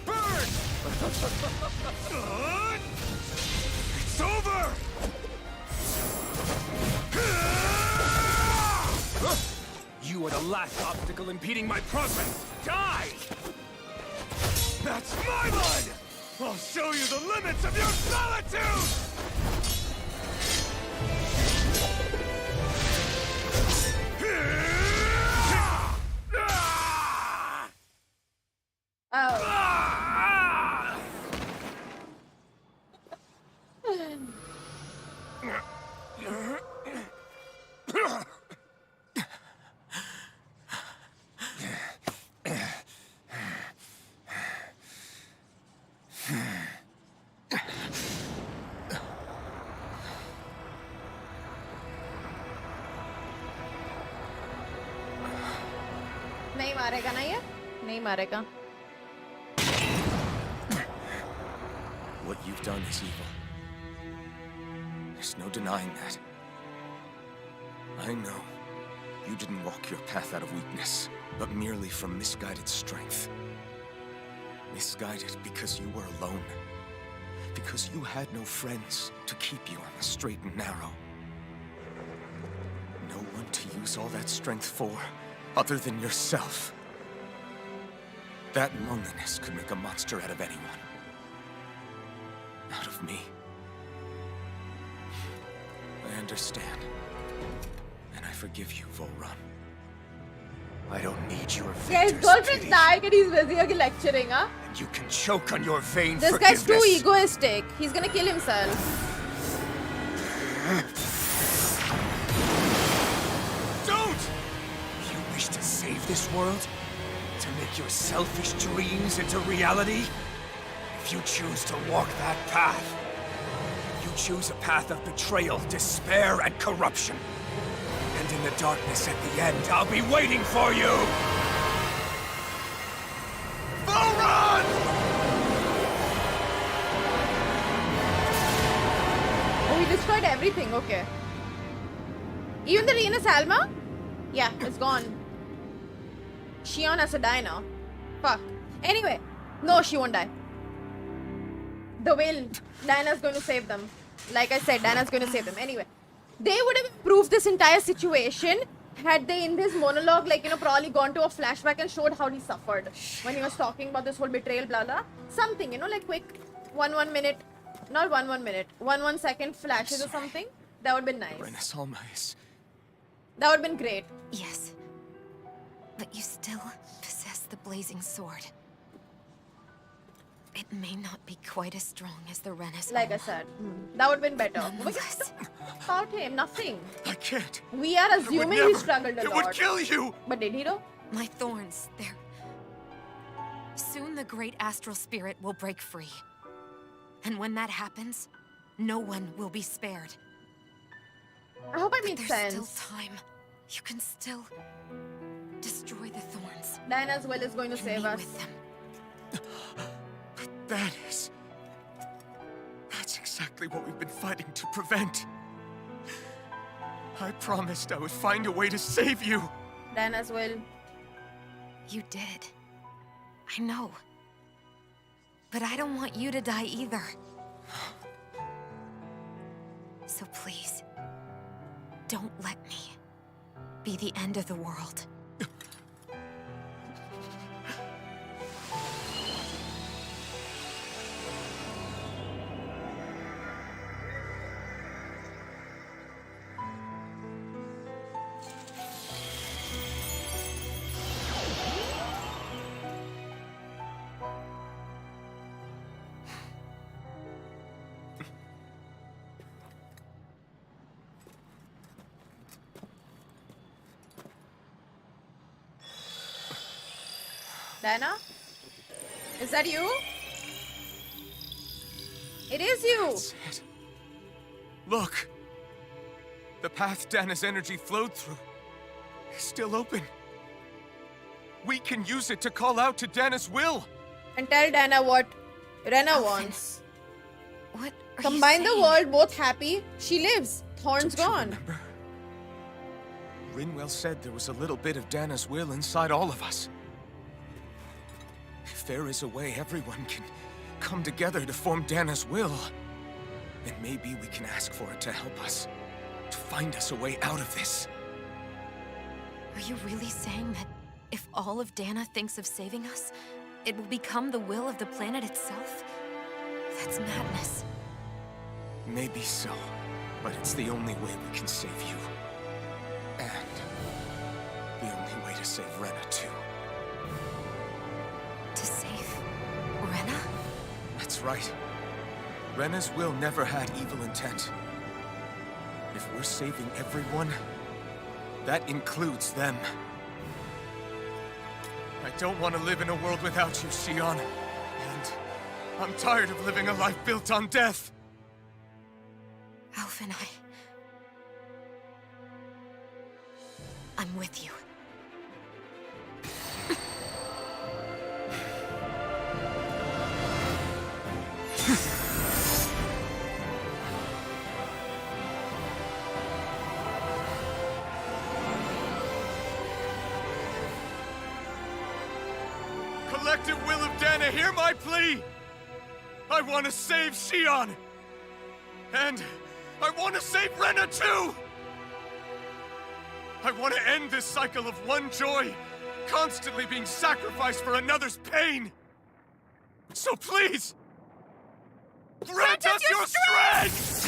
Burn. It's over. You are the last obstacle impeding my progress. Die! That's my blood! I'll show you the limits of your solitude! नहीं मारेगा ना ये? नहीं मारेगा. What you've done is evil. There's no denying that. I know you didn't walk your path out of weakness, but merely from misguided strength. Misguided because you were alone. Because you had no friends to keep you on the straight and narrow. No one to use all that strength for, other than yourself. That loneliness could make a monster out of anyone. Out of me. I understand. And I forgive you, Volrun. I don't need your Yeah, his victor's girlfriend's pity. dying and he's busy again lecturing, huh? And you can choke on your vain This guy's forgiveness. too egoistic. He's gonna kill himself. Don't! You wish to save this world? To make your selfish dreams into reality? If you choose to walk that path, you choose a path of betrayal, despair, and corruption. And in the darkness at the end, I'll be waiting for you! Full run! Oh, we destroyed everything, okay. Even the Rena Salma? Yeah, it's gone. Xion has to die now. Fuck. Anyway, no, she won't die. The whale, Diana's going to save them. Like I said, Diana's going to save them. Anyway, they would have improved this entire situation had they in this monologue, like, you know, probably gone to a flashback and showed how he suffered when he was talking about this whole betrayal, blah blah. Something, you know, like quick 1 minute, not 1 minute, 1 second flashes or something. That would have been nice. Rena's Alma is... That would have been great. Yes. But you still possess the blazing sword. It may not be quite as strong as the Rena's Like I Alma. said, that would have been better. Nonetheless. About him, nothing. I can't. We are assuming he struggled a lot. It would kill you! But did he though? My thorns, they're... Soon the great astral spirit will break free. And when that happens, no one will be spared. I hope I But made there's sense. still time. You can still destroy the thorns. Diana's will is going to save us. That's exactly what we've been fighting to prevent. I promised I would find a way to save you. Diana's will. You did. I know. But I don't want you to die either. So please, don't let me be the end of the world. Diana? Is that you? It is you! That's it. Look! The path Dana's energy flowed through is still open. We can use it to call out to Dana's will! And tell Diana what Rena wants. What are Combine you the saying? world, both happy. She lives. Thorn's gone. Remember? Rinwell said there was a little bit of Dana's will inside all of us. If there is a way everyone can come together to form Dana's will, then maybe we can ask for it to help us, to find us a way out of this. Are you really saying that if all of Dana thinks of saving us, it will become the will of the planet itself? That's madness. Maybe so, but it's the only way we can save you. And the only way to save Rena, too. To save Rena? That's right. Rena's will never had evil intent. If we're saving everyone, that includes them. I don't want to live in a world without you, Xion. And I'm tired of living a life built on death. Alf and I'm with you. Collective will of Dana, hear my plea! I want to save Xion! And I want to save Rena too! I want to end this cycle of one joy, constantly being sacrificed for another's pain! So please, grant us your strength!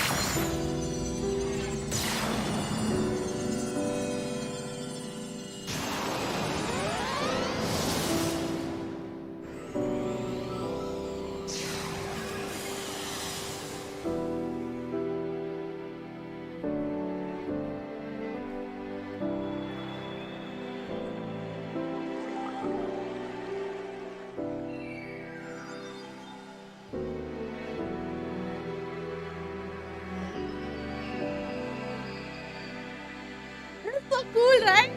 cool, right?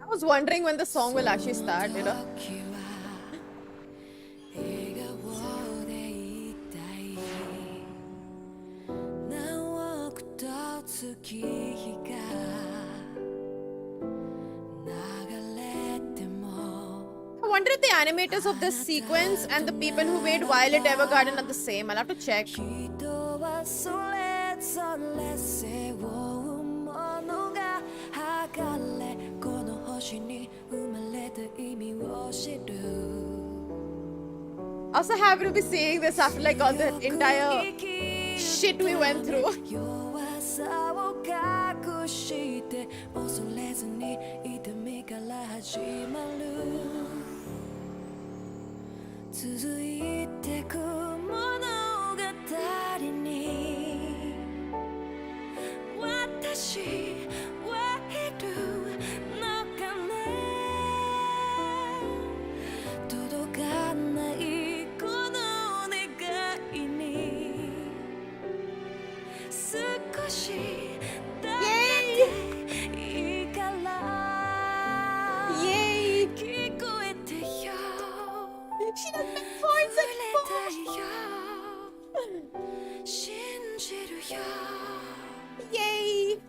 I was wondering when the song will actually start, you know? I wonder if the animators of this sequence and the people who made Violet Evergarden are the same. I'll have to check. Also happy to be seeing this after like all the entire shit we went through. She does make points and Yay!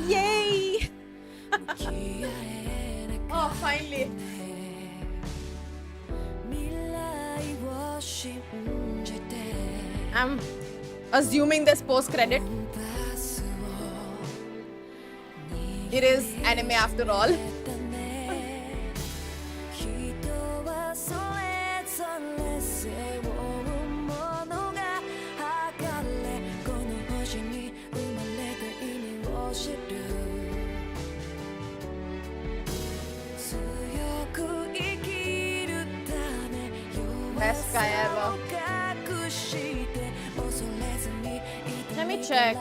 Yay! Oh, finally. I'm assuming there's post-credit. It is anime after all. Best guy ever. Let me check.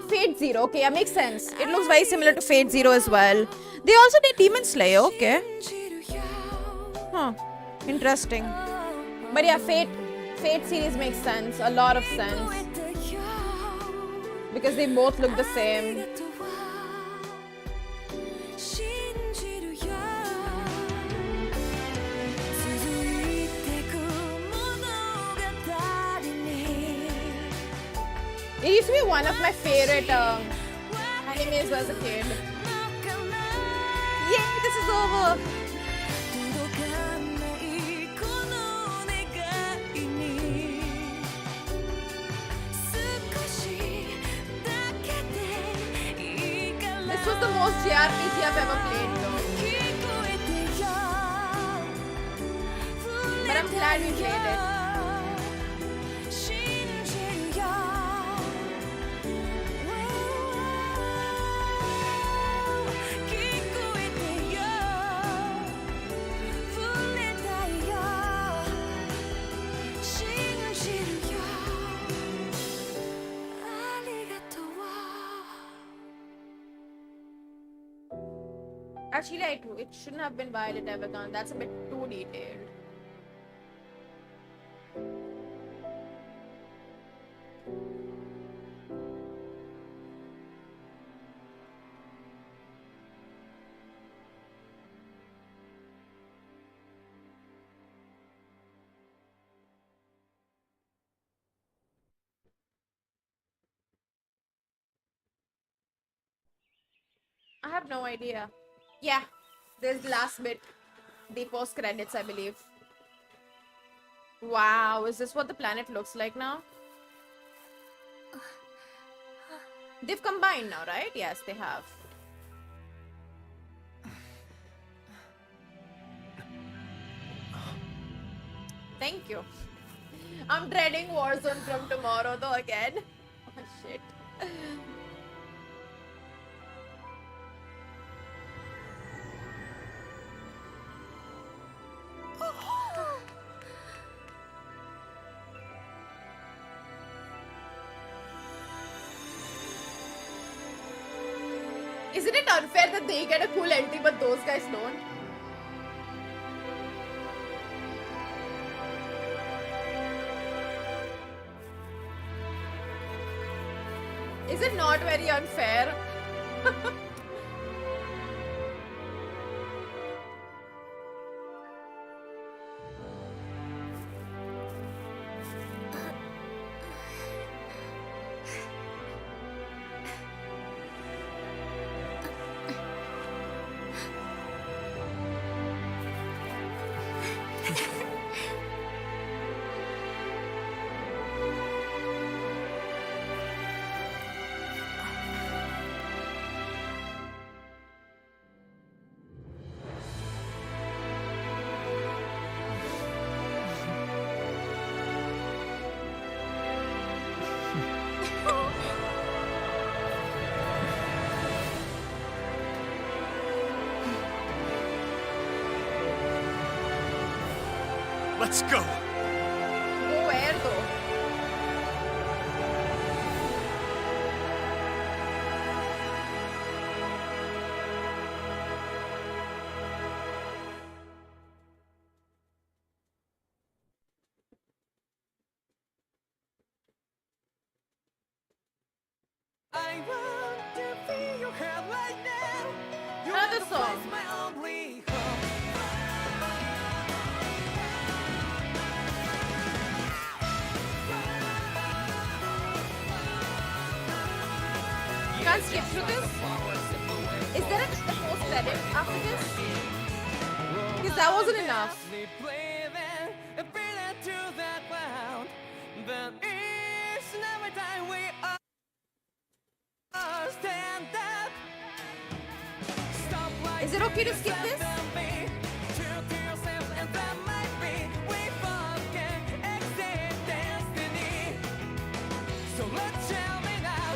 Fate Zero, okay, yeah, makes sense. It looks very similar to Fate Zero as well. They also did Demon Slayer, okay. Huh, interesting. But yeah, Fate series makes sense, a lot of sense. Because they both look the same. It used to be one of my favorite animes as a kid. Yay, this is over! This was the most JRPG I've ever played though. But I'm glad we played it. Actually, it shouldn't have been Violet Evergarden. That's a bit too detailed. I have no idea. Yeah, there's the last bit. The post credits, I believe. Wow, is this what the planet looks like now? They've combined now, right? Yes, they have. Thank you. I'm dreading Warzone from tomorrow though again. Oh shit. Isn't it unfair that they get a cool LT but those guys don't? Is it not very unfair? Let's go. Go where though? I want to feel your hair right now. You're Another the song. place, my only hope. You can't skip through this? Is there a post credit after this? Because that wasn't enough. Is it okay to skip this? So let's tell me now.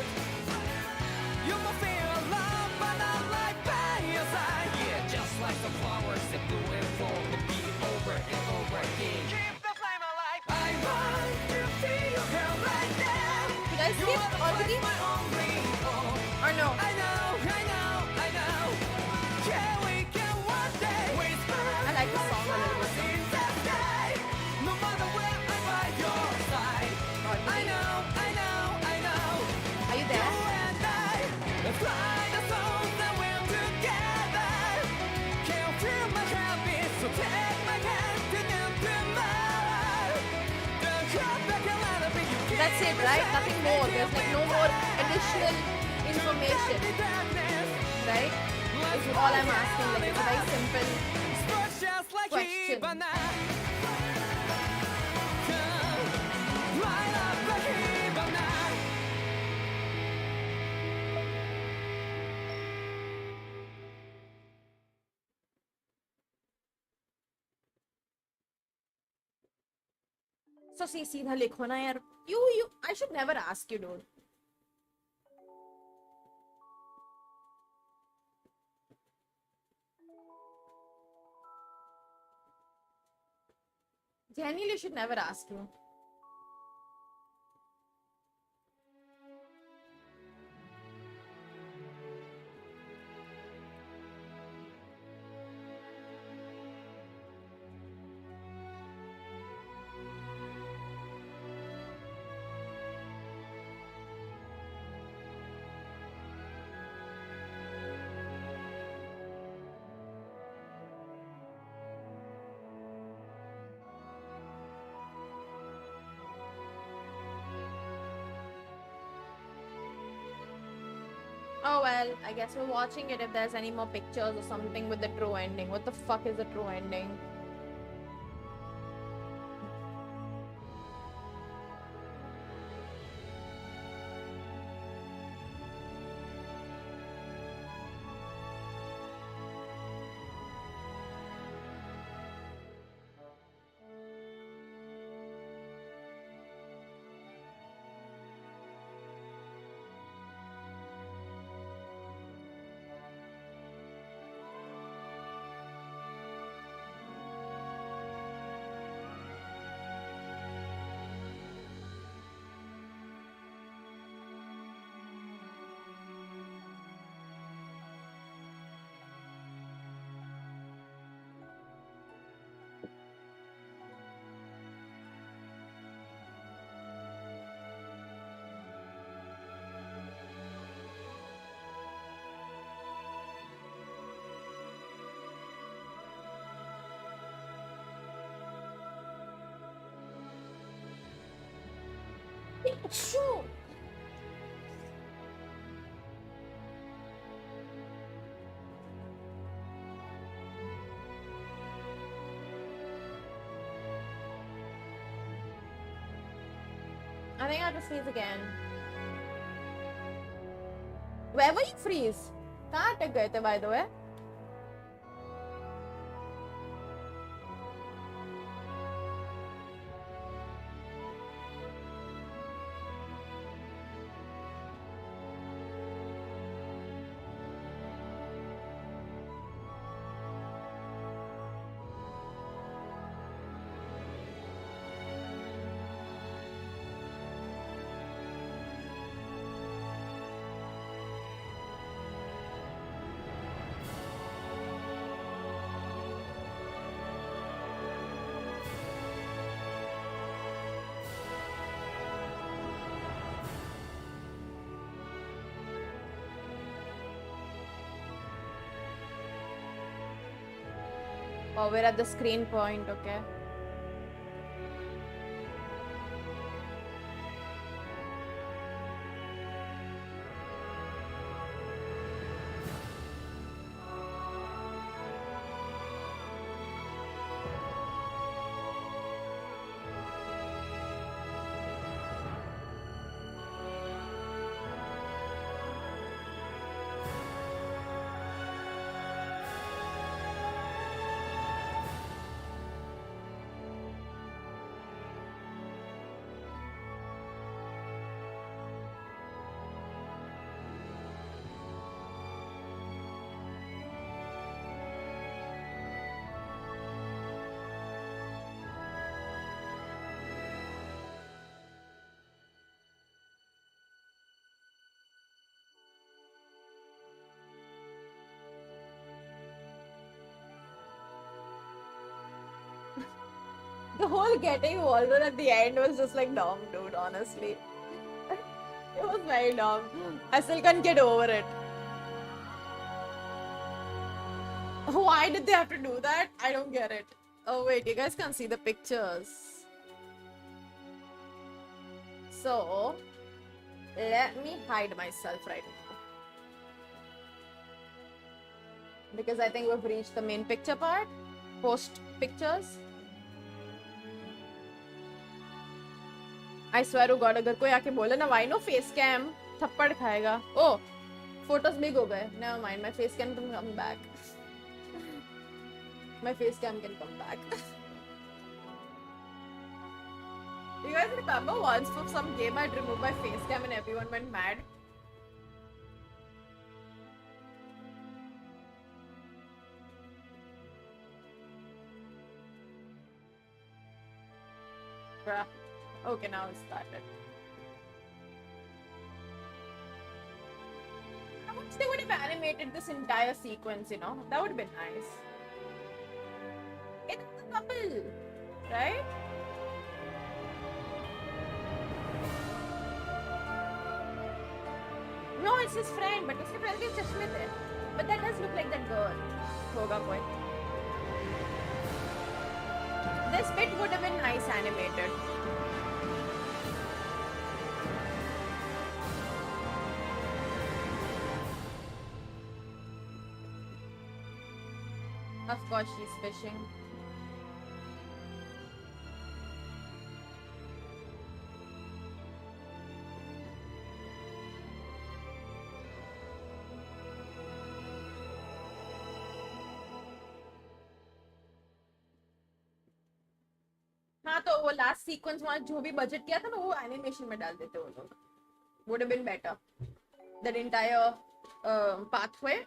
You will feel love, but I'm right by your side. Yeah, just like the flowers that bloom and fall to be over and over again. Keep the flame alive. I want to feel your hair right now. Did I skip already? My only hope. Or no? I know. Yeah, we can one day. I like the song a little bit. No matter where I'm by your side. I know. Are you there? Let's fly the souls that we're together. Can't feel my heartbeat, so take my hand to them tomorrow. Don't come back and let it be you. That's it, right? Nothing more. There's like no more additional information. Right? Is all I'm asking. Like it's a very simple question. So सीधा लिखो ना यार. You. I should never ask you, dude. Genuinely should never ask you. Oh well, I guess we're watching it if there's any more pictures or something with the true ending. What the fuck is the true ending? Shoo! I think I have to sneeze again. Where were you freeze? कहाँ अटक गए थे by the way? Oh, we're at the screen point, okay. The whole getting Waldo at the end was just like dumb, dude, honestly. It was very dumb. I still can't get over it. Why did they have to do that? I don't get it. Oh wait, you guys can't see the pictures. So, let me hide myself right now. Because I think we've reached the main picture part. Post pictures. I swear to God, अगर कोई आके बोले ना, why no face cam? थप्पड़ खाएगा. Oh, photos big हो गए. Never mind, my face cam can come back. My face cam can come back. You guys remember once for some game I'd removed my face cam and everyone went mad? Bruh. Okay, now it started. I wish they would have animated this entire sequence, you know? That would have been nice. It's a couple, right? No, it's his friend, but his friend is just with it. But that does look like that girl. Hoga boy. This bit would have been nice animated. Of course, she's fishing. हाँ तो वो last sequence वहाँ जो भी budget किया था ना वो एनिमेशन में डाल देते वो लोग would have been better that entire pathway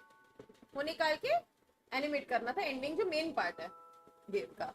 वो निकाल के एनिमेट करना था एंडिंग जो मेन पार्ट है गेम का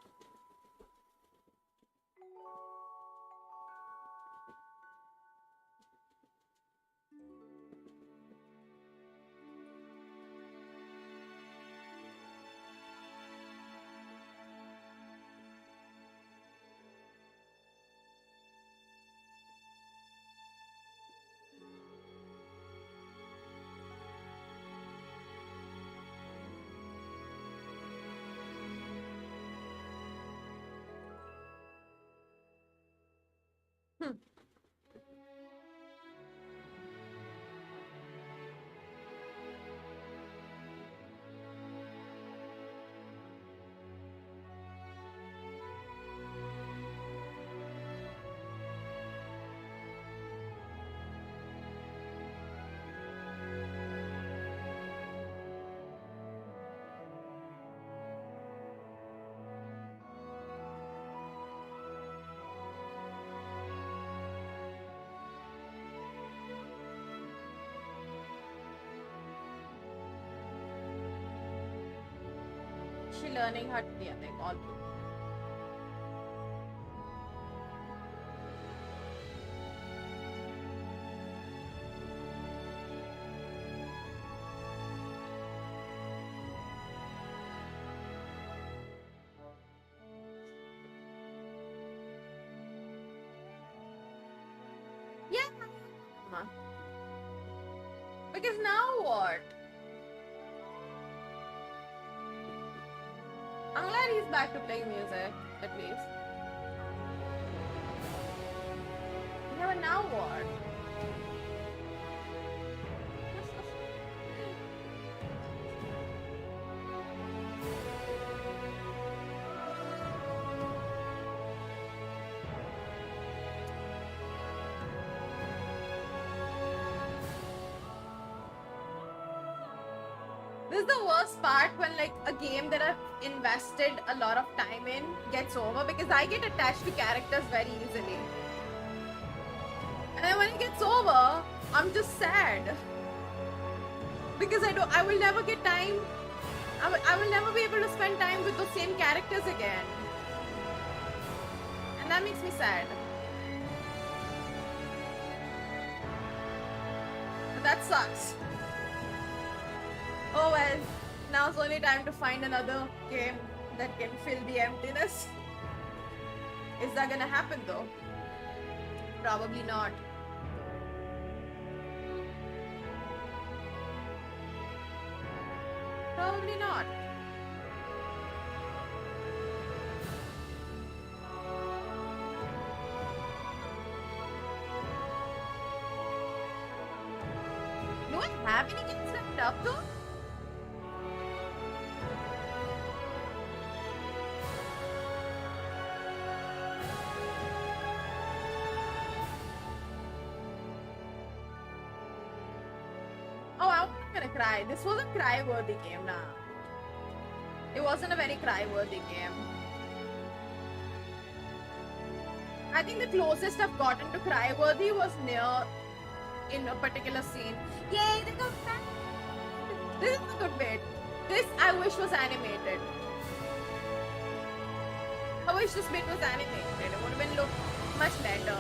She learning how to be a thing all good. Yeah. Because now what? I'm glad he's back to playing music, at least. Yeah, but now what? This is the worst part when like a game that I've invested a lot of time in gets over because I get attached to characters very easily. And then when it gets over, I'm just sad. Because I will never get time. I will never be able to spend time with those same characters again. And that makes me sad. But that sucks. Oh well, now's only time to find another game that can fill the emptiness. Is that gonna happen though? Probably not. Probably not. Do I have any games left up though? Cry. This was a cry-worthy game, nah. It wasn't a very cry-worthy game. I think the closest I've gotten to cry-worthy was near in a particular scene. Yay, they got back! This is a good bit. This I wish was animated. I wish this bit was animated. It would have been look much better.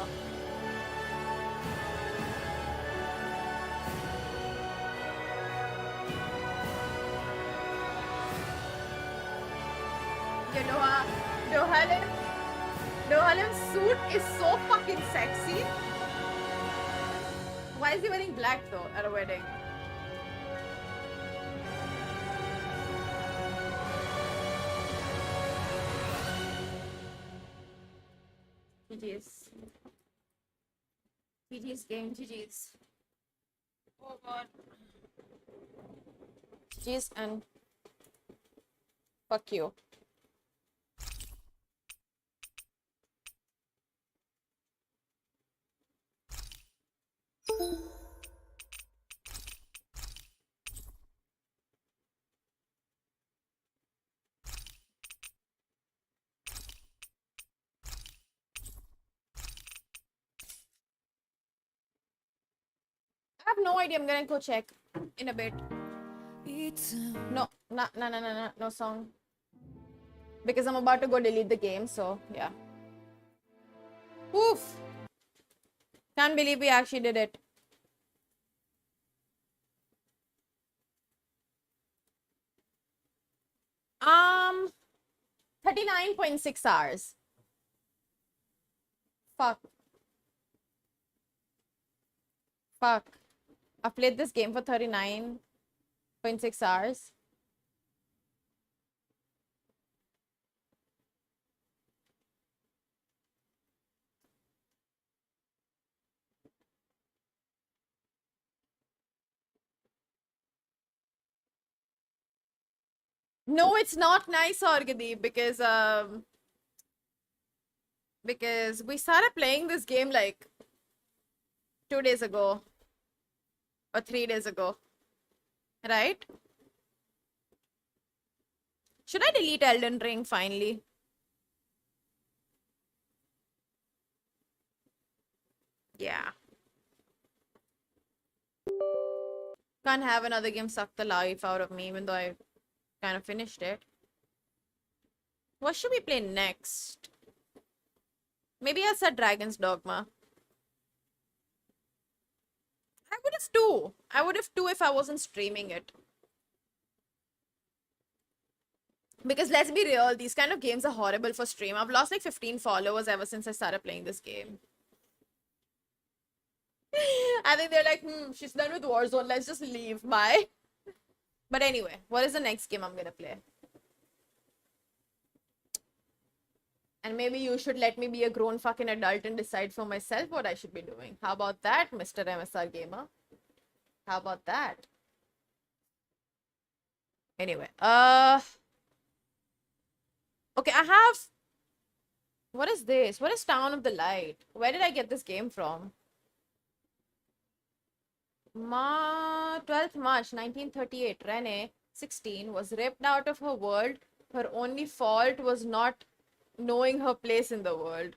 Dohalim's suit is so fucking sexy. Why is he wearing black though at a wedding? GG's. GG's game, GG's. Oh god. GG's and Fuck you. I have no idea. I'm gonna go check in a bit. No, no song. Because I'm about to go delete the game, so yeah. Oof. Can't believe we actually did it. Um, 39.6 hours. Fuck. Fuck. I've played this game for 39.6 hours. No, it's not nice, Orgadi, because we started playing this game like 2 days ago or 3 days ago, right? Should I delete Elden Ring finally? Yeah. Can't have another game suck the life out of me, even though I kind of finished it. What should we play next? Maybe I'll set Dragon's Dogma. I would have too. I would have too if I wasn't streaming it. Because let's be real, these kind of games are horrible for stream. I've lost like 15 followers ever since I started playing this game. I think they're like, she's done with Warzone, let's just leave. Bye. But anyway, what is the next game I'm gonna play? And maybe you should let me be a grown fucking adult and decide for myself what I should be doing. How about that, Mr. MSR Gamer? How about that? Anyway, okay, I have... What is this? What is Town of the Light? Where did I get this game from? 12th March 1938, Renee, 16, was ripped out of her world. Her only fault was not knowing her place in the world.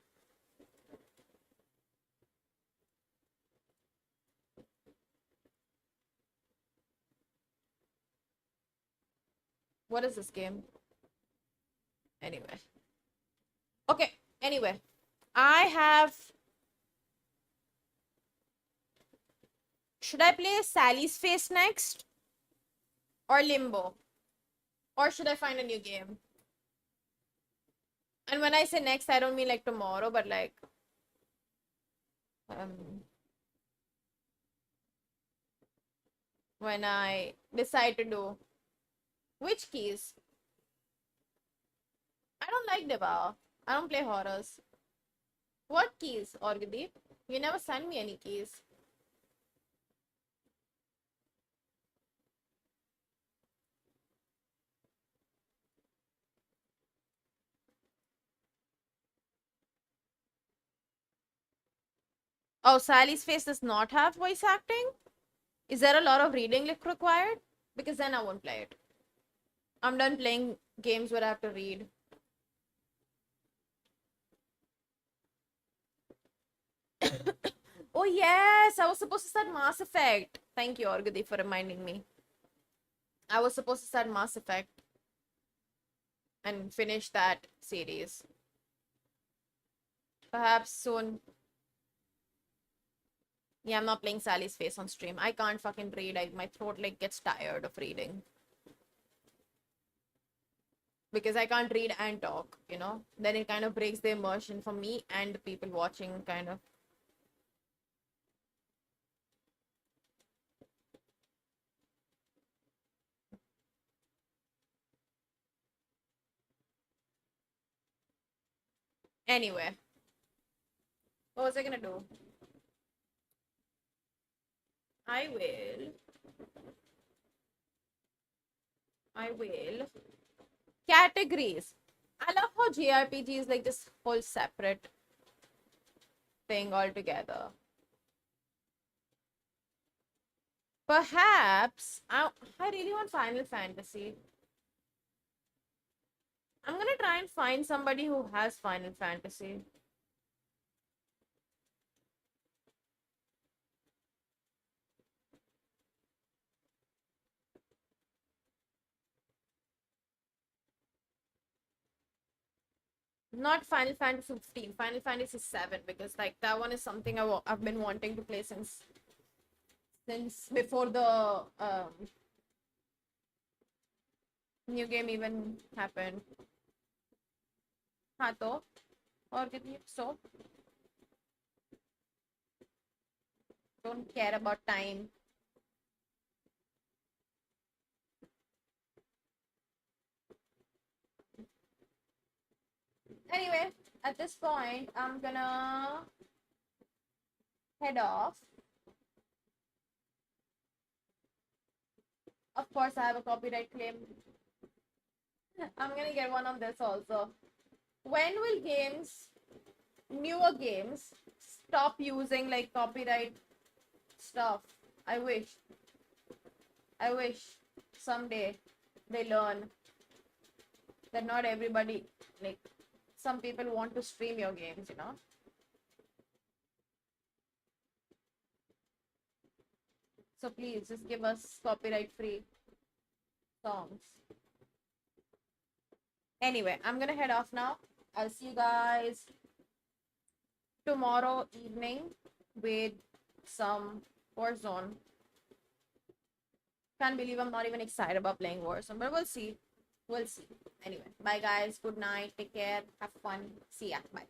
What is this game? Anyway. Okay, anyway. I have... Should I play Sally's Face next? Or Limbo? Or should I find a new game? And when I say next, I don't mean like tomorrow, but like... when I decide to do... Which keys? I don't like Devour. I don't play horrors. What keys, Orgadi? You never send me any keys. Oh, Sally's Face does not have voice acting? Is there a lot of reading required? Because then I won't play it. I'm done playing games where I have to read. Oh yes, I was supposed to start Mass Effect. Thank you, Orgadi, for reminding me. I was supposed to start Mass Effect and finish that series. Perhaps soon. Yeah, I'm not playing Sally's Face on stream. I can't fucking read. My throat like gets tired of reading. Because I can't read and talk, you know? Then it kind of breaks the immersion for me and the people watching, kind of. Anyway. What was I gonna do? I will Categories. I love how JRPG is like this whole separate thing altogether. Perhaps I really want Final Fantasy. I'm gonna try and find somebody who has Final Fantasy. Not Final Fantasy 15, Final Fantasy 7, because like that one is something I've been wanting to play since before the new game even happened. हाँ तो और कितनी so don't care about time. Anyway, at this point, I'm gonna head off. Of course, I have a copyright claim. I'm gonna get one on this also. When will newer games, stop using like copyright stuff? I wish someday they learn that not everybody, like, some people want to stream your games, you know. So please just give us copyright free songs. Anyway, I'm gonna head off now. I'll see you guys tomorrow evening with some Warzone. Can't believe I'm not even excited about playing Warzone, but we'll see. We'll see. Anyway, bye guys. Good night. Take care. Have fun. See ya. Bye.